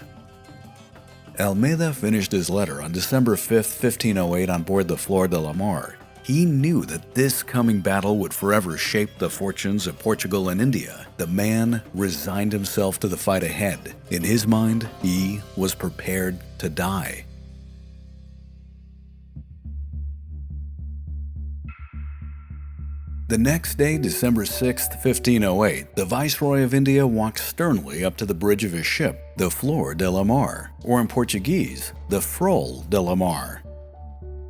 Almeida finished his letter on December 5, 1508 on board the Flor de la Mar. He knew that this coming battle would forever shape the fortunes of Portugal and India. The man resigned himself to the fight ahead. In his mind, he was prepared to die. The next day, December 6, 1508, the Viceroy of India walked sternly up to the bridge of his ship, the Flor de la Mar, or in Portuguese, the Frol de la Mar.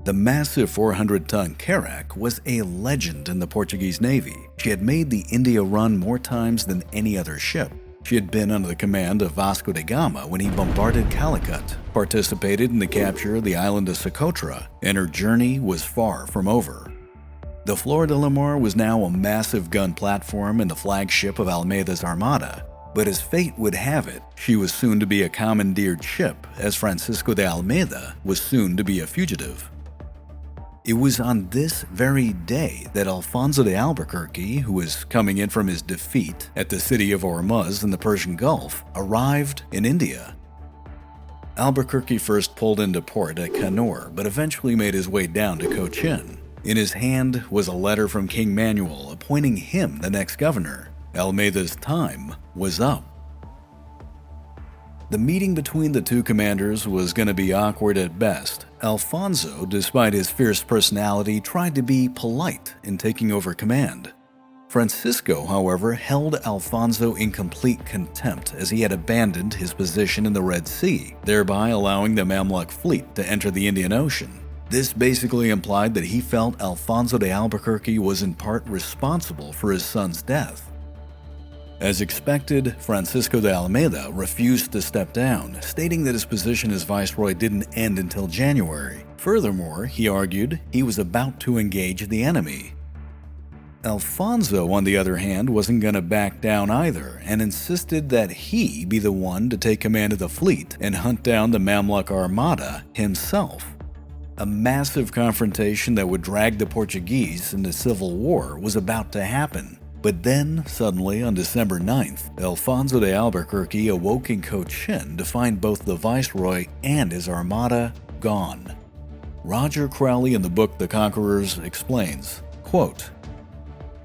The massive 400-ton carrack was a legend in the Portuguese Navy. She had made the India run more times than any other ship. She had been under the command of Vasco da Gama when he bombarded Calicut, participated in the capture of the island of Socotra, and her journey was far from over. The Flor de la Mar was now a massive gun platform and the flagship of Almeida's armada, but as fate would have it, she was soon to be a commandeered ship, as Francisco de Almeida was soon to be a fugitive. It was on this very day that Alfonso de Albuquerque, who was coming in from his defeat at the city of Ormuz in the Persian Gulf, arrived in India. Albuquerque first pulled into port at Kannur, but eventually made his way down to Cochin. In his hand was a letter from King Manuel appointing him the next governor. Almeida's time was up. The meeting between the two commanders was going to be awkward at best. Alfonso, despite his fierce personality, tried to be polite in taking over command. Francisco, however, held Alfonso in complete contempt as he had abandoned his position in the Red Sea, thereby allowing the Mamluk fleet to enter the Indian Ocean. This basically implied that he felt Alfonso de Albuquerque was in part responsible for his son's death. As expected, Francisco de Almeida refused to step down, stating that his position as viceroy didn't end until January. Furthermore, he argued he was about to engage the enemy. Alfonso, on the other hand, wasn't going to back down either, and insisted that he be the one to take command of the fleet and hunt down the Mamluk armada himself. A massive confrontation that would drag the Portuguese into civil war was about to happen. But then, suddenly, on December 9th, Alfonso de Albuquerque awoke in Cochin to find both the viceroy and his armada gone. Roger Crowley in the book The Conquerors explains, quote,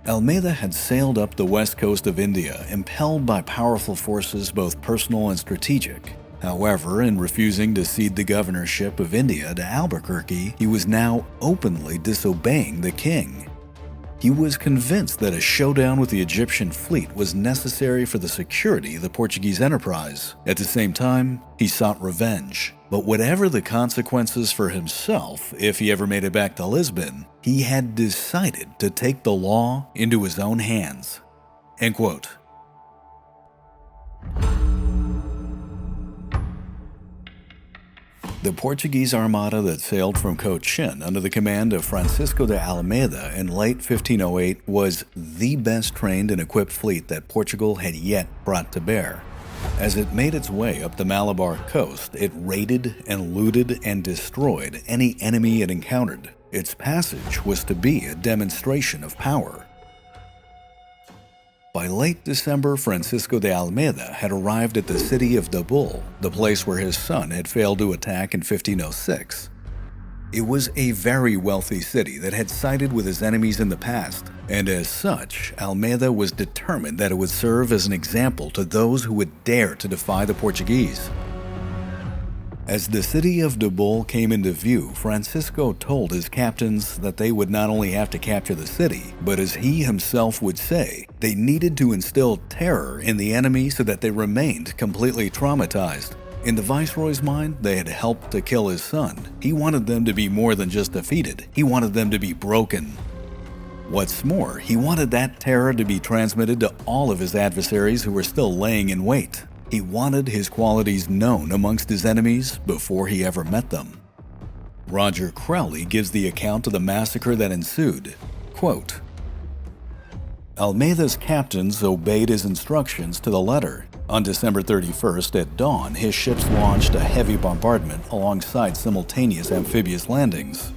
"Almeida had sailed up the west coast of India, impelled by powerful forces both personal and strategic. However, in refusing to cede the governorship of India to Albuquerque, he was now openly disobeying the king. He was convinced that a showdown with the Egyptian fleet was necessary for the security of the Portuguese enterprise. At the same time, he sought revenge. But whatever the consequences for himself, if he ever made it back to Lisbon, he had decided to take the law into his own hands." End quote. The Portuguese armada that sailed from Cochin under the command of Francisco de Almeida in late 1508 was the best trained and equipped fleet that Portugal had yet brought to bear. As it made its way up the Malabar coast, it raided and looted and destroyed any enemy it encountered. Its passage was to be a demonstration of power. By late December, Francisco de Almeida had arrived at the city of Dabul, the place where his son had failed to attack in 1506. It was a very wealthy city that had sided with his enemies in the past, and as such, Almeida was determined that it would serve as an example to those who would dare to defy the Portuguese. As the city of Dibol came into view, Francisco told his captains that they would not only have to capture the city, but as he himself would say, they needed to instill terror in the enemy so that they remained completely traumatized. In the viceroy's mind, they had helped to kill his son. He wanted them to be more than just defeated. He wanted them to be broken. What's more, he wanted that terror to be transmitted to all of his adversaries who were still laying in wait. He wanted his qualities known amongst his enemies before he ever met them. Roger Crowley gives the account of the massacre that ensued. Quote, Almeida's captains obeyed his instructions to the letter. On December 31st at dawn, his ships launched a heavy bombardment alongside simultaneous amphibious landings.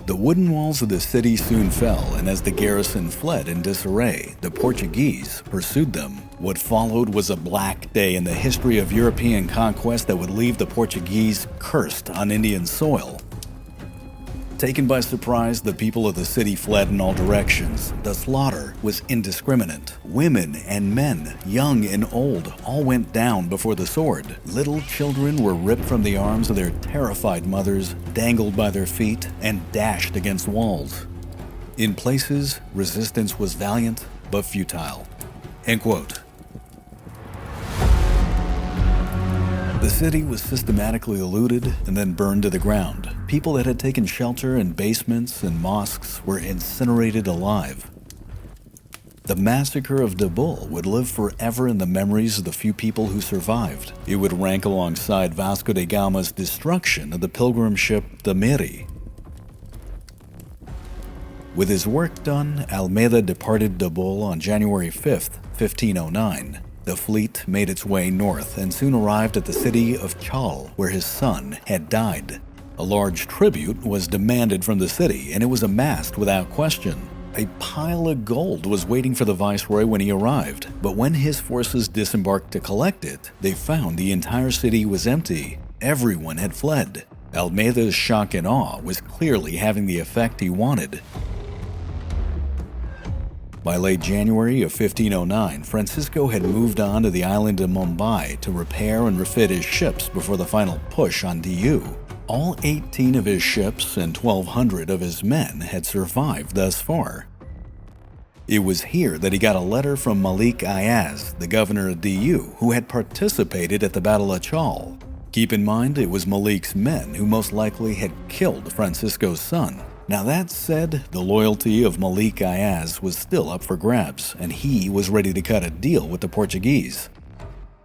The wooden walls of the city soon fell, and as the garrison fled in disarray, the Portuguese pursued them. What followed was a black day in the history of European conquest that would leave the Portuguese cursed on Indian soil. Taken by surprise, the people of the city fled in all directions. The slaughter was indiscriminate. Women and men, young and old, all went down before the sword. Little children were ripped from the arms of their terrified mothers, dangled by their feet, and dashed against walls. In places, resistance was valiant but futile. End quote. The city was systematically looted and then burned to the ground. People that had taken shelter in basements and mosques were incinerated alive. The massacre of Dibol would live forever in the memories of the few people who survived. It would rank alongside Vasco da Gama's destruction of the pilgrim ship the Miri. With his work done, Almeida departed Dibol on January 5th, 1509. The fleet made its way north and soon arrived at the city of Chal, where his son had died. A large tribute was demanded from the city, and it was amassed without question. A pile of gold was waiting for the viceroy when he arrived, but when his forces disembarked to collect it, they found the entire city was empty. Everyone had fled. Almeida's shock and awe was clearly having the effect he wanted. By late January of 1509, Francisco had moved on to the island of Mumbai to repair and refit his ships before the final push on Diu. All 18 of his ships and 1,200 of his men had survived thus far. It was here that he got a letter from Malik Ayaz, the governor of Diu, who had participated at the Battle of Chal. Keep in mind, it was Malik's men who most likely had killed Francisco's son. Now that said, the loyalty of Malik Ayaz was still up for grabs, and he was ready to cut a deal with the Portuguese.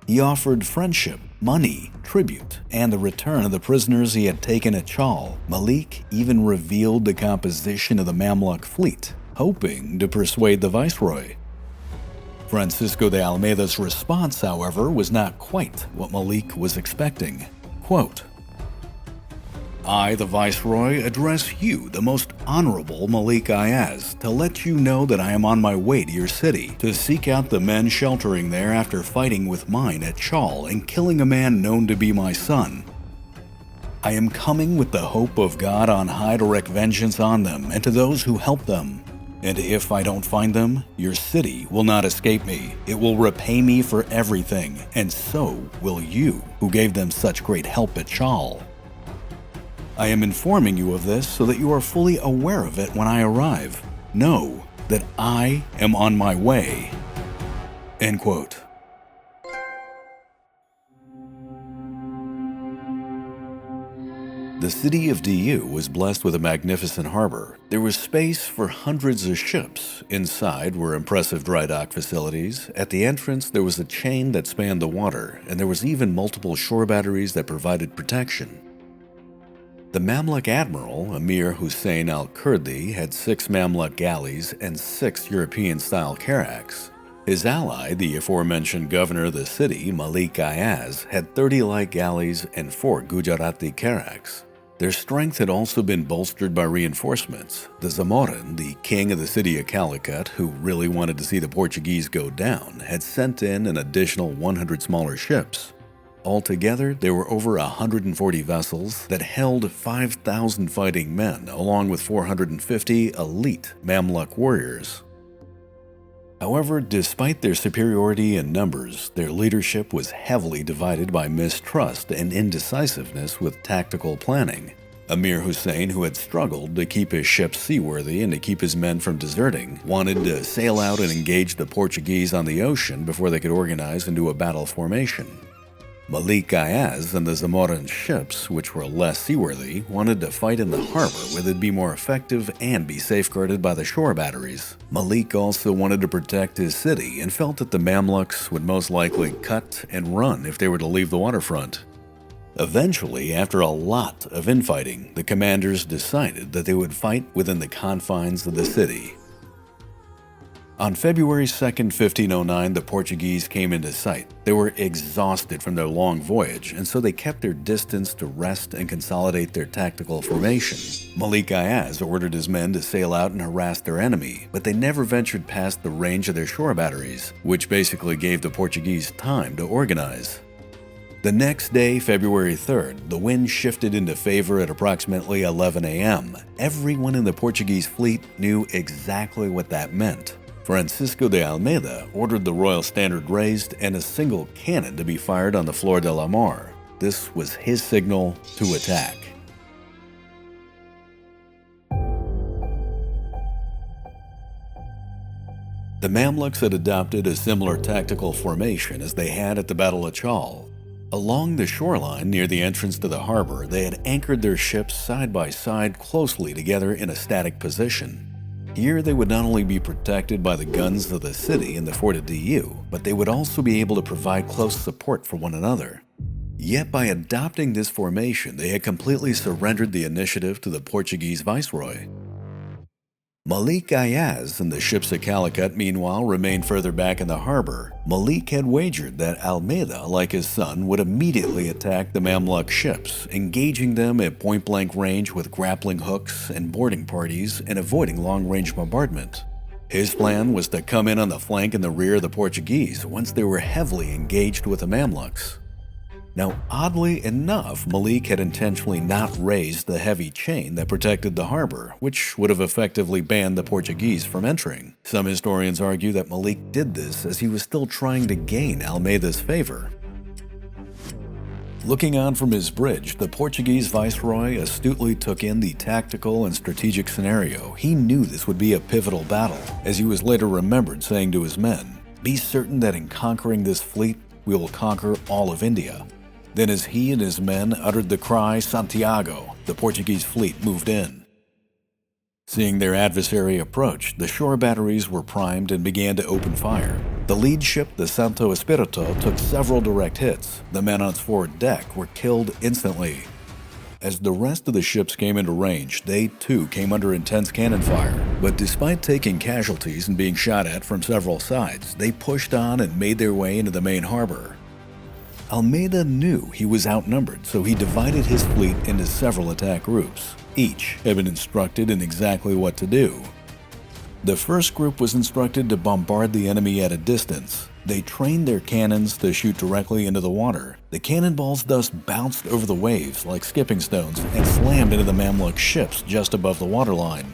He offered friendship, money, tribute, and the return of the prisoners he had taken at Chal. Malik even revealed the composition of the Mamluk fleet, hoping to persuade the viceroy. Francisco de Almeida's response, however, was not quite what Malik was expecting. Quote, I, the Viceroy, address you, the most honorable Malik Ayaz, to let you know that I am on my way to your city, to seek out the men sheltering there after fighting with mine at Chal and killing a man known to be my son. I am coming with the hope of God on high to wreak vengeance on them and to those who help them. And if I don't find them, your city will not escape me. It will repay me for everything, and so will you, who gave them such great help at Chal. I am informing you of this so that you are fully aware of it when I arrive. Know that I am on my way. End quote. The city of Diu was blessed with a magnificent harbor. There was space for hundreds of ships. Inside were impressive dry dock facilities. At the entrance, there was a chain that spanned the water, and there was even multiple shore batteries that provided protection. The Mamluk admiral, Emir Hussein al-Kurdi, had 6 Mamluk galleys and 6 European-style carracks. His ally, the aforementioned governor of the city, Malik Ayaz, had 30 light galleys and 4 Gujarati carracks. Their strength had also been bolstered by reinforcements. The Zamorin, the king of the city of Calicut, who really wanted to see the Portuguese go down, had sent in an additional 100 smaller ships. Altogether, there were over 140 vessels that held 5,000 fighting men, along with 450 elite Mamluk warriors. However, despite their superiority in numbers, their leadership was heavily divided by mistrust and indecisiveness with tactical planning. Amir Hussein, who had struggled to keep his ship seaworthy and to keep his men from deserting, wanted to sail out and engage the Portuguese on the ocean before they could organize into a battle formation. Malik Gayaz and the Zamoran ships, which were less seaworthy, wanted to fight in the harbor where they'd be more effective and be safeguarded by the shore batteries. Malik also wanted to protect his city and felt that the Mamluks would most likely cut and run if they were to leave the waterfront. Eventually, after a lot of infighting, the commanders decided that they would fight within the confines of the city. On February 2, 1509, the Portuguese came into sight. They were exhausted from their long voyage, and so they kept their distance to rest and consolidate their tactical formation. Malik Gayaz ordered his men to sail out and harass their enemy, but they never ventured past the range of their shore batteries, which basically gave the Portuguese time to organize. The next day, February 3rd, the wind shifted into favor at approximately 11 a.m. Everyone in the Portuguese fleet knew exactly what that meant. Francisco de Almeida ordered the royal standard raised and a single cannon to be fired on the Flor de la Mar. This was his signal to attack. The Mamluks had adopted a similar tactical formation as they had at the Battle of Chal. Along the shoreline near the entrance to the harbor, they had anchored their ships side by side closely together in a static position. Here they would not only be protected by the guns of the city and the Fort Diu, but they would also be able to provide close support for one another. Yet by adopting this formation, they had completely surrendered the initiative to the Portuguese viceroy. Malik Gayaz and the ships at Calicut, meanwhile, remained further back in the harbor. Malik had wagered that Almeida, like his son, would immediately attack the Mamluk ships, engaging them at point-blank range with grappling hooks and boarding parties and avoiding long-range bombardment. His plan was to come in on the flank and the rear of the Portuguese once they were heavily engaged with the Mamluks. Now, oddly enough, Malik had intentionally not raised the heavy chain that protected the harbor, which would have effectively banned the Portuguese from entering. Some historians argue that Malik did this as he was still trying to gain Almeida's favor. Looking on from his bridge, the Portuguese viceroy astutely took in the tactical and strategic scenario. He knew this would be a pivotal battle, as he was later remembered saying to his men, "Be certain that in conquering this fleet, we will conquer all of India." Then as he and his men uttered the cry, "Santiago," the Portuguese fleet moved in. Seeing their adversary approach, the shore batteries were primed and began to open fire. The lead ship, the Santo Espirito, took several direct hits. The men on its forward deck were killed instantly. As the rest of the ships came into range, they too came under intense cannon fire. But despite taking casualties and being shot at from several sides, they pushed on and made their way into the main harbor. Almeida knew he was outnumbered, so he divided his fleet into several attack groups. Each had been instructed in exactly what to do. The first group was instructed to bombard the enemy at a distance. They trained their cannons to shoot directly into the water. The cannonballs thus bounced over the waves like skipping stones and slammed into the Mamluk ships just above the waterline.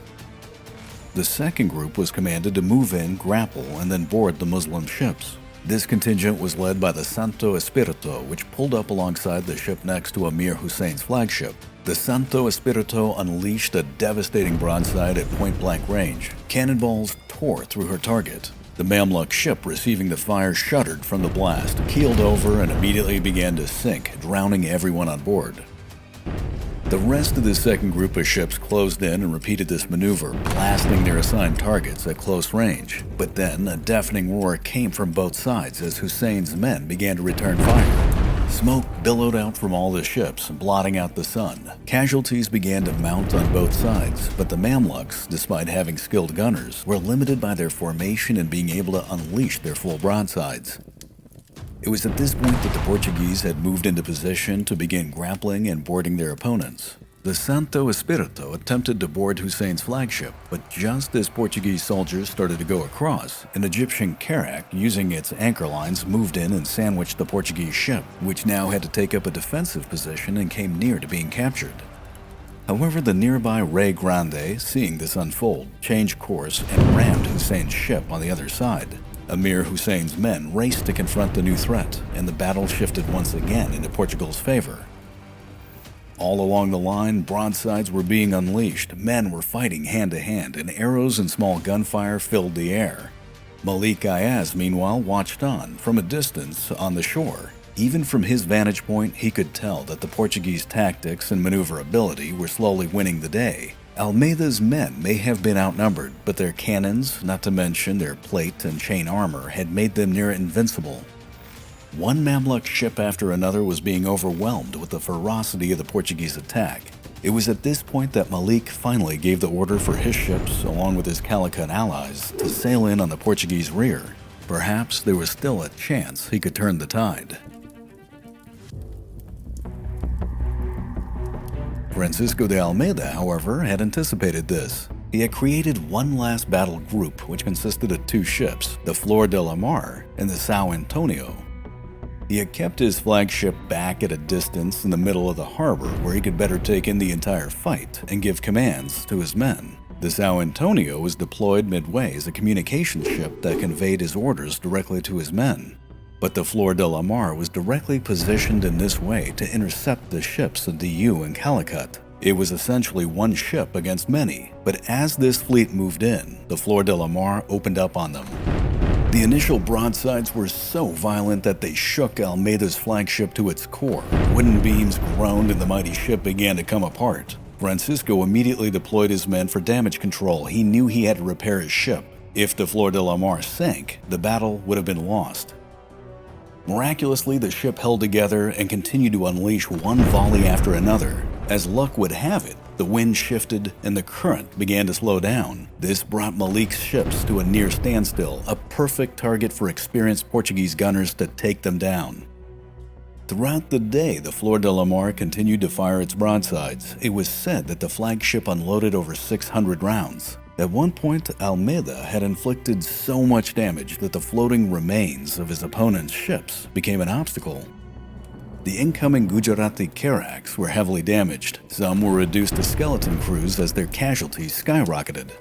The second group was commanded to move in, grapple, and then board the Muslim ships. This contingent was led by the Santo Espirito, which pulled up alongside the ship next to Amir Hussein's flagship. The Santo Espirito unleashed a devastating broadside at point-blank range. Cannonballs tore through her target. The Mamluk ship, receiving the fire, shuddered from the blast, keeled over, and immediately began to sink, drowning everyone on board. The rest of the second group of ships closed in and repeated this maneuver, blasting their assigned targets at close range. But then a deafening roar came from both sides as Hussein's men began to return fire. Smoke billowed out from all the ships, blotting out the sun. Casualties began to mount on both sides, but the Mamluks, despite having skilled gunners, were limited by their formation and being able to unleash their full broadsides. It was at this point that the Portuguese had moved into position to begin grappling and boarding their opponents. The Santo Espirito attempted to board Hussein's flagship, but just as Portuguese soldiers started to go across, an Egyptian carrack, using its anchor lines, moved in and sandwiched the Portuguese ship, which now had to take up a defensive position and came near to being captured. However, the nearby Rey Grande, seeing this unfold, changed course and rammed Hussein's ship on the other side. Amir Hussein's men raced to confront the new threat, and the battle shifted once again into Portugal's favor. All along the line, broadsides were being unleashed, men were fighting hand-to-hand, and arrows and small gunfire filled the air. Malik Ayaz, meanwhile, watched on, from a distance, on the shore. Even from his vantage point, he could tell that the Portuguese tactics and maneuverability were slowly winning the day. Almeida's men may have been outnumbered, but their cannons, not to mention their plate and chain armor, had made them near invincible. One Mamluk ship after another was being overwhelmed with the ferocity of the Portuguese attack. It was at this point that Malik finally gave the order for his ships, along with his Calicut allies, to sail in on the Portuguese rear. Perhaps there was still a chance he could turn the tide. Francisco de Almeida, however, had anticipated this. He had created one last battle group which consisted of two ships, the Flor de la Mar and the São Antonio. He had kept his flagship back at a distance in the middle of the harbor where he could better take in the entire fight and give commands to his men. The São Antonio was deployed midway as a communication ship that conveyed his orders directly to his men. But the Flor de la Mar was directly positioned in this way to intercept the ships of Diu and Calicut. It was essentially one ship against many, but as this fleet moved in, the Flor de la Mar opened up on them. The initial broadsides were so violent that they shook Almeida's flagship to its core. Wooden beams groaned and the mighty ship began to come apart. Francisco immediately deployed his men for damage control. He knew he had to repair his ship. If the Flor de la Mar sank, the battle would have been lost. Miraculously, the ship held together and continued to unleash one volley after another. As luck would have it, the wind shifted and the current began to slow down. This brought Malik's ships to a near standstill, a perfect target for experienced Portuguese gunners to take them down. Throughout the day, the Flor de la Mar continued to fire its broadsides. It was said that the flagship unloaded over 600 rounds. At one point, Almeida had inflicted so much damage that the floating remains of his opponent's ships became an obstacle. The incoming Gujarati Carracks were heavily damaged. Some were reduced to skeleton crews as their casualties skyrocketed.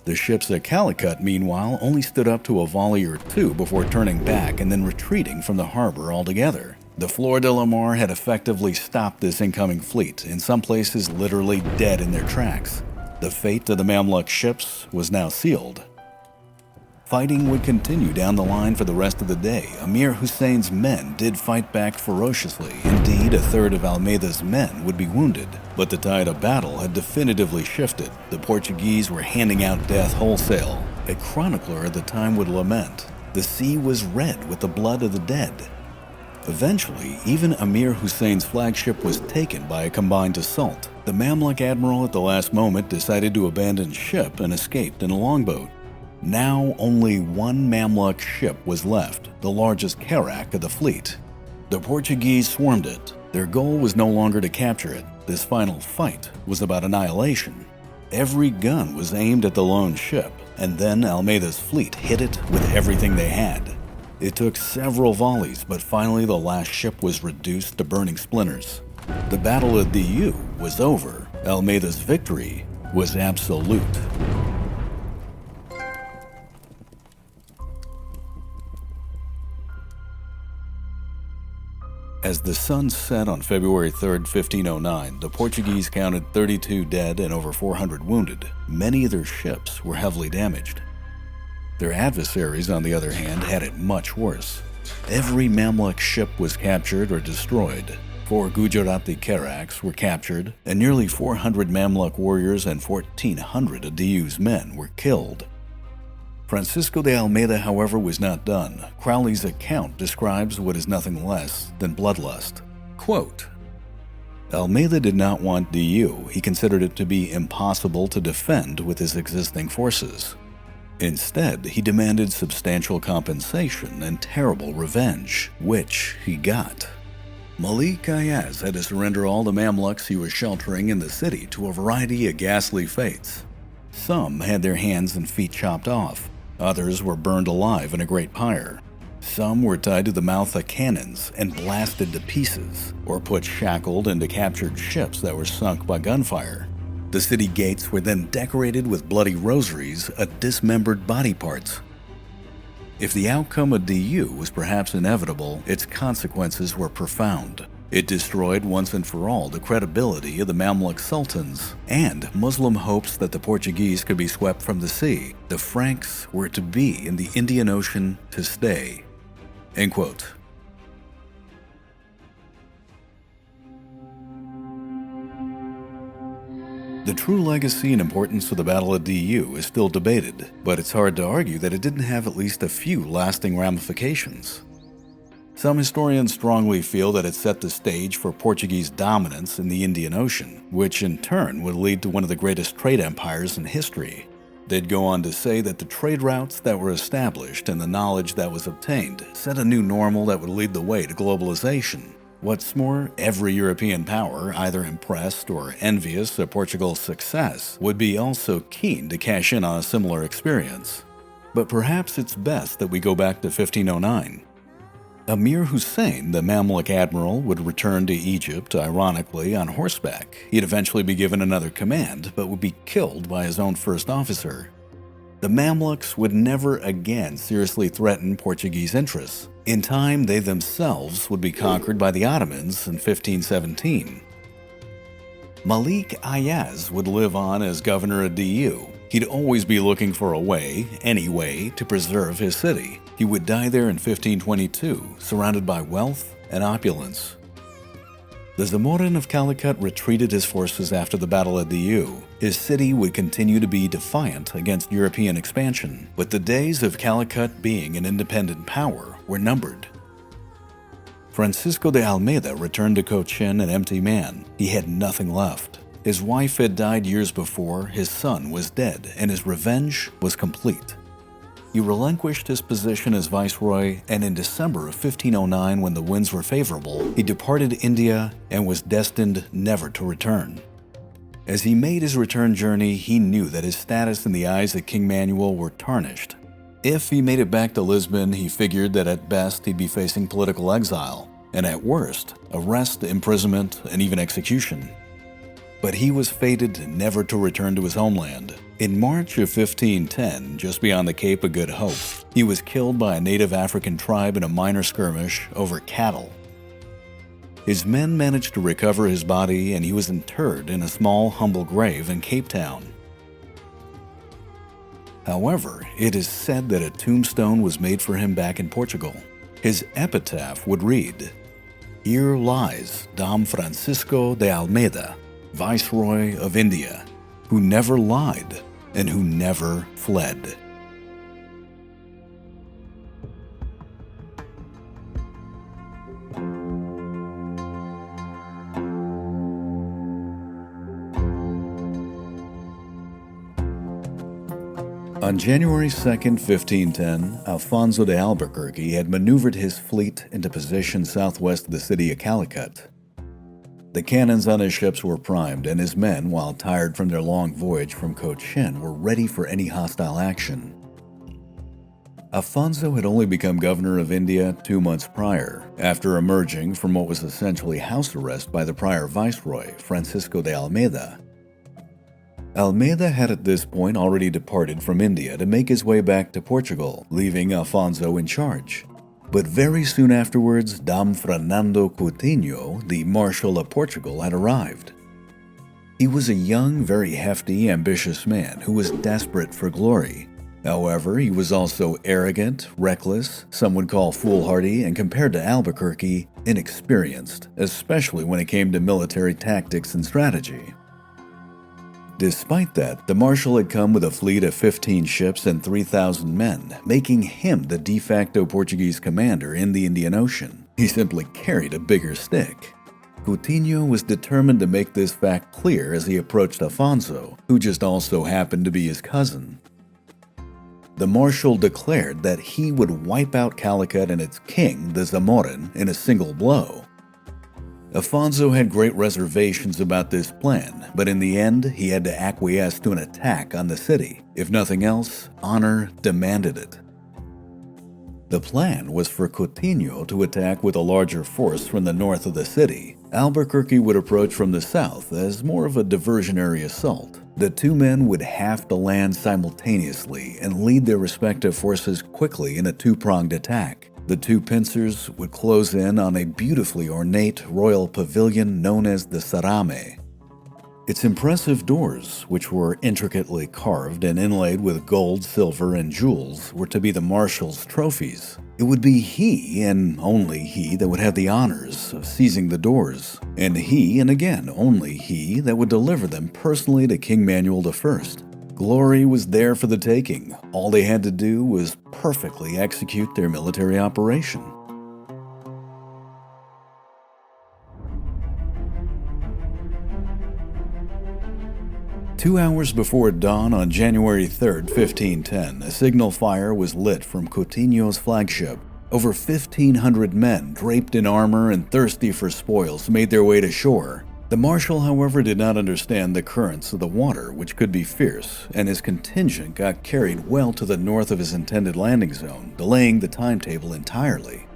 The ships at Calicut, meanwhile, only stood up to a volley or two before turning back and then retreating from the harbor altogether. The Flor de la Mar had effectively stopped this incoming fleet, in some places literally dead in their tracks. The fate of the Mamluk ships was now sealed. Fighting would continue down the line for the rest of the day. Amir Hussein's men did fight back ferociously. Indeed, a third of Almeida's men would be wounded. But the tide of battle had definitively shifted. The Portuguese were handing out death wholesale. A chronicler at the time would lament, "The sea was red with the blood of the dead." Eventually, even Amir Hussein's flagship was taken by a combined assault. The Mamluk admiral at the last moment decided to abandon ship and escaped in a longboat. Now only one Mamluk ship was left, the largest carrack of the fleet. The Portuguese swarmed it. Their goal was no longer to capture it. This final fight was about annihilation. Every gun was aimed at the lone ship, and then Almeida's fleet hit it with everything they had. It took several volleys, but finally the last ship was reduced to burning splinters. The Battle of Diu was over. Almeida's victory was absolute. As the sun set on February 3, 1509, the Portuguese counted 32 dead and over 400 wounded. Many of their ships were heavily damaged. Their adversaries, on the other hand, had it much worse. Every Mamluk ship was captured or destroyed. 4 Gujarati Carracks were captured, and nearly 400 Mamluk warriors and 1,400 of Diu's men were killed. Francisco de Almeida, however, was not done. Crowley's account describes what is nothing less than bloodlust. Quote, Almeida did not want Diu. He considered it to be impossible to defend with his existing forces. Instead, he demanded substantial compensation and terrible revenge, which he got. Malik Ayaz had to surrender all the Mamluks he was sheltering in the city to a variety of ghastly fates. Some had their hands and feet chopped off. Others were burned alive in a great pyre. Some were tied to the mouth of cannons and blasted to pieces, or put shackled into captured ships that were sunk by gunfire. The city gates were then decorated with bloody rosaries of dismembered body parts. If the outcome of DU was perhaps inevitable, its consequences were profound. It destroyed once and for all the credibility of the Mamluk sultans and Muslim hopes that the Portuguese could be swept from the sea. The Franks were to be in the Indian Ocean to stay. End quote. The true legacy and importance of the Battle of DU is still debated, but it's hard to argue that it didn't have at least a few lasting ramifications. Some historians strongly feel that it set the stage for Portuguese dominance in the Indian Ocean, which in turn would lead to one of the greatest trade empires in history. They'd go on to say that the trade routes that were established and the knowledge that was obtained set a new normal that would lead the way to globalization. What's more, every European power, either impressed or envious of Portugal's success, would be also keen to cash in on a similar experience. But perhaps it's best that we go back to 1509. Amir Hussein, the Mamluk admiral, would return to Egypt, ironically, on horseback. He'd eventually be given another command, but would be killed by his own first officer. The Mamluks would never again seriously threaten Portuguese interests. In time, they themselves would be conquered by the Ottomans in 1517. Malik Ayaz would live on as governor of DU. He'd always be looking for a way, any way, to preserve his city. He would die there in 1522, surrounded by wealth and opulence. The Zamorin of Calicut retreated his forces after the Battle of DU. His city would continue to be defiant against European expansion, but the days of Calicut being an independent power were numbered. Francisco de Almeida returned to Cochin an empty man. He had nothing left. His wife had died years before, his son was dead, and his revenge was complete. He relinquished his position as viceroy, and in December of 1509, when the winds were favorable, he departed India and was destined never to return. As he made his return journey, he knew that his status in the eyes of King Manuel were tarnished. If he made it back to Lisbon, he figured that at best he'd be facing political exile, and at worst, arrest, imprisonment, and even execution. But he was fated never to return to his homeland. In March of 1510, just beyond the Cape of Good Hope, he was killed by a native African tribe in a minor skirmish over cattle. His men managed to recover his body, and he was interred in a small, humble grave in Cape Town. However, it is said that a tombstone was made for him back in Portugal. His epitaph would read, "Here lies Dom Francisco de Almeida, Viceroy of India, who never lied and who never fled." On January 2, 1510, Alfonso de Albuquerque had maneuvered his fleet into position southwest of the city of Calicut. The cannons on his ships were primed, and his men, while tired from their long voyage from Cochin, were ready for any hostile action. Alfonso had only become governor of India 2 months prior, after emerging from what was essentially house arrest by the prior viceroy, Francisco de Almeida. Almeida had at this point already departed from India to make his way back to Portugal, leaving Alfonso in charge. But very soon afterwards, Dom Fernando Coutinho, the Marshal of Portugal, had arrived. He was a young, very hefty, ambitious man who was desperate for glory. However, he was also arrogant, reckless, some would call foolhardy, and compared to Albuquerque, inexperienced, especially when it came to military tactics and strategy. Despite that, the Marshal had come with a fleet of 15 ships and 3,000 men, making him the de facto Portuguese commander in the Indian Ocean. He simply carried a bigger stick. Coutinho was determined to make this fact clear as he approached Afonso, who just also happened to be his cousin. The Marshal declared that he would wipe out Calicut and its king, the Zamorin, in a single blow. Afonso had great reservations about this plan, but in the end, he had to acquiesce to an attack on the city. If nothing else, honor demanded it. The plan was for Coutinho to attack with a larger force from the north of the city. Albuquerque would approach from the south as more of a diversionary assault. The two men would have to land simultaneously and lead their respective forces quickly in a two-pronged attack. The two pincers would close in on a beautifully ornate royal pavilion known as the Sarame. Its impressive doors, which were intricately carved and inlaid with gold, silver, and jewels, were to be the marshal's trophies. It would be he, and only he, that would have the honors of seizing the doors, and he, and again only he, that would deliver them personally to King Manuel I. Glory was there for the taking. All they had to do was perfectly execute their military operation. Two hours before dawn on January 3, 1510, a signal fire was lit from Coutinho's flagship. Over 1,500 men, draped in armor and thirsty for spoils, made their way to shore. The marshal, however, did not understand the currents of the water, which could be fierce, and his contingent got carried well to the north of his intended landing zone, delaying the timetable entirely.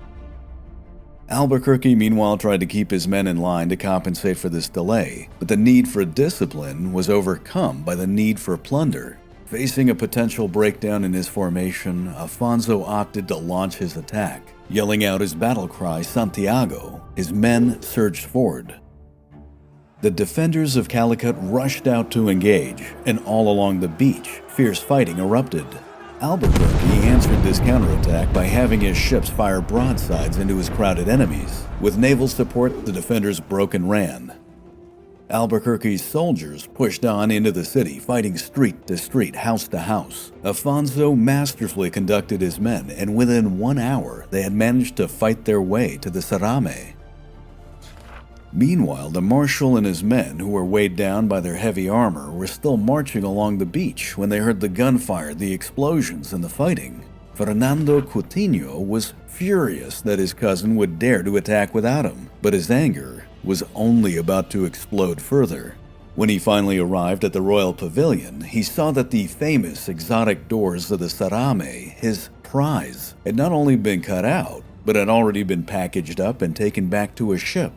Albuquerque, meanwhile, tried to keep his men in line to compensate for this delay, but the need for discipline was overcome by the need for plunder. Facing a potential breakdown in his formation, Afonso opted to launch his attack. Yelling out his battle cry, Santiago, his men surged forward. The defenders of Calicut rushed out to engage, and all along the beach, fierce fighting erupted. Albuquerque answered this counterattack by having his ships fire broadsides into his crowded enemies. With naval support, the defenders broke and ran. Albuquerque's soldiers pushed on into the city, fighting street to street, house to house. Afonso masterfully conducted his men, and within 1 hour, they had managed to fight their way to the Sarame. Meanwhile, the marshal and his men, who were weighed down by their heavy armor, were still marching along the beach when they heard the gunfire, the explosions, and the fighting. Fernando Coutinho was furious that his cousin would dare to attack without him, but his anger was only about to explode further. When he finally arrived at the royal pavilion, he saw that the famous exotic doors of the Sarame, his prize, had not only been cut out, but had already been packaged up and taken back to a ship.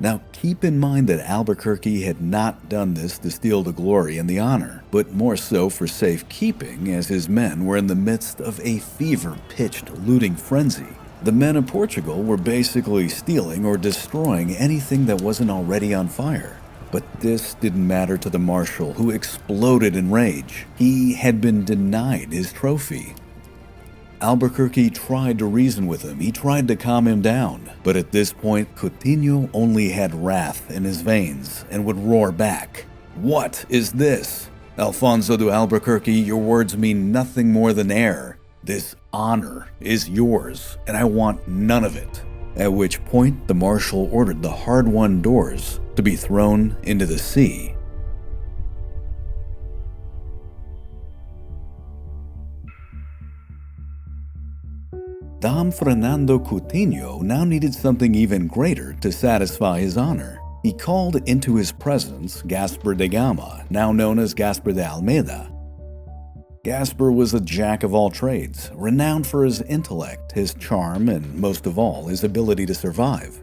Now, keep in mind that Albuquerque had not done this to steal the glory and the honor, but more so for safekeeping, as his men were in the midst of a fever-pitched looting frenzy. The men of Portugal were basically stealing or destroying anything that wasn't already on fire. But this didn't matter to the marshal, who exploded in rage. He had been denied his trophy. Albuquerque tried to reason with him, he tried to calm him down, but at this point, Coutinho only had wrath in his veins and would roar back. "What is this? Alfonso de Albuquerque, your words mean nothing more than air. This honor is yours, and I want none of it." At which point, the marshal ordered the hard-won doors to be thrown into the sea. Dom Fernando Coutinho now needed something even greater to satisfy his honor. He called into his presence Gaspar de Gama, now known as Gaspar de Almeida. Gaspar was a jack of all trades, renowned for his intellect, his charm, and most of all, his ability to survive.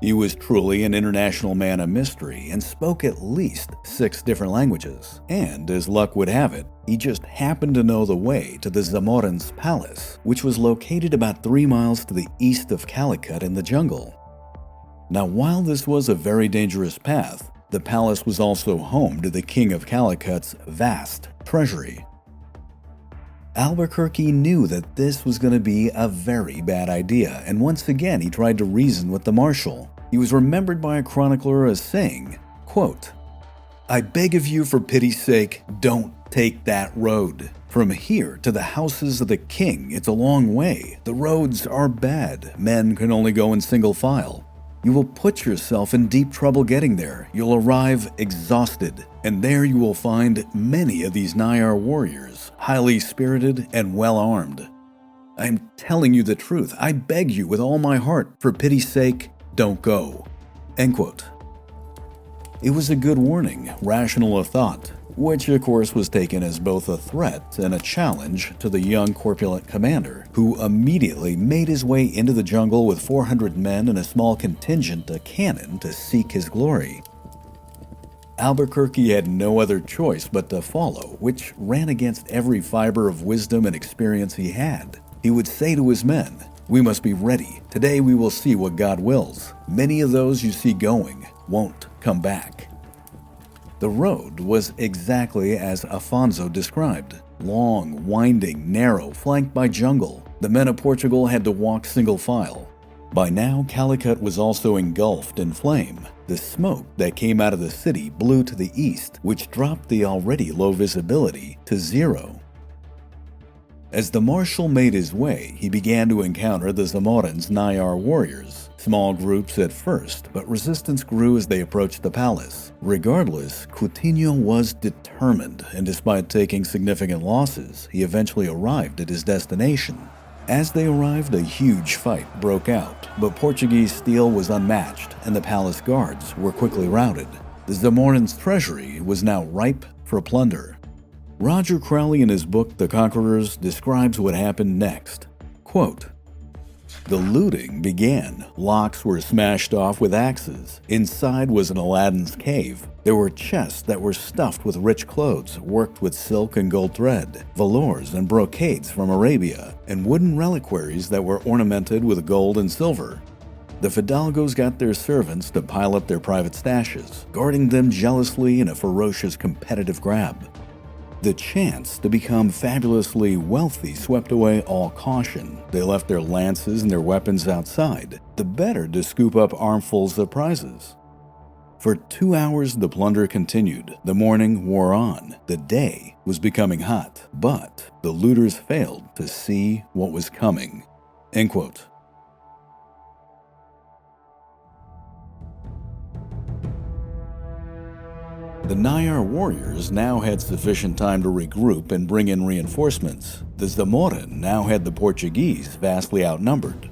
He was truly an international man of mystery and spoke at least 6 different languages. And, as luck would have it, he just happened to know the way to the Zamorans' palace, which was located about 3 miles to the east of Calicut in the jungle. Now, while this was a very dangerous path, the palace was also home to the king of Calicut's vast treasury. Albuquerque knew that this was going to be a very bad idea, and once again he tried to reason with the marshal. He was remembered by a chronicler as saying, quote, "I beg of you, for pity's sake, don't take that road. From here to the houses of the king, it's a long way. The roads are bad. Men can only go in single file. You will put yourself in deep trouble getting there. You'll arrive exhausted, and there you will find many of these Nayar warriors, highly spirited and well-armed. I'm telling you the truth. I beg you with all my heart, for pity's sake, don't go." End quote. It was a good warning, rational of thought. which of course was taken as both a threat and a challenge to the young corpulent commander, who immediately made his way into the jungle with 400 men and a small contingent of cannon to seek his glory. Albuquerque had no other choice but to follow, which ran against every fiber of wisdom and experience he had. He would say to his men, "We must be ready. Today we will see what God wills. Many of those you see going won't come back." The road was exactly as Afonso described. Long, winding, narrow, flanked by jungle. The men of Portugal had to walk single file. By now, Calicut was also engulfed in flame. The smoke that came out of the city blew to the east, which dropped the already low visibility to zero. As the marshal made his way, he began to encounter the Zamorans' Nayar warriors. Small groups at first, but resistance grew as they approached the palace. Regardless, Coutinho was determined, and despite taking significant losses, he eventually arrived at his destination. As they arrived, a huge fight broke out, but Portuguese steel was unmatched, and the palace guards were quickly routed. The Zamorans' treasury was now ripe for plunder. Roger Crowley, in his book The Conquerors, describes what happened next. Quote, "The looting began. Locks were smashed off with axes. Inside was an Aladdin's cave. There were chests that were stuffed with rich clothes, worked with silk and gold thread, velours and brocades from Arabia, and wooden reliquaries that were ornamented with gold and silver. The Fidalgos got their servants to pile up their private stashes, guarding them jealously in a ferocious competitive grab. The chance to become fabulously wealthy swept away all caution. They left their lances and their weapons outside, the better to scoop up armfuls of prizes. For 2 hours the plunder continued. The morning wore on. The day was becoming hot, but the looters failed to see what was coming." End quote. The Nayar warriors now had sufficient time to regroup and bring in reinforcements. The Zamoran now had the Portuguese vastly outnumbered.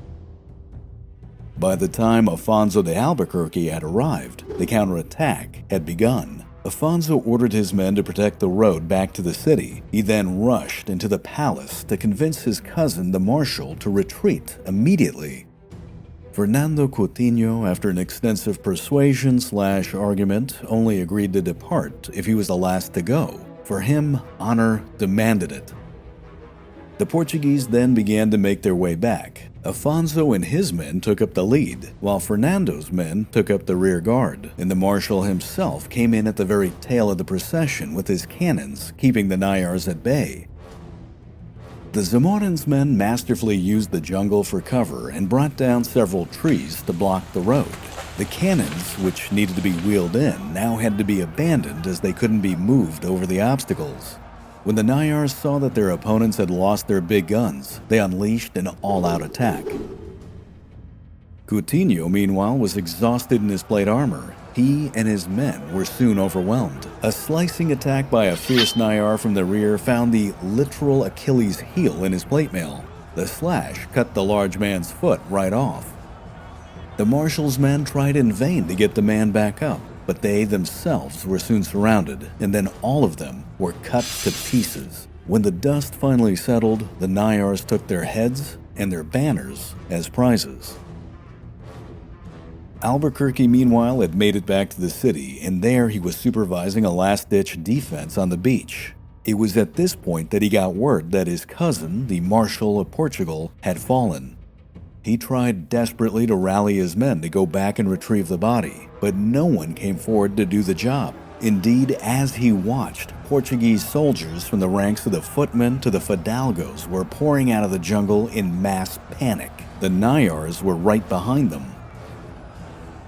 By the time Afonso de Albuquerque had arrived, the counterattack had begun. Afonso ordered his men to protect the road back to the city. He then rushed into the palace to convince his cousin, the marshal, to retreat immediately. Fernando Coutinho, after an extensive persuasion/argument, only agreed to depart if he was the last to go. For him, honor demanded it. The Portuguese then began to make their way back. Afonso and his men took up the lead, while Fernando's men took up the rear guard, and the marshal himself came in at the very tail of the procession with his cannons, keeping the Nayars at bay. The Zamorans' men masterfully used the jungle for cover and brought down several trees to block the road. The cannons, which needed to be wheeled in, now had to be abandoned as they couldn't be moved over the obstacles. When the Nayars saw that their opponents had lost their big guns, they unleashed an all-out attack. Coutinho, meanwhile, was exhausted in his plate armor. He and his men were soon overwhelmed. A slicing attack by a fierce Nayar from the rear found the literal Achilles heel in his plate mail. The slash cut the large man's foot right off. The marshal's men tried in vain to get the man back up, but they themselves were soon surrounded, and then all of them were cut to pieces. When the dust finally settled, the Nayars took their heads and their banners as prizes. Albuquerque, meanwhile, had made it back to the city, and there he was supervising a last-ditch defense on the beach. It was at this point that he got word that his cousin, the Marshal of Portugal, had fallen. He tried desperately to rally his men to go back and retrieve the body, but no one came forward to do the job. Indeed, as he watched, Portuguese soldiers from the ranks of the footmen to the Fidalgos were pouring out of the jungle in mass panic. The Nayars were right behind them.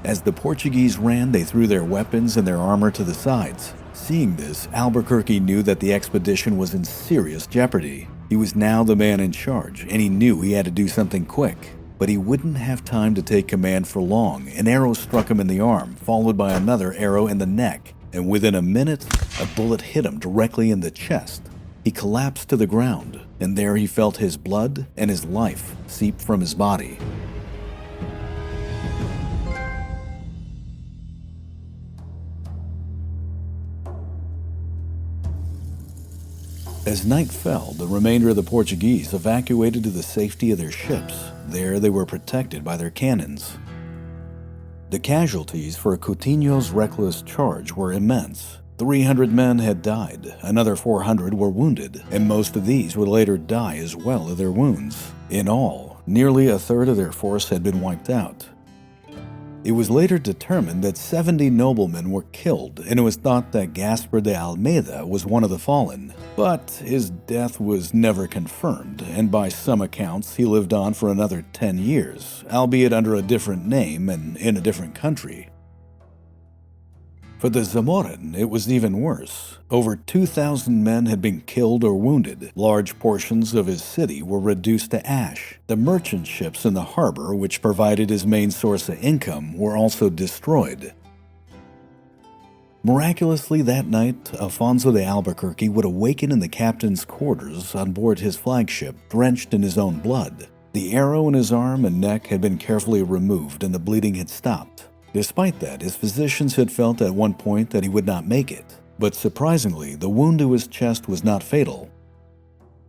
As the Portuguese ran, they threw their weapons and their armor to the sides. Seeing this, Albuquerque knew that the expedition was in serious jeopardy. He was now the man in charge, and he knew he had to do something quick. But he wouldn't have time to take command for long. An arrow struck him in the arm, followed by another arrow in the neck, and within a minute, a bullet hit him directly in the chest. He collapsed to the ground, and there he felt his blood and his life seep from his body. As night fell, the remainder of the Portuguese evacuated to the safety of their ships. There they were protected by their cannons. The casualties for Coutinho's reckless charge were immense. 300 men had died, another 400 were wounded, and most of these would later die as well of their wounds. In all, nearly a third of their force had been wiped out. It was later determined that 70 noblemen were killed, and it was thought that Gaspar de Almeida was one of the fallen. But his death was never confirmed, and by some accounts he lived on for another 10 years, albeit under a different name and in a different country. For the Zamorin, it was even worse. Over 2,000 men had been killed or wounded. Large portions of his city were reduced to ash. The merchant ships in the harbor, which provided his main source of income, were also destroyed. Miraculously, that night, Afonso de Albuquerque would awaken in the captain's quarters on board his flagship, drenched in his own blood. The arrow in his arm and neck had been carefully removed and the bleeding had stopped. Despite that, his physicians had felt at one point that he would not make it. But surprisingly, the wound to his chest was not fatal.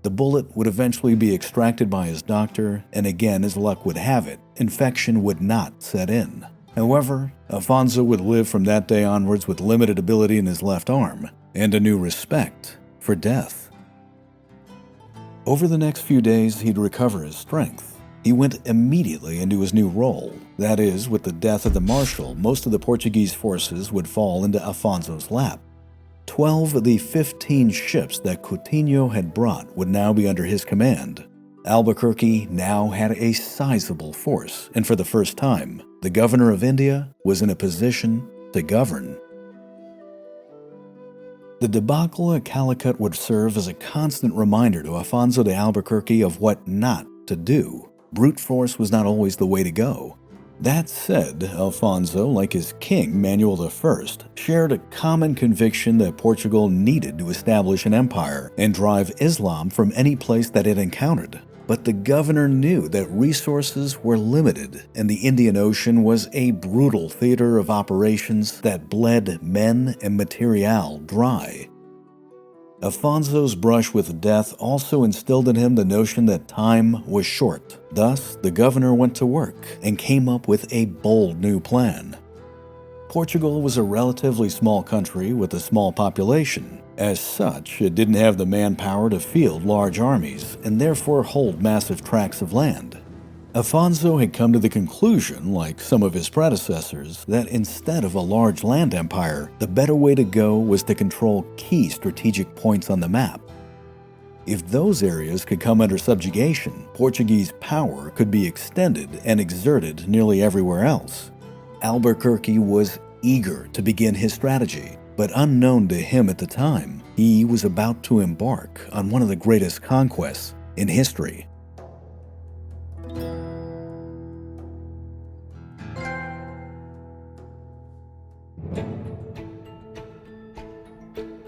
The bullet would eventually be extracted by his doctor, and again, as luck would have it, infection would not set in. However, Afonso would live from that day onwards with limited ability in his left arm, and a new respect for death. Over the next few days, he'd recover his strength. He went immediately into his new role. That is, with the death of the marshal, most of the Portuguese forces would fall into Afonso's lap. 12 of the 15 ships that Coutinho had brought would now be under his command. Albuquerque now had a sizable force, and for the first time, the governor of India was in a position to govern. The debacle at Calicut would serve as a constant reminder to Afonso de Albuquerque of what not to do. Brute force was not always the way to go. That said, Afonso, like his king Manuel I, shared a common conviction that Portugal needed to establish an empire and drive Islam from any place that it encountered. But the governor knew that resources were limited, and the Indian Ocean was a brutal theater of operations that bled men and material dry. Afonso's brush with death also instilled in him the notion that time was short. Thus, the governor went to work and came up with a bold new plan. Portugal was a relatively small country with a small population. As such, it didn't have the manpower to field large armies and therefore hold massive tracts of land. Afonso had come to the conclusion, like some of his predecessors, that instead of a large land empire, the better way to go was to control key strategic points on the map. If those areas could come under subjugation, Portuguese power could be extended and exerted nearly everywhere else. Albuquerque was eager to begin his strategy, but unknown to him at the time, he was about to embark on one of the greatest conquests in history.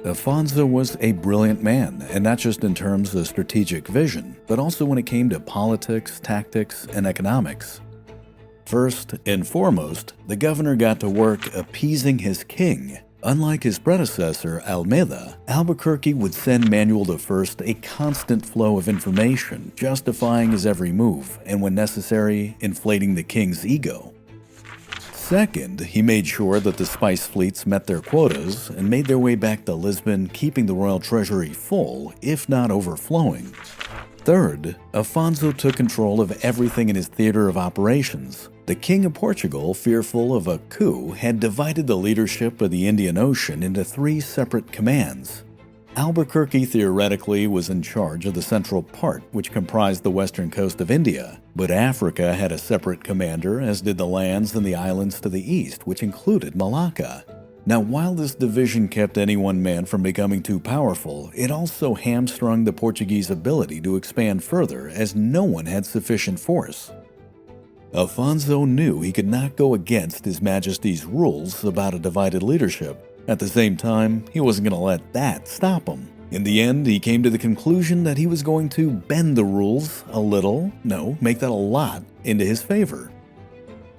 Afonso was a brilliant man, and not just in terms of strategic vision, but also when it came to politics, tactics, and economics. First and foremost, the governor got to work appeasing his king. Unlike his predecessor, Almeida, Albuquerque would send Manuel I a constant flow of information, justifying his every move, and when necessary, inflating the king's ego. Second, he made sure that the spice fleets met their quotas and made their way back to Lisbon, keeping the royal treasury full, if not overflowing. Third, Afonso took control of everything in his theater of operations. The King of Portugal, fearful of a coup, had divided the leadership of the Indian Ocean into 3 separate commands. Albuquerque theoretically was in charge of the central part, which comprised the western coast of India, but Africa had a separate commander, as did the lands and the islands to the east, which included Malacca. Now, while this division kept any one man from becoming too powerful, it also hamstrung the Portuguese ability to expand further, as no one had sufficient force. Afonso knew he could not go against His Majesty's rules about a divided leadership. At the same time, he wasn't going to let that stop him. In the end, he came to the conclusion that he was going to bend the rules a little, make that a lot, into his favor.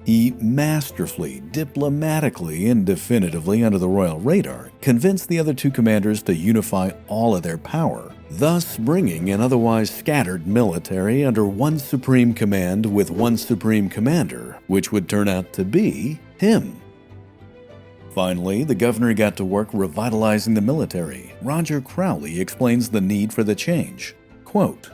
He masterfully, diplomatically, and definitively under the royal radar, convinced the other 2 commanders to unify all of their power. thus bringing an otherwise scattered military under one supreme command with one supreme commander, which would turn out to be him. Finally, the governor got to work revitalizing the military. Roger Crowley explains the need for the change. Quote,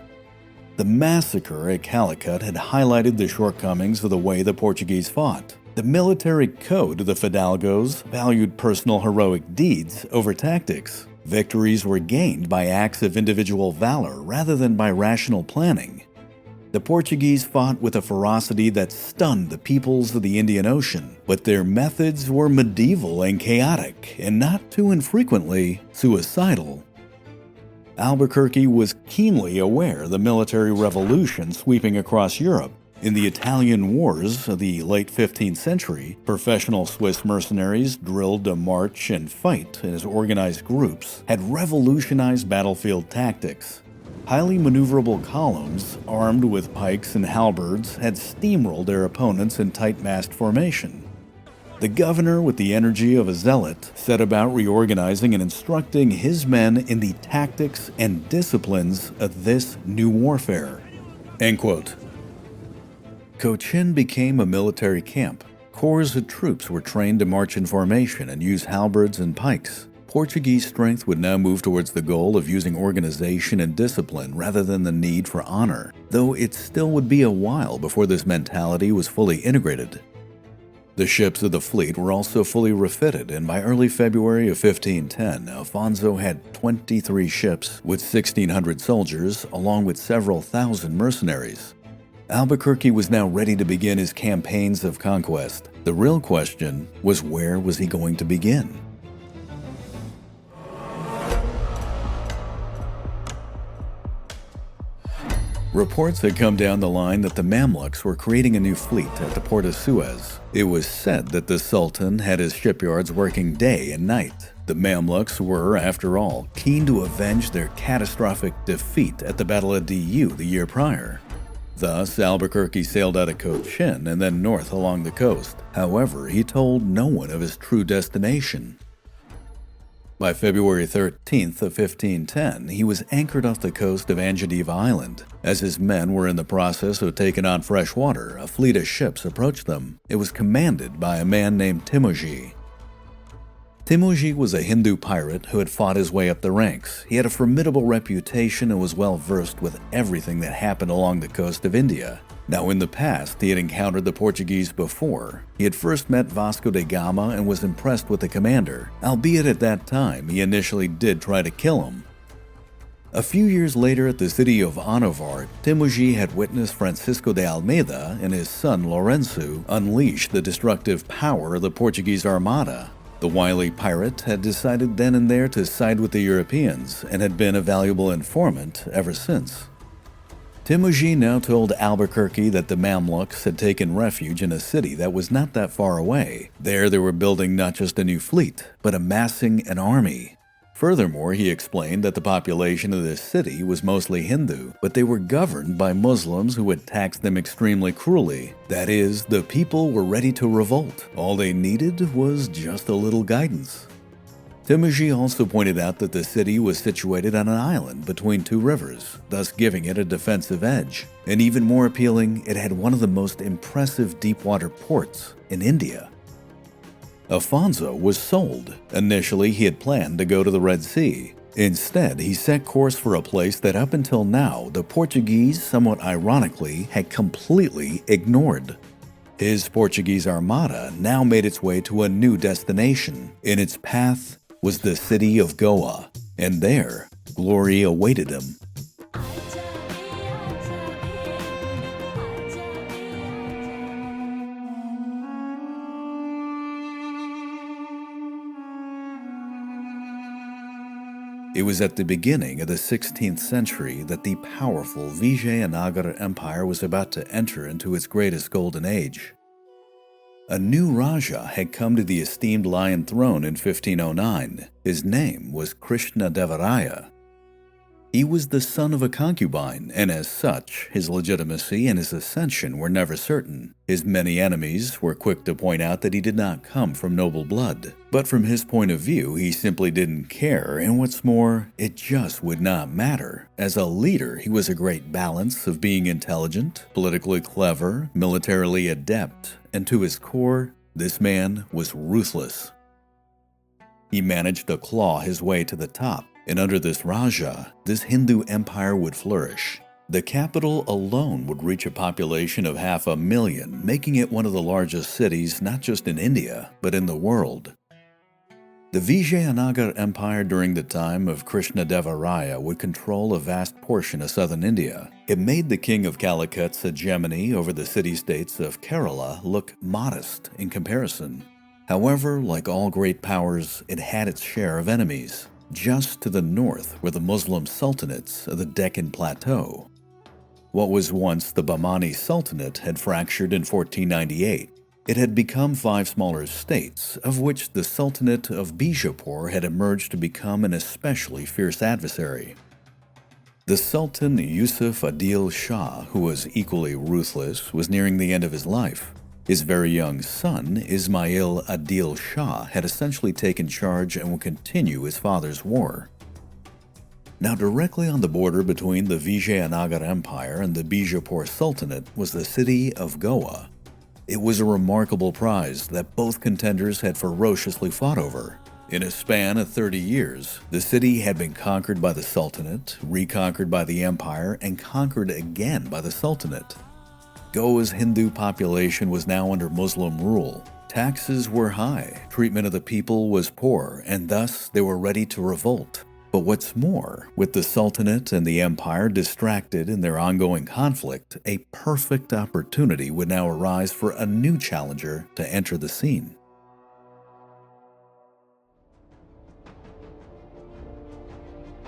"The massacre at Calicut had highlighted the shortcomings of the way the Portuguese fought. The military code of the Fidalgos valued personal heroic deeds over tactics. Victories were gained by acts of individual valor rather than by rational planning. The Portuguese fought with a ferocity that stunned the peoples of the Indian Ocean, but their methods were medieval and chaotic, and not too infrequently suicidal." Albuquerque was keenly aware of the military revolution sweeping across Europe. In the Italian wars of the late 15th century, professional Swiss mercenaries drilled to march and fight as organized groups had revolutionized battlefield tactics. Highly maneuverable columns, armed with pikes and halberds, had steamrolled their opponents in tight-massed formation. The governor, with the energy of a zealot, set about reorganizing and instructing his men in the tactics and disciplines of this new warfare. End quote. Cochin became a military camp. Corps of troops were trained to march in formation and use halberds and pikes. Portuguese strength would now move towards the goal of using organization and discipline rather than the need for honor, though it still would be a while before this mentality was fully integrated. The ships of the fleet were also fully refitted, and by early February of 1510, Alfonso had 23 ships with 1,600 soldiers, along with several thousand mercenaries. Albuquerque was now ready to begin his campaigns of conquest. The real question was, where was he going to begin? Reports had come down the line that the Mamluks were creating a new fleet at the port of Suez. It was said that the Sultan had his shipyards working day and night. The Mamluks were, after all, keen to avenge their catastrophic defeat at the Battle of Diu the year prior. Thus, Albuquerque sailed out of Cochin and then north along the coast. However, he told no one of his true destination. By February 13th of 1510, he was anchored off the coast of Angediva Island. As his men were in the process of taking on fresh water, a fleet of ships approached them. It was commanded by a man named Timoji. Timoji was a Hindu pirate who had fought his way up the ranks. He had a formidable reputation and was well versed with everything that happened along the coast of India. Now, in the past, he had encountered the Portuguese before. He had first met Vasco da Gama and was impressed with the commander, albeit at that time he initially did try to kill him. A few years later at the city of Anavar, Timoji had witnessed Francisco de Almeida and his son Lourenço unleash the destructive power of the Portuguese Armada. The wily pirate had decided then and there to side with the Europeans and had been a valuable informant ever since. Timoji now told Albuquerque that the Mamluks had taken refuge in a city that was not that far away. There they were building not just a new fleet, but amassing an army. Furthermore, he explained that the population of this city was mostly Hindu, but they were governed by Muslims who had taxed them extremely cruelly. That is, the people were ready to revolt. All they needed was just a little guidance. Timoji also pointed out that the city was situated on an island between two rivers, thus giving it a defensive edge. And even more appealing, it had one of the most impressive deepwater ports in India. Alfonso was sold. Initially, he had planned to go to the Red Sea. Instead, he set course for a place that up until now, the Portuguese, somewhat ironically, had completely ignored. His Portuguese Armada now made its way to a new destination. In its path was the city of Goa, and there, glory awaited him. It was at the beginning of the 16th century that the powerful Vijayanagara Empire was about to enter into its greatest golden age. A new Raja had come to the esteemed Lion Throne in 1509. His name was Krishna Devaraya. He was the son of a concubine, and as such, his legitimacy and his ascension were never certain. His many enemies were quick to point out that he did not come from noble blood. But from his point of view, he simply didn't care, and what's more, it just would not matter. As a leader, he was a great balance of being intelligent, politically clever, militarily adept, and to his core, this man was ruthless. He managed to claw his way to the top, and under this Raja, this Hindu empire would flourish. The capital alone would reach a population of 500,000, making it one of the largest cities not just in India, but in the world. The Vijayanagar Empire during the time of Krishnadeva would control a vast portion of southern India. It made the king of Calicut hegemony over the city-states of Kerala look modest in comparison. However, like all great powers, it had its share of enemies. Just to the north were the Muslim sultanates of the Deccan Plateau. What was once the Bahmani Sultanate had fractured in 1498. It had become 5 smaller states, of which the Sultanate of Bijapur had emerged to become an especially fierce adversary. The Sultan Yusuf Adil Shah, who was equally ruthless, was nearing the end of his life. His very young son, Ismail Adil Shah, had essentially taken charge and would continue his father's war. Now, directly on the border between the Vijayanagar Empire and the Bijapur Sultanate was the city of Goa. It was a remarkable prize that both contenders had ferociously fought over. In a span of 30 years, the city had been conquered by the Sultanate, reconquered by the Empire, and conquered again by the Sultanate. Goa's Hindu population was now under Muslim rule. Taxes were high, treatment of the people was poor, and thus they were ready to revolt. But what's more, with the Sultanate and the Empire distracted in their ongoing conflict, a perfect opportunity would now arise for a new challenger to enter the scene.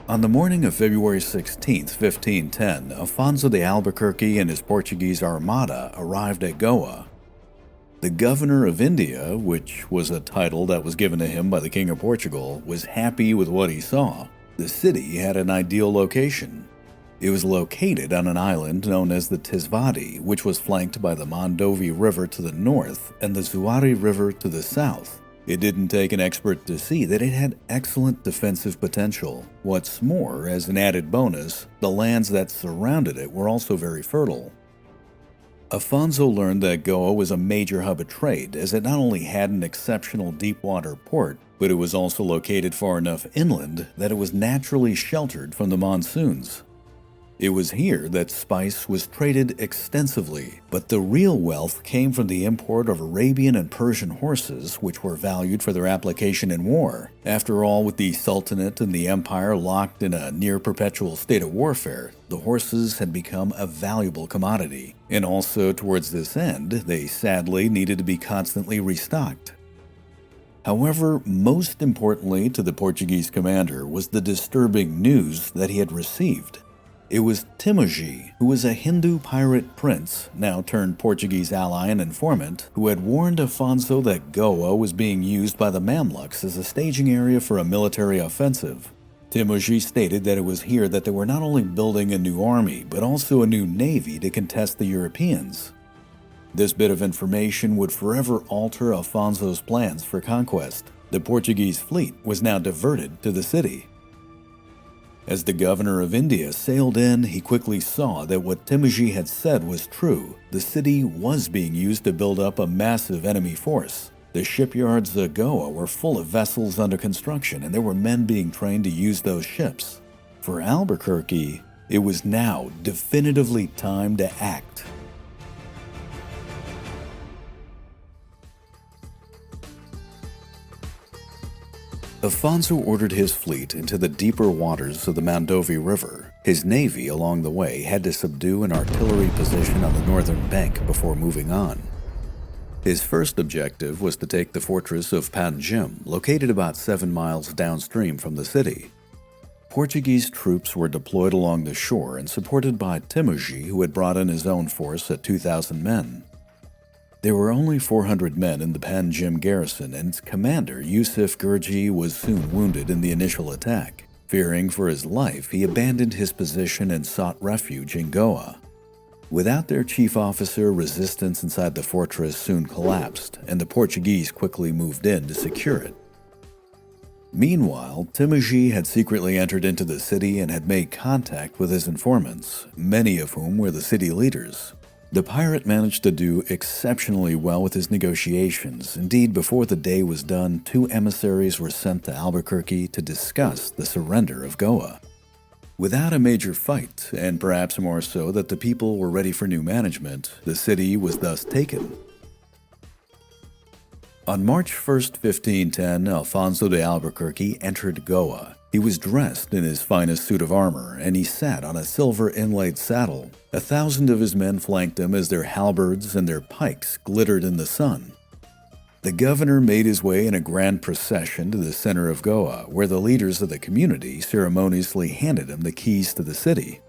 On the morning of February 16, 1510, Afonso de Albuquerque and his Portuguese armada arrived at Goa. The Governor of India, which was a title that was given to him by the King of Portugal, was happy with what he saw. The city had an ideal location. It was located on an island known as the Tisvadi, which was flanked by the Mandovi River to the north and the Zuari River to the south. It didn't take an expert to see that it had excellent defensive potential. What's more, as an added bonus, the lands that surrounded it were also very fertile. Afonso learned that Goa was a major hub of trade, as it not only had an exceptional deep-water port, but it was also located far enough inland that it was naturally sheltered from the monsoons. It was here that spice was traded extensively, but the real wealth came from the import of Arabian and Persian horses, which were valued for their application in war. After all, with the Sultanate and the Empire locked in a near-perpetual state of warfare, the horses had become a valuable commodity. And also, towards this end, they sadly needed to be constantly restocked. However, most importantly to the Portuguese commander was the disturbing news that he had received. It was Timoji, who was a Hindu pirate prince, now turned Portuguese ally and informant, who had warned Afonso that Goa was being used by the Mamluks as a staging area for a military offensive. Timoji stated that it was here that they were not only building a new army, but also a new navy to contest the Europeans. This bit of information would forever alter Afonso's plans for conquest. The Portuguese fleet was now diverted to the city. As the governor of India sailed in, he quickly saw that what Timoji had said was true. The city was being used to build up a massive enemy force. The shipyards of Goa were full of vessels under construction, and there were men being trained to use those ships. For Albuquerque, it was now definitively time to act. Afonso ordered his fleet into the deeper waters of the Mandovi River. His navy along the way had to subdue an artillery position on the northern bank before moving on. His first objective was to take the fortress of Panjim, located about 7 miles downstream from the city. Portuguese troops were deployed along the shore and supported by Timoji, who had brought in his own force at 2,000 men. There were only 400 men in the Panjim garrison, and its commander, Yusuf Gurji, was soon wounded in the initial attack. Fearing for his life, he abandoned his position and sought refuge in Goa. Without their chief officer, resistance inside the fortress soon collapsed, and the Portuguese quickly moved in to secure it. Meanwhile, Timothy had secretly entered into the city and had made contact with his informants, many of whom were the city leaders. The pirate managed to do exceptionally well with his negotiations. Indeed, before the day was done, 2 emissaries were sent to Albuquerque to discuss the surrender of Goa. Without a major fight, and perhaps more so that the people were ready for new management, the city was thus taken. On March 1st, 1510, Alfonso de Albuquerque entered Goa. He was dressed in his finest suit of armor, and he sat on a silver inlaid saddle. 1,000 of his men flanked him as their halberds and their pikes glittered in the sun. The governor made his way in a grand procession to the center of Goa, where the leaders of the community ceremoniously handed him the keys to the city.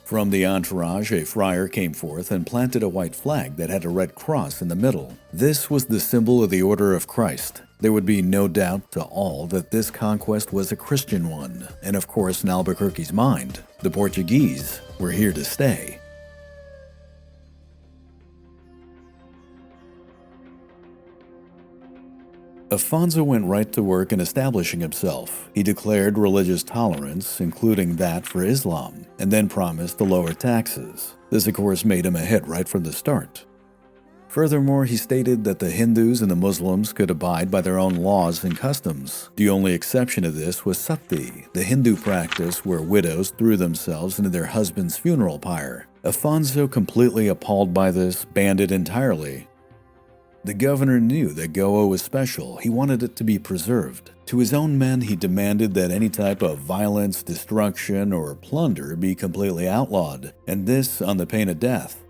From the entourage, a friar came forth and planted a white flag that had a red cross in the middle. This was the symbol of the Order of Christ. There would be no doubt to all that this conquest was a Christian one, and of course in Albuquerque's mind, the Portuguese were here to stay. Afonso went right to work in establishing himself. He declared religious tolerance, including that for Islam, and then promised to lower taxes. This, of course, made him a hit right from the start. Furthermore, he stated that the Hindus and the Muslims could abide by their own laws and customs. The only exception to this was sati, the Hindu practice where widows threw themselves into their husband's funeral pyre. Afonso, completely appalled by this, banned it entirely. The governor knew that Goa was special. He wanted it to be preserved. To his own men, he demanded that any type of violence, destruction, or plunder be completely outlawed, and this on the pain of death.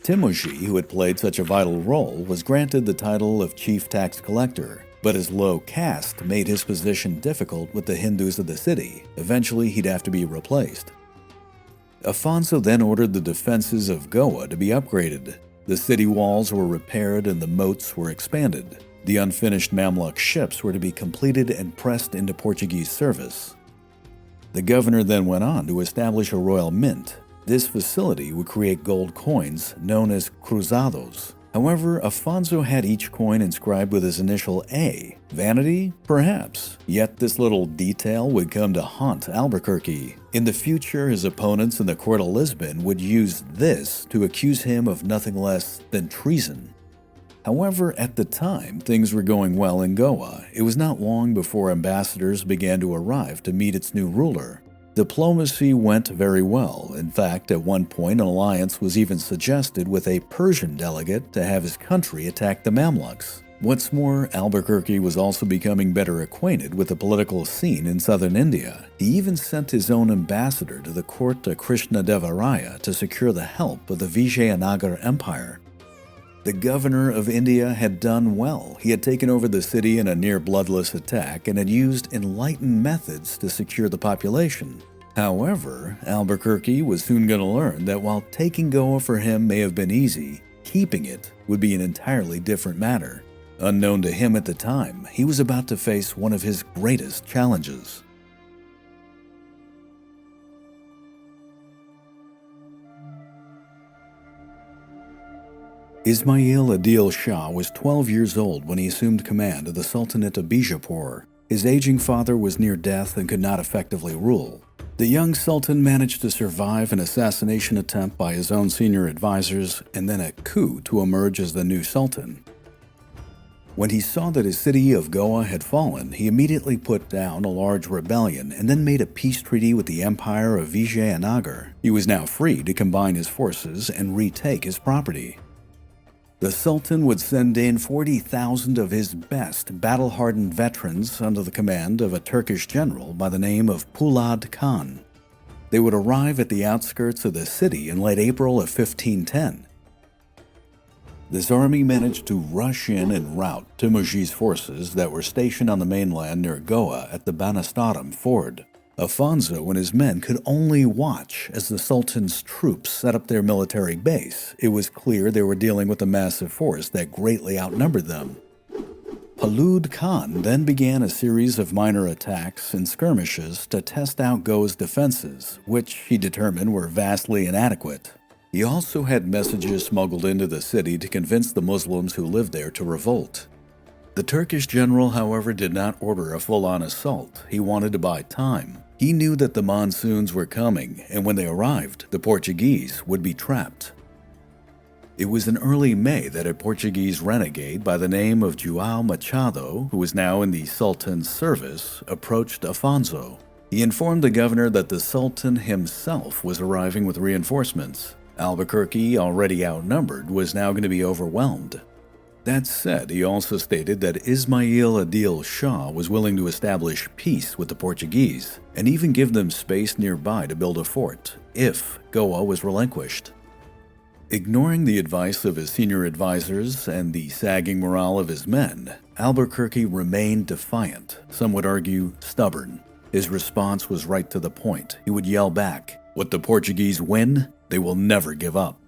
Timothy, who had played such a vital role, was granted the title of chief tax collector, but his low caste made his position difficult with the Hindus of the city. Eventually, he'd have to be replaced. Afonso then ordered the defenses of Goa to be upgraded. The city walls were repaired and the moats were expanded. The unfinished Mamluk ships were to be completed and pressed into Portuguese service. The governor then went on to establish a royal mint. This facility would create gold coins known as cruzados. However, Afonso had each coin inscribed with his initial A. Vanity? Perhaps. Yet this little detail would come to haunt Albuquerque. In the future, his opponents in the court of Lisbon would use this to accuse him of nothing less than treason. However, at the time, things were going well in Goa. It was not long before ambassadors began to arrive to meet its new ruler. Diplomacy went very well. In fact, at one point, an alliance was even suggested with a Persian delegate to have his country attack the Mamluks. What's more, Albuquerque was also becoming better acquainted with the political scene in southern India. He even sent his own ambassador to the court of Krishnadevaraya to secure the help of the Vijayanagar Empire. The governor of India had done well. He had taken over the city in a near-bloodless attack and had used enlightened methods to secure the population. However, Albuquerque was soon going to learn that while taking Goa for him may have been easy, keeping it would be an entirely different matter. Unknown to him at the time, he was about to face one of his greatest challenges. Ismail Adil Shah was 12 years old when he assumed command of the Sultanate of Bijapur. His aging father was near death and could not effectively rule. The young sultan managed to survive an assassination attempt by his own senior advisors and then a coup to emerge as the new sultan. When he saw that his city of Goa had fallen, he immediately put down a large rebellion and then made a peace treaty with the Empire of Vijayanagar. He was now free to combine his forces and retake his property. The Sultan would send in 40,000 of his best battle-hardened veterans under the command of a Turkish general by the name of Pulad Khan. They would arrive at the outskirts of the city in late April of 1510. This army managed to rush in and rout Timurji's forces that were stationed on the mainland near Goa at the Banastaram ford. Afonso and his men could only watch as the Sultan's troops set up their military base. It was clear they were dealing with a massive force that greatly outnumbered them. Palud Khan then began a series of minor attacks and skirmishes to test out Goa's defenses, which he determined were vastly inadequate. He also had messages smuggled into the city to convince the Muslims who lived there to revolt. The Turkish general, however, did not order a full-on assault. He wanted to buy time. He knew that the monsoons were coming, and when they arrived, the Portuguese would be trapped. It was in early May that a Portuguese renegade by the name of João Machado, who was now in the Sultan's service, approached Afonso. He informed the governor that the Sultan himself was arriving with reinforcements. Albuquerque, already outnumbered, was now going to be overwhelmed. That said, he also stated that Ismail Adil Shah was willing to establish peace with the Portuguese and even give them space nearby to build a fort, if Goa was relinquished. Ignoring the advice of his senior advisors and the sagging morale of his men, Albuquerque remained defiant, some would argue stubborn. His response was right to the point. He would yell back, "What the Portuguese win, they will never give up."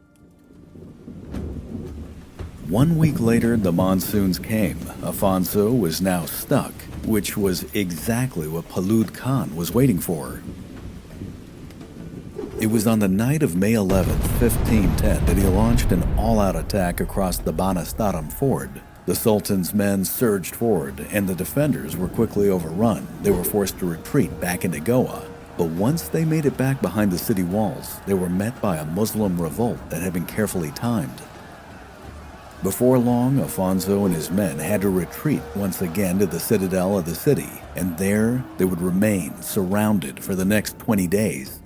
1 week later, the monsoons came. Afonso was now stuck, which was exactly what Palud Khan was waiting for. It was on the night of May 11, 1510, that he launched an all-out attack across the Banastaram Ford. The Sultan's men surged forward, and the defenders were quickly overrun. They were forced to retreat back into Goa. But once they made it back behind the city walls, they were met by a Muslim revolt that had been carefully timed. Before long, Afonso and his men had to retreat once again to the citadel of the city, and there they would remain surrounded for the next 20 days.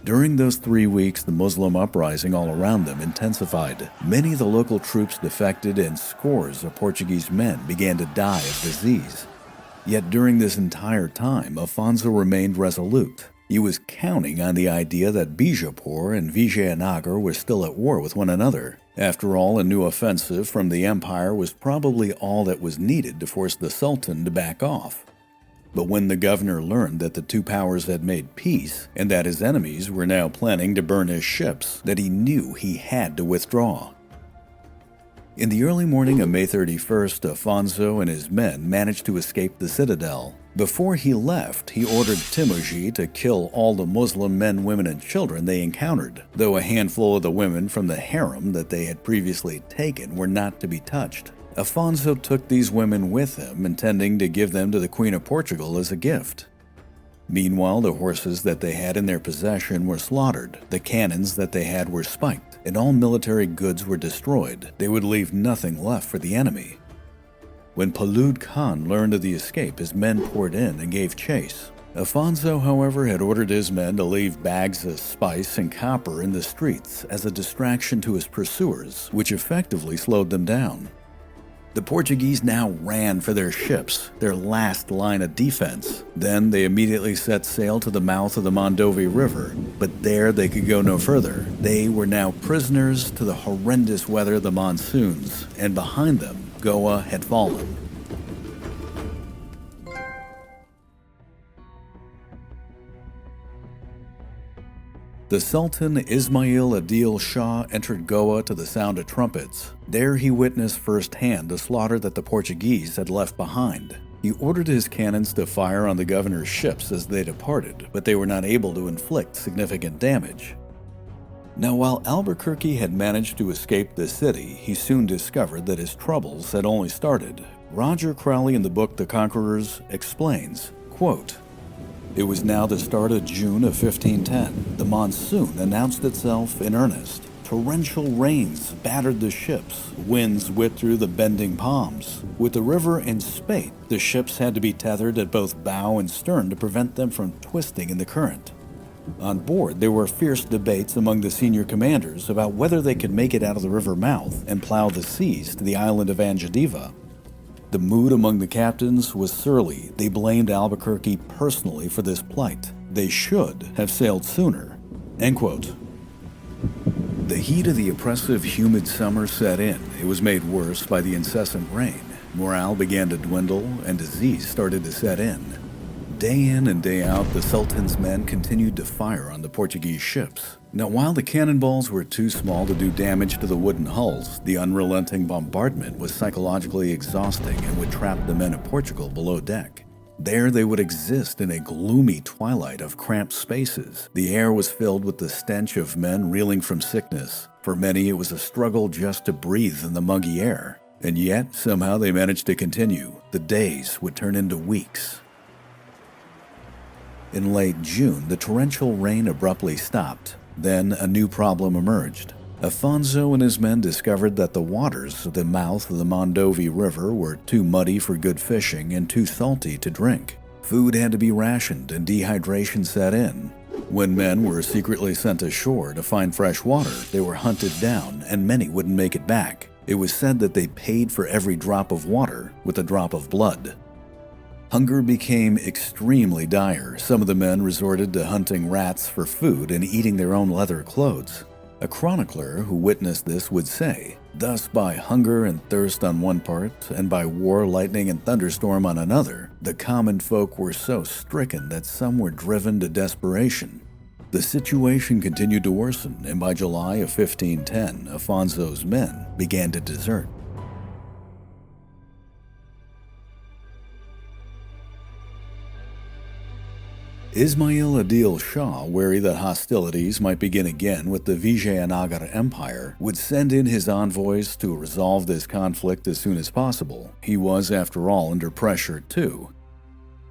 During those 3 weeks, the Muslim uprising all around them intensified. Many of the local troops defected, and scores of Portuguese men began to die of disease. Yet during this entire time, Afonso remained resolute. He was counting on the idea that Bijapur and Vijayanagar were still at war with one another. After all, a new offensive from the empire was probably all that was needed to force the Sultan to back off. But when the governor learned that the two powers had made peace, and that his enemies were now planning to burn his ships, that he knew he had to withdraw. In the early morning of May 31st, Afonso and his men managed to escape the citadel. Before he left, he ordered Timurji to kill all the Muslim men, women, and children they encountered, though a handful of the women from the harem that they had previously taken were not to be touched. Afonso took these women with him, intending to give them to the Queen of Portugal as a gift. Meanwhile, the horses that they had in their possession were slaughtered, the cannons that they had were spiked, and all military goods were destroyed. They would leave nothing left for the enemy. When Palud Khan learned of the escape, his men poured in and gave chase. Afonso, however, had ordered his men to leave bags of spice and copper in the streets as a distraction to his pursuers, which effectively slowed them down. The Portuguese now ran for their ships, their last line of defense. Then they immediately set sail to the mouth of the Mondovi River, but there they could go no further. They were now prisoners to the horrendous weather of the monsoons, and behind them, Goa had fallen. The Sultan Ismail Adil Shah entered Goa to the sound of trumpets. There he witnessed firsthand the slaughter that the Portuguese had left behind. He ordered his cannons to fire on the governor's ships as they departed, but they were not able to inflict significant damage. Now, while Albuquerque had managed to escape the city, he soon discovered that his troubles had only started. Roger Crowley in the book The Conquerors explains, quote, "It was now the start of June of 1510. The monsoon announced itself in earnest. Torrential rains battered the ships. Winds whipped through the bending palms. With the river in spate, the ships had to be tethered at both bow and stern to prevent them from twisting in the current. On board, there were fierce debates among the senior commanders about whether they could make it out of the river mouth and plow the seas to the island of Angediva. The mood among the captains was surly. They blamed Albuquerque personally for this plight. They should have sailed sooner." End quote. The heat of the oppressive, humid summer set in. It was made worse by the incessant rain. Morale began to dwindle, and disease started to set in. Day in and day out, the Sultan's men continued to fire on the Portuguese ships. Now, while the cannonballs were too small to do damage to the wooden hulls, the unrelenting bombardment was psychologically exhausting and would trap the men of Portugal below deck. There they would exist in a gloomy twilight of cramped spaces. The air was filled with the stench of men reeling from sickness. For many, it was a struggle just to breathe in the muggy air. And yet, somehow they managed to continue. The days would turn into weeks. In late June, the torrential rain abruptly stopped. Then a new problem emerged. Afonso and his men discovered that the waters of the mouth of the Mondovi River were too muddy for good fishing and too salty to drink. Food had to be rationed and dehydration set in. When men were secretly sent ashore to find fresh water, they were hunted down and many wouldn't make it back. It was said that they paid for every drop of water with a drop of blood. Hunger became extremely dire. Some of the men resorted to hunting rats for food and eating their own leather clothes. A chronicler who witnessed this would say, "Thus by hunger and thirst on one part, and by war, lightning, and thunderstorm on another, the common folk were so stricken that some were driven to desperation." The situation continued to worsen, and by July of 1510, Afonso's men began to desert. Ismail Adil Shah, wary that hostilities might begin again with the Vijayanagar Empire, would send in his envoys to resolve this conflict as soon as possible. He was, after all, under pressure too.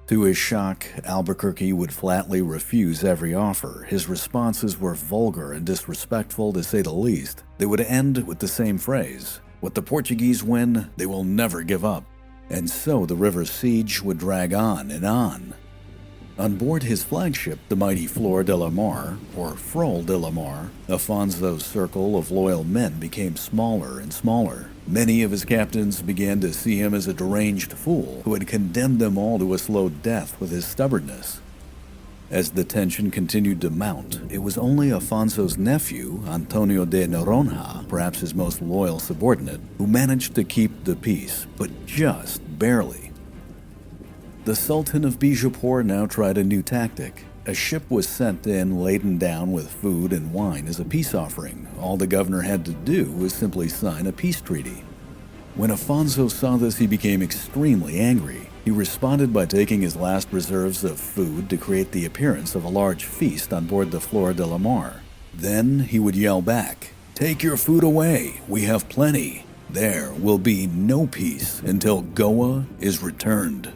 To his shock, Albuquerque would flatly refuse every offer. His responses were vulgar and disrespectful, to say the least. They would end with the same phrase, "What the Portuguese win, they will never give up." And so the river siege would drag on and on. On board his flagship, the mighty Flor de la Mar, or Frol de la Mar, Afonso's circle of loyal men became smaller and smaller. Many of his captains began to see him as a deranged fool who had condemned them all to a slow death with his stubbornness. As the tension continued to mount, it was only Afonso's nephew, Antonio de Noronha, perhaps his most loyal subordinate, who managed to keep the peace, but just barely. The Sultan of Bijapur now tried a new tactic. A ship was sent in laden down with food and wine as a peace offering. All the governor had to do was simply sign a peace treaty. When Afonso saw this, he became extremely angry. He responded by taking his last reserves of food to create the appearance of a large feast on board the Flor de la Mar. Then he would yell back, "Take your food away, we have plenty. There will be no peace until Goa is returned."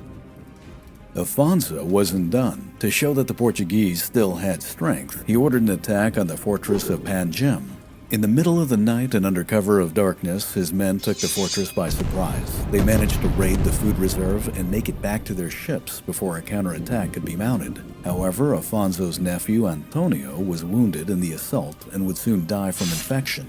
Afonso wasn't done. To show that the Portuguese still had strength, he ordered an attack on the fortress of Panjim. In the middle of the night and under cover of darkness, his men took the fortress by surprise. They managed to raid the food reserve and make it back to their ships before a counterattack could be mounted. However, Afonso's nephew Antonio was wounded in the assault and would soon die from infection.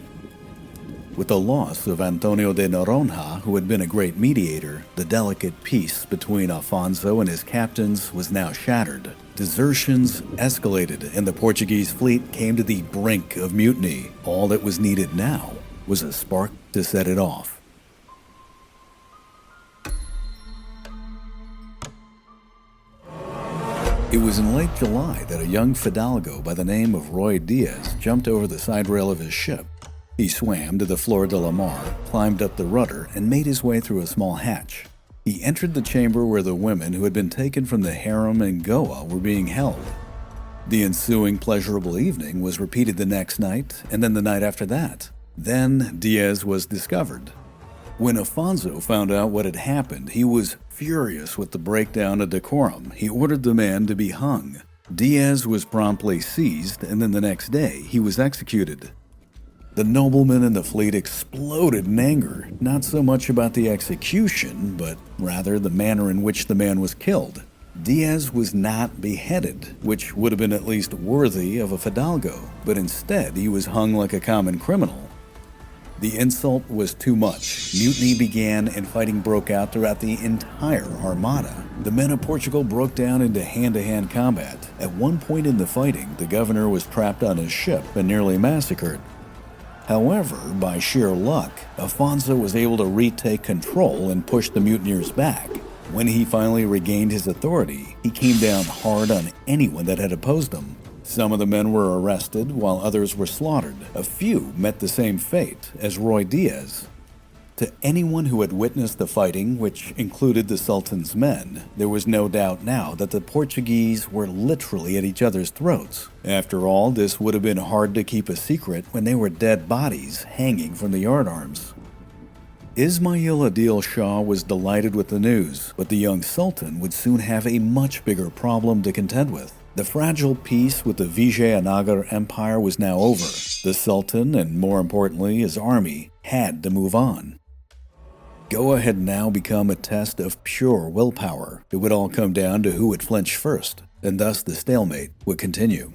With the loss of Antonio de Noronha, who had been a great mediator, the delicate peace between Afonso and his captains was now shattered. Desertions escalated, and the Portuguese fleet came to the brink of mutiny. All that was needed now was a spark to set it off. It was in late July that a young fidalgo by the name of Roy Diaz jumped over the side rail of his ship. He swam to the Flor de la Mar, climbed up the rudder, and made his way through a small hatch. He entered the chamber where the women who had been taken from the harem in Goa were being held. The ensuing pleasurable evening was repeated the next night, and then the night after that. Then Diaz was discovered. When Afonso found out what had happened, he was furious with the breakdown of decorum. He ordered the man to be hung. Diaz was promptly seized, and then the next day he was executed. The noblemen in the fleet exploded in anger, not so much about the execution, but rather the manner in which the man was killed. Diaz was not beheaded, which would have been at least worthy of a fidalgo, but instead he was hung like a common criminal. The insult was too much. Mutiny began and fighting broke out throughout the entire armada. The men of Portugal broke down into hand-to-hand combat. At one point in the fighting, the governor was trapped on his ship and nearly massacred. However, by sheer luck, Afonso was able to retake control and push the mutineers back. When he finally regained his authority, he came down hard on anyone that had opposed him. Some of the men were arrested, while others were slaughtered. A few met the same fate as Roy Diaz. To anyone who had witnessed the fighting, which included the Sultan's men, there was no doubt now that the Portuguese were literally at each other's throats. After all, this would have been hard to keep a secret when they were dead bodies hanging from the yardarms. Ismail Adil Shah was delighted with the news, but the young Sultan would soon have a much bigger problem to contend with. The fragile peace with the Vijayanagar Empire was now over. The Sultan, and more importantly his army, had to move on. Goa had now become a test of pure willpower. It would all come down to who would flinch first, and thus the stalemate would continue.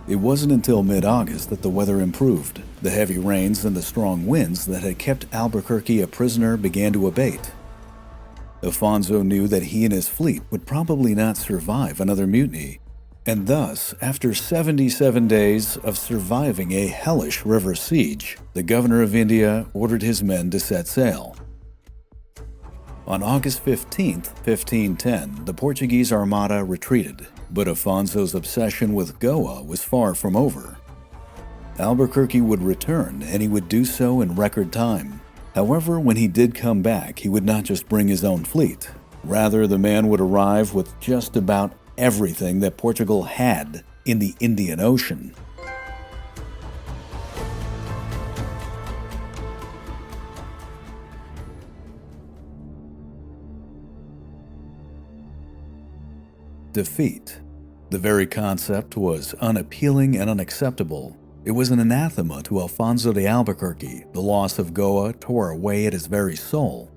It wasn't until mid-August that the weather improved. The heavy rains and the strong winds that had kept Albuquerque a prisoner began to abate. Afonso knew that he and his fleet would probably not survive another mutiny, and thus, after 77 days of surviving a hellish river siege, the governor of India ordered his men to set sail. On August 15, 1510, the Portuguese armada retreated, but Afonso's obsession with Goa was far from over. Albuquerque would return, and he would do so in record time. However, when he did come back, he would not just bring his own fleet. Rather, the man would arrive with just about everything that Portugal had in the Indian Ocean. Defeat. The very concept was unappealing and unacceptable. It was an anathema to Alfonso de Albuquerque. The loss of Goa tore away at his very soul.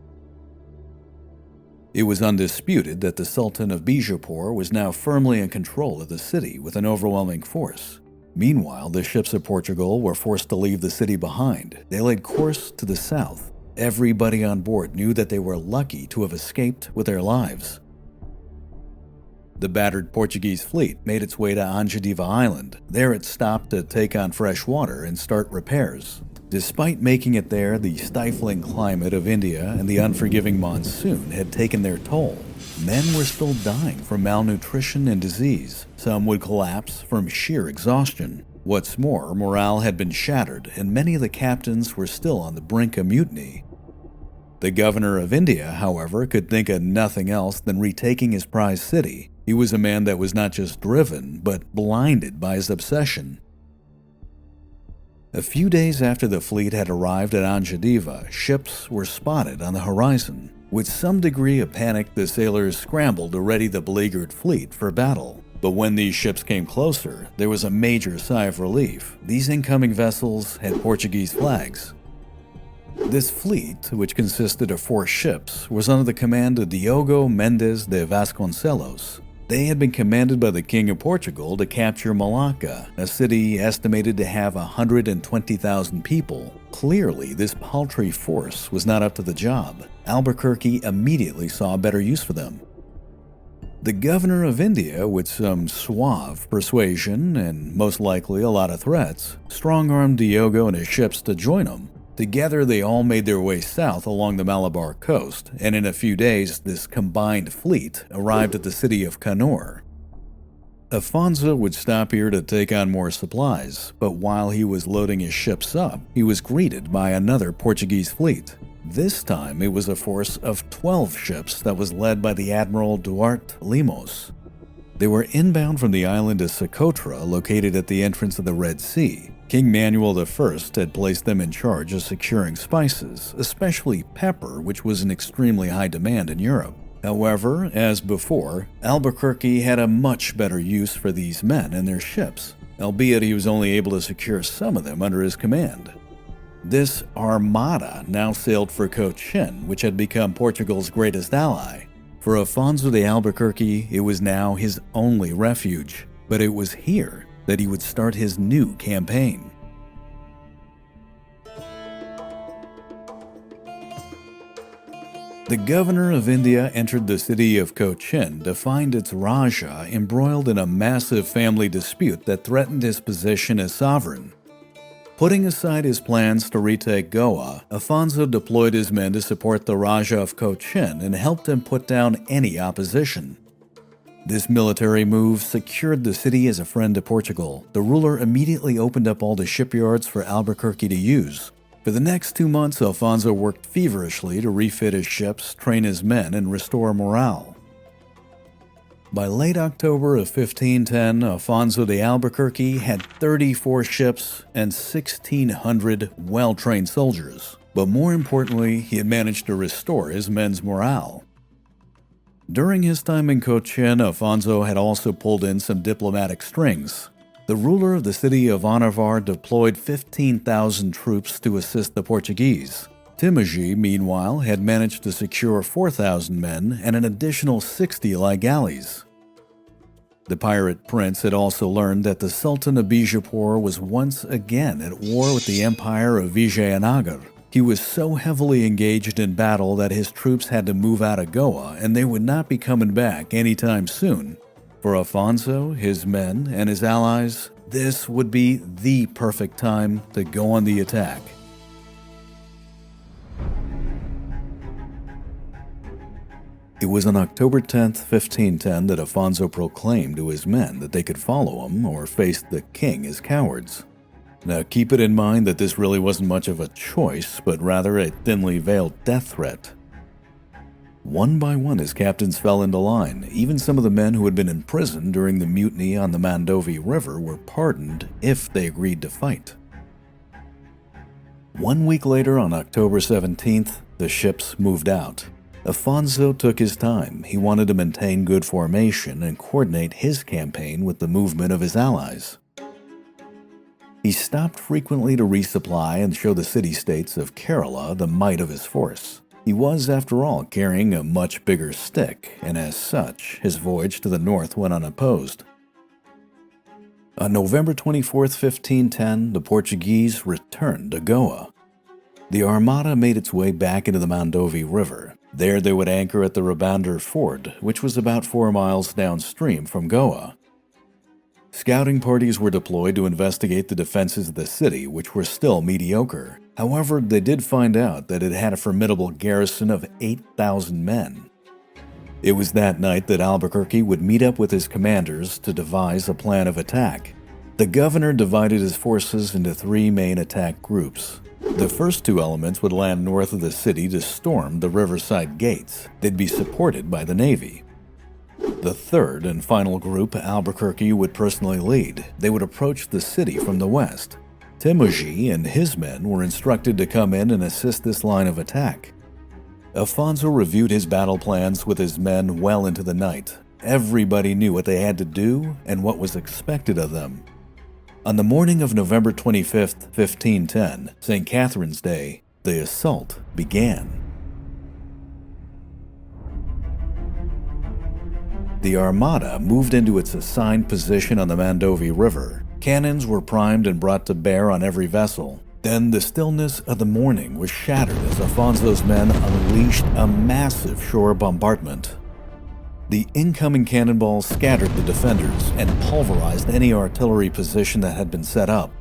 It was undisputed that the Sultan of Bijapur was now firmly in control of the city with an overwhelming force. Meanwhile, the ships of Portugal were forced to leave the city behind. They laid course to the south. Everybody on board knew that they were lucky to have escaped with their lives. The battered Portuguese fleet made its way to Angediva Island. There it stopped to take on fresh water and start repairs. Despite making it there, the stifling climate of India and the unforgiving monsoon had taken their toll. Men were still dying from malnutrition and disease. Some would collapse from sheer exhaustion. What's more, morale had been shattered, and many of the captains were still on the brink of mutiny. The governor of India, however, could think of nothing else than retaking his prized city. He was a man that was not just driven, but blinded by his obsession. A few days after the fleet had arrived at Angediva, ships were spotted on the horizon. With some degree of panic, the sailors scrambled to ready the beleaguered fleet for battle. But when these ships came closer, there was a major sigh of relief. These incoming vessels had Portuguese flags. This fleet, which consisted of 4 ships, was under the command of Diogo Mendes de Vasconcelos. They had been commanded by the King of Portugal to capture Malacca, a city estimated to have 120,000 people. Clearly, this paltry force was not up to the job. Albuquerque immediately saw better use for them. The governor of India, with some suave persuasion and most likely a lot of threats, strong-armed Diogo and his ships to join him. Together, they all made their way south along the Malabar coast, and in a few days, this combined fleet arrived at the city of Kannur. Afonso would stop here to take on more supplies, but while he was loading his ships up, he was greeted by another Portuguese fleet. This time, it was a force of 12 ships that was led by the Admiral Duarte Lemos. They were inbound from the island of Socotra, located at the entrance of the Red Sea. King Manuel I had placed them in charge of securing spices, especially pepper, which was in extremely high demand in Europe. However, as before, Albuquerque had a much better use for these men and their ships, albeit he was only able to secure some of them under his command. This armada now sailed for Cochin, which had become Portugal's greatest ally. For Afonso de Albuquerque, it was now his only refuge, but it was here that he would start his new campaign. The governor of India entered the city of Cochin to find its Raja embroiled in a massive family dispute that threatened his position as sovereign. Putting aside his plans to retake Goa, Afonso deployed his men to support the Raja of Cochin and helped him put down any opposition. This military move secured the city as a friend to Portugal. The ruler immediately opened up all the shipyards for Albuquerque to use. For the next 2 months, Afonso worked feverishly to refit his ships, train his men, and restore morale. By late October of 1510, Afonso de Albuquerque had 34 ships and 1,600 well-trained soldiers. But more importantly, he had managed to restore his men's morale. During his time in Cochin, Afonso had also pulled in some diplomatic strings. The ruler of the city of Anavar deployed 15,000 troops to assist the Portuguese. Timagi, meanwhile, had managed to secure 4,000 men and an additional 60 light galleys. The pirate prince had also learned that the Sultan of Bijapur was once again at war with the Empire of Vijayanagar. He was so heavily engaged in battle that his troops had to move out of Goa, and they would not be coming back anytime soon. For Afonso, his men, and his allies, this would be the perfect time to go on the attack. It was on October 10, 1510 that Afonso proclaimed to his men that they could follow him or face the king as cowards. Now keep it in mind that this really wasn't much of a choice, but rather a thinly veiled death threat. One by one his captains fell into line. Even some of the men who had been in prison during the mutiny on the Mandovi River were pardoned if they agreed to fight. 1 week later, on October 17th, the ships moved out. Afonso took his time. He wanted to maintain good formation and coordinate his campaign with the movement of his allies. He stopped frequently to resupply and show the city-states of Kerala the might of his force. He was, after all, carrying a much bigger stick, and as such, his voyage to the north went unopposed. On November 24, 1510, the Portuguese returned to Goa. The Armada made its way back into the Mandovi River. There they would anchor at the Rabandar Ford, which was about 4 miles downstream from Goa. Scouting parties were deployed to investigate the defenses of the city, which were still mediocre. However, they did find out that it had a formidable garrison of 8,000 men. It was that night that Albuquerque would meet up with his commanders to devise a plan of attack. The governor divided his forces into 3 main attack groups. The first 2 elements would land north of the city to storm the riverside gates. They'd be supported by the Navy. The third and final group Albuquerque would personally lead. They would approach the city from the west. Timagi and his men were instructed to come in and assist this line of attack. Afonso reviewed his battle plans with his men well into the night. Everybody knew what they had to do and what was expected of them. On the morning of November 25, 1510, St. Catherine's Day, the assault began. The Armada moved into its assigned position on the Mandovi River. Cannons were primed and brought to bear on every vessel. Then the stillness of the morning was shattered as Afonso's men unleashed a massive shore bombardment. The incoming cannonballs scattered the defenders and pulverized any artillery position that had been set up.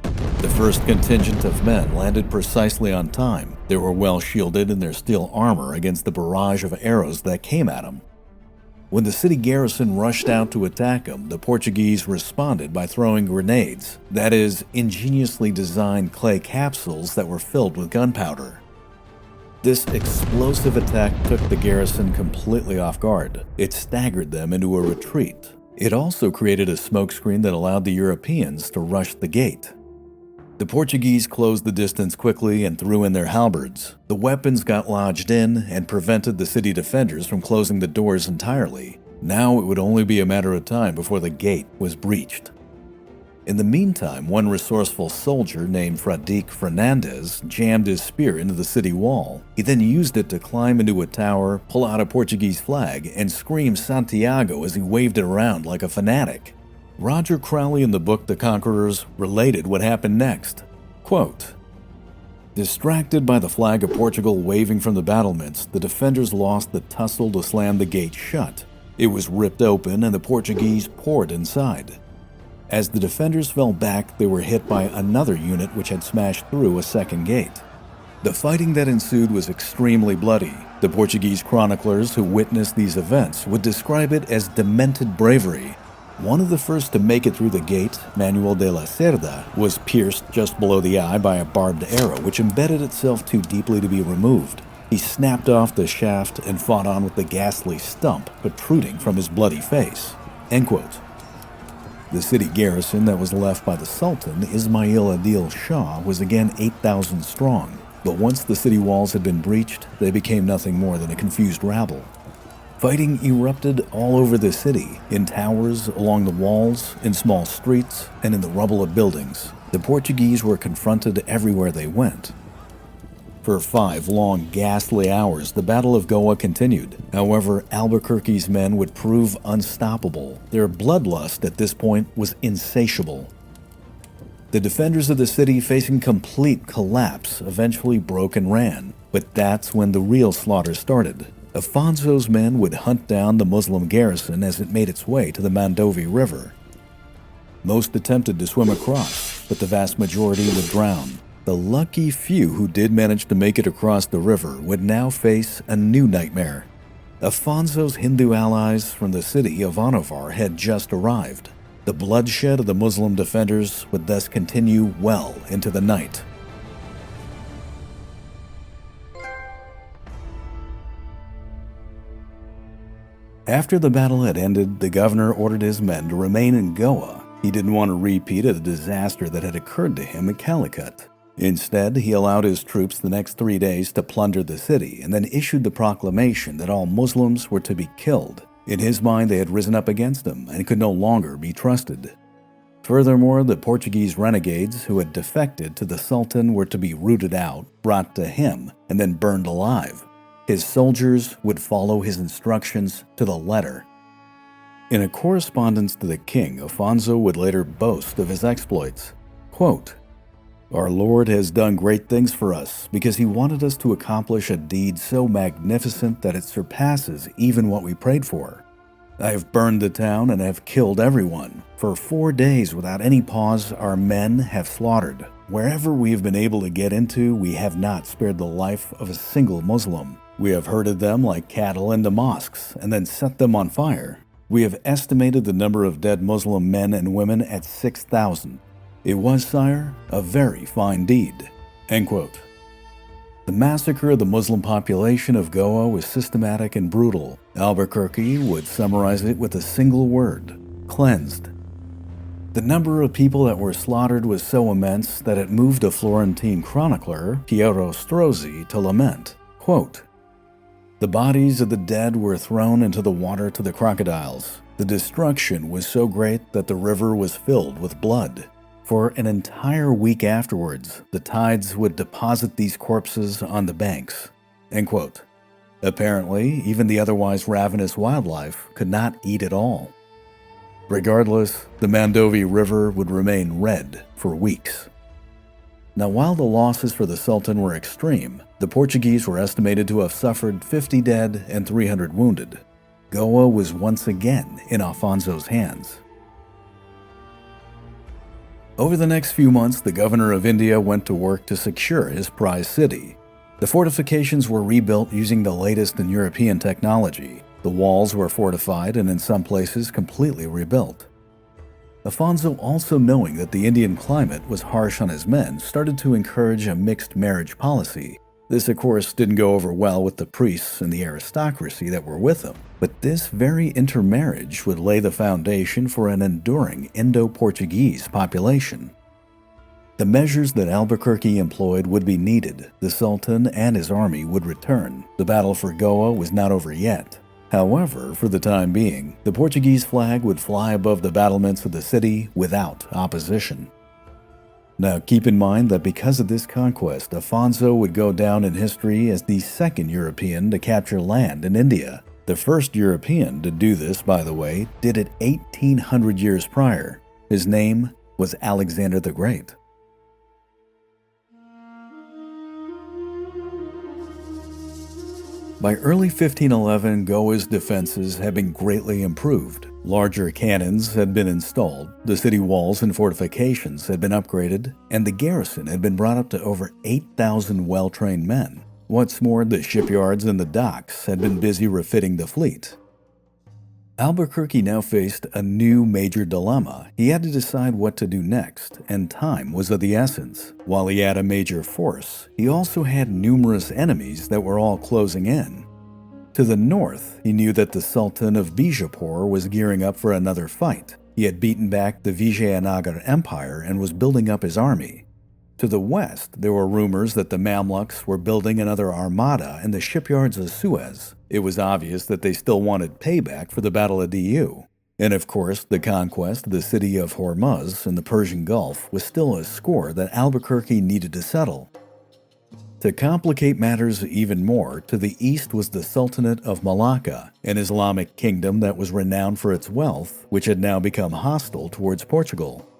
The first contingent of men landed precisely on time. They were well shielded in their steel armor against the barrage of arrows that came at them. When the city garrison rushed out to attack them, the Portuguese responded by throwing grenades, that is, ingeniously designed clay capsules that were filled with gunpowder. This explosive attack took the garrison completely off guard. It staggered them into a retreat. It also created a smokescreen that allowed the Europeans to rush the gate. The Portuguese closed the distance quickly and threw in their halberds. The weapons got lodged in and prevented the city defenders from closing the doors entirely. Now it would only be a matter of time before the gate was breached. In the meantime, one resourceful soldier named Fradique Fernandez jammed his spear into the city wall. He then used it to climb into a tower, pull out a Portuguese flag, and scream Santiago as he waved it around like a fanatic. Roger Crowley in the book The Conquerors related what happened next. Quote, "Distracted by the flag of Portugal waving from the battlements, the defenders lost the tussle to slam the gate shut. It was ripped open and the Portuguese poured inside. As the defenders fell back, they were hit by another unit which had smashed through a second gate. The fighting that ensued was extremely bloody. The Portuguese chroniclers who witnessed these events would describe it as demented bravery. One of the first to make it through the gate, Manuel de la Cerda, was pierced just below the eye by a barbed arrow which embedded itself too deeply to be removed. He snapped off the shaft and fought on with the ghastly stump protruding from his bloody face." End quote. The city garrison that was left by the Sultan, Ismail Adil Shah, was again 8,000 strong, but once the city walls had been breached, they became nothing more than a confused rabble. Fighting erupted all over the city, in towers, along the walls, in small streets, and in the rubble of buildings. The Portuguese were confronted everywhere they went. For 5 long, ghastly hours, the Battle of Goa continued. However, Albuquerque's men would prove unstoppable. Their bloodlust at this point was insatiable. The defenders of the city, facing complete collapse, eventually broke and ran. But that's when the real slaughter started. Afonso's men would hunt down the Muslim garrison as it made its way to the Mandovi River. Most attempted to swim across, but the vast majority would drown. The lucky few who did manage to make it across the river would now face a new nightmare. Afonso's Hindu allies from the city of Anavar had just arrived. The bloodshed of the Muslim defenders would thus continue well into the night. After the battle had ended, the governor ordered his men to remain in Goa. He didn't want a repeat of the disaster that had occurred to him at Calicut. Instead, he allowed his troops the next 3 days to plunder the city and then issued the proclamation that all Muslims were to be killed. In his mind, they had risen up against him and could no longer be trusted. Furthermore, the Portuguese renegades who had defected to the Sultan were to be rooted out, brought to him, and then burned alive. His soldiers would follow his instructions to the letter. In a correspondence to the king, Afonso would later boast of his exploits. Quote, "Our Lord has done great things for us because he wanted us to accomplish a deed so magnificent that it surpasses even what we prayed for. I have burned the town and have killed everyone. For 4 days without any pause, our men have slaughtered. Wherever we have been able to get into, we have not spared the life of a single Muslim. We have herded them like cattle into mosques and then set them on fire. We have estimated the number of dead Muslim men and women at 6,000. It was, sire, a very fine deed." End quote. The massacre of the Muslim population of Goa was systematic and brutal. Albuquerque would summarize it with a single word: cleansed. The number of people that were slaughtered was so immense that it moved a Florentine chronicler, Piero Strozzi, to lament. Quote, "The bodies of the dead were thrown into the water to the crocodiles. The destruction was so great that the river was filled with blood. For an entire week afterwards, the tides would deposit these corpses on the banks." End quote. Apparently, even the otherwise ravenous wildlife could not eat it all. Regardless, the Mandovi River would remain red for weeks. Now, while the losses for the Sultan were extreme, the Portuguese were estimated to have suffered 50 dead and 300 wounded. Goa was once again in Afonso's hands. Over the next few months, the governor of India went to work to secure his prized city. The fortifications were rebuilt using the latest in European technology. The walls were fortified and in some places completely rebuilt. Afonso, also knowing that the Indian climate was harsh on his men, started to encourage a mixed marriage policy. This, of course, didn't go over well with the priests and the aristocracy that were with him, but this very intermarriage would lay the foundation for an enduring Indo-Portuguese population. The measures that Albuquerque employed would be needed. The Sultan and his army would return. The battle for Goa was not over yet. However, for the time being, the Portuguese flag would fly above the battlements of the city without opposition. Now, keep in mind that because of this conquest, Afonso would go down in history as the second European to capture land in India. The first European to do this, by the way, did it 1,800 years prior. His name was Alexander the Great. By early 1511, Goa's defenses had been greatly improved. Larger cannons had been installed, the city walls and fortifications had been upgraded, and the garrison had been brought up to over 8,000 well-trained men. What's more, the shipyards and the docks had been busy refitting the fleet. Albuquerque now faced a new major dilemma. He had to decide what to do next, and time was of the essence. While he had a major force, he also had numerous enemies that were all closing in. To the north, he knew that the Sultan of Bijapur was gearing up for another fight. He had beaten back the Vijayanagara Empire and was building up his army. To the west, there were rumors that the Mamluks were building another armada in the shipyards of Suez. It was obvious that they still wanted payback for the Battle of Diu. And of course, the conquest of the city of Hormuz in the Persian Gulf was still a score that Albuquerque needed to settle. To complicate matters even more, to the east was the Sultanate of Malacca, an Islamic kingdom that was renowned for its wealth, which had now become hostile towards Portugal.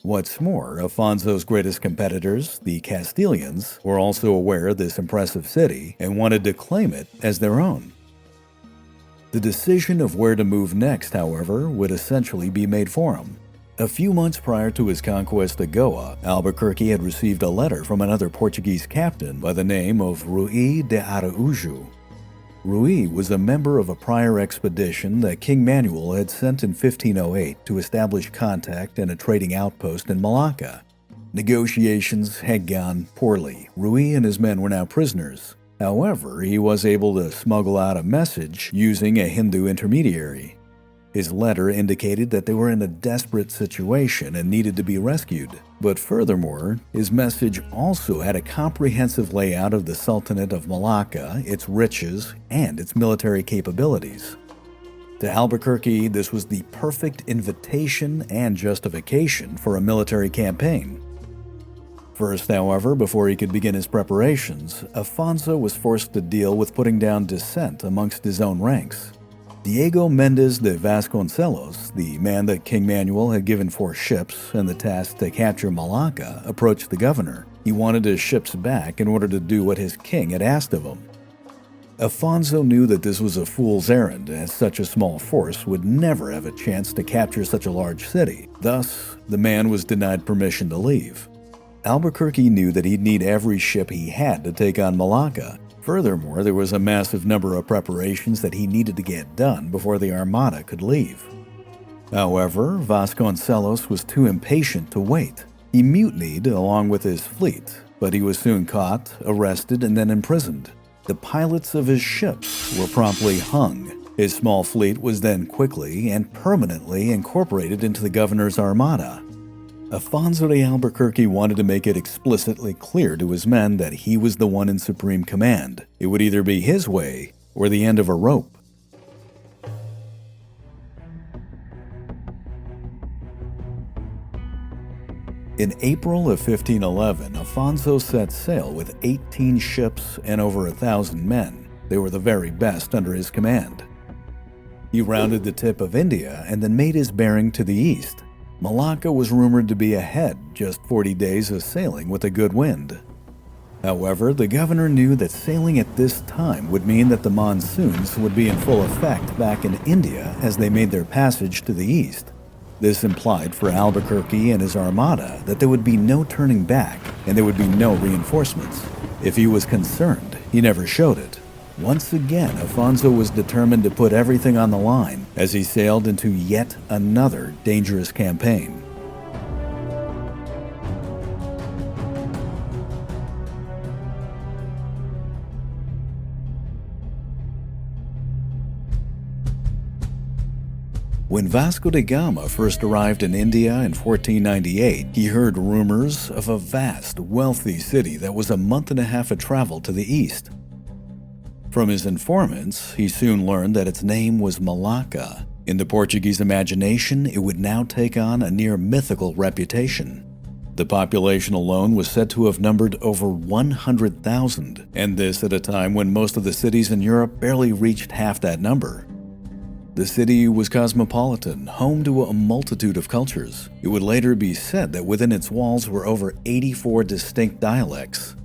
What's more, Afonso's greatest competitors, the Castilians, were also aware of this impressive city and wanted to claim it as their own. The decision of where to move next, however, would essentially be made for him. A few months prior to his conquest of Goa, Albuquerque had received a letter from another Portuguese captain by the name of Rui de Araújo. Rui was a member of a prior expedition that King Manuel had sent in 1508 to establish contact and a trading outpost in Malacca. Negotiations had gone poorly. Rui and his men were now prisoners. However, he was able to smuggle out a message using a Hindu intermediary. His letter indicated that they were in a desperate situation and needed to be rescued. But furthermore, his message also had a comprehensive layout of the Sultanate of Malacca, its riches, and its military capabilities. To Albuquerque, this was the perfect invitation and justification for a military campaign. First, however, before he could begin his preparations, Afonso was forced to deal with putting down dissent amongst his own ranks. Diego Méndez de Vasconcelos, the man that King Manuel had given 4 ships and the task to capture Malacca, approached the governor. He wanted his ships back in order to do what his king had asked of him. Afonso knew that this was a fool's errand, as such a small force would never have a chance to capture such a large city. Thus, the man was denied permission to leave. Albuquerque knew that he'd need every ship he had to take on Malacca. Furthermore, there was a massive number of preparations that he needed to get done before the Armada could leave. However, Vasconcelos was too impatient to wait. He mutinied along with his fleet, but he was soon caught, arrested, and then imprisoned. The pilots of his ships were promptly hung. His small fleet was then quickly and permanently incorporated into the governor's Armada. Afonso de Albuquerque wanted to make it explicitly clear to his men that he was the one in supreme command. It would either be his way or the end of a rope. In April of 1511, Afonso set sail with 18 ships and over 1,000 men. They were the very best under his command. He rounded the tip of India and then made his bearing to the east. Malacca was rumored to be ahead, just 40 days of sailing with a good wind. However, the governor knew that sailing at this time would mean that the monsoons would be in full effect back in India as they made their passage to the east. This implied for Albuquerque and his armada that there would be no turning back and there would be no reinforcements. If he was concerned, he never showed it. Once again, Afonso was determined to put everything on the line as he sailed into yet another dangerous campaign. When Vasco da Gama first arrived in India in 1498, he heard rumors of a vast, wealthy city that was a month and a half of travel to the east. From his informants, he soon learned that its name was Malacca. In the Portuguese imagination, it would now take on a near mythical reputation. The population alone was said to have numbered over 100,000, and this at a time when most of the cities in Europe barely reached half that number. The city was cosmopolitan, home to a multitude of cultures. It would later be said that within its walls were over 84 distinct dialects.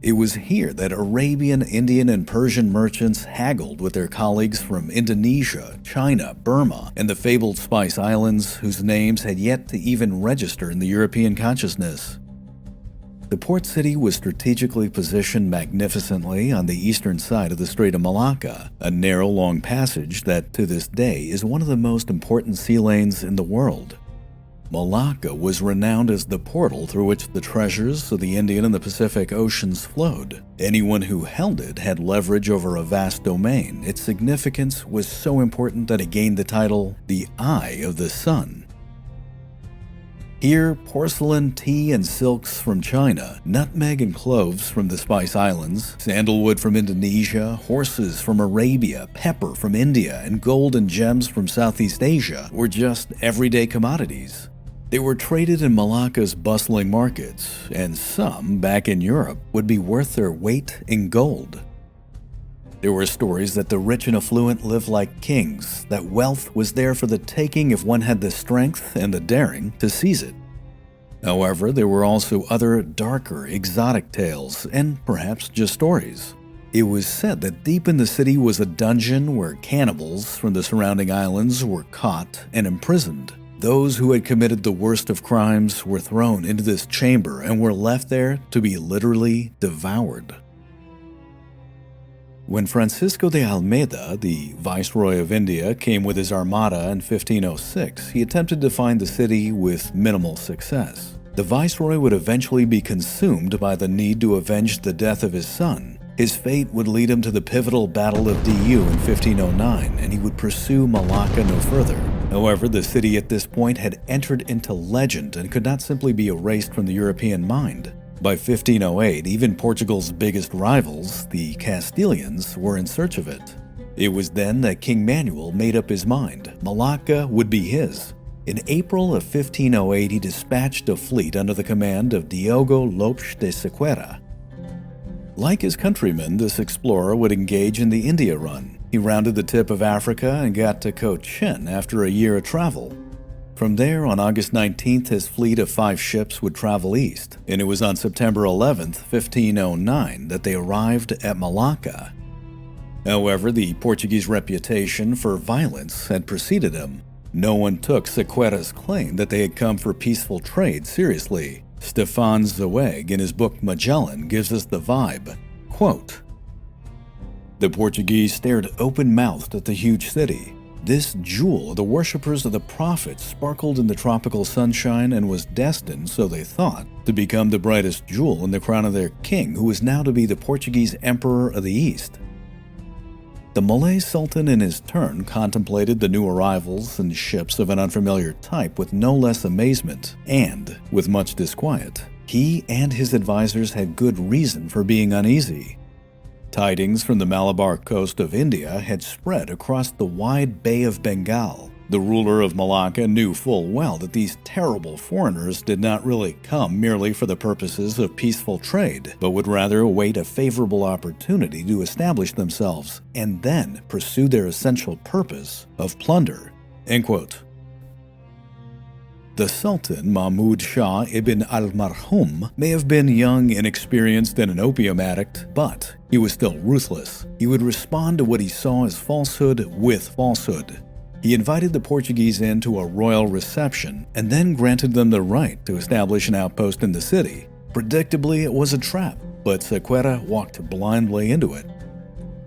It was here that Arabian, Indian, and Persian merchants haggled with their colleagues from Indonesia, China, Burma, and the fabled Spice Islands, whose names had yet to even register in the European consciousness. The port city was strategically positioned magnificently on the eastern side of the Strait of Malacca, a narrow, long passage that, to this day, is one of the most important sea lanes in the world. Malacca was renowned as the portal through which the treasures of the Indian and the Pacific Oceans flowed. Anyone who held it had leverage over a vast domain. Its significance was so important that it gained the title, the Eye of the Sun. Here, porcelain, tea, and silks from China, nutmeg and cloves from the Spice Islands, sandalwood from Indonesia, horses from Arabia, pepper from India, and gold and gems from Southeast Asia were just everyday commodities. They were traded in Malacca's bustling markets, and some, back in Europe, would be worth their weight in gold. There were stories that the rich and affluent lived like kings, that wealth was there for the taking if one had the strength and the daring to seize it. However, there were also other, darker, exotic tales, and perhaps just stories. It was said that deep in the city was a dungeon where cannibals from the surrounding islands were caught and imprisoned. Those who had committed the worst of crimes were thrown into this chamber and were left there to be literally devoured. When Francisco de Almeida, the Viceroy of India, came with his armada in 1506, he attempted to find the city with minimal success. The Viceroy would eventually be consumed by the need to avenge the death of his son. His fate would lead him to the pivotal Battle of Diu in 1509, and he would pursue Malacca no further. However, the city at this point had entered into legend and could not simply be erased from the European mind. By 1508, even Portugal's biggest rivals, the Castilians, were in search of it. It was then that King Manuel made up his mind. Malacca would be his. In April of 1508, he dispatched a fleet under the command of Diogo de Cunha. Like his countrymen, this explorer would engage in the India run. He rounded the tip of Africa and got to Cochin after a year of travel. From there, on August 19th, his fleet of 5 ships would travel east, and it was on September 11th, 1509, that they arrived at Malacca. However, the Portuguese reputation for violence had preceded him. No one took Sequeira's claim that they had come for peaceful trade seriously. Stefan Zweig, in his book Magellan, gives us the vibe. Quote, "The Portuguese stared open-mouthed at the huge city. This jewel of the worshippers of the prophet sparkled in the tropical sunshine and was destined, so they thought, to become the brightest jewel in the crown of their king, who was now to be the Portuguese emperor of the East." The Malay Sultan in his turn contemplated the new arrivals and ships of an unfamiliar type with no less amazement and with much disquiet. He and his advisors had good reason for being uneasy. Tidings from the Malabar coast of India had spread across the wide Bay of Bengal. The ruler of Malacca knew full well that these terrible foreigners did not really come merely for the purposes of peaceful trade, but would rather await a favorable opportunity to establish themselves and then pursue their essential purpose of plunder. End quote. The Sultan, Mahmud Shah ibn al-Marhum, may have been young, inexperienced, and an opium addict, but he was still ruthless. He would respond to what he saw as falsehood with falsehood. He invited the Portuguese in to a royal reception and then granted them the right to establish an outpost in the city. Predictably, it was a trap, but Sequeira walked blindly into it.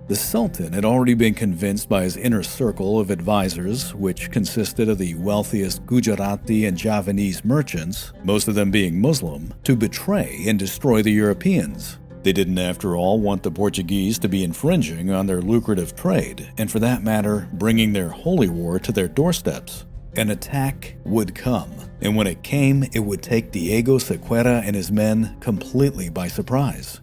The Sultan had already been convinced by his inner circle of advisors, which consisted of the wealthiest Gujarati and Javanese merchants, most of them being Muslim, to betray and destroy the Europeans. They didn't, after all, want the Portuguese to be infringing on their lucrative trade, and for that matter, bringing their holy war to their doorsteps. An attack would come, and when it came, it would take Diogo Sequeira and his men completely by surprise.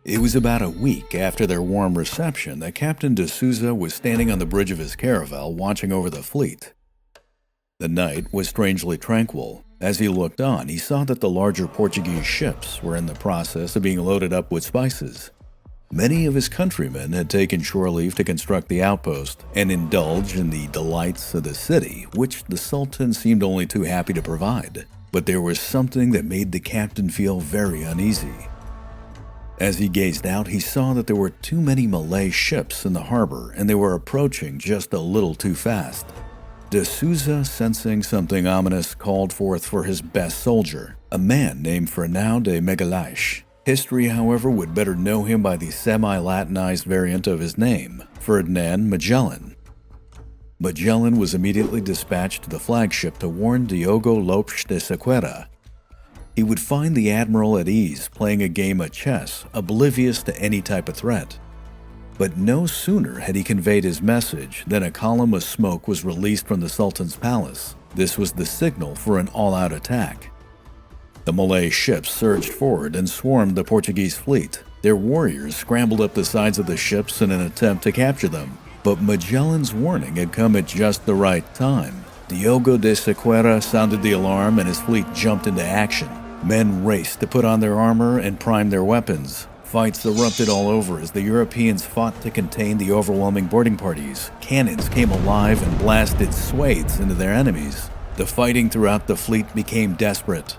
It was about a week after their warm reception that Captain de Souza was standing on the bridge of his caravel watching over the fleet. The night was strangely tranquil. As he looked on, he saw that the larger Portuguese ships were in the process of being loaded up with spices. Many of his countrymen had taken shore leave to construct the outpost and indulge in the delights of the city, which the Sultan seemed only too happy to provide. But there was something that made the captain feel very uneasy. As he gazed out, he saw that there were too many Malay ships in the harbor, and they were approaching just a little too fast. De Souza, sensing something ominous, called forth for his best soldier, a man named Fernão de Magalhães. History, however, would better know him by the semi-Latinized variant of his name, Ferdinand Magellan. Magellan was immediately dispatched to the flagship to warn Diogo Lopes de Sequeira. He would find the admiral at ease playing a game of chess, oblivious to any type of threat. But no sooner had he conveyed his message than a column of smoke was released from the Sultan's palace. This was the signal for an all-out attack. The Malay ships surged forward and swarmed the Portuguese fleet. Their warriors scrambled up the sides of the ships in an attempt to capture them. But Magellan's warning had come at just the right time. Diogo de Sequeira sounded the alarm and his fleet jumped into action. Men raced to put on their armor and prime their weapons. Fights erupted all over as the Europeans fought to contain the overwhelming boarding parties. Cannons came alive and blasted swathes into their enemies. The fighting throughout the fleet became desperate.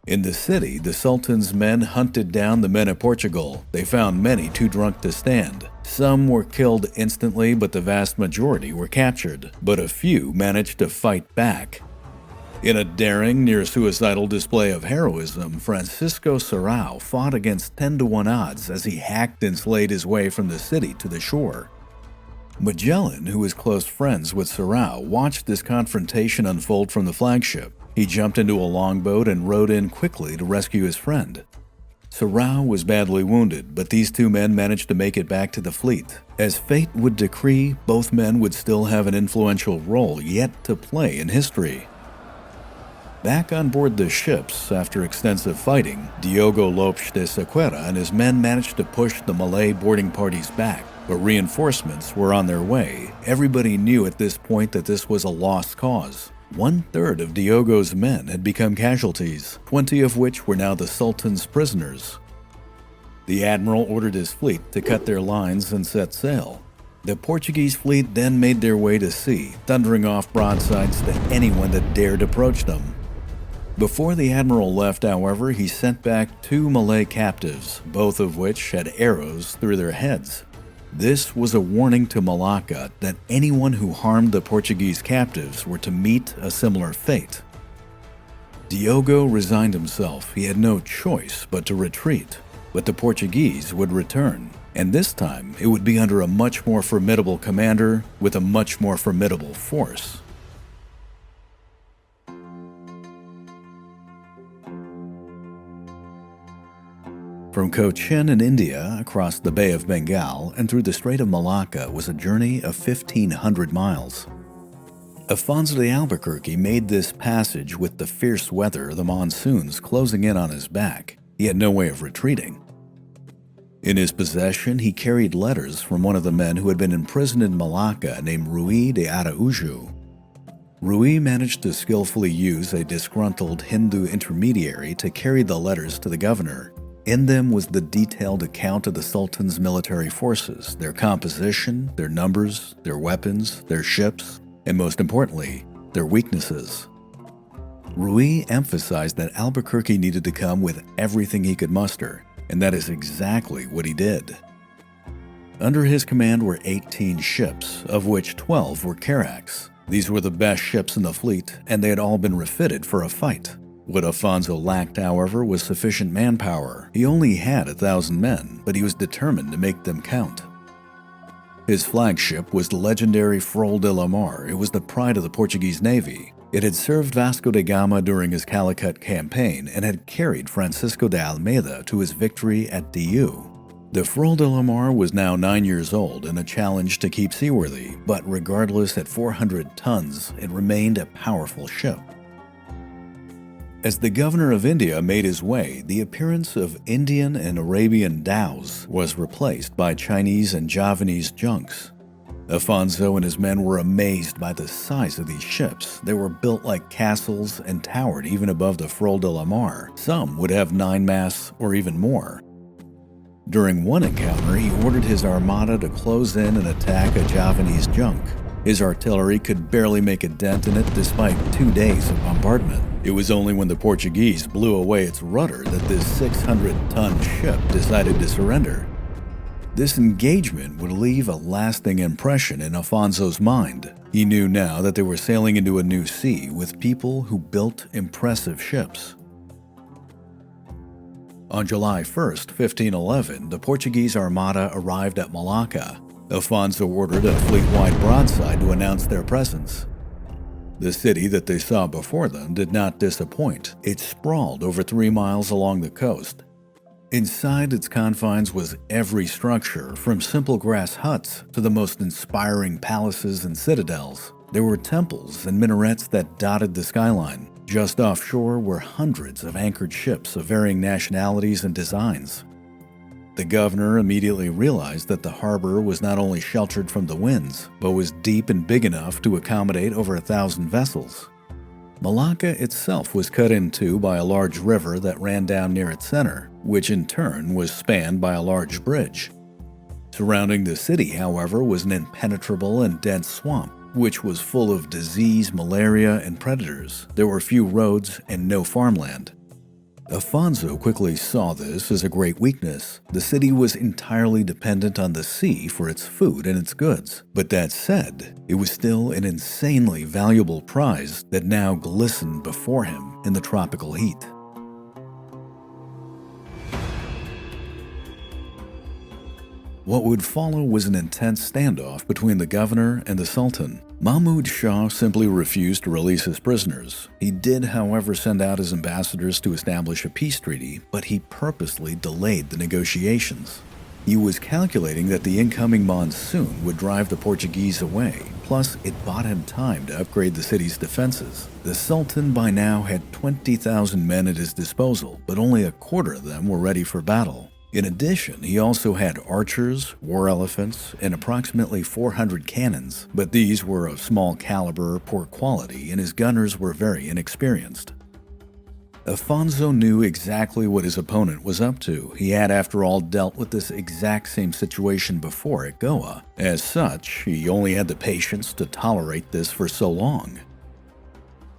In the city, the Sultan's men hunted down the men of Portugal. They found many too drunk to stand. Some were killed instantly, but the vast majority were captured. But a few managed to fight back. In a daring, near-suicidal display of heroism, Francisco Serrao fought against 10-to-1 odds as he hacked and slayed his way from the city to the shore. Magellan, who was close friends with Serrao, watched this confrontation unfold from the flagship. He jumped into a longboat and rowed in quickly to rescue his friend. Serrao was badly wounded, but these two men managed to make it back to the fleet. As fate would decree, both men would still have an influential role yet to play in history. Back on board the ships, after extensive fighting, Diogo Lopes de Sequeira and his men managed to push the Malay boarding parties back, but reinforcements were on their way. Everybody knew at this point that this was a lost cause. 1/3 of Diogo's men had become casualties, 20 of which were now the Sultan's prisoners. The admiral ordered his fleet to cut their lines and set sail. The Portuguese fleet then made their way to sea, thundering off broadsides to anyone that dared approach them. Before the admiral left, however, he sent back 2 Malay captives, both of which had arrows through their heads. This was a warning to Malacca that anyone who harmed the Portuguese captives were to meet a similar fate. Diogo resigned himself. He had no choice but to retreat. But the Portuguese would return, and this time it would be under a much more formidable commander with a much more formidable force. From Cochin in India across the Bay of Bengal and through the Strait of Malacca was a journey of 1,500 miles. Afonso de Albuquerque made this passage with the fierce weather, the monsoons closing in on his back. He had no way of retreating. In his possession, he carried letters from one of the men who had been imprisoned in Malacca named Rui de Araújo. Rui managed to skillfully use a disgruntled Hindu intermediary to carry the letters to the governor. In them was the detailed account of the Sultan's military forces, their composition, their numbers, their weapons, their ships, and most importantly, their weaknesses. Rui emphasized that Albuquerque needed to come with everything he could muster, and that is exactly what he did. Under his command were 18 ships, of which 12 were carracks. These were the best ships in the fleet, and they had all been refitted for a fight. What Afonso lacked, however, was sufficient manpower. He only had 1,000 men, but he was determined to make them count. His flagship was the legendary Frol de la Mar. It was the pride of the Portuguese Navy. It had served Vasco da Gama during his Calicut campaign and had carried Francisco de Almeida to his victory at Diu. The Frol de la Mar was now 9 years old and a challenge to keep seaworthy, but regardless, at 400 tons, it remained a powerful ship. As the governor of India made his way, the appearance of Indian and Arabian dhows was replaced by Chinese and Javanese junks. Afonso and his men were amazed by the size of these ships. They were built like castles and towered even above the Frol de la Mar. Some would have 9 masts or even more. During one encounter, he ordered his armada to close in and attack a Javanese junk. His artillery could barely make a dent in it despite 2 days of bombardment. It was only when the Portuguese blew away its rudder that this 600-ton ship decided to surrender. This engagement would leave a lasting impression in Afonso's mind. He knew now that they were sailing into a new sea with people who built impressive ships. On July 1st, 1511, the Portuguese armada arrived at Malacca. Afonso ordered a fleet-wide broadside to announce their presence. The city that they saw before them did not disappoint. It sprawled over 3 miles along the coast. Inside its confines was every structure, from simple grass huts to the most inspiring palaces and citadels. There were temples and minarets that dotted the skyline. Just offshore were hundreds of anchored ships of varying nationalities and designs. The governor immediately realized that the harbor was not only sheltered from the winds, but was deep and big enough to accommodate over 1,000 vessels. Malacca itself was cut in two by a large river that ran down near its center, which in turn was spanned by a large bridge. Surrounding the city, however, was an impenetrable and dense swamp, which was full of disease, malaria, and predators. There were few roads and no farmland. Afonso quickly saw this as a great weakness. The city was entirely dependent on the sea for its food and its goods. But that said, it was still an insanely valuable prize that now glistened before him in the tropical heat. What would follow was an intense standoff between the governor and the Sultan. Mahmud Shah simply refused to release his prisoners. He did, however, send out his ambassadors to establish a peace treaty, but he purposely delayed the negotiations. He was calculating that the incoming monsoon would drive the Portuguese away, plus it bought him time to upgrade the city's defenses. The Sultan by now had 20,000 men at his disposal, but only a quarter of them were ready for battle. In addition, he also had archers, war elephants, and approximately 400 cannons, but these were of small caliber, poor quality, and his gunners were very inexperienced. Afonso knew exactly what his opponent was up to. He had, after all, dealt with this exact same situation before at Goa. As such, he only had the patience to tolerate this for so long.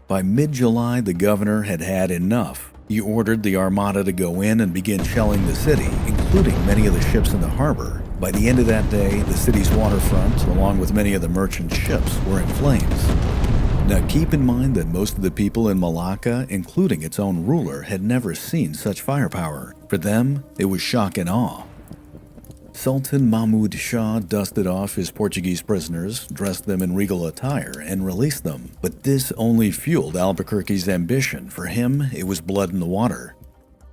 By mid-July, the governor had had enough. He ordered the armada to go in and begin shelling the city, including many of the ships in the harbor. By the end of that day, the city's waterfront, along with many of the merchant ships, were in flames. Now keep in mind that most of the people in Malacca, including its own ruler, had never seen such firepower. For them, it was shock and awe. Sultan Mahmud Shah dusted off his Portuguese prisoners, dressed them in regal attire, and released them. But this only fueled Albuquerque's ambition. For him, it was blood in the water.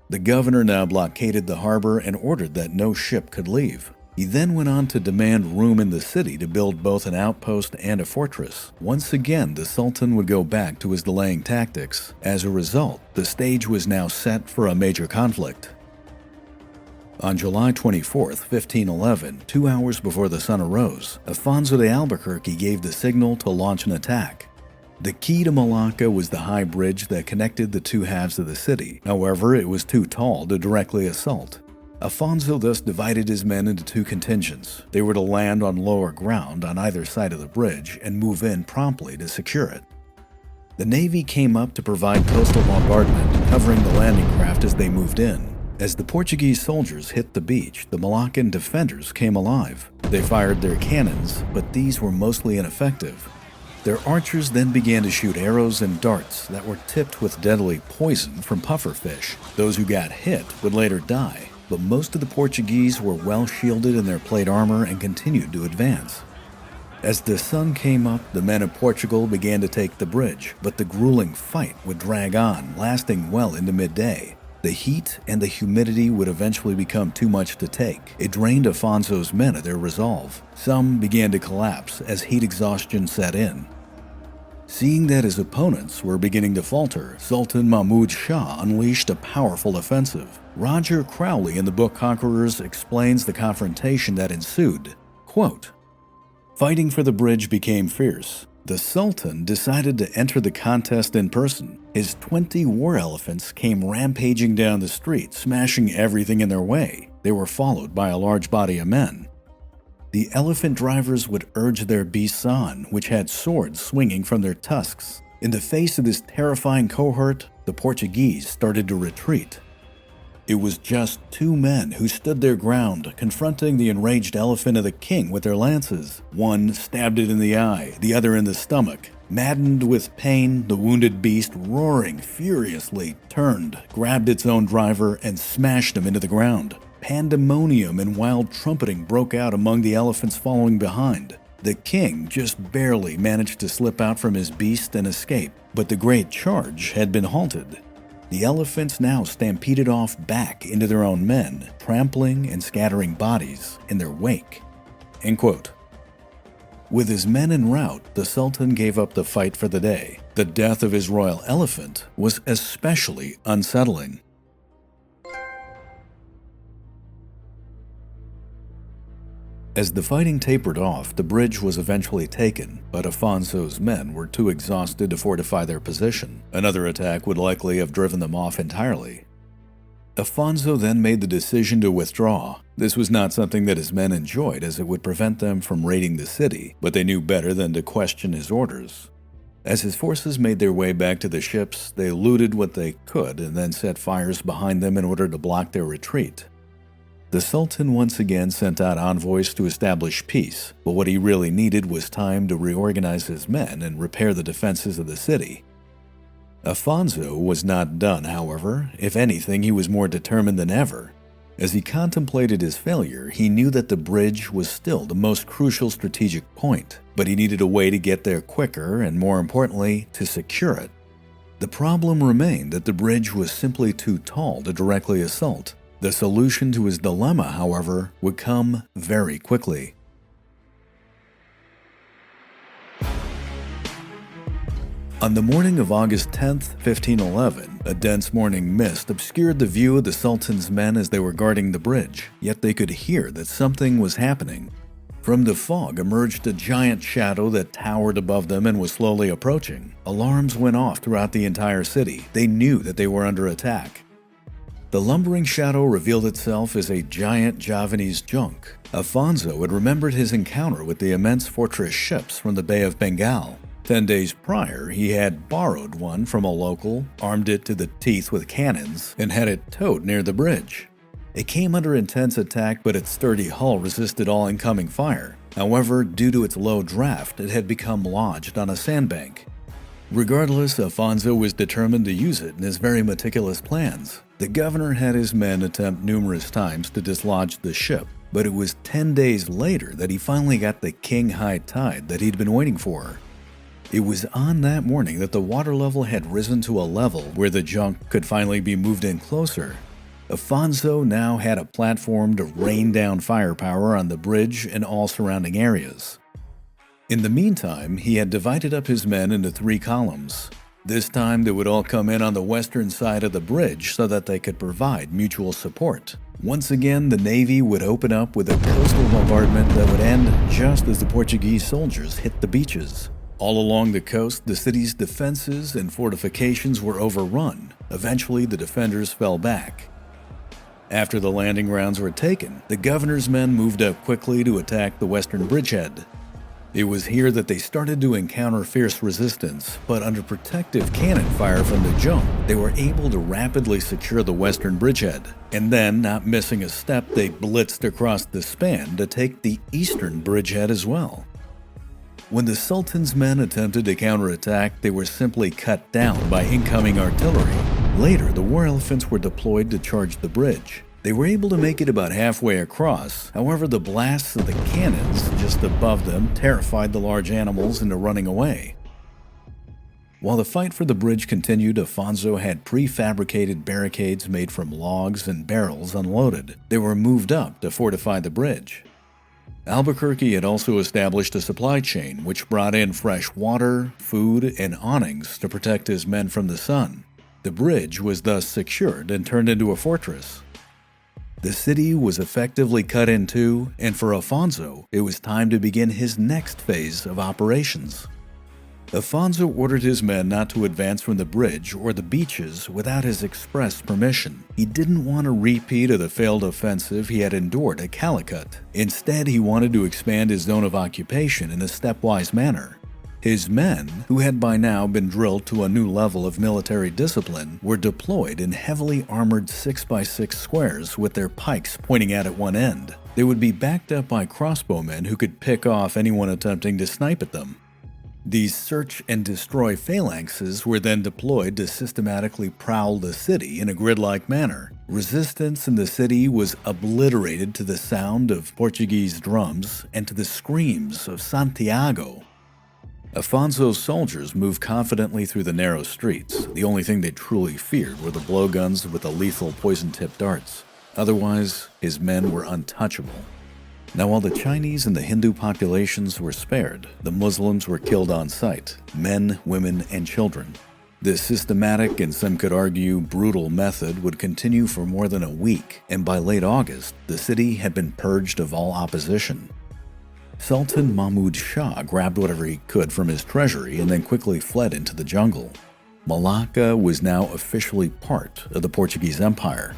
The governor now blockaded the harbor and ordered that no ship could leave. He then went on to demand room in the city to build both an outpost and a fortress. Once again, the Sultan would go back to his delaying tactics. As a result, the stage was now set for a major conflict. On July 24, 1511, 2 hours before the sun arose, Afonso de Albuquerque gave the signal to launch an attack. The key to Malacca was the high bridge that connected the two halves of the city. However, it was too tall to directly assault. Afonso thus divided his men into two contingents. They were to land on lower ground on either side of the bridge and move in promptly to secure it. The Navy came up to provide coastal bombardment, covering the landing craft as they moved in. As the Portuguese soldiers hit the beach, the Malaccan defenders came alive. They fired their cannons, but these were mostly ineffective. Their archers then began to shoot arrows and darts that were tipped with deadly poison from pufferfish. Those who got hit would later die, but most of the Portuguese were well shielded in their plate armor and continued to advance. As the sun came up, the men of Portugal began to take the bridge, but the grueling fight would drag on, lasting well into midday. The heat and the humidity would eventually become too much to take. It drained Afonso's men of their resolve. Some began to collapse as heat exhaustion set in. Seeing that his opponents were beginning to falter, Sultan Mahmud Shah unleashed a powerful offensive. Roger Crowley in the book Conquerors explains the confrontation that ensued. Quote, "Fighting for the bridge became fierce. The Sultan decided to enter the contest in person. His 20 war elephants came rampaging down the street, smashing everything in their way. They were followed by a large body of men. The elephant drivers would urge their beasts on, which had swords swinging from their tusks. In the face of this terrifying cohort, the Portuguese started to retreat. It was just 2 men who stood their ground, confronting the enraged elephant of the king with their lances. One stabbed it in the eye, the other in the stomach. Maddened with pain, the wounded beast, roaring furiously, turned, grabbed its own driver, and smashed him into the ground. Pandemonium and wild trumpeting broke out among the elephants following behind. The king just barely managed to slip out from his beast and escape, but the great charge had been halted. The elephants now stampeded off back into their own men, trampling and scattering bodies in their wake." End quote. With his men en route, the Sultan gave up the fight for the day. The death of his royal elephant was especially unsettling. As the fighting tapered off, the bridge was eventually taken, but Afonso's men were too exhausted to fortify their position. Another attack would likely have driven them off entirely. Afonso then made the decision to withdraw. This was not something that his men enjoyed, as it would prevent them from raiding the city, but they knew better than to question his orders. As his forces made their way back to the ships, they looted what they could and then set fires behind them in order to block their retreat. The Sultan once again sent out envoys to establish peace, but what he really needed was time to reorganize his men and repair the defenses of the city. Afonso was not done, however. If anything, he was more determined than ever. As he contemplated his failure, he knew that the bridge was still the most crucial strategic point, but he needed a way to get there quicker and, more importantly, to secure it. The problem remained that the bridge was simply too tall to directly assault. The solution to his dilemma, however, would come very quickly. On the morning of August 10th, 1511, a dense morning mist obscured the view of the Sultan's men as they were guarding the bridge, yet they could hear that something was happening. From the fog emerged a giant shadow that towered above them and was slowly approaching. Alarms went off throughout the entire city. They knew that they were under attack. The lumbering shadow revealed itself as a giant Javanese junk. Afonso had remembered his encounter with the immense fortress ships from the Bay of Bengal. 10 days prior, he had borrowed one from a local, armed it to the teeth with cannons, and had it towed near the bridge. It came under intense attack, but its sturdy hull resisted all incoming fire. However, due to its low draft, it had become lodged on a sandbank. Regardless, Afonso was determined to use it in his very meticulous plans. The governor had his men attempt numerous times to dislodge the ship, but it was 10 days later that he finally got the king high tide that he'd been waiting for. It was on that morning that the water level had risen to a level where the junk could finally be moved in closer. Afonso now had a platform to rain down firepower on the bridge and all surrounding areas. In the meantime, he had divided up his men into 3 columns. This time they would all come in on the western side of the bridge so that they could provide mutual support. Once again, the Navy would open up with a coastal bombardment that would end just as the Portuguese soldiers hit the beaches. All along the coast, the city's defenses and fortifications were overrun. Eventually, the defenders fell back. After the landing grounds were taken, the governor's men moved up quickly to attack the western bridgehead. It was here that they started to encounter fierce resistance, but under protective cannon fire from the junk, they were able to rapidly secure the western bridgehead. And then, not missing a step, they blitzed across the span to take the eastern bridgehead as well. When the Sultan's men attempted to counterattack, they were simply cut down by incoming artillery. Later, the war elephants were deployed to charge the bridge. They were able to make it about halfway across. However, the blasts of the cannons just above them terrified the large animals into running away. While the fight for the bridge continued, Afonso had prefabricated barricades made from logs and barrels unloaded. They were moved up to fortify the bridge. Albuquerque had also established a supply chain which brought in fresh water, food, and awnings to protect his men from the sun. The bridge was thus secured and turned into a fortress. The city was effectively cut in two, and for Afonso, it was time to begin his next phase of operations. Afonso ordered his men not to advance from the bridge or the beaches without his express permission. He didn't want a repeat of the failed offensive he had endured at Calicut. Instead, he wanted to expand his zone of occupation in a stepwise manner. His men, who had by now been drilled to a new level of military discipline, were deployed in heavily armored 6x6 squares with their pikes pointing out at one end. They would be backed up by crossbowmen who could pick off anyone attempting to snipe at them. These search and destroy phalanxes were then deployed to systematically prowl the city in a grid-like manner. Resistance in the city was obliterated to the sound of Portuguese drums and to the screams of Santiago. Afonso's soldiers moved confidently through the narrow streets. The only thing they truly feared were the blowguns with the lethal poison-tipped darts. Otherwise, his men were untouchable. Now, while the Chinese and the Hindu populations were spared, the Muslims were killed on sight, men, women, and children. This systematic and some could argue brutal method would continue for more than a week, and by late August, the city had been purged of all opposition. Sultan Mahmud Shah grabbed whatever he could from his treasury and then quickly fled into the jungle. Malacca was now officially part of the Portuguese Empire.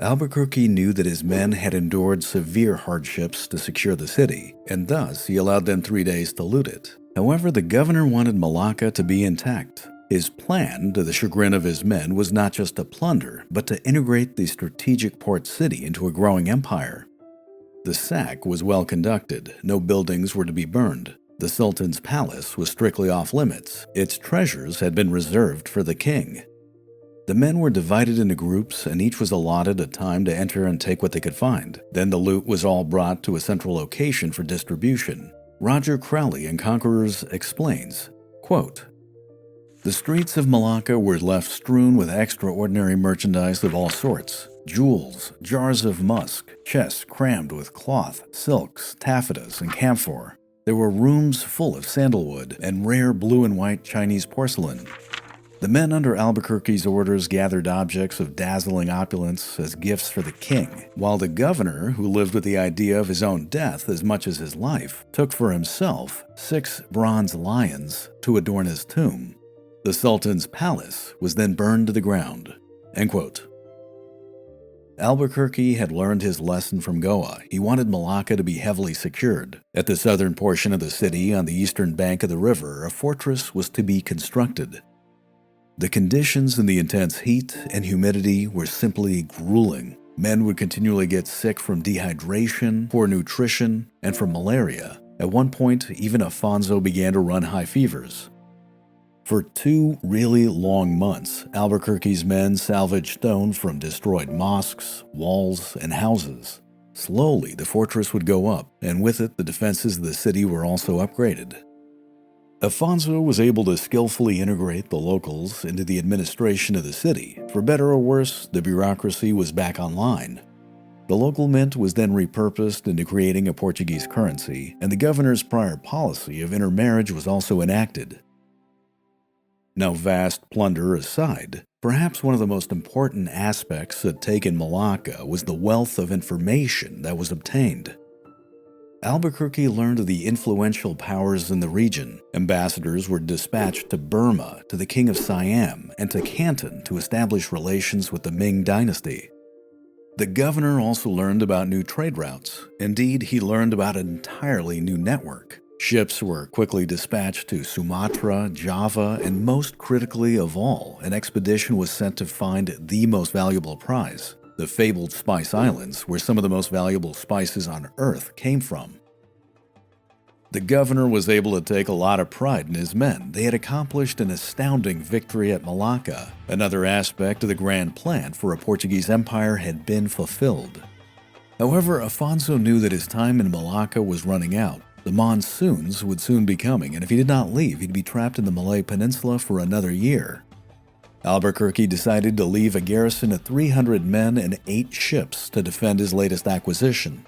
Albuquerque knew that his men had endured severe hardships to secure the city, and thus he allowed them 3 days to loot it. However, the governor wanted Malacca to be intact. His plan, to the chagrin of his men, was not just to plunder, but to integrate the strategic port city into a growing empire. The sack was well conducted. No buildings were to be burned. The Sultan's palace was strictly off-limits. Its treasures had been reserved for the king. The men were divided into groups, and each was allotted a time to enter and take what they could find. Then the loot was all brought to a central location for distribution. Roger Crowley in Conquerors explains, quote, "The streets of Malacca were left strewn with extraordinary merchandise of all sorts. Jewels, jars of musk, chests crammed with cloth, silks, taffetas, and camphor. There were rooms full of sandalwood and rare blue and white Chinese porcelain. The men under Albuquerque's orders gathered objects of dazzling opulence as gifts for the king, while the governor, who lived with the idea of his own death as much as his life, took for himself 6 bronze lions to adorn his tomb. The Sultan's palace was then burned to the ground." End quote. Albuquerque had learned his lesson from Goa. He wanted Malacca to be heavily secured. At the southern portion of the city, on the eastern bank of the river, a fortress was to be constructed. The conditions in the intense heat and humidity were simply grueling. Men would continually get sick from dehydration, poor nutrition, and from malaria. At one point, even Afonso began to run high fevers. For 2 really long months, Albuquerque's men salvaged stone from destroyed mosques, walls, and houses. Slowly, the fortress would go up, and with it, the defenses of the city were also upgraded. Afonso was able to skillfully integrate the locals into the administration of the city. For better or worse, the bureaucracy was back online. The local mint was then repurposed into creating a Portuguese currency, and the governor's prior policy of intermarriage was also enacted. Now, vast plunder aside, perhaps one of the most important aspects at take in Malacca was the wealth of information that was obtained. Albuquerque learned of the influential powers in the region. Ambassadors were dispatched to Burma, to the King of Siam, and to Canton to establish relations with the Ming dynasty. The governor also learned about new trade routes. Indeed, he learned about an entirely new network. Ships were quickly dispatched to Sumatra, Java, and most critically of all, an expedition was sent to find the most valuable prize, the fabled Spice Islands, where some of the most valuable spices on Earth came from. The governor was able to take a lot of pride in his men. They had accomplished an astounding victory at Malacca. Another aspect of the grand plan for a Portuguese empire had been fulfilled. However, Afonso knew that his time in Malacca was running out. The monsoons would soon be coming, and if he did not leave, he'd be trapped in the Malay Peninsula for another year. Albuquerque decided to leave a garrison of 300 men and 8 ships to defend his latest acquisition.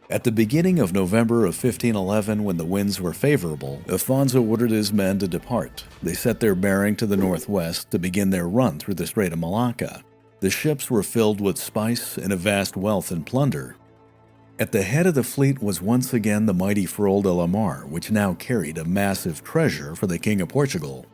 At the beginning of November of 1511, when the winds were favorable, Afonso ordered his men to depart. They set their bearing to the northwest to begin their run through the Strait of Malacca. The ships were filled with spice and a vast wealth and plunder. At the head of the fleet was once again the mighty Farol de la Mar, which now carried a massive treasure for the King of Portugal.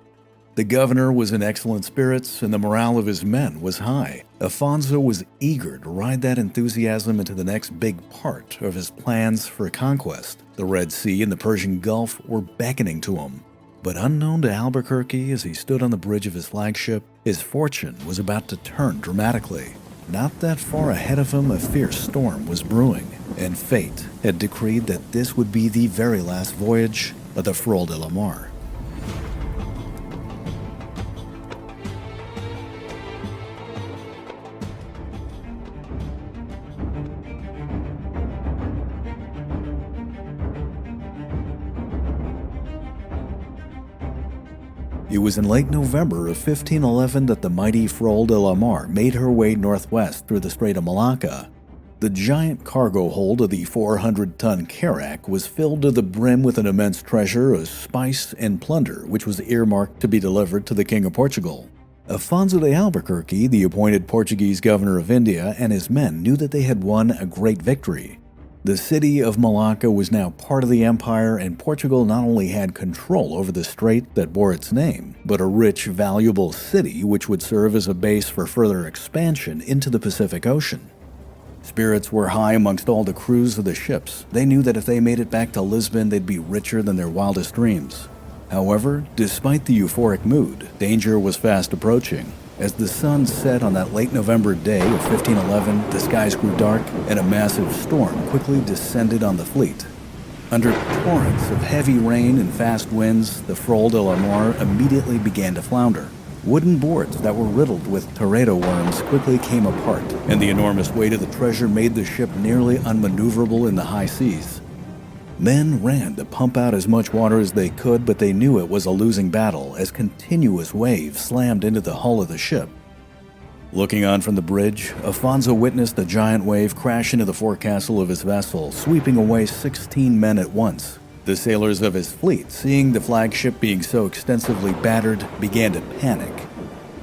The governor was in excellent spirits, and the morale of his men was high. Afonso was eager to ride that enthusiasm into the next big part of his plans for conquest. The Red Sea and the Persian Gulf were beckoning to him. But unknown to Albuquerque, as he stood on the bridge of his flagship, his fortune was about to turn dramatically. Not that far ahead of him, a fierce storm was brewing, and fate had decreed that this would be the very last voyage of the Farol de la Mar. It was in late November of 1511 that the mighty Farol de la Mar made her way northwest through the Strait of Malacca. The giant cargo hold of the 400-ton carrack was filled to the brim with an immense treasure of spice and plunder, which was earmarked to be delivered to the King of Portugal. Afonso de Albuquerque, the appointed Portuguese governor of India, and his men knew that they had won a great victory. The city of Malacca was now part of the empire, and Portugal not only had control over the strait that bore its name, but a rich, valuable city which would serve as a base for further expansion into the Pacific Ocean. Spirits were high amongst all the crews of the ships. They knew that if they made it back to Lisbon, they'd be richer than their wildest dreams. However, despite the euphoric mood, danger was fast approaching. As the sun set on that late November day of 1511, the skies grew dark and a massive storm quickly descended on the fleet. Under torrents of heavy rain and fast winds, the Farol de la Mar immediately began to flounder. Wooden boards that were riddled with teredo worms quickly came apart, and the enormous weight of the treasure made the ship nearly unmaneuverable in the high seas. Men ran to pump out as much water as they could, but they knew it was a losing battle as continuous waves slammed into the hull of the ship. Looking on from the bridge, Afonso witnessed a giant wave crash into the forecastle of his vessel, sweeping away 16 men at once. The sailors of his fleet, seeing the flagship being so extensively battered, began to panic.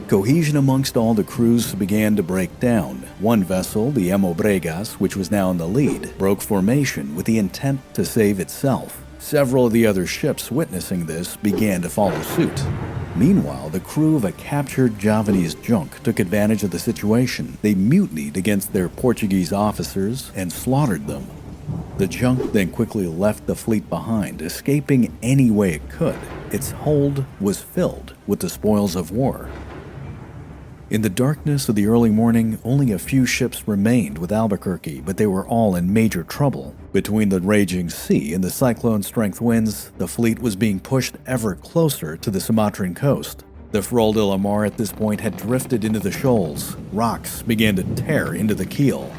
Cohesion amongst all the crews began to break down. One vessel, the Bregas, which was now in the lead, broke formation with the intent to save itself. Several of the other ships witnessing this began to follow suit. Meanwhile, the crew of a captured Javanese junk took advantage of the situation. They mutinied against their Portuguese officers and slaughtered them. The junk then quickly left the fleet behind, escaping any way it could. Its hold was filled with the spoils of war. In the darkness of the early morning, only a few ships remained with Albuquerque, but they were all in major trouble. Between the raging sea and the cyclone-strength winds, the fleet was being pushed ever closer to the Sumatran coast. The Farol de la Mar at this point had drifted into the shoals. Rocks began to tear into the keel.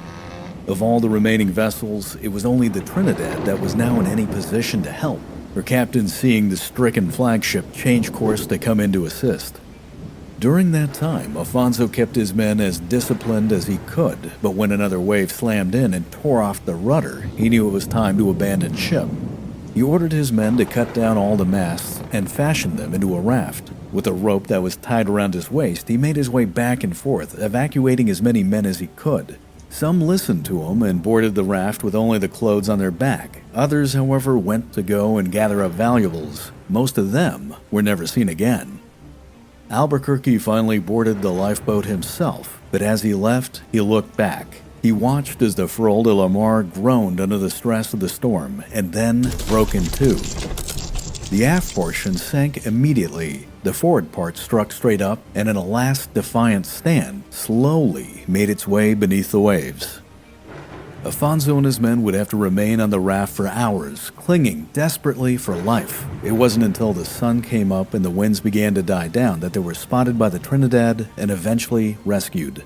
Of all the remaining vessels, it was only the Trinidad that was now in any position to help, her captain seeing the stricken flagship change course to come in to assist. During that time, Afonso kept his men as disciplined as he could, but when another wave slammed in and tore off the rudder, he knew it was time to abandon ship. He ordered his men to cut down all the masts and fashion them into a raft. With a rope that was tied around his waist, he made his way back and forth, evacuating as many men as he could. Some listened to him and boarded the raft with only the clothes on their back. Others, however, went to go and gather up valuables. Most of them were never seen again. Albuquerque finally boarded the lifeboat himself, but as he left, he looked back. He watched as the Farol de la Mar groaned under the stress of the storm and then broke in two. The aft portion sank immediately. The forward part struck straight up and in a last defiant stand, slowly made its way beneath the waves. Afonso and his men would have to remain on the raft for hours, clinging desperately for life. It wasn't until the sun came up and the winds began to die down that they were spotted by the Trinidad and eventually rescued.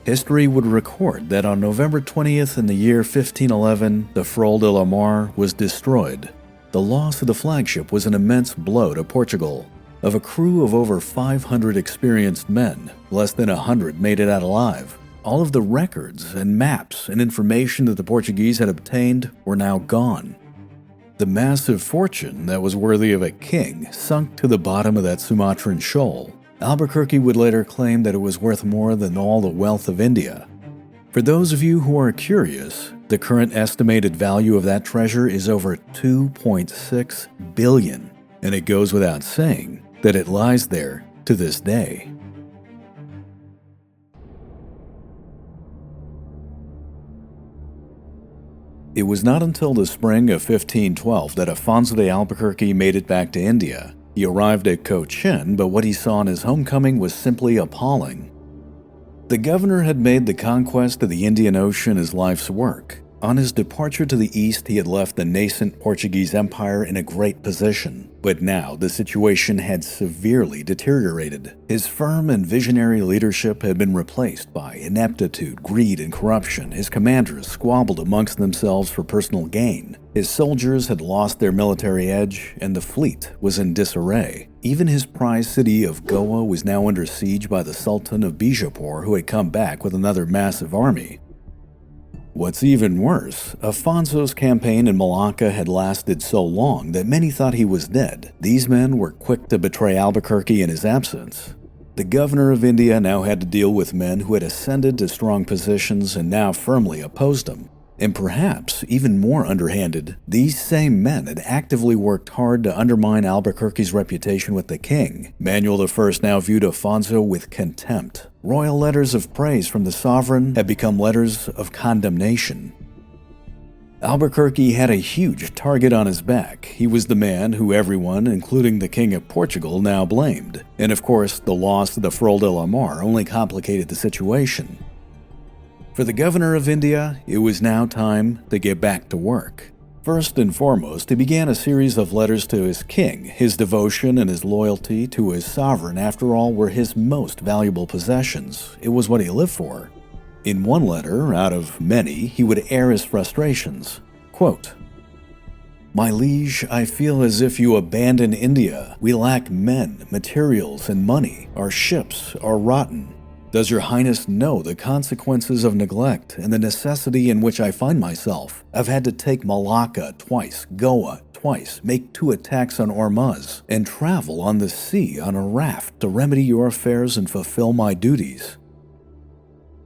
History would record that on November 20th in the year 1511, the Farol de la Mar was destroyed. The loss of the flagship was an immense blow to Portugal. Of a crew of over 500 experienced men, less than 100 made it out alive. All of the records and maps and information that the Portuguese had obtained were now gone. The massive fortune that was worthy of a king sunk to the bottom of that Sumatran shoal. Albuquerque would later claim that it was worth more than all the wealth of India. For those of you who are curious, The current estimated value of that treasure is over $2.6 billion, and it goes without saying that it lies there to this day. It was not until the spring of 1512 that Afonso de Albuquerque made it back to India. He arrived at Cochin, but what he saw in his homecoming was simply appalling. The governor had made the conquest of the Indian Ocean his life's work. On his departure to the east, he had left the nascent Portuguese Empire in a great position. But now the situation had severely deteriorated. His firm and visionary leadership had been replaced by ineptitude, greed, and corruption. His commanders squabbled amongst themselves for personal gain. His soldiers had lost their military edge, and the fleet was in disarray. Even his prized city of Goa was now under siege by the Sultan of Bijapur, who had come back with another massive army. What's even worse, Afonso's campaign in Malacca had lasted so long that many thought he was dead. These men were quick to betray Albuquerque in his absence. The governor of India now had to deal with men who had ascended to strong positions and now firmly opposed him. And perhaps even more underhanded, these same men had actively worked hard to undermine Albuquerque's reputation with the king. Manuel I now viewed Afonso with contempt. Royal letters of praise from the sovereign had become letters of condemnation. Albuquerque had a huge target on his back. He was the man who everyone, including the King of Portugal, now blamed. And of course, the loss of the Frol de la Mar only complicated the situation. For the governor of India, it was now time to get back to work. First and foremost, he began a series of letters to his king. His devotion and his loyalty to his sovereign, after all, were his most valuable possessions. It was what he lived for. In one letter, out of many, he would air his frustrations. Quote, "My liege, I feel as if you abandon India. We lack men, materials, and money. Our ships are rotten. Does your highness know the consequences of neglect and the necessity in which I find myself? I've had to take Malacca twice, Goa twice, make 2 attacks on Ormuz, and travel on the sea on a raft to remedy your affairs and fulfill my duties.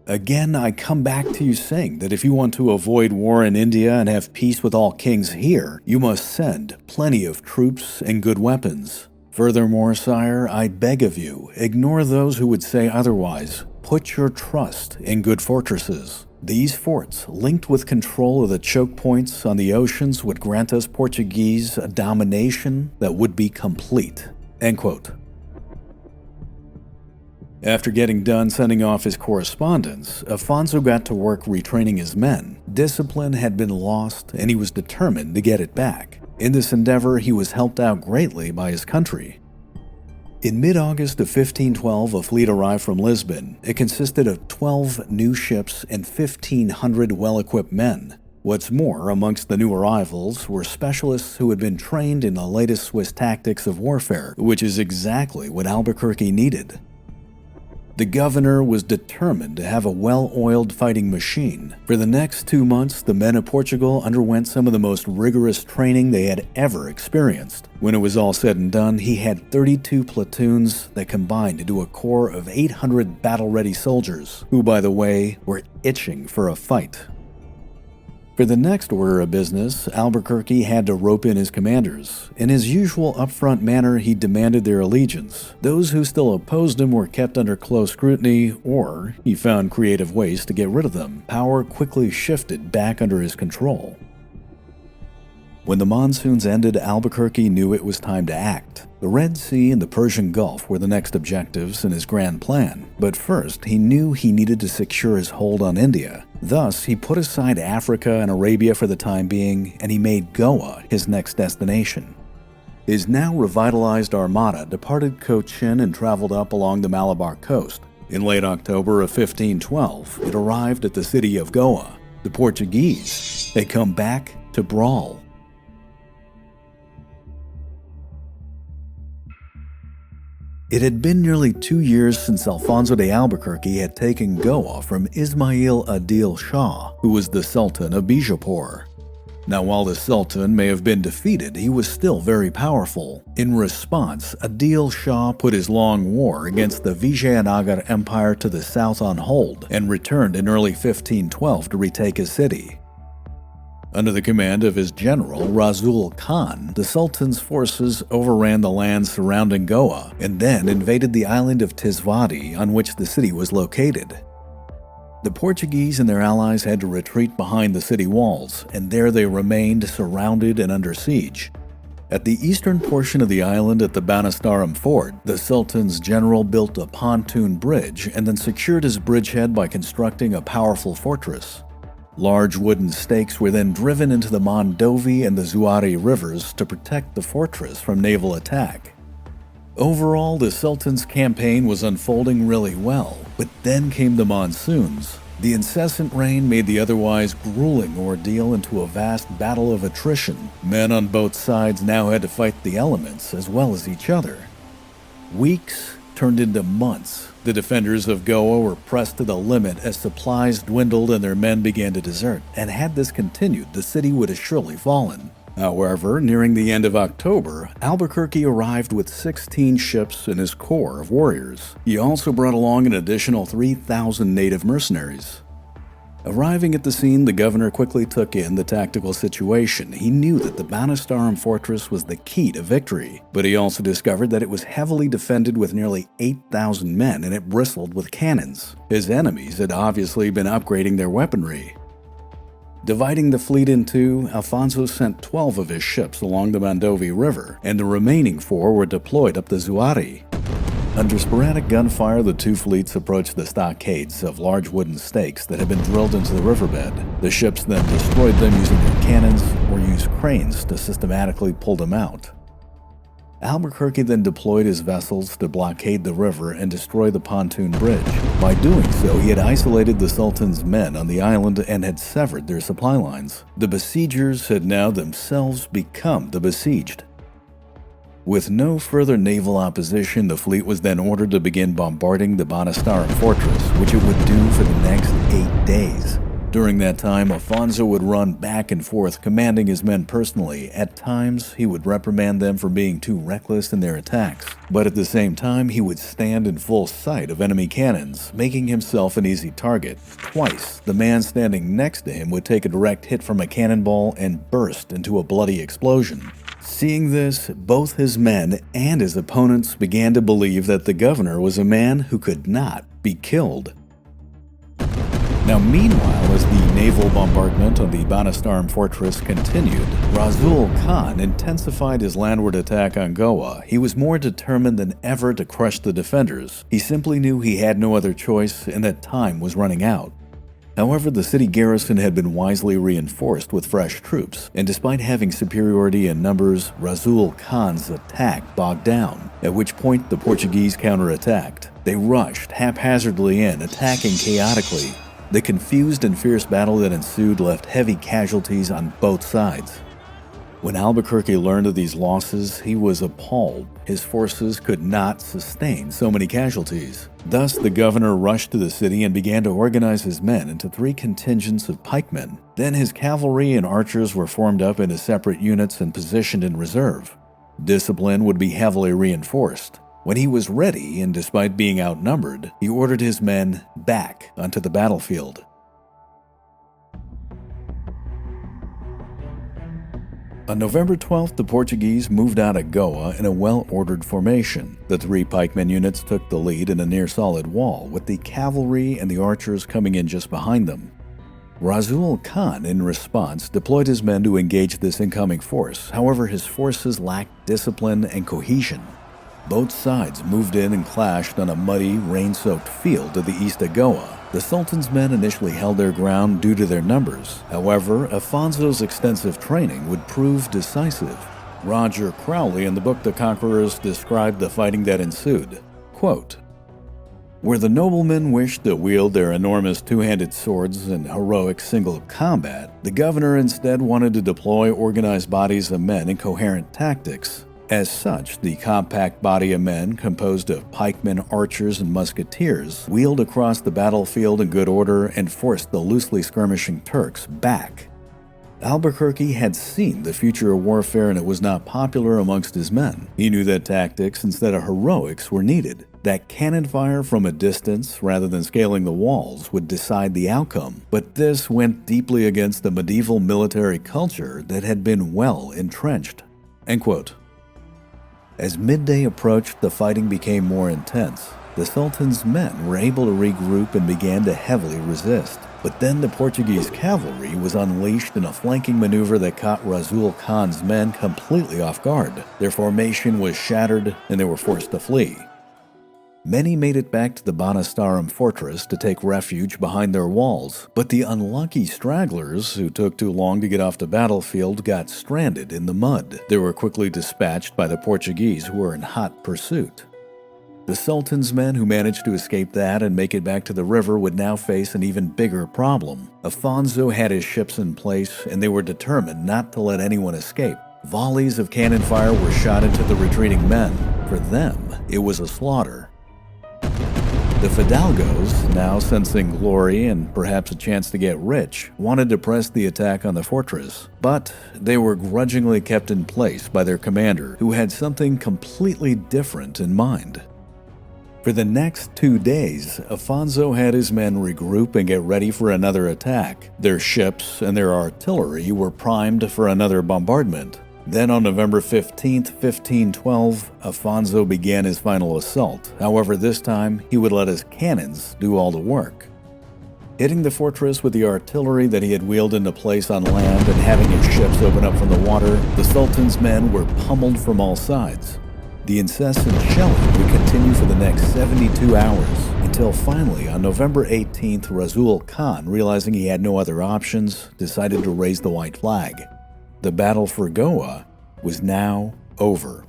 Again, I come back to you saying that if you want to avoid war in India and have peace with all kings here, you must send plenty of troops and good weapons. Furthermore, sire, I beg of you, ignore those who would say otherwise. Put your trust in good fortresses. These forts, linked with control of the choke points on the oceans, would grant us Portuguese a domination that would be complete." End quote. After getting done sending off his correspondence, Afonso got to work retraining his men. Discipline had been lost, and he was determined to get it back. In this endeavor, he was helped out greatly by his country. In mid-August of 1512, a fleet arrived from Lisbon. It consisted of 12 new ships and 1,500 well-equipped men. What's more, amongst the new arrivals were specialists who had been trained in the latest Swiss tactics of warfare, which is exactly what Albuquerque needed. The governor was determined to have a well-oiled fighting machine. For the next 2 months, the men of Portugal underwent some of the most rigorous training they had ever experienced. When it was all said and done, he had 32 platoons that combined into a corps of 800 battle-ready soldiers, who, by the way, were itching for a fight. For the next order of business, Albuquerque had to rope in his commanders. In his usual upfront manner, he demanded their allegiance. Those who still opposed him were kept under close scrutiny, or he found creative ways to get rid of them. Power quickly shifted back under his control. When the monsoons ended, Albuquerque knew it was time to act. The Red Sea and the Persian Gulf were the next objectives in his grand plan. But first, he knew he needed to secure his hold on India. Thus, he put aside Africa and Arabia for the time being, and he made Goa his next destination. His now revitalized armada departed Cochin and traveled up along the Malabar coast. In late October of 1512, it arrived at the city of Goa. The Portuguese had come back to brawl. It had been nearly 2 years since Afonso de Albuquerque had taken Goa from Ismail Adil Shah, who was the Sultan of Bijapur. Now, while the Sultan may have been defeated, he was still very powerful. In response, Adil Shah put his long war against the Vijayanagar Empire to the south on hold and returned in early 1512 to retake his city. Under the command of his general, Rasul Khan, the Sultan's forces overran the land surrounding Goa and then invaded the island of Tisvadi, on which the city was located. The Portuguese and their allies had to retreat behind the city walls, and there they remained surrounded and under siege. At the eastern portion of the island at the Banastaram fort, the Sultan's general built a pontoon bridge and then secured his bridgehead by constructing a powerful fortress. Large wooden stakes were then driven into the Mondovi and the Zuari rivers to protect the fortress from naval attack. Overall, the Sultan's campaign was unfolding really well, but then came the monsoons. The incessant rain made the otherwise grueling ordeal into a vast battle of attrition. Men on both sides now had to fight the elements as well as each other. Weeks turned into months. The defenders of Goa were pressed to the limit as supplies dwindled and their men began to desert, and had this continued, the city would have surely fallen. However, nearing the end of October, Albuquerque arrived with 16 ships and his corps of warriors. He also brought along an additional 3,000 native mercenaries. Arriving at the scene, the governor quickly took in the tactical situation. He knew that the Banastaram fortress was the key to victory, but he also discovered that it was heavily defended with nearly 8,000 men and it bristled with cannons. His enemies had obviously been upgrading their weaponry. Dividing the fleet in two, Alfonso sent 12 of his ships along the Mondovi River, and the remaining 4 were deployed up the Zuari. Under sporadic gunfire, the two fleets approached the stockades of large wooden stakes that had been drilled into the riverbed. The ships then destroyed them using their cannons or used cranes to systematically pull them out. Albuquerque then deployed his vessels to blockade the river and destroy the pontoon bridge. By doing so, he had isolated the Sultan's men on the island and had severed their supply lines. The besiegers had now themselves become the besieged. With no further naval opposition, the fleet was then ordered to begin bombarding the Banastaram fortress, which it would do for the next 8 days. During that time, Alfonso would run back and forth, commanding his men personally. At times, he would reprimand them for being too reckless in their attacks, but at the same time, he would stand in full sight of enemy cannons, making himself an easy target. Twice, the man standing next to him would take a direct hit from a cannonball and burst into a bloody explosion. Seeing this, both his men and his opponents began to believe that the governor was a man who could not be killed. Now, meanwhile, as the naval bombardment of the Banastaram fortress continued, Rasul Khan intensified his landward attack on Goa. He was more determined than ever to crush the defenders. He simply knew he had no other choice and that time was running out. However, the city garrison had been wisely reinforced with fresh troops, and despite having superiority in numbers, Rasul Khan's attack bogged down, at which point the Portuguese counterattacked. They rushed haphazardly in, attacking chaotically. The confused and fierce battle that ensued left heavy casualties on both sides. When Albuquerque learned of these losses, he was appalled. His forces could not sustain so many casualties. Thus, the governor rushed to the city and began to organize his men into 3 contingents of pikemen. Then his cavalry and archers were formed up into separate units and positioned in reserve. Discipline would be heavily reinforced. When he was ready, and despite being outnumbered, he ordered his men back onto the battlefield. On November 12th, the Portuguese moved out of Goa in a well-ordered formation. The 3 pikemen units took the lead in a near-solid wall, with the cavalry and the archers coming in just behind them. Rasul Khan, in response, deployed his men to engage this incoming force. However, his forces lacked discipline and cohesion. Both sides moved in and clashed on a muddy, rain-soaked field to the east of Goa. The Sultan's men initially held their ground due to their numbers. However, Alfonso's extensive training would prove decisive. Roger Crowley in the book The Conquerors described the fighting that ensued. Quote, "Where the noblemen wished to wield their enormous two-handed swords in heroic single combat, the governor instead wanted to deploy organized bodies of men in coherent tactics. As such, the compact body of men, composed of pikemen, archers, and musketeers, wheeled across the battlefield in good order and forced the loosely skirmishing Turks back. Albuquerque had seen the future of warfare, and it was not popular amongst his men. He knew that tactics instead of heroics were needed. That cannon fire from a distance rather than scaling the walls would decide the outcome, but this went deeply against the medieval military culture that had been well entrenched. End quote. As midday approached, the fighting became more intense. The Sultan's men were able to regroup and began to heavily resist. But then the Portuguese cavalry was unleashed in a flanking maneuver that caught Rasul Khan's men completely off guard. Their formation was shattered and they were forced to flee. Many made it back to the Banastarum fortress to take refuge behind their walls, but the unlucky stragglers who took too long to get off the battlefield got stranded in the mud. They were quickly dispatched by the Portuguese who were in hot pursuit. The Sultan's men who managed to escape that and make it back to the river would now face an even bigger problem. Afonso had his ships in place, and they were determined not to let anyone escape. Volleys of cannon fire were shot into the retreating men. For them, it was a slaughter. The Fidalgos, now sensing glory and perhaps a chance to get rich, wanted to press the attack on the fortress, but they were grudgingly kept in place by their commander, who had something completely different in mind. For the next 2 days, Afonso had his men regroup and get ready for another attack. Their ships and their artillery were primed for another bombardment. Then on November 15, 1512, Afonso began his final assault. However, this time, he would let his cannons do all the work. Hitting the fortress with the artillery that he had wheeled into place on land and having his ships open up from the water, the Sultan's men were pummeled from all sides. The incessant shelling would continue for the next 72 hours, until finally, on November 18th, Rasul Khan, realizing he had no other options, decided to raise the white flag. The battle for Goa was now over.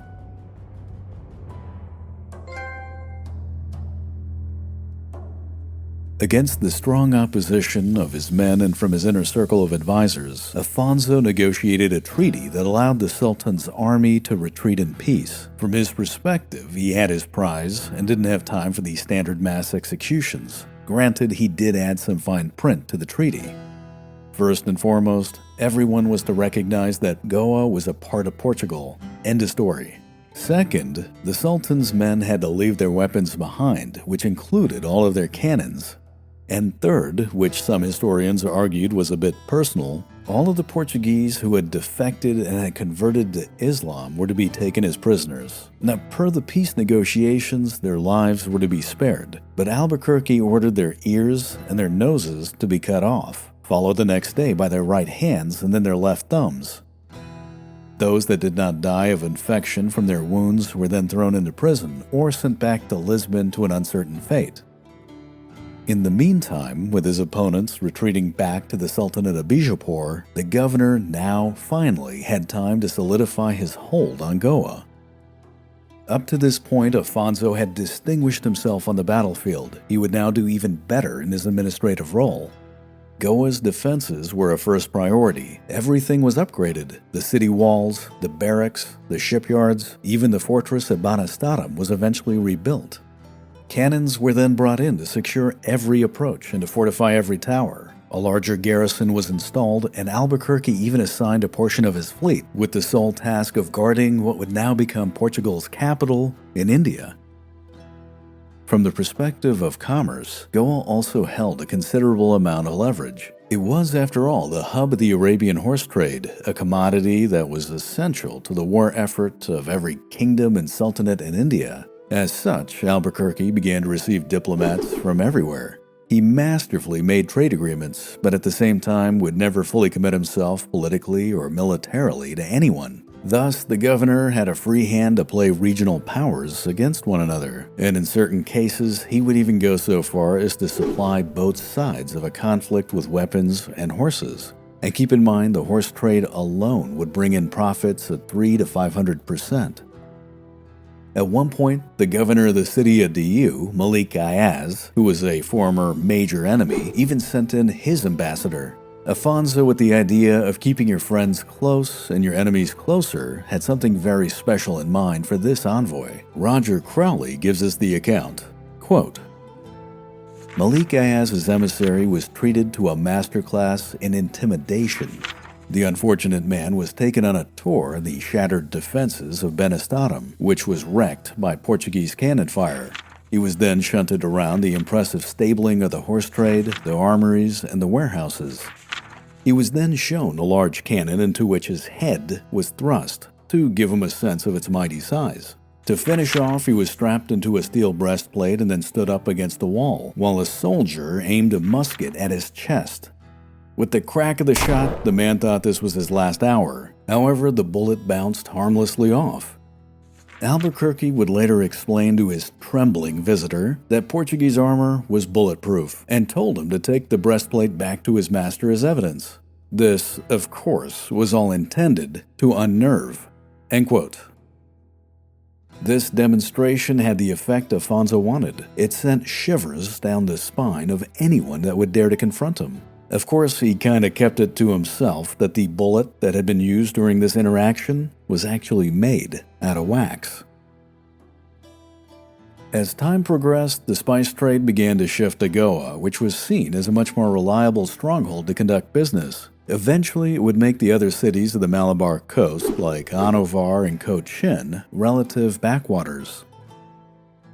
Against the strong opposition of his men and from his inner circle of advisors, Afonso negotiated a treaty that allowed the Sultan's army to retreat in peace. From his perspective, he had his prize and didn't have time for these standard mass executions. Granted, he did add some fine print to the treaty. First and foremost, everyone was to recognize that Goa was a part of Portugal. End of story. Second, the Sultan's men had to leave their weapons behind, which included all of their cannons. And third, which some historians argued was a bit personal, all of the Portuguese who had defected and had converted to Islam were to be taken as prisoners. Now, per the peace negotiations, their lives were to be spared, but Albuquerque ordered their ears and their noses to be cut off, followed the next day by their right hands and then their left thumbs. Those that did not die of infection from their wounds were then thrown into prison or sent back to Lisbon to an uncertain fate. In the meantime, with his opponents retreating back to the Sultanate of Bijapur, the governor now finally had time to solidify his hold on Goa. Up to this point, Afonso had distinguished himself on the battlefield. He would now do even better in his administrative role. Goa's defenses were a first priority. Everything was upgraded. The city walls, the barracks, the shipyards, even the fortress at Banastarum was eventually rebuilt. Cannons were then brought in to secure every approach and to fortify every tower. A larger garrison was installed, and Albuquerque even assigned a portion of his fleet with the sole task of guarding what would now become Portugal's capital in India. From the perspective of commerce, Goa also held a considerable amount of leverage. It was, after all, the hub of the Arabian horse trade, a commodity that was essential to the war effort of every kingdom and sultanate in India. As such, Albuquerque began to receive diplomats from everywhere. He masterfully made trade agreements, but at the same time would never fully commit himself politically or militarily to anyone. Thus, the governor had a free hand to play regional powers against one another, and in certain cases, he would even go so far as to supply both sides of a conflict with weapons and horses. And keep in mind, the horse trade alone would bring in profits at 300 to 500%. At one point, the governor of the city of Diu, Malik Ayaz, who was a former major enemy, even sent in his ambassador. Afonso, with the idea of keeping your friends close and your enemies closer, had something very special in mind for this envoy. Roger Crowley gives us the account. Quote, Malik Ayaz's emissary was treated to a masterclass in intimidation. The unfortunate man was taken on a tour of the shattered defenses of Banastarum, which was wrecked by Portuguese cannon fire. He was then shunted around the impressive stabling of the horse trade, the armories, and the warehouses. He was then shown a large cannon into which his head was thrust, to give him a sense of its mighty size. To finish off, he was strapped into a steel breastplate and then stood up against the wall, while a soldier aimed a musket at his chest. With the crack of the shot, the man thought this was his last hour. However, the bullet bounced harmlessly off. Albuquerque would later explain to his trembling visitor that Portuguese armor was bulletproof and told him to take the breastplate back to his master as evidence. This, of course, was all intended to unnerve. End quote. This demonstration had the effect Afonso wanted. It sent shivers down the spine of anyone that would dare to confront him. Of course, he kinda kept it to himself that the bullet that had been used during this interaction was actually made out of wax. As time progressed, the spice trade began to shift to Goa, which was seen as a much more reliable stronghold to conduct business. Eventually, it would make the other cities of the Malabar coast, like Anavar and Cochin, relative backwaters.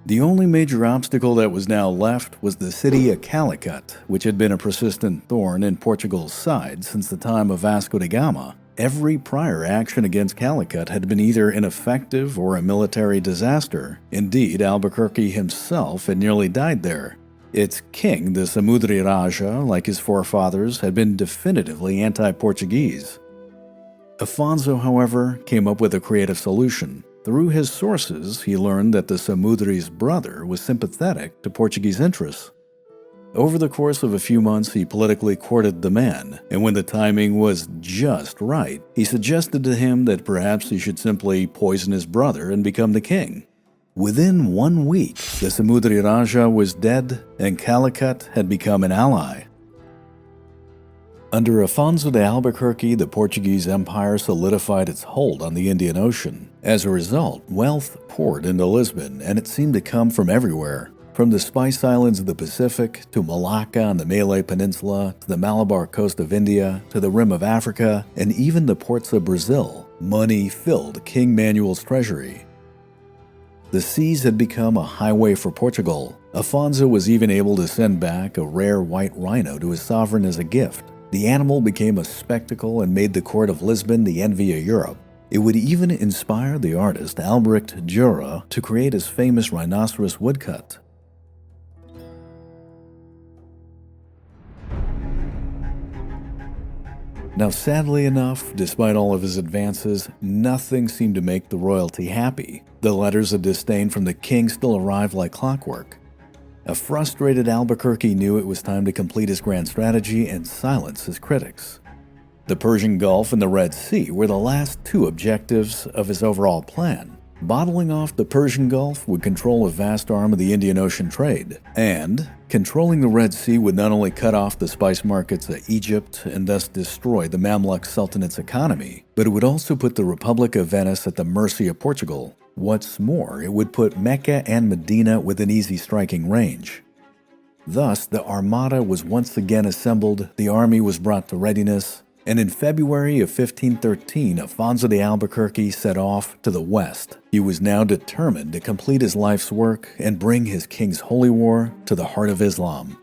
The only major obstacle that was now left was the city of Calicut, which had been a persistent thorn in Portugal's side since the time of Vasco da Gama. Every prior action against Calicut had been either ineffective or a military disaster. Indeed, Albuquerque himself had nearly died there. Its king, the Samudri Raja, like his forefathers, had been definitively anti-Portuguese. Afonso, however, came up with a creative solution. Through his sources, he learned that the Samudri's brother was sympathetic to Portuguese interests. Over the course of a few months, he politically courted the man, and when the timing was just right, he suggested to him that perhaps he should simply poison his brother and become the king. Within 1 week, the Samudri Raja was dead, and Calicut had become an ally. Under Afonso de Albuquerque, the Portuguese Empire solidified its hold on the Indian Ocean. As a result, wealth poured into Lisbon, and it seemed to come from everywhere. From the Spice Islands of the Pacific, to Malacca on the Malay Peninsula, to the Malabar coast of India, to the rim of Africa, and even the ports of Brazil, money filled King Manuel's treasury. The seas had become a highway for Portugal. Afonso was even able to send back a rare white rhino to his sovereign as a gift. The animal became a spectacle and made the court of Lisbon the envy of Europe. It would even inspire the artist Albrecht Dürer to create his famous rhinoceros woodcut. Now, sadly enough, despite all of his advances, nothing seemed to make the royalty happy. The letters of disdain from the king still arrived like clockwork. A frustrated Albuquerque knew it was time to complete his grand strategy and silence his critics. The Persian Gulf and the Red Sea were the last two objectives of his overall plan. Bottling off the Persian Gulf would control a vast arm of the Indian Ocean trade, and controlling the Red Sea would not only cut off the spice markets of Egypt and thus destroy the Mamluk Sultanate's economy, but it would also put the Republic of Venice at the mercy of Portugal. What's more, it would put Mecca and Medina within easy striking range. Thus, the Armada was once again assembled, the army was brought to readiness, and in February of 1513, Afonso de Albuquerque set off to the west. He was now determined to complete his life's work and bring his king's holy war to the heart of Islam.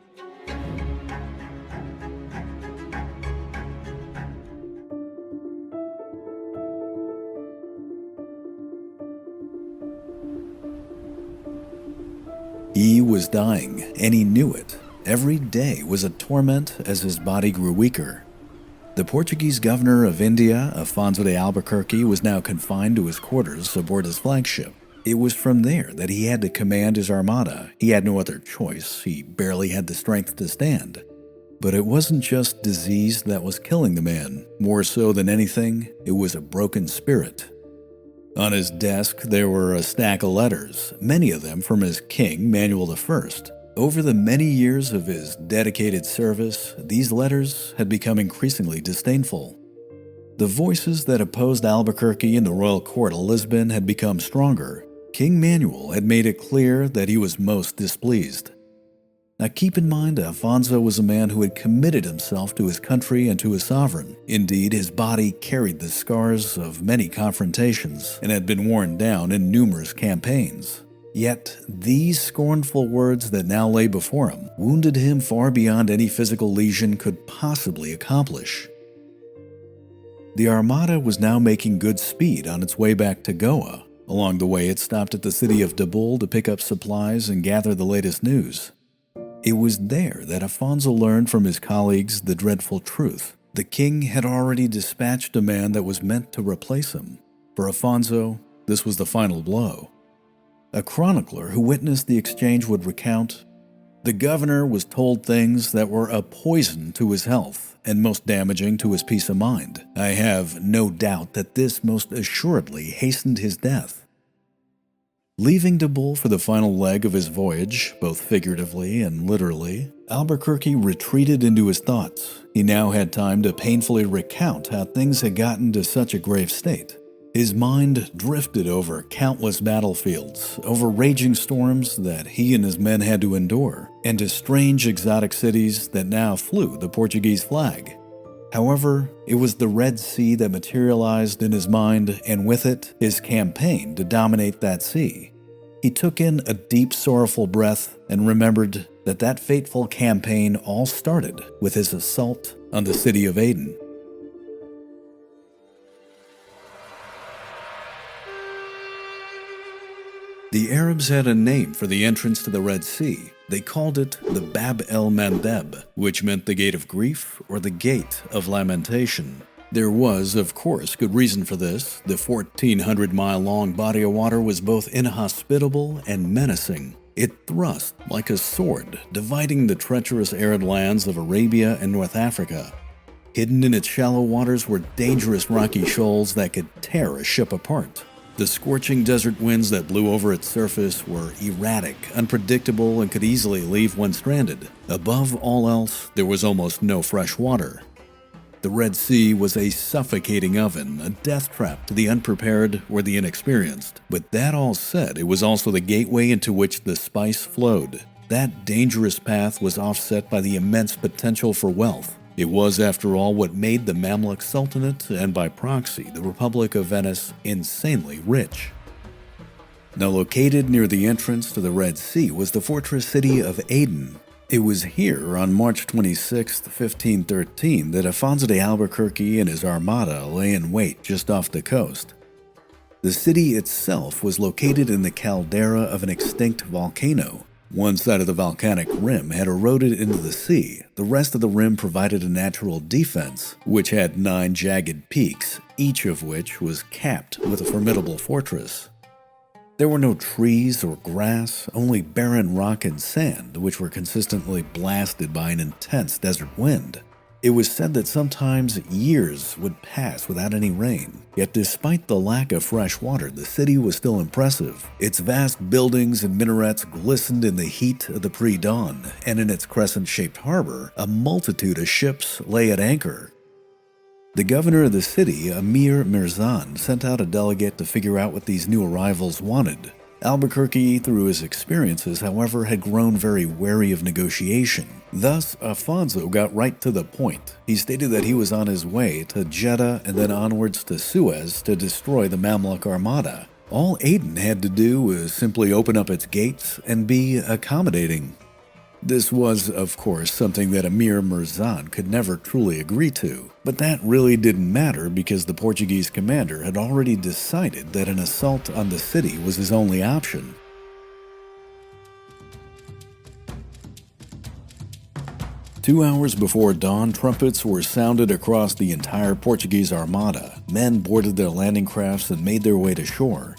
He was dying, and he knew it. Every day was a torment as his body grew weaker. The Portuguese governor of India, Afonso de Albuquerque, was now confined to his quarters aboard his flagship. It was from there that he had to command his armada. He had no other choice. He barely had the strength to stand. But it wasn't just disease that was killing the man. More so than anything, it was a broken spirit. On his desk, there were a stack of letters, many of them from his king, Manuel I. Over the many years of his dedicated service, these letters had become increasingly disdainful. The voices that opposed Albuquerque in the royal court of Lisbon had become stronger. King Manuel had made it clear that he was most displeased. Now keep in mind, Afonso was a man who had committed himself to his country and to his sovereign. Indeed, his body carried the scars of many confrontations and had been worn down in numerous campaigns. Yet, these scornful words that now lay before him wounded him far beyond any physical lesion could possibly accomplish. The Armada was now making good speed on its way back to Goa. Along the way, it stopped at the city of Dabul to pick up supplies and gather the latest news. It was there that Afonso learned from his colleagues the dreadful truth. The king had already dispatched a man that was meant to replace him. For Afonso, this was the final blow. A chronicler who witnessed the exchange would recount, "The governor was told things that were a poison to his health and most damaging to his peace of mind. I have no doubt that this most assuredly hastened his death." Leaving Dabul for the final leg of his voyage, both figuratively and literally, Albuquerque retreated into his thoughts. He now had time to painfully recount how things had gotten to such a grave state. His mind drifted over countless battlefields, over raging storms that he and his men had to endure, and to strange exotic cities that now flew the Portuguese flag. However, it was the Red Sea that materialized in his mind, and with it, his campaign to dominate that sea. He took in a deep, sorrowful breath and remembered that that fateful campaign all started with his assault on the city of Aden. The Arabs had a name for the entrance to the Red Sea. They called it the Bab el-Mandeb, which meant the Gate of Grief or the Gate of Lamentation. There was, of course, good reason for this. The 1,400-mile-long body of water was both inhospitable and menacing. It thrust like a sword, dividing the treacherous arid lands of Arabia and North Africa. Hidden in its shallow waters were dangerous rocky shoals that could tear a ship apart. The scorching desert winds that blew over its surface were erratic, unpredictable, and could easily leave one stranded. Above all else, there was almost no fresh water. The Red Sea was a suffocating oven, a death trap to the unprepared or the inexperienced. But that all said, it was also the gateway into which the spice flowed. That dangerous path was offset by the immense potential for wealth. It was, after all, what made the Mamluk Sultanate, and by proxy, the Republic of Venice, insanely rich. Now located near the entrance to the Red Sea was the fortress city of Aden. It was here, on March 26, 1513, that Afonso de Albuquerque and his armada lay in wait just off the coast. The city itself was located in the caldera of an extinct volcano. One side of the volcanic rim had eroded into the sea. The rest of the rim provided a natural defense, which had 9 jagged peaks, each of which was capped with a formidable fortress. There were no trees or grass, only barren rock and sand, which were consistently blasted by an intense desert wind. It was said that sometimes years would pass without any rain. Yet despite the lack of fresh water, the city was still impressive. Its vast buildings and minarets glistened in the heat of the pre-dawn, and in its crescent-shaped harbor, a multitude of ships lay at anchor. The governor of the city, Amir Mirzan, sent out a delegate to figure out what these new arrivals wanted. Albuquerque, through his experiences, however, had grown very wary of negotiation. Thus, Afonso got right to the point. He stated that he was on his way to Jeddah and then onwards to Suez to destroy the Mamluk Armada. All Aden had to do was simply open up its gates and be accommodating. This was, of course, something that Amir Mirzan could never truly agree to, but that really didn't matter because the Portuguese commander had already decided that an assault on the city was his only option. Two hours before dawn, trumpets were sounded across the entire Portuguese armada. Men boarded their landing crafts and made their way to shore.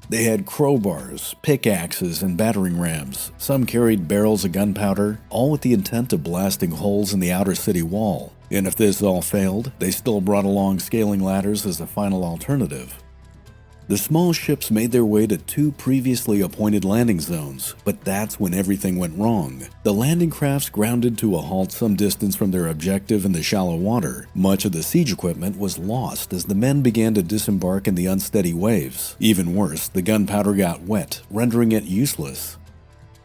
They had crowbars, pickaxes, and battering rams. Some carried barrels of gunpowder, all with the intent of blasting holes in the outer city wall. And if this all failed, they still brought along scaling ladders as a final alternative. The small ships made their way to 2 previously appointed landing zones, but that's when everything went wrong. The landing crafts grounded to a halt some distance from their objective in the shallow water. Much of the siege equipment was lost as the men began to disembark in the unsteady waves. Even worse, the gunpowder got wet, rendering it useless.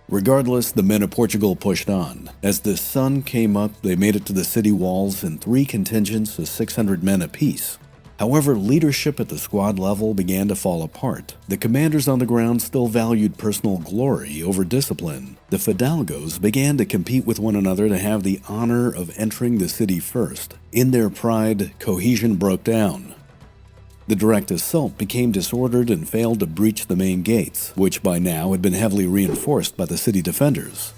Regardless, the men of Portugal pushed on. As the sun came up, they made it to the city walls in 3 contingents of 600 men apiece. However, leadership at the squad level began to fall apart. The commanders on the ground still valued personal glory over discipline. The Fidalgos began to compete with one another to have the honor of entering the city first. In their pride, cohesion broke down. The direct assault became disordered and failed to breach the main gates, which by now had been heavily reinforced by the city defenders.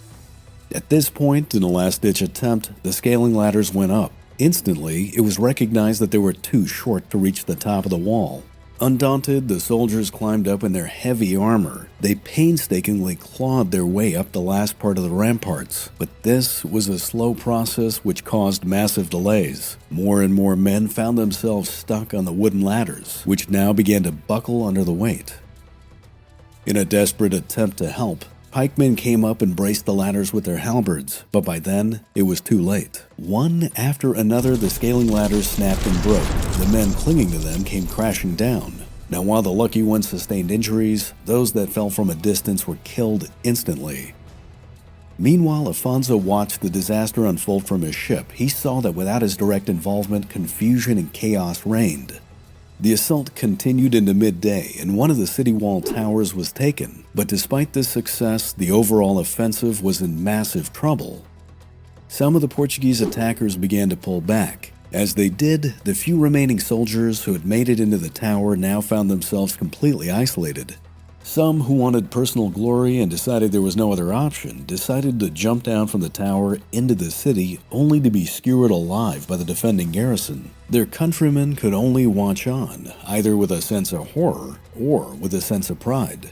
At this point, in a last-ditch attempt, the scaling ladders went up. Instantly, it was recognized that they were too short to reach the top of the wall. Undaunted, the soldiers climbed up in their heavy armor. They painstakingly clawed their way up the last part of the ramparts, but this was a slow process which caused massive delays. More and more men found themselves stuck on the wooden ladders, which now began to buckle under the weight. In a desperate attempt to help, pikemen came up and braced the ladders with their halberds, but by then, it was too late. One after another, the scaling ladders snapped and broke. The men clinging to them came crashing down. Now, while the lucky ones sustained injuries, those that fell from a distance were killed instantly. Meanwhile, Afonso watched the disaster unfold from his ship. He saw that without his direct involvement, confusion and chaos reigned. The assault continued into midday, and one of the city wall towers was taken. But despite this success, the overall offensive was in massive trouble. Some of the Portuguese attackers began to pull back. As they did, the few remaining soldiers who had made it into the tower now found themselves completely isolated. Some who wanted personal glory and decided there was no other option decided to jump down from the tower into the city only to be skewered alive by the defending garrison. Their countrymen could only watch on, either with a sense of horror or with a sense of pride.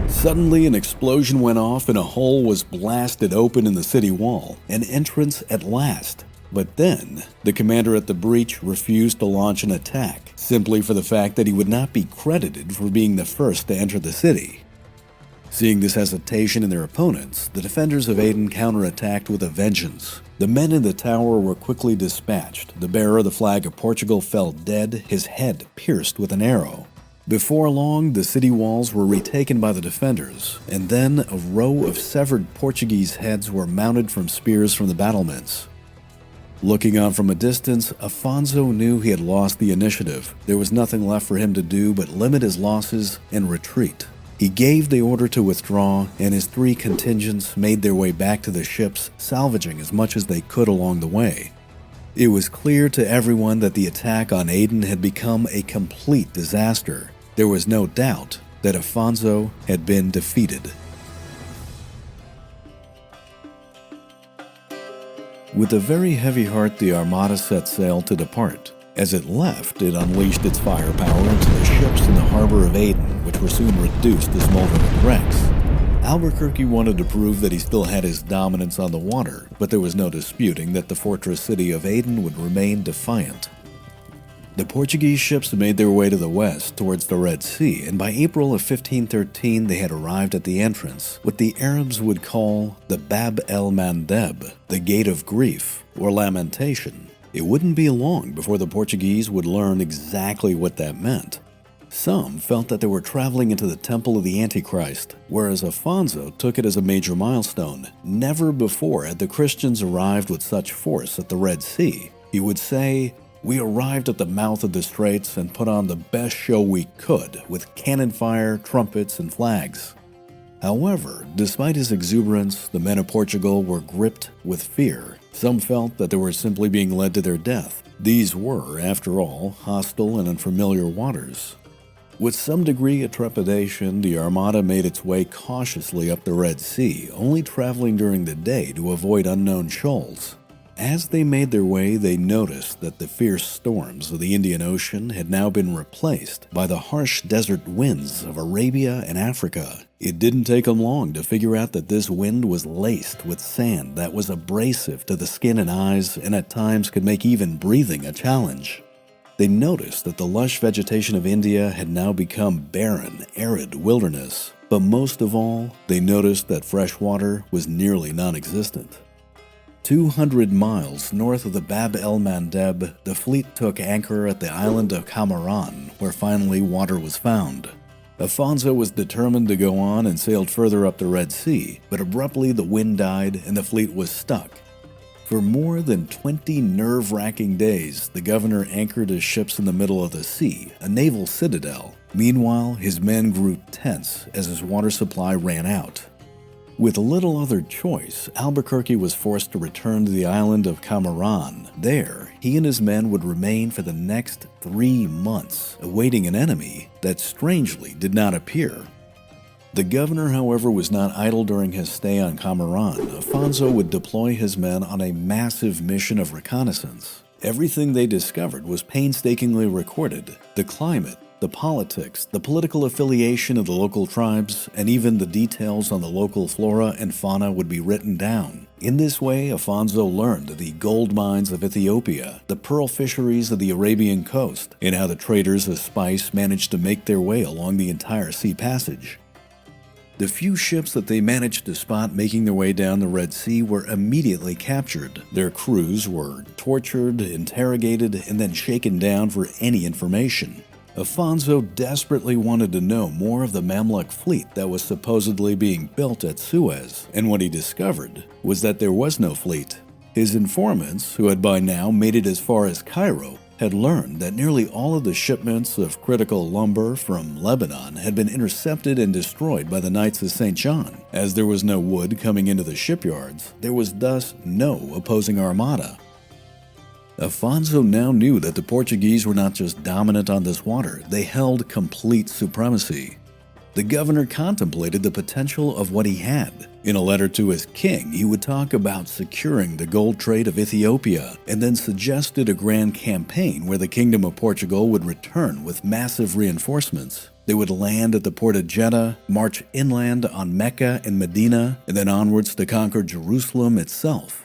Suddenly, an explosion went off and a hole was blasted open in the city wall, an entrance at last. But then, the commander at the breach refused to launch an attack, simply for the fact that he would not be credited for being the first to enter the city. Seeing this hesitation in their opponents, the defenders of Aden counterattacked with a vengeance. The men in the tower were quickly dispatched. The bearer of the flag of Portugal fell dead, his head pierced with an arrow. Before long, the city walls were retaken by the defenders, and then a row of severed Portuguese heads were mounted from spears from the battlements. Looking on from a distance, Afonso knew he had lost the initiative. There was nothing left for him to do but limit his losses and retreat. He gave the order to withdraw, and his 3 contingents made their way back to the ships, salvaging as much as they could along the way. It was clear to everyone that the attack on Aden had become a complete disaster. There was no doubt that Afonso had been defeated. With a very heavy heart, the Armada set sail to depart. As it left, it unleashed its firepower into the ships in the harbor of Aden, which were soon reduced to smoldering wrecks. Albuquerque wanted to prove that he still had his dominance on the water, but there was no disputing that the fortress city of Aden would remain defiant. The Portuguese ships made their way to the west towards the Red Sea, and by April of 1513 they had arrived at the entrance, what the Arabs would call the Bab el-Mandeb, the Gate of Grief, or Lamentation. It wouldn't be long before the Portuguese would learn exactly what that meant. Some felt that they were traveling into the Temple of the Antichrist, whereas Afonso took it as a major milestone. Never before had the Christians arrived with such force at the Red Sea. He would say, "We arrived at the mouth of the straits and put on the best show we could with cannon fire, trumpets, and flags." However, despite his exuberance, the men of Portugal were gripped with fear. Some felt that they were simply being led to their death. These were, after all, hostile and unfamiliar waters. With some degree of trepidation, the Armada made its way cautiously up the Red Sea, only traveling during the day to avoid unknown shoals. As they made their way, they noticed that the fierce storms of the Indian Ocean had now been replaced by the harsh desert winds of Arabia and Africa. It didn't take them long to figure out that this wind was laced with sand that was abrasive to the skin and eyes and at times could make even breathing a challenge. They noticed that the lush vegetation of India had now become barren, arid wilderness. But most of all, they noticed that fresh water was nearly non-existent. 200 miles north of the Bab el-Mandeb, the fleet took anchor at the island of Cameron, where finally water was found. Afonso was determined to go on and sailed further up the Red Sea, but abruptly the wind died and the fleet was stuck. For more than 20 nerve-wracking days, the governor anchored his ships in the middle of the sea, a naval citadel. Meanwhile, his men grew tense as his water supply ran out. With little other choice, Albuquerque was forced to return to the island of Cameron. There, he and his men would remain for the next 3 months, awaiting an enemy that strangely did not appear. The governor, however, was not idle during his stay on Cameron. Afonso would deploy his men on a massive mission of reconnaissance. Everything they discovered was painstakingly recorded: the climate, the politics, the political affiliation of the local tribes, and even the details on the local flora and fauna would be written down. In this way, Afonso learned the gold mines of Ethiopia, the pearl fisheries of the Arabian coast, and how the traders of spice managed to make their way along the entire sea passage. The few ships that they managed to spot making their way down the Red Sea were immediately captured. Their crews were tortured, interrogated, and then shaken down for any information. Afonso desperately wanted to know more of the Mamluk fleet that was supposedly being built at Suez, and what he discovered was that there was no fleet. His informants, who had by now made it as far as Cairo, had learned that nearly all of the shipments of critical lumber from Lebanon had been intercepted and destroyed by the Knights of St. John. As there was no wood coming into the shipyards, there was thus no opposing armada. Afonso now knew that the Portuguese were not just dominant on this water, they held complete supremacy. The governor contemplated the potential of what he had. In a letter to his king, he would talk about securing the gold trade of Ethiopia, and then suggested a grand campaign where the Kingdom of Portugal would return with massive reinforcements. They would land at the port of Jeddah, march inland on Mecca and Medina, and then onwards to conquer Jerusalem itself.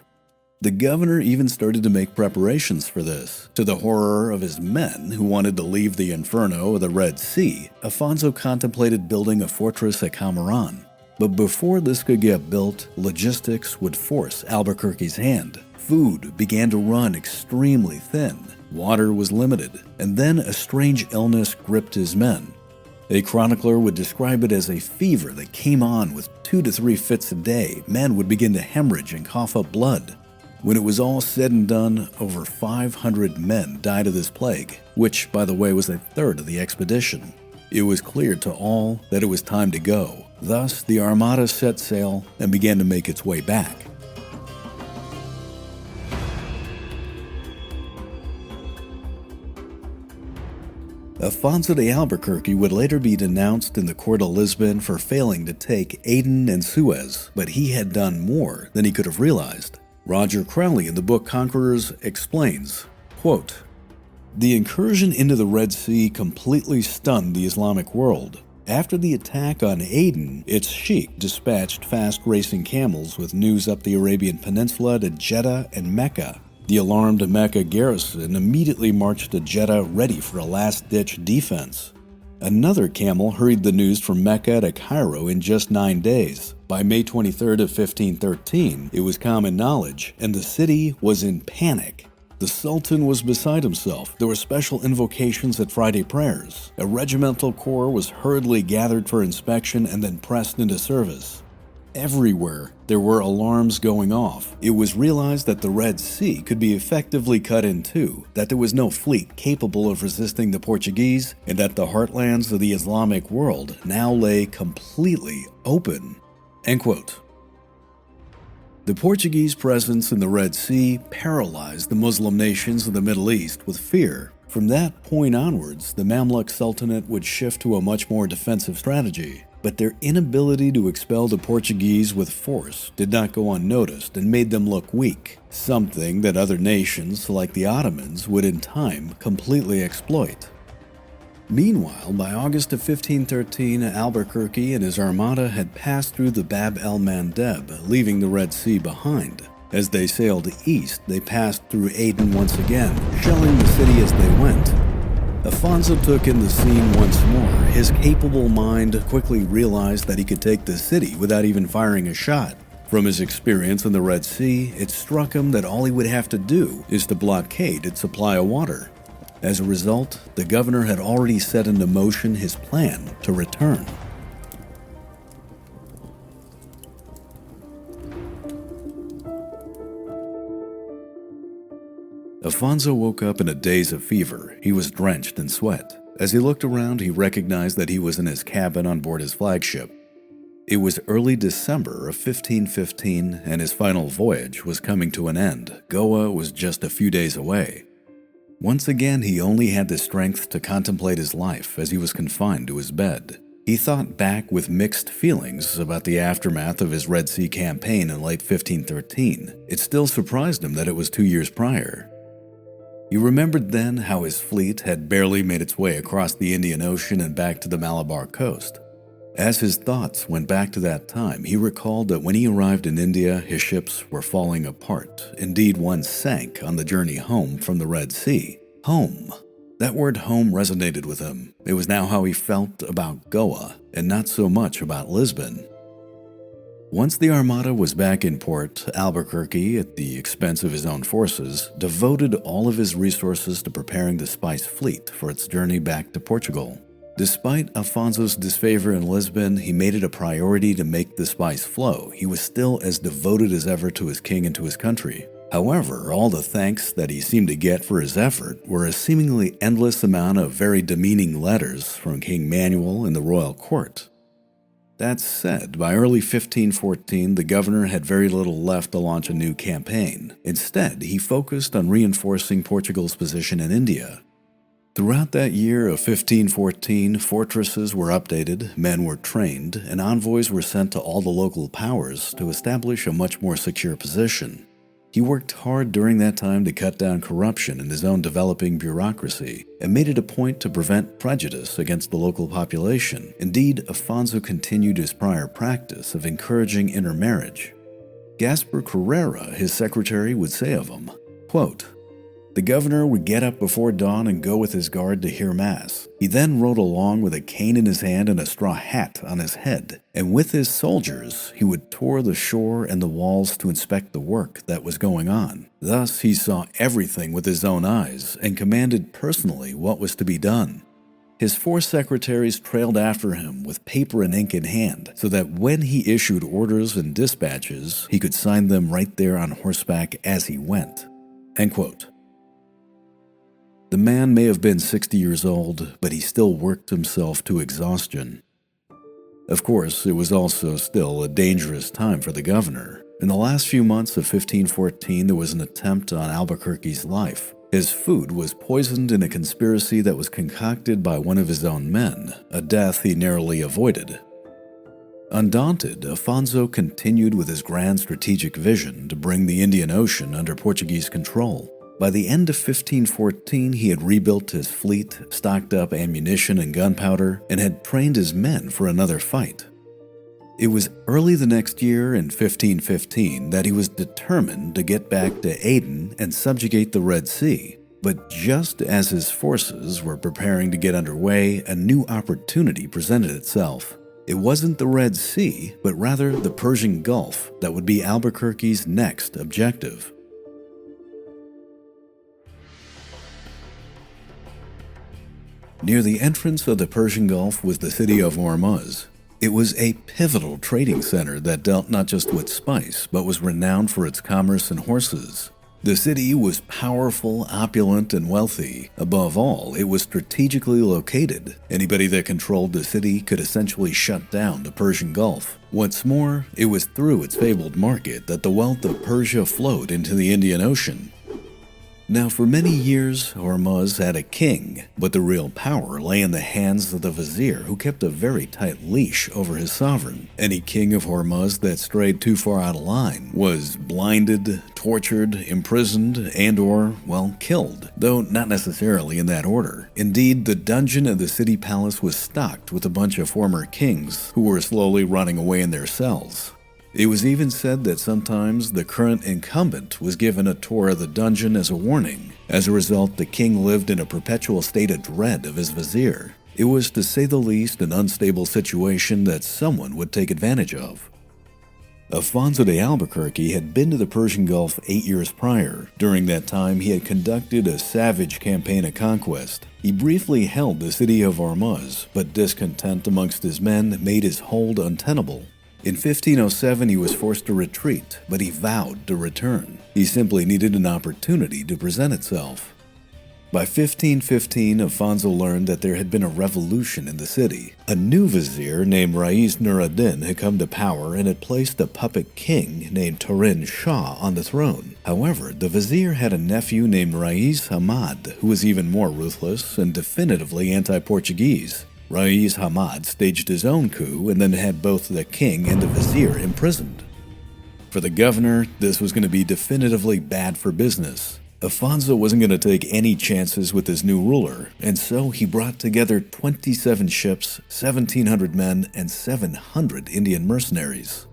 The governor even started to make preparations for this. To the horror of his men, who wanted to leave the inferno of the Red Sea, Afonso contemplated building a fortress at Cameron. But before this could get built, logistics would force Albuquerque's hand. Food began to run extremely thin, water was limited, and then a strange illness gripped his men. A chronicler would describe it as a fever that came on with 2 to 3 fits a day. Men would begin to hemorrhage and cough up blood. When it was all said and done, over 500 men died of this plague, which, by the way, was a third of the expedition. It was clear to all that it was time to go. Thus, the Armada set sail and began to make its way back. Afonso de Albuquerque would later be denounced in the court of Lisbon for failing to take Aden and Suez, but he had done more than he could have realized. Roger Crowley in the book Conquerors explains, quote, "The incursion into the Red Sea completely stunned the Islamic world. After the attack on Aden, its sheikh dispatched fast-racing camels with news up the Arabian Peninsula to Jeddah and Mecca. The alarmed Mecca garrison immediately marched to Jeddah ready for a last-ditch defense. Another camel hurried the news from Mecca to Cairo in just 9 days. By May 23rd of 1513, it was common knowledge, and the city was in panic. The Sultan was beside himself. There were special invocations at Friday prayers. A regimental corps was hurriedly gathered for inspection and then pressed into service. Everywhere there were alarms going off. It was realized that the Red Sea could be effectively cut in two, that there was no fleet capable of resisting the Portuguese, and that the heartlands of the Islamic world now lay completely open." End quote. The Portuguese presence in the Red Sea paralyzed the Muslim nations of the Middle East with fear. From that point onwards, the Mamluk Sultanate would shift to a much more defensive strategy. But their inability to expel the Portuguese with force did not go unnoticed and made them look weak, something that other nations, like the Ottomans, would in time completely exploit. Meanwhile, by August of 1513, Albuquerque and his armada had passed through the Bab el-Mandeb, leaving the Red Sea behind. As they sailed east, they passed through Aden once again, shelling the city as they went. Afonso took in the scene once more. His capable mind quickly realized that he could take the city without even firing a shot. From his experience in the Red Sea, it struck him that all he would have to do is to blockade its supply of water. As a result, the governor had already set into motion his plan to return. Afonso woke up in a daze of fever. He was drenched in sweat. As he looked around, he recognized that he was in his cabin on board his flagship. It was early December of 1515, and his final voyage was coming to an end. Goa was just a few days away. Once again, he only had the strength to contemplate his life as he was confined to his bed. He thought back with mixed feelings about the aftermath of his Red Sea campaign in late 1513. It still surprised him that it was 2 years prior. He remembered then how his fleet had barely made its way across the Indian Ocean and back to the Malabar coast. As his thoughts went back to that time, he recalled that when he arrived in India, his ships were falling apart. Indeed, one sank on the journey home from the Red Sea. Home. That word home resonated with him. It was now how he felt about Goa, and not so much about Lisbon. Once the Armada was back in port, Albuquerque, at the expense of his own forces, devoted all of his resources to preparing the spice fleet for its journey back to Portugal. Despite Afonso's disfavor in Lisbon, he made it a priority to make the spice flow. He was still as devoted as ever to his king and to his country. However, all the thanks that he seemed to get for his effort were a seemingly endless amount of very demeaning letters from King Manuel and the royal court. That said, by early 1514, the governor had very little left to launch a new campaign. Instead, he focused on reinforcing Portugal's position in India. Throughout that year of 1514, fortresses were updated, men were trained, and envoys were sent to all the local powers to establish a much more secure position. He worked hard during that time to cut down corruption in his own developing bureaucracy and made it a point to prevent prejudice against the local population. Indeed, Afonso continued his prior practice of encouraging intermarriage. Gaspar Carrera, his secretary, would say of him, quote, "The governor would get up before dawn and go with his guard to hear mass. He then rode along with a cane in his hand and a straw hat on his head, and with his soldiers he would tour the shore and the walls to inspect the work that was going on. Thus he saw everything with his own eyes and commanded personally what was to be done. His 4 secretaries trailed after him with paper and ink in hand, so that when he issued orders and dispatches, he could sign them right there on horseback as he went." End quote. The man may have been 60 years old, but he still worked himself to exhaustion. Of course, it was also still a dangerous time for the governor. In the last few months of 1514, there was an attempt on Albuquerque's life. His food was poisoned in a conspiracy that was concocted by one of his own men, a death he narrowly avoided. Undaunted, Afonso continued with his grand strategic vision to bring the Indian Ocean under Portuguese control. By the end of 1514, he had rebuilt his fleet, stocked up ammunition and gunpowder, and had trained his men for another fight. It was early the next year, in 1515, that he was determined to get back to Aden and subjugate the Red Sea. But just as his forces were preparing to get underway, a new opportunity presented itself. It wasn't the Red Sea, but rather the Persian Gulf that would be Albuquerque's next objective. Near the entrance of the Persian Gulf was the city of Hormuz. It was a pivotal trading center that dealt not just with spice, but was renowned for its commerce and horses. The city was powerful, opulent, and wealthy. Above all, it was strategically located. Anybody that controlled the city could essentially shut down the Persian Gulf. What's more, it was through its fabled market that the wealth of Persia flowed into the Indian Ocean. Now, for many years, Hormuz had a king, but the real power lay in the hands of the vizier, who kept a very tight leash over his sovereign. Any king of Hormuz that strayed too far out of line was blinded, tortured, imprisoned, and/or, well, killed, though not necessarily in that order. Indeed, the dungeon of the city palace was stocked with a bunch of former kings who were slowly rotting away in their cells. It was even said that sometimes the current incumbent was given a tour of the dungeon as a warning. As a result, the king lived in a perpetual state of dread of his vizier. It was, to say the least, an unstable situation that someone would take advantage of. Afonso de Albuquerque had been to the Persian Gulf 8 years prior. During that time, he had conducted a savage campaign of conquest. He briefly held the city of Hormuz, but discontent amongst his men made his hold untenable. In 1507, he was forced to retreat, but he vowed to return. He simply needed an opportunity to present itself. By 1515, Afonso learned that there had been a revolution in the city. A new vizier named Rais Nur ad-Din had come to power and had placed a puppet king named Turin Shah on the throne. However, the vizier had a nephew named Rais Hamad, who was even more ruthless and definitively anti-Portuguese. Rais Hamad staged his own coup and then had both the king and the vizier imprisoned. For the governor, this was going to be definitively bad for business. Afonso wasn't going to take any chances with his new ruler, and so he brought together 27 ships, 1,700 men, and 700 Indian mercenaries.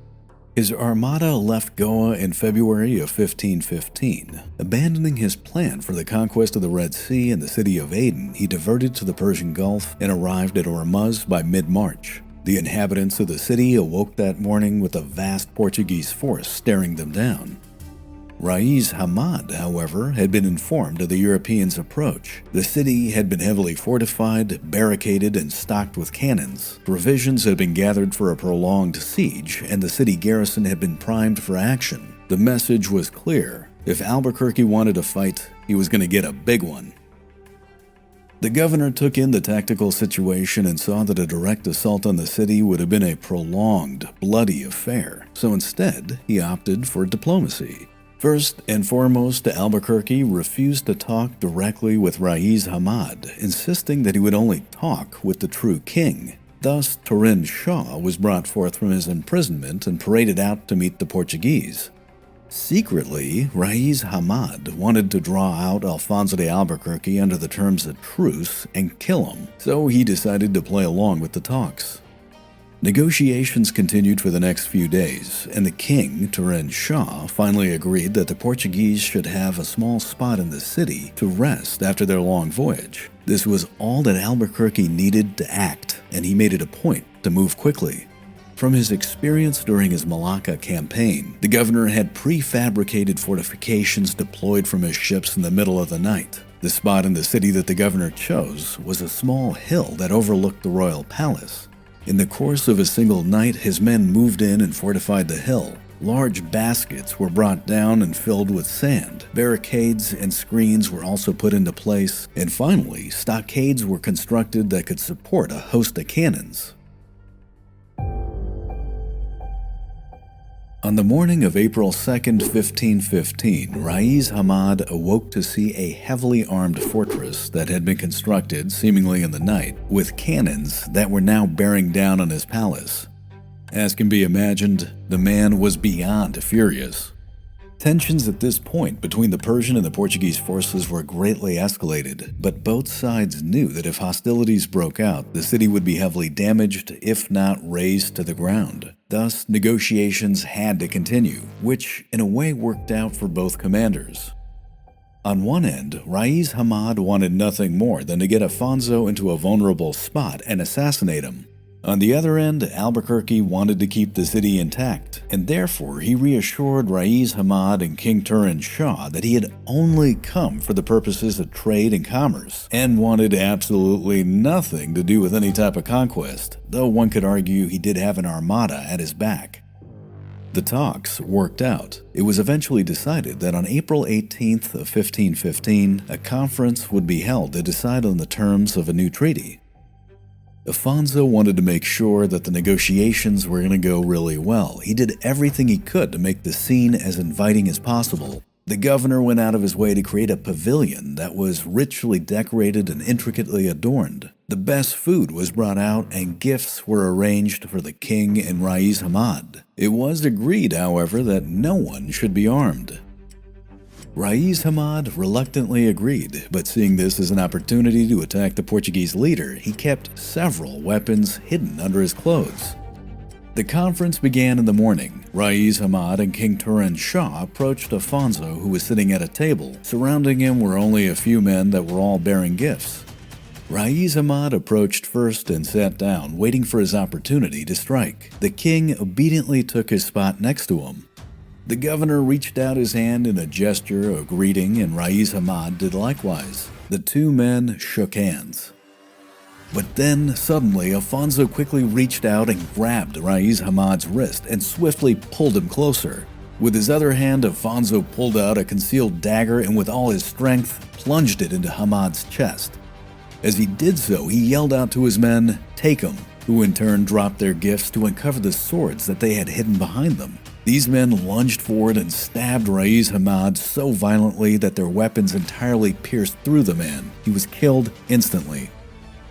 His armada left Goa in February of 1515. Abandoning his plan for the conquest of the Red Sea and the city of Aden, he diverted to the Persian Gulf and arrived at Ormuz by mid-March. The inhabitants of the city awoke that morning with a vast Portuguese force staring them down. Rais Hamad, however, had been informed of the Europeans' approach. The city had been heavily fortified, barricaded, and stocked with cannons. Provisions had been gathered for a prolonged siege, and the city garrison had been primed for action. The message was clear. If Albuquerque wanted to fight, he was going to get a big one. The governor took in the tactical situation and saw that a direct assault on the city would have been a prolonged, bloody affair. So instead, he opted for diplomacy. First and foremost, Albuquerque refused to talk directly with Rais Hamad, insisting that he would only talk with the true king. Thus, Turin Shah was brought forth from his imprisonment and paraded out to meet the Portuguese. Secretly, Rais Hamad wanted to draw out Alfonso de Albuquerque under the terms of truce and kill him, so he decided to play along with the talks. Negotiations continued for the next few days, and the king, Turin Shah, finally agreed that the Portuguese should have a small spot in the city to rest after their long voyage. This was all that Albuquerque needed to act, and he made it a point to move quickly. From his experience during his Malacca campaign, the governor had prefabricated fortifications deployed from his ships in the middle of the night. The spot in the city that the governor chose was a small hill that overlooked the royal palace. In the course of a single night, his men moved in and fortified the hill. Large baskets were brought down and filled with sand. Barricades and screens were also put into place, and finally, stockades were constructed that could support a host of cannons. On the morning of April 2nd, 1515, Rais Hamad awoke to see a heavily armed fortress that had been constructed, seemingly in the night, with cannons that were now bearing down on his palace. As can be imagined, the man was beyond furious. Tensions at this point between the Persian and the Portuguese forces were greatly escalated, but both sides knew that if hostilities broke out, the city would be heavily damaged, if not razed to the ground. Thus, negotiations had to continue, which in a way worked out for both commanders. On one end, Rais Hamad wanted nothing more than to get Afonso into a vulnerable spot and assassinate him. On the other end, Albuquerque wanted to keep the city intact, and therefore he reassured Rais Hamad and King Turin Shah that he had only come for the purposes of trade and commerce, and wanted absolutely nothing to do with any type of conquest, though one could argue he did have an armada at his back. The talks worked out. It was eventually decided that on April 18th of 1515, a conference would be held to decide on the terms of a new treaty. Afonso wanted to make sure that the negotiations were going to go really well. He did everything he could to make the scene as inviting as possible. The governor went out of his way to create a pavilion that was richly decorated and intricately adorned. The best food was brought out and gifts were arranged for the king and Rais Hamad. It was agreed, however, that no one should be armed. Rais Hamad reluctantly agreed, but seeing this as an opportunity to attack the Portuguese leader, he kept several weapons hidden under his clothes. The conference began in the morning. Rais Hamad and King Turin Shah approached Afonso, who was sitting at a table. Surrounding him were only a few men that were all bearing gifts. Rais Hamad approached first and sat down, waiting for his opportunity to strike. The king obediently took his spot next to him. The governor reached out his hand in a gesture of greeting, and Rais Hamad did likewise. The two men shook hands. But then, suddenly, Alfonso quickly reached out and grabbed Rais Hamad's wrist and swiftly pulled him closer. With his other hand, Alfonso pulled out a concealed dagger and with all his strength, plunged it into Hamad's chest. As he did so, he yelled out to his men, "Take him," who in turn dropped their gifts to uncover the swords that they had hidden behind them. These men lunged forward and stabbed Rais Hamad so violently that their weapons entirely pierced through the man. He was killed instantly.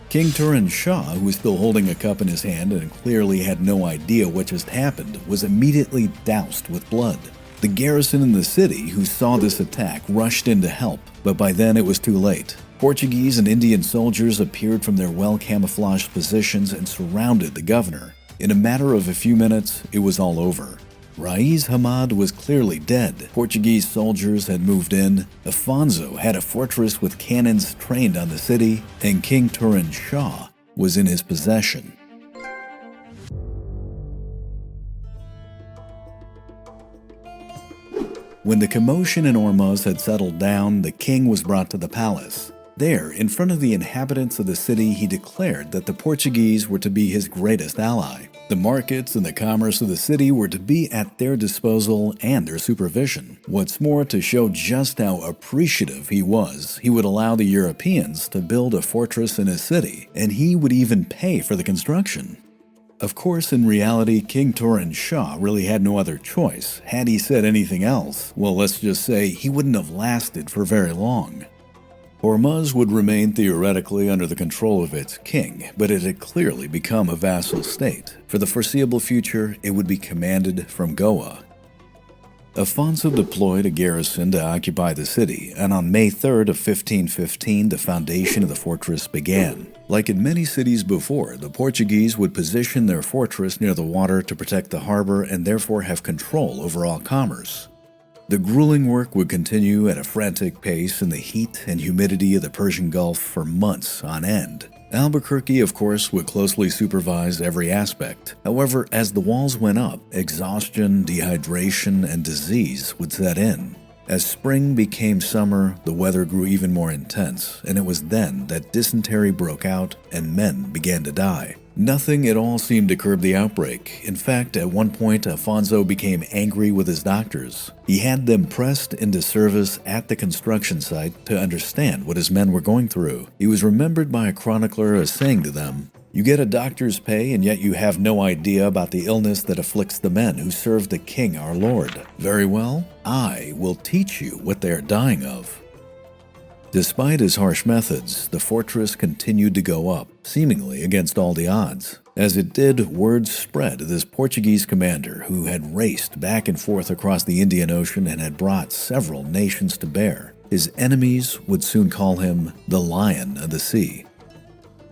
King Turan Shah, who was still holding a cup in his hand and clearly had no idea what just happened, was immediately doused with blood. The garrison in the city, who saw this attack, rushed in to help, but by then it was too late. Portuguese and Indian soldiers appeared from their well-camouflaged positions and surrounded the governor. In a matter of a few minutes, it was all over. Rais Hamad was clearly dead. Portuguese soldiers had moved in. Afonso had a fortress with cannons trained on the city, and King Turan Shah was in his possession. When the commotion in Ormuz had settled down, the king was brought to the palace. There, in front of the inhabitants of the city, he declared that the Portuguese were to be his greatest ally. The markets and the commerce of the city were to be at their disposal and their supervision. What's more, to show just how appreciative he was, he would allow the Europeans to build a fortress in his city, and he would even pay for the construction. Of course, in reality, King Turan Shah really had no other choice. Had he said anything else, well, let's just say he wouldn't have lasted for very long. Hormuz would remain theoretically under the control of its king, but it had clearly become a vassal state. For the foreseeable future, it would be commanded from Goa. Afonso deployed a garrison to occupy the city, and on May 3rd of 1515, the foundation of the fortress began. Like in many cities before, the Portuguese would position their fortress near the water to protect the harbor and therefore have control over all commerce. The grueling work would continue at a frantic pace in the heat and humidity of the Persian Gulf for months on end. Albuquerque, of course, would closely supervise every aspect. However, as the walls went up, exhaustion, dehydration, and disease would set in. As spring became summer, the weather grew even more intense, and it was then that dysentery broke out and men began to die. Nothing at all seemed to curb the outbreak. In fact, at one point, Afonso became angry with his doctors. He had them pressed into service at the construction site to understand what his men were going through. He was remembered by a chronicler as saying to them, "You get a doctor's pay, and yet you have no idea about the illness that afflicts the men who serve the king our lord. Very well, I will teach you what they are dying of." Despite his harsh methods, the fortress continued to go up, seemingly against all the odds. As it did, word spread of this Portuguese commander who had raced back and forth across the Indian Ocean and had brought several nations to bear. His enemies would soon call him the Lion of the Sea.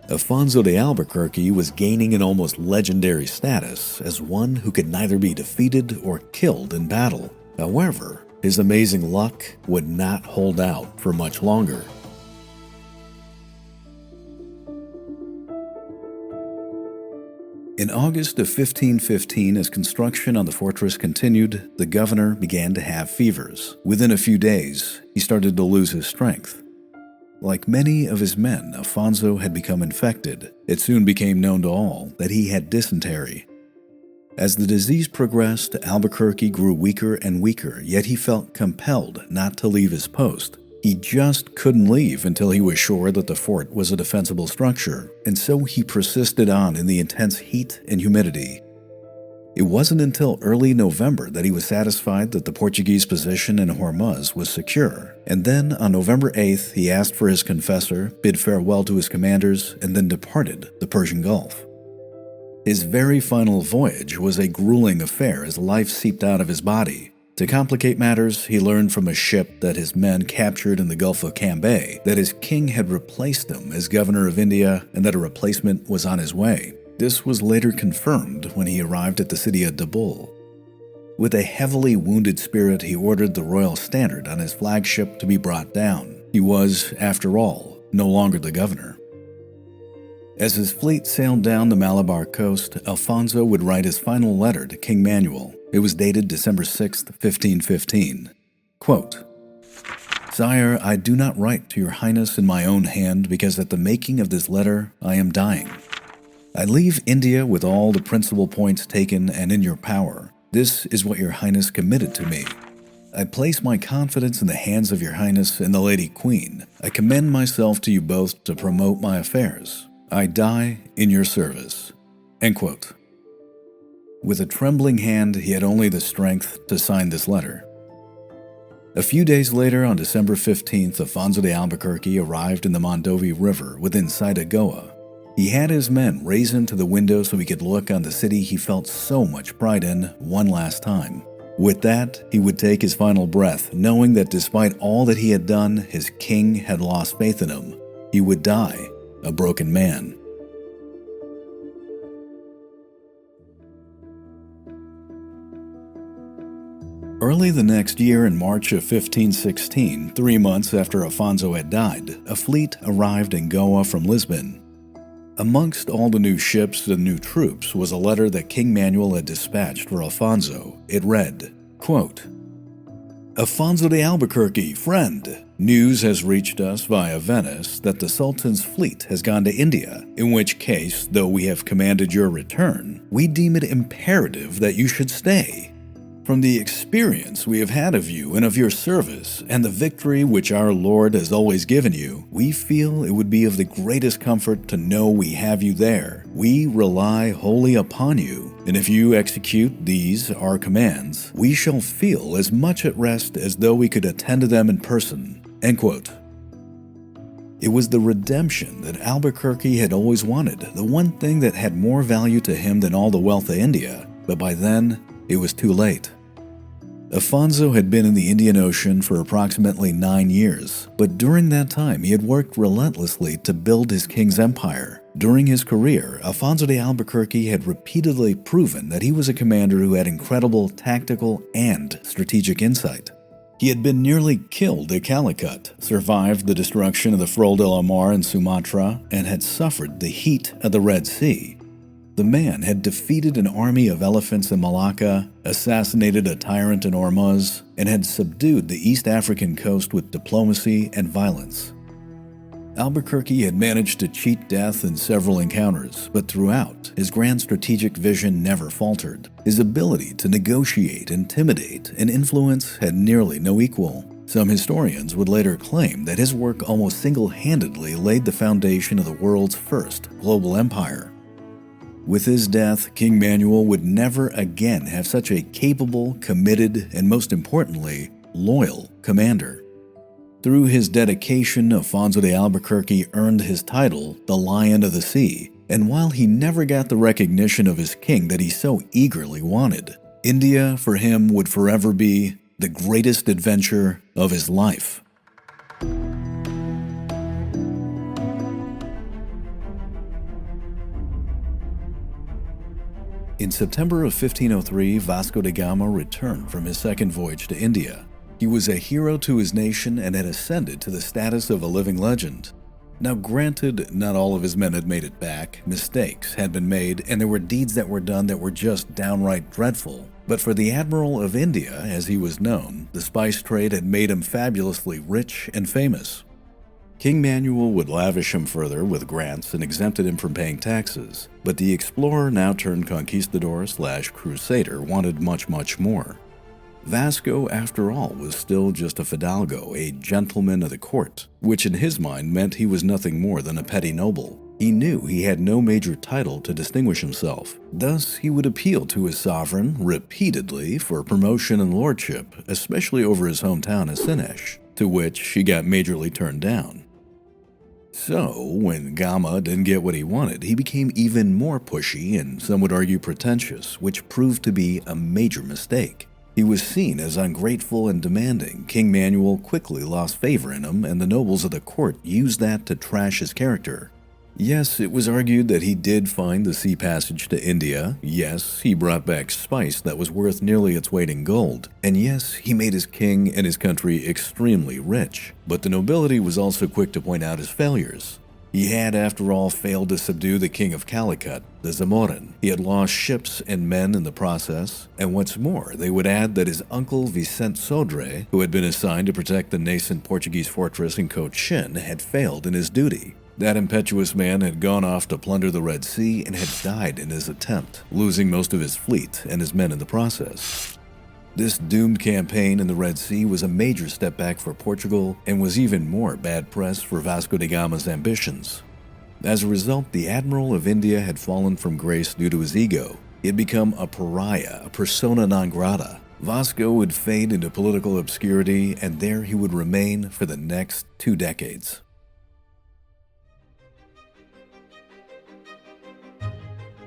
Afonso de Albuquerque was gaining an almost legendary status as one who could neither be defeated or killed in battle. However, his amazing luck would not hold out for much longer. In August of 1515, as construction on the fortress continued, the governor began to have fevers. Within a few days, he started to lose his strength. Like many of his men, Afonso had become infected. It soon became known to all that he had dysentery. As the disease progressed, Albuquerque grew weaker and weaker, yet he felt compelled not to leave his post. He just couldn't leave until he was sure that the fort was a defensible structure, and so he persisted on in the intense heat and humidity. It wasn't until early November that he was satisfied that the Portuguese position in Hormuz was secure, and then on November 8th he asked for his confessor, bid farewell to his commanders, and then departed the Persian Gulf. His very final voyage was a grueling affair as life seeped out of his body. To complicate matters, he learned from a ship that his men captured in the Gulf of Cambay that his king had replaced him as governor of India and that a replacement was on his way. This was later confirmed when he arrived at the city of Dabul. With a heavily wounded spirit, he ordered the royal standard on his flagship to be brought down. He was, after all, no longer the governor. As his fleet sailed down the Malabar coast, Alfonso would write his final letter to King Manuel. It was dated December 6, 1515. Quote, Sire, I do not write to your highness in my own hand because at the making of this letter I am dying. I leave India with all the principal points taken and in your power. This is what your highness committed to me. I place my confidence in the hands of your highness and the Lady Queen. I commend myself to you both to promote my affairs. I die in your service." End quote. With a trembling hand, he had only the strength to sign this letter. A few days later, on December 15th, Afonso de Albuquerque arrived in the Mondovi River within sight of Goa. He had his men raise him to the window so he could look on the city he felt so much pride in one last time. With that, he would take his final breath, knowing that despite all that he had done, his king had lost faith in him. He would die a broken man. Early the next year, in March of 1516, 3 months after Afonso had died, a fleet arrived in Goa from Lisbon. Amongst all the new ships and new troops was a letter that King Manuel had dispatched for Afonso. It read, quote, "Afonso de Albuquerque, friend, news has reached us via Venice that the Sultan's fleet has gone to India, in which case, though we have commanded your return, we deem it imperative that you should stay. From the experience we have had of you and of your service, and the victory which our Lord has always given you, we feel it would be of the greatest comfort to know we have you there. We rely wholly upon you, and if you execute these, our commands, we shall feel as much at rest as though we could attend to them in person." End quote. It was the redemption that Albuquerque had always wanted, the one thing that had more value to him than all the wealth of India, but by then, it was too late. Afonso had been in the Indian Ocean for approximately 9 years, but during that time he had worked relentlessly to build his king's empire. During his career, Afonso de Albuquerque had repeatedly proven that he was a commander who had incredible tactical and strategic insight. He had been nearly killed at Calicut, survived the destruction of the Frol de la Mar in Sumatra, and had suffered the heat of the Red Sea. The man had defeated an army of elephants in Malacca, assassinated a tyrant in Ormuz, and had subdued the East African coast with diplomacy and violence. Albuquerque had managed to cheat death in several encounters, but throughout, his grand strategic vision never faltered. His ability to negotiate, intimidate, and influence had nearly no equal. Some historians would later claim that his work almost single-handedly laid the foundation of the world's first global empire. With his death, King Manuel would never again have such a capable, committed, and most importantly, loyal commander. Through his dedication, Afonso de Albuquerque earned his title, the Lion of the Sea, and while he never got the recognition of his king that he so eagerly wanted, India for him would forever be the greatest adventure of his life. In September of 1503, Vasco da Gama returned from his second voyage to India. He was a hero to his nation and had ascended to the status of a living legend. Now granted, not all of his men had made it back, mistakes had been made, and there were deeds that were done that were just downright dreadful. But for the Admiral of India, as he was known, the spice trade had made him fabulously rich and famous. King Manuel would lavish him further with grants and exempted him from paying taxes, but the explorer now turned conquistador/crusader wanted much, much more. Vasco, after all, was still just a fidalgo, a gentleman of the court, which in his mind meant he was nothing more than a petty noble. He knew he had no major title to distinguish himself. Thus, he would appeal to his sovereign repeatedly for promotion and lordship, especially over his hometown of Sinesh, to which he got majorly turned down. So, when Gama didn't get what he wanted, he became even more pushy and some would argue pretentious, which proved to be a major mistake. He was seen as ungrateful and demanding. King Manuel quickly lost favor in him, and the nobles of the court used that to trash his character. Yes, it was argued that he did find the sea passage to India. Yes, he brought back spice that was worth nearly its weight in gold. And yes, he made his king and his country extremely rich. But the nobility was also quick to point out his failures. He had, after all, failed to subdue the king of Calicut, the Zamorin. He had lost ships and men in the process, and what's more, they would add that his uncle Vicente Sodre, who had been assigned to protect the nascent Portuguese fortress in Cochin, had failed in his duty. That impetuous man had gone off to plunder the Red Sea and had died in his attempt, losing most of his fleet and his men in the process. This doomed campaign in the Red Sea was a major step back for Portugal and was even more bad press for Vasco da Gama's ambitions. As a result, the Admiral of India had fallen from grace due to his ego. He had become a pariah, a persona non grata. Vasco would fade into political obscurity, and there he would remain for the next 2 decades.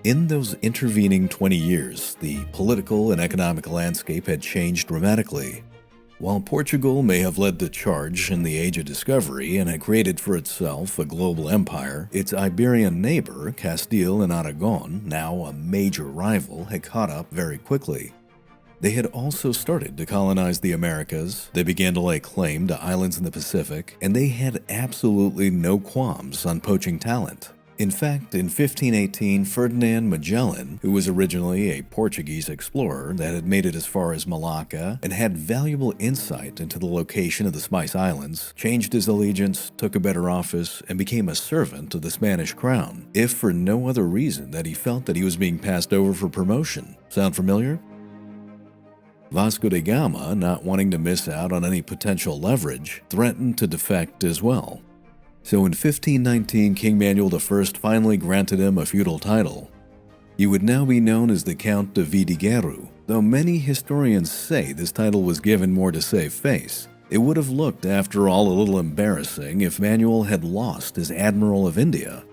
In those intervening 20 years, the political and economic landscape had changed dramatically. While Portugal may have led the charge in the Age of Discovery and had created for itself a global empire, its Iberian neighbor, Castile and Aragon, now a major rival, had caught up very quickly. They had also started to colonize the Americas, they began to lay claim to islands in the Pacific, and they had absolutely no qualms on poaching talent. In fact, in 1518, Ferdinand Magellan, who was originally a Portuguese explorer that had made it as far as Malacca and had valuable insight into the location of the Spice Islands, changed his allegiance, took a better office, and became a servant of the Spanish crown, if for no other reason that he felt that he was being passed over for promotion. Sound familiar? Vasco da Gama, not wanting to miss out on any potential leverage, threatened to defect as well. So in 1519, King Manuel I finally granted him a feudal title. He would now be known as the Count de Vidigueiro, though many historians say this title was given more to save face. It would have looked, after all, a little embarrassing if Manuel had lost as Admiral of India.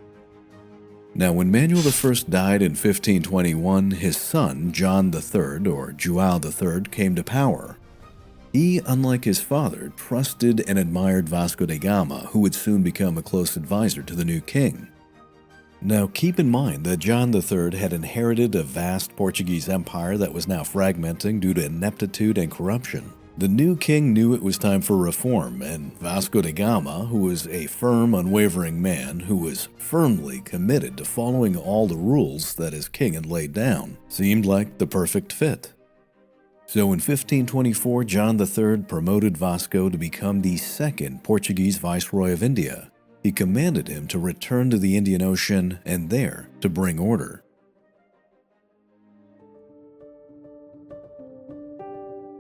Now, when Manuel I died in 1521, his son, John III, or João III, came to power. He, unlike his father, trusted and admired Vasco da Gama, who would soon become a close advisor to the new king. Now, keep in mind that John III had inherited a vast Portuguese empire that was now fragmenting due to ineptitude and corruption. The new king knew it was time for reform, and Vasco da Gama, who was a firm, unwavering man who was firmly committed to following all the rules that his king had laid down, seemed like the perfect fit. So in 1524, John III promoted Vasco to become the second Portuguese Viceroy of India. He commanded him to return to the Indian Ocean and there to bring order.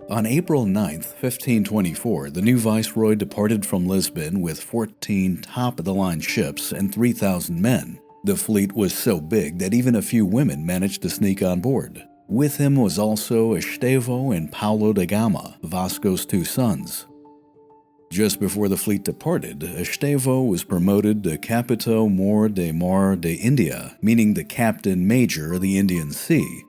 On April 9, 1524, the new Viceroy departed from Lisbon with 14 top-of-the-line ships and 3,000 men. The fleet was so big that even a few women managed to sneak on board. With him was also Estevão and Paulo da Gama, Vasco's 2 sons. Just before the fleet departed, Estevão was promoted to Capitão Mor de Mar de India, meaning the Captain Major of the Indian Sea.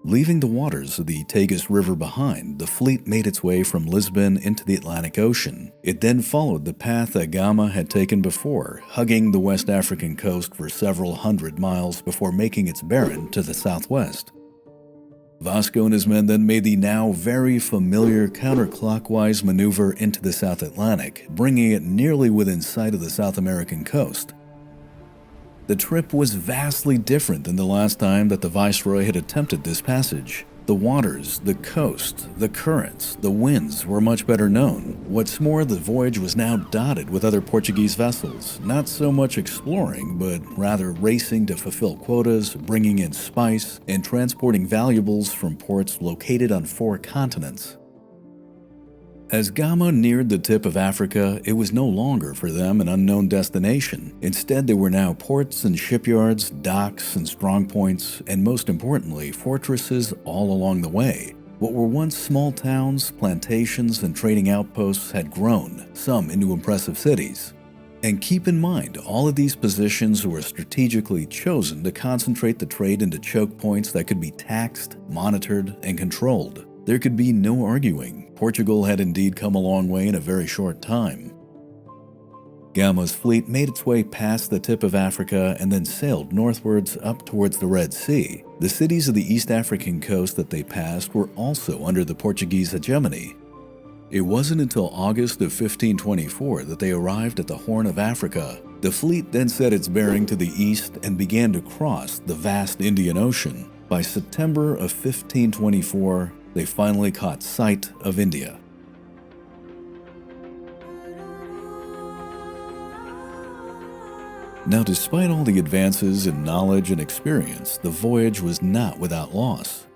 Leaving the waters of the Tagus River behind, the fleet made its way from Lisbon into the Atlantic Ocean. It then followed the path that Gama had taken before, hugging the West African coast for several hundred miles before making its bearing to the southwest. Vasco and his men then made the now very familiar counterclockwise maneuver into the South Atlantic, bringing it nearly within sight of the South American coast. The trip was vastly different than the last time that the Viceroy had attempted this passage. The waters, the coast, the currents, the winds were much better known. What's more, the voyage was now dotted with other Portuguese vessels, not so much exploring, but rather racing to fulfill quotas, bringing in spice, and transporting valuables from ports located on 4 continents. As Gama neared the tip of Africa, it was no longer for them an unknown destination. Instead, there were now ports and shipyards, docks and strongpoints, and most importantly, fortresses all along the way. What were once small towns, plantations, and trading outposts had grown, some into impressive cities. And keep in mind, all of these positions were strategically chosen to concentrate the trade into choke points that could be taxed, monitored, and controlled. There could be no arguing. Portugal had indeed come a long way in a very short time. Gama's fleet made its way past the tip of Africa and then sailed northwards up towards the Red Sea. The cities of the East African coast that they passed were also under the Portuguese hegemony. It wasn't until August of 1524 that they arrived at the Horn of Africa. The fleet then set its bearing to the east and began to cross the vast Indian Ocean. By September of 1524, they finally caught sight of India. Now, despite all the advances in knowledge and experience, the voyage was not without loss.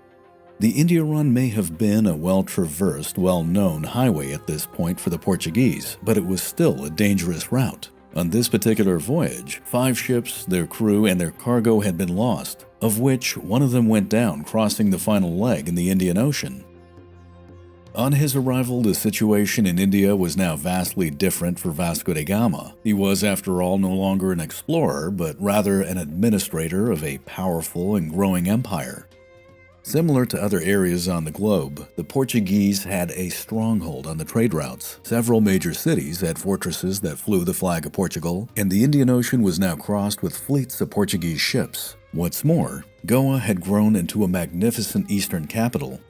The India Run may have been a well-traversed, well-known highway at this point for the Portuguese, but it was still a dangerous route. On this particular voyage, 5 ships, their crew, and their cargo had been lost, of which one of them went down crossing the final leg in the Indian Ocean. On his arrival, the situation in India was now vastly different for Vasco da Gama. He was, after all, no longer an explorer, but rather an administrator of a powerful and growing empire. Similar to other areas on the globe, the Portuguese had a stronghold on the trade routes. Several major cities had fortresses that flew the flag of Portugal, and the Indian Ocean was now crossed with fleets of Portuguese ships. What's more, Goa had grown into a magnificent eastern capital.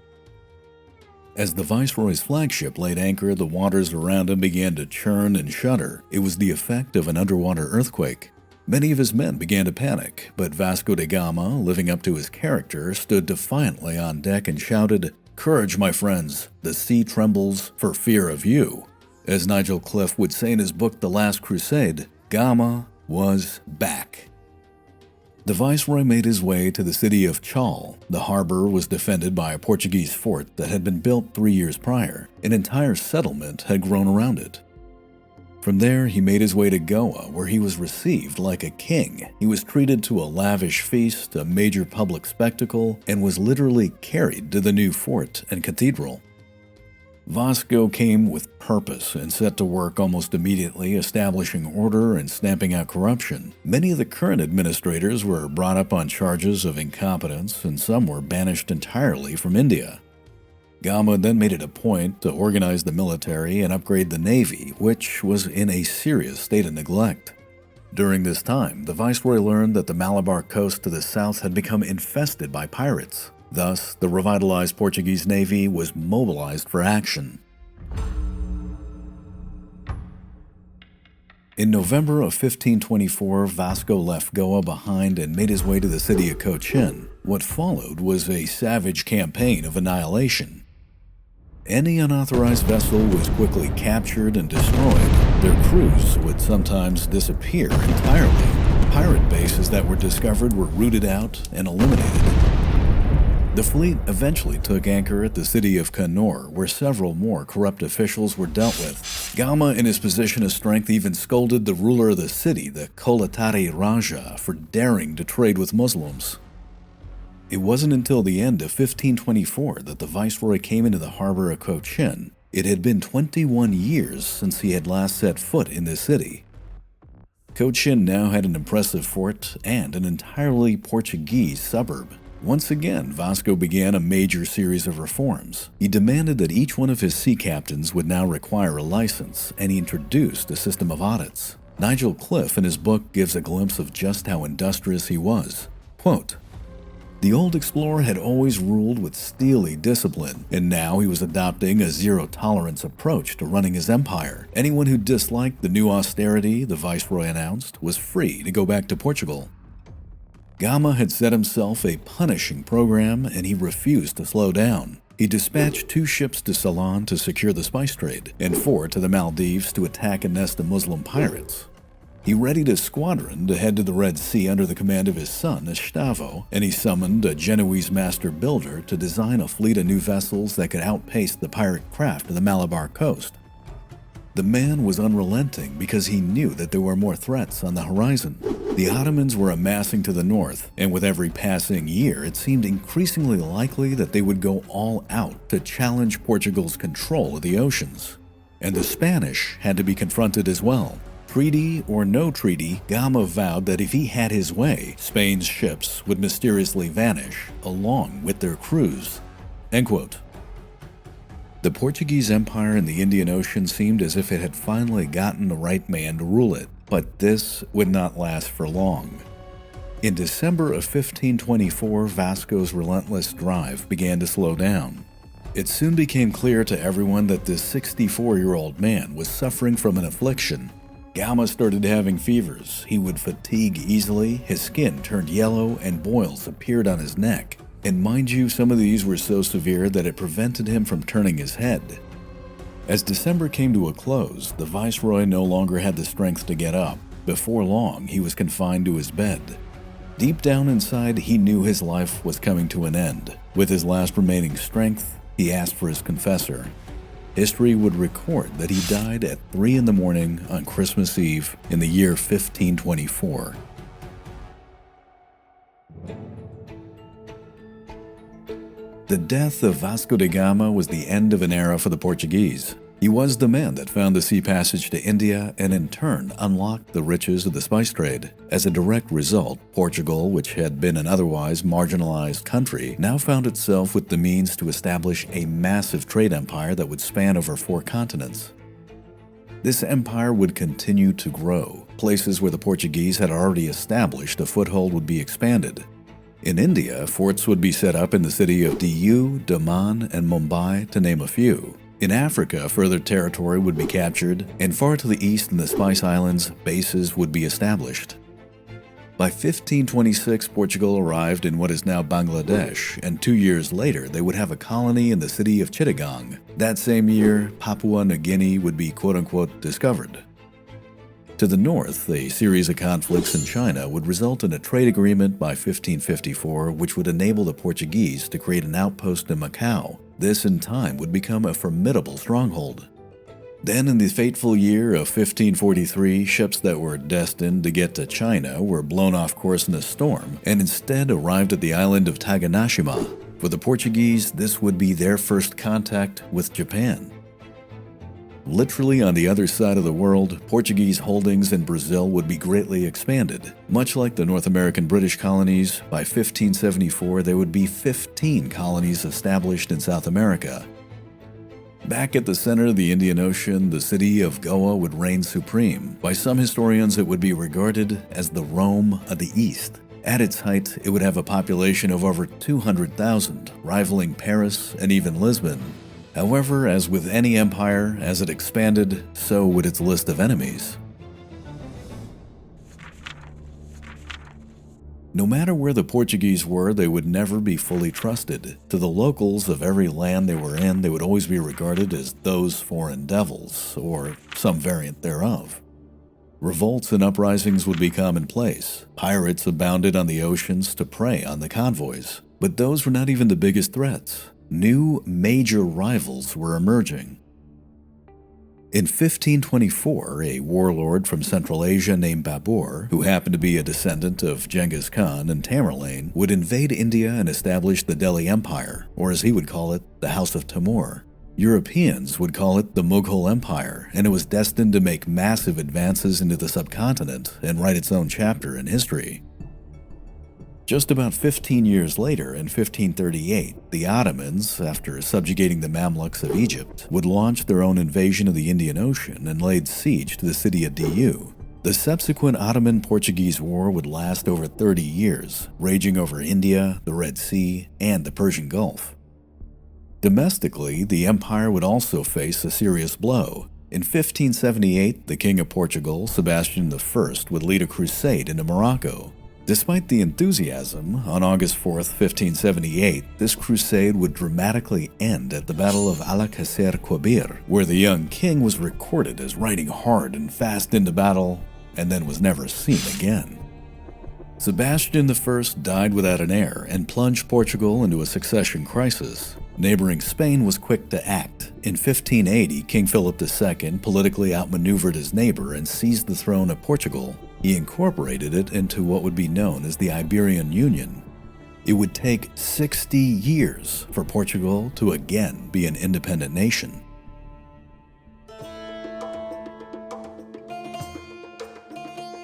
As the Viceroy's flagship laid anchor, the waters around him began to churn and shudder. It was the effect of an underwater earthquake. Many of his men began to panic, but Vasco da Gama, living up to his character, stood defiantly on deck and shouted, "Courage, my friends! The sea trembles for fear of you." As Nigel Cliff would say in his book The Last Crusade, Gama was back. The Viceroy made his way to the city of Chal. The harbor was defended by a Portuguese fort that had been built 3 years prior. An entire settlement had grown around it. From there, he made his way to Goa, where he was received like a king. He was treated to a lavish feast, a major public spectacle, and was literally carried to the new fort and cathedral. Vasco came with purpose and set to work almost immediately, establishing order and stamping out corruption. Many of the current administrators were brought up on charges of incompetence, and some were banished entirely from India. Gama then made it a point to organize the military and upgrade the navy, which was in a serious state of neglect. During this time, the Viceroy learned that the Malabar coast to the south had become infested by pirates. Thus, the revitalized Portuguese navy was mobilized for action. In November of 1524, Vasco left Goa behind and made his way to the city of Cochin. What followed was a savage campaign of annihilation. Any unauthorized vessel was quickly captured and destroyed. Their crews would sometimes disappear entirely. Pirate bases that were discovered were rooted out and eliminated. The fleet eventually took anchor at the city of Kannur, where several more corrupt officials were dealt with. Gama, in his position of strength, even scolded the ruler of the city, the Kolatari Raja, for daring to trade with Muslims. It wasn't until the end of 1524 that the Viceroy came into the harbor of Cochin. It had been 21 years since he had last set foot in this city. Cochin now had an impressive fort and an entirely Portuguese suburb. Once again, Vasco began a major series of reforms. He demanded that each one of his sea captains would now require a license, and he introduced a system of audits. Nigel Cliff in his book gives a glimpse of just how industrious he was. Quote, "The old explorer had always ruled with steely discipline, and now he was adopting a zero-tolerance approach to running his empire. Anyone who disliked the new austerity the Viceroy announced was free to go back to Portugal." Gama had set himself a punishing program, and he refused to slow down. He dispatched 2 ships to Ceylon to secure the spice trade, and 4 to the Maldives to attack a nest of Muslim pirates. He readied a squadron to head to the Red Sea under the command of his son, Estavo, and he summoned a Genoese master builder to design a fleet of new vessels that could outpace the pirate craft of the Malabar coast. The man was unrelenting because he knew that there were more threats on the horizon. The Ottomans were amassing to the north, and with every passing year, it seemed increasingly likely that they would go all out to challenge Portugal's control of the oceans. And the Spanish had to be confronted as well. Treaty or no treaty, Gama vowed that if he had his way, Spain's ships would mysteriously vanish, along with their crews. End quote. The Portuguese Empire in the Indian Ocean seemed as if it had finally gotten the right man to rule it, but this would not last for long. In December of 1524, Vasco's relentless drive began to slow down. It soon became clear to everyone that this 64-year-old man was suffering from an affliction. Gama started having fevers, he would fatigue easily, his skin turned yellow, and boils appeared on his neck. And mind you, some of these were so severe that it prevented him from turning his head. As December came to a close, the viceroy no longer had the strength to get up. Before long, he was confined to his bed. Deep down inside, he knew his life was coming to an end. With his last remaining strength, he asked for his confessor. History would record that he died at 3 in the morning on Christmas Eve in the year 1524. The death of Vasco da Gama was the end of an era for the Portuguese. He was the man that found the sea passage to India and in turn unlocked the riches of the spice trade. As a direct result, Portugal, which had been an otherwise marginalized country, now found itself with the means to establish a massive trade empire that would span over 4 continents. This empire would continue to grow. Places where the Portuguese had already established a foothold would be expanded. In India, forts would be set up in the city of Diu, Daman, and Mumbai, to name a few. In Africa, further territory would be captured, and far to the east in the Spice Islands, bases would be established. By 1526, Portugal arrived in what is now Bangladesh, and 2 years later they would have a colony in the city of Chittagong. That same year, Papua New Guinea would be quote-unquote discovered. To the north, a series of conflicts in China would result in a trade agreement by 1554 which would enable the Portuguese to create an outpost in Macau. This in time would become a formidable stronghold. Then in the fateful year of 1543, ships that were destined to get to China were blown off course in a storm and instead arrived at the island of Taganashima. For the Portuguese, this would be their first contact with Japan. Literally on the other side of the world, Portuguese holdings in Brazil would be greatly expanded. Much like the North American British colonies, by 1574 there would be 15 colonies established in South America. Back at the center of the Indian Ocean, the city of Goa would reign supreme. By some historians, it would be regarded as the Rome of the East. At its height, it would have a population of over 200,000, rivaling Paris and even Lisbon. However, as with any empire, as it expanded, so would its list of enemies. No matter where the Portuguese were, they would never be fully trusted. To the locals of every land they were in, they would always be regarded as those foreign devils, or some variant thereof. Revolts and uprisings would be commonplace. Pirates abounded on the oceans to prey on the convoys. But those were not even the biggest threats. New major rivals were emerging. In 1524, a warlord from Central Asia named Babur, who happened to be a descendant of Genghis Khan and Tamerlane, would invade India and establish the Delhi Empire, or as he would call it, the House of Timur. Europeans would call it the Mughal Empire, and it was destined to make massive advances into the subcontinent and write its own chapter in history. Just about 15 years later, in 1538, the Ottomans, after subjugating the Mamluks of Egypt, would launch their own invasion of the Indian Ocean and laid siege to the city of Diu. The subsequent Ottoman-Portuguese War would last over 30 years, raging over India, the Red Sea, and the Persian Gulf. Domestically, the empire would also face a serious blow. In 1578, the King of Portugal, Sebastian I, would lead a crusade into Morocco. Despite the enthusiasm, on August 4, 1578, this crusade would dramatically end at the Battle of Alcácer Quibir, where the young king was recorded as riding hard and fast into battle and then was never seen again. Sebastian I died without an heir and plunged Portugal into a succession crisis. Neighboring Spain was quick to act. In 1580, King Philip II politically outmaneuvered his neighbor and seized the throne of Portugal. He incorporated it into what would be known as the Iberian Union. It would take 60 years for Portugal to again be an independent nation.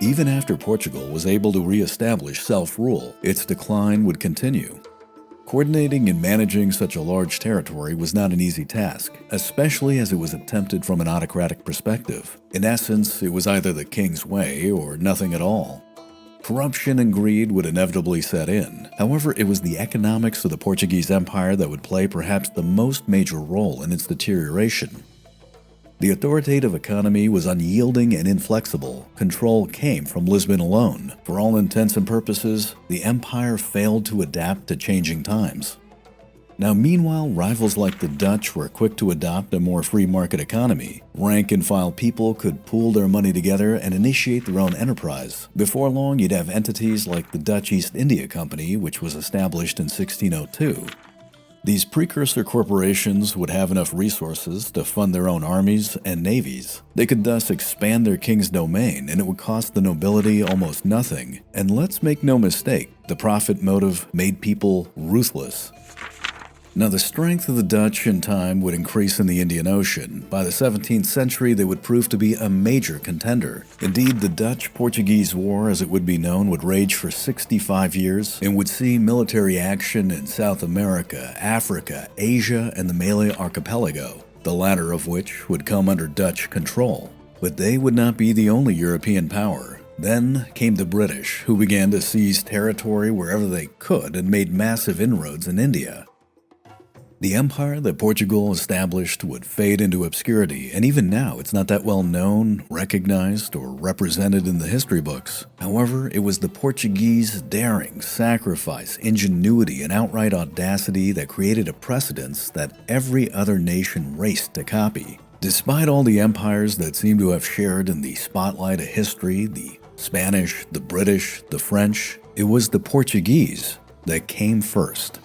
Even after Portugal was able to re-establish self-rule, its decline would continue. Coordinating and managing such a large territory was not an easy task, especially as it was attempted from an autocratic perspective. In essence, it was either the king's way or nothing at all. Corruption and greed would inevitably set in. However, it was the economics of the Portuguese Empire that would play perhaps the most major role in its deterioration. The authoritative economy was unyielding and inflexible. Control came from Lisbon alone. For all intents and purposes, the empire failed to adapt to changing times. Now, meanwhile, rivals like the Dutch were quick to adopt a more free market economy. Rank-and-file people could pool their money together and initiate their own enterprise. Before long, you'd have entities like the Dutch East India Company, which was established in 1602. These precursor corporations would have enough resources to fund their own armies and navies. They could thus expand their king's domain, and it would cost the nobility almost nothing. And let's make no mistake, the profit motive made people ruthless. Now, the strength of the Dutch in time would increase in the Indian Ocean. By the 17th century, they would prove to be a major contender. Indeed, the Dutch-Portuguese War, as it would be known, would rage for 65 years and would see military action in South America, Africa, Asia, and the Malay Archipelago, the latter of which would come under Dutch control. But they would not be the only European power. Then came the British, who began to seize territory wherever they could and made massive inroads in India. The empire that Portugal established would fade into obscurity, and even now it's not that well known, recognized, or represented in the history books. However, it was the Portuguese daring, sacrifice, ingenuity, and outright audacity that created a precedence that every other nation raced to copy. Despite all the empires that seem to have shared in the spotlight of history, the Spanish, the British, the French, it was the Portuguese that came first.